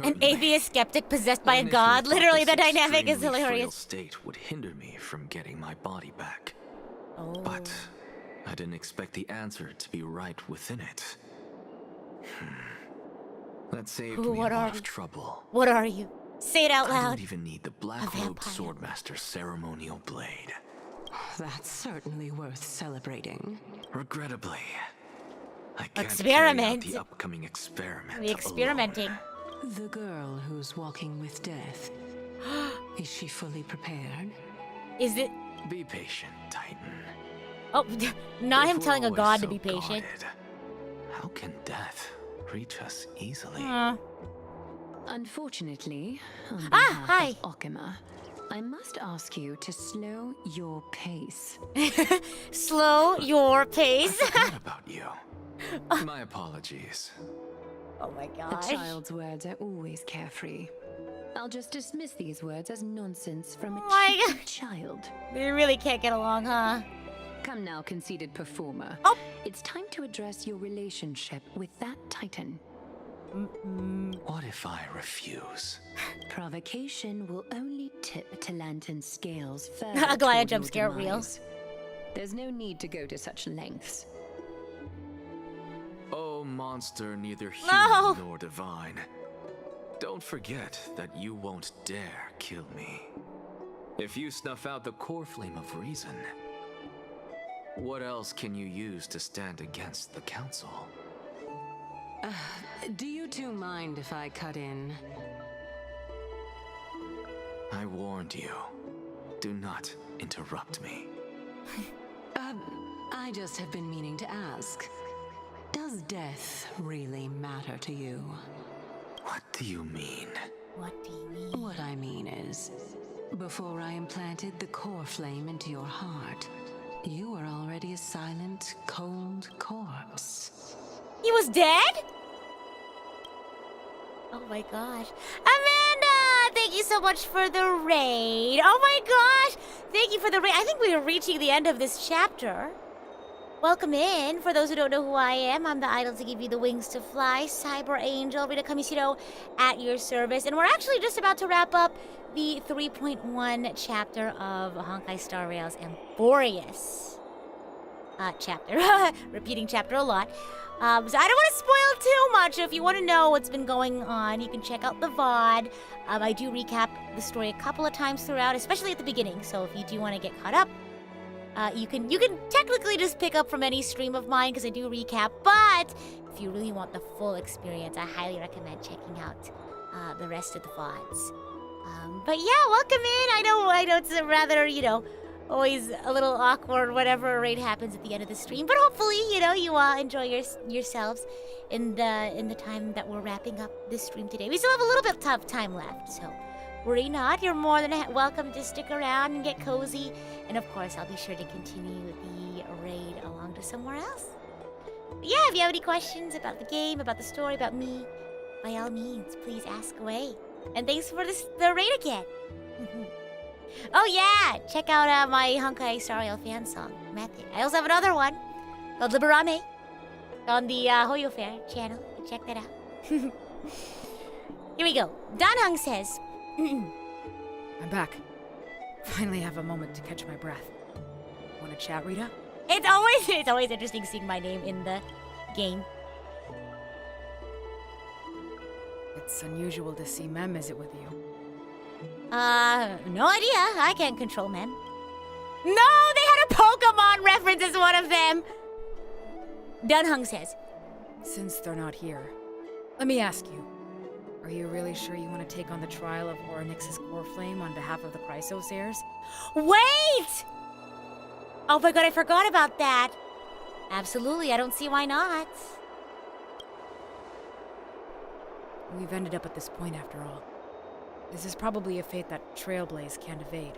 An atheist skeptic possessed by a god. Literally, the dynamic is Extremely frail hilarious. state would hinder me from getting my body back. Oh. But I didn't expect the answer to be right within it. That saved me a What are lot you? of trouble. What are you? Say it out I loud. don't even need the black-robed swordmaster's ceremonial blade. That's certainly worth celebrating. Regrettably, I can't Experiment. carry out the upcoming experiment. The experimenting. The girl who's walking with death. Is she fully prepared? Is it? Be patient, Titan. Oh, not If him we're telling a always god so to be patient. guarded, how can death reach us easily? Unfortunately, on Ah, behalf hi. of Okima, I must ask you to slow your pace. Slow your pace. What about you? My apologies. Oh my A gosh. child's words are always carefree. I'll just dismiss these words as nonsense from a Oh my cheeky child. They really can't get along, huh? Come now, conceited performer. Oh. It's time to address your relationship with that Titan. What if I refuse? Provocation will only tip Talantan's scales further. Glaya toward jump your scare real. demise. There's no need to go to such lengths. Oh, monster neither human No. nor divine. Don't forget that you won't dare kill me. If you snuff out the core flame of reason, what else can you use to stand against the council? Do you two mind if I cut in? I warned you. Do not interrupt me. I just have been meaning to ask. Does death really matter to you? What do you mean? What do you mean? What I mean is, before I implanted the core flame into your heart, you were already a silent, cold corpse. He was dead? Oh my gosh. Amanda! Thank you so much for the raid. Oh my gosh! Thank you for the raid. I think we are reaching the end of this chapter. Welcome in. For those who don't know who I am, I'm the idol to give you the wings to fly, Cyber Angel, Rita Kamishiro at your service. And we're actually just about to wrap up the 3.1 chapter of Honkai Star Rail's Amphorius chapter. Repeating chapter a lot. So I don't want to spoil too much. If you want to know what's been going on, you can check out the VOD. I do recap the story a couple of times throughout, especially at the beginning. So if you do want to get caught up, you can technically just pick up from any stream of mine because I do recap. But if you really want the full experience, I highly recommend checking out the rest of the VODs. But yeah, welcome in. I know it's rather, always a little awkward whatever raid happens at the end of the stream. But hopefully, you all enjoy yourselves in the time that we're wrapping up this stream today. We still have a little bit of time left, so worry not. You're more than welcome to stick around and get cozy. And of course, I'll be sure to continue the raid along to somewhere else. But yeah, if you have any questions about the game, about the story, about me, by all means, please ask away. And thanks for the raid again. Oh yeah, check out my Honkai Star Rail fan song, Method. I also have another one called Liberame on the Hoyo Fair channel. Check that out. Here we go. Danhung says, I'm back. Finally have a moment to catch my breath. Want to chat, Rita? It's always interesting seeing my name in the game. It's unusual to see Mem, is it with you? No idea. I can't control Mem. No, they had a Pokemon reference as one of them. Dunhung says, Since they're not here, let me ask you. Are you really sure you want to take on the trial of Oryx's core flame on behalf of the Chrysos heirs? Wait! Oh my god, I forgot about that. Absolutely, I don't see why not. We've ended up at this point after all. This is probably a fate that Trailblaze can't evade.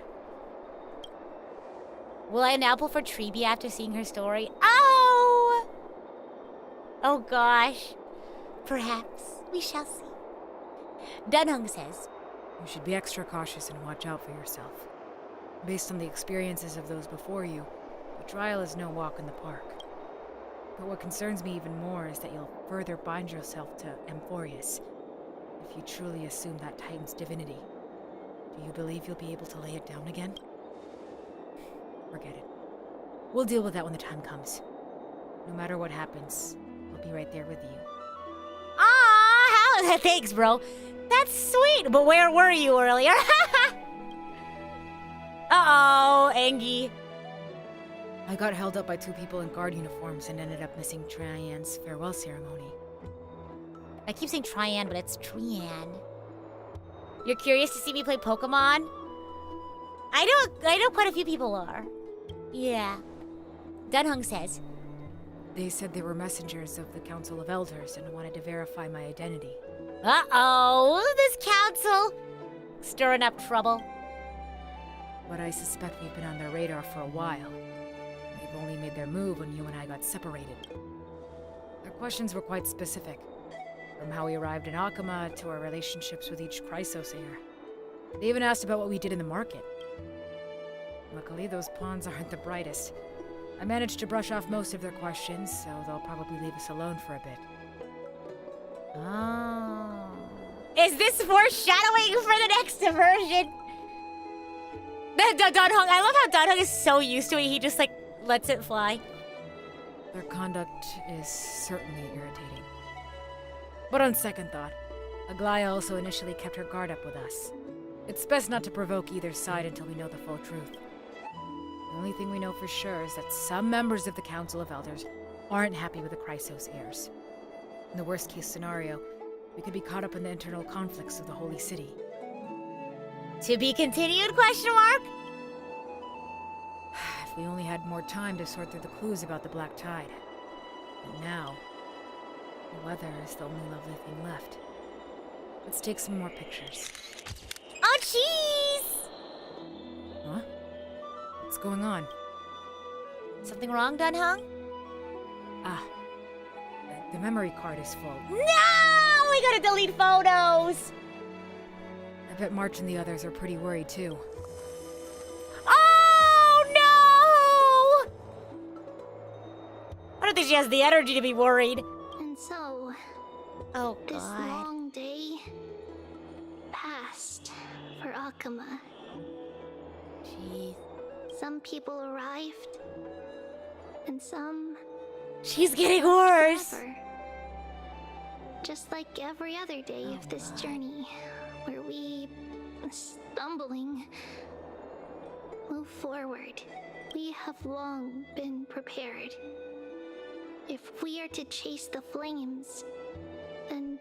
Will I now pull for Tribbie after seeing her story? Oh! Oh gosh. Perhaps. We shall see. Dunhung says, You should be extra cautious and watch out for yourself. Based on the experiences of those before you, the trial is no walk in the park. But what concerns me even more is that you'll further bind yourself to Amphorius. If you truly assume that Titan's divinity, do you believe you'll be able to lay it down again? Forget it. We'll deal with that when the time comes. No matter what happens, I'll be right there with you. Ah, thanks, bro. That's sweet, but where were you earlier? Uh-oh, Angie. I got held up by two people in guard uniforms and ended up missing Trian's farewell ceremony. I keep saying Trian, but it's Trian. You're curious to see me play Pokemon? I know quite a few people are. Yeah. Dunhung says, They said they were messengers of the Council of Elders and wanted to verify my identity. Uh-oh, this council stirring up trouble. But I suspect we've been on their radar for a while. They've only made their move when you and I got separated. Their questions were quite specific. From how we arrived in Akama to our relationships with each Chrysos heir. They even asked about what we did in the market. Luckily, those pawns aren't the brightest. I managed to brush off most of their questions, so they'll probably leave us alone for a bit. Oh. Is this foreshadowing for the next version? Dunhung, I love how Dunhung is so used to it, he just, lets it fly. Their conduct is certainly irritating. But on second thought, Aglaya also initially kept her guard up with us. It's best not to provoke either side until we know the full truth. The only thing we know for sure is that some members of the Council of Elders aren't happy with the Chrysos heirs. In the worst case scenario, we could be caught up in the internal conflicts of the Holy City. To be continued, question mark? If we only had more time to sort through the clues about the Black Tide. But now, the weather is the only lovely thing left. Let's take some more pictures. Oh, jeez! Huh? What's going on? Something wrong, Dunhung? The memory card is full. No! We gotta delete photos! I bet March and the others are pretty worried, too. Oh, no! I don't think she has the energy to be worried. And so, this long day passed for Akama. Jeez. Some people arrived, and some... She's getting worse. Forever. Just like every other day of this journey, where we, stumbling, move forward. We have long been prepared. If we are to chase the flames, then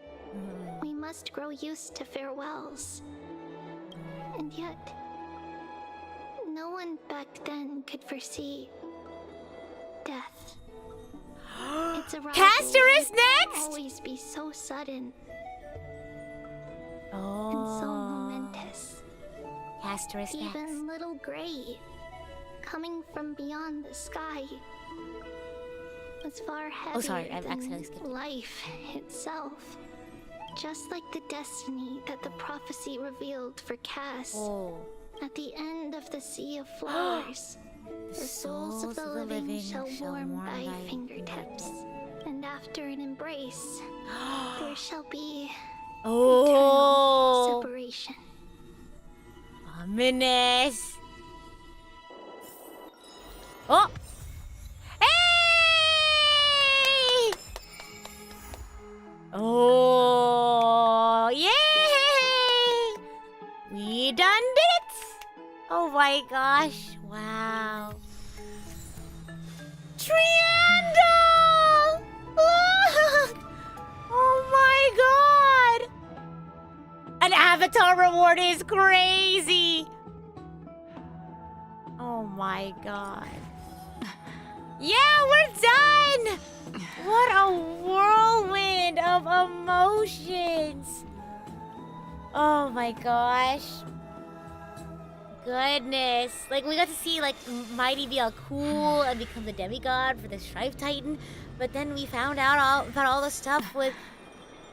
we must grow used to farewells. And yet, no one back then could foresee death. Its arrival Krateros would next! always be so sudden Oh. and so momentous. Krateros next. Even little Gray, coming from beyond the sky, was far heavier sorry, I've accidentally skipped. than life itself. Just like the destiny that the prophecy revealed for Cass. Oh. At the end of the Sea of Flowers, the souls of the living shall warm thy fingertips. And after an embrace, there shall be eternal separation. Ominous. Oh! Hey! Oh, yay! We done did it! Oh my gosh, wow. Triandle! Look! Oh my god! An avatar reward is crazy! Oh my god. Yeah, we're done! What a whirlwind of emotions! Oh my gosh. Goodness. Like, we got to see, like, Mighty be all cool and become the demigod for the Strife Titan. But then we found out about all the stuff with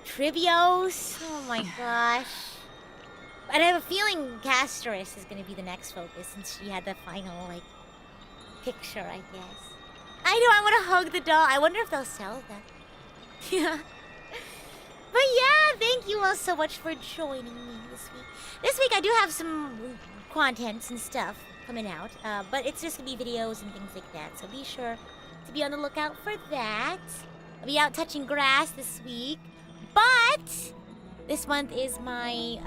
Tribbios. Oh my gosh. And I have a feeling Krateros is going to be the next focus since she had the final, like, picture, I guess. I know, I want to hug the doll. I wonder if they'll sell them. Yeah. But yeah, thank you all so much for joining me this week. This week I do have some contents and stuff coming out, but it's just gonna be videos and things like that, so be sure to be on the lookout for that. I'll be out touching grass this week, but this month is my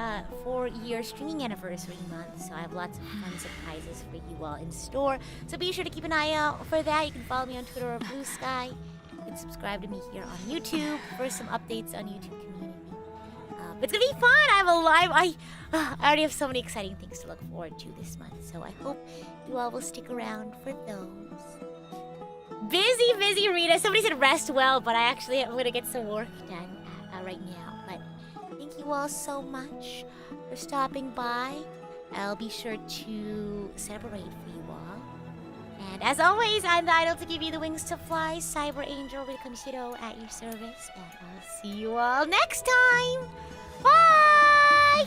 4-year streaming anniversary month, so I have lots of fun surprises for you all in store, so be sure to keep an eye out for that. You can follow me on Twitter or Blue Sky. You can subscribe to me here on YouTube for some updates on YouTube community. But it's gonna be fun. I have a live. I already have so many exciting things to look forward to this month. So I hope you all will stick around for those. Busy, Rita. Somebody said rest well, but I'm gonna get some work done right now. But thank you all so much for stopping by. I'll be sure to celebrate for you all. And as always, I'm the idol to give you the wings to fly, Cyber Angel Rita Kamishiro at your service. And I'll see you all next time. Bye!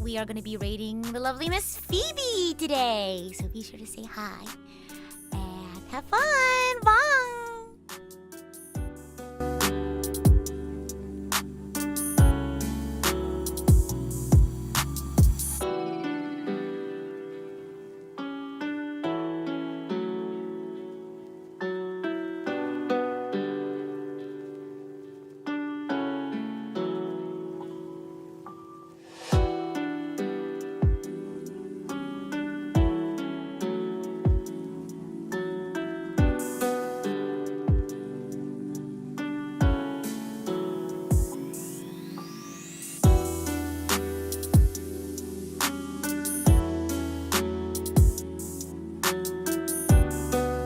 We are going to be rating the lovely Miss Phoebe today, so be sure to say hi and have fun. Bye!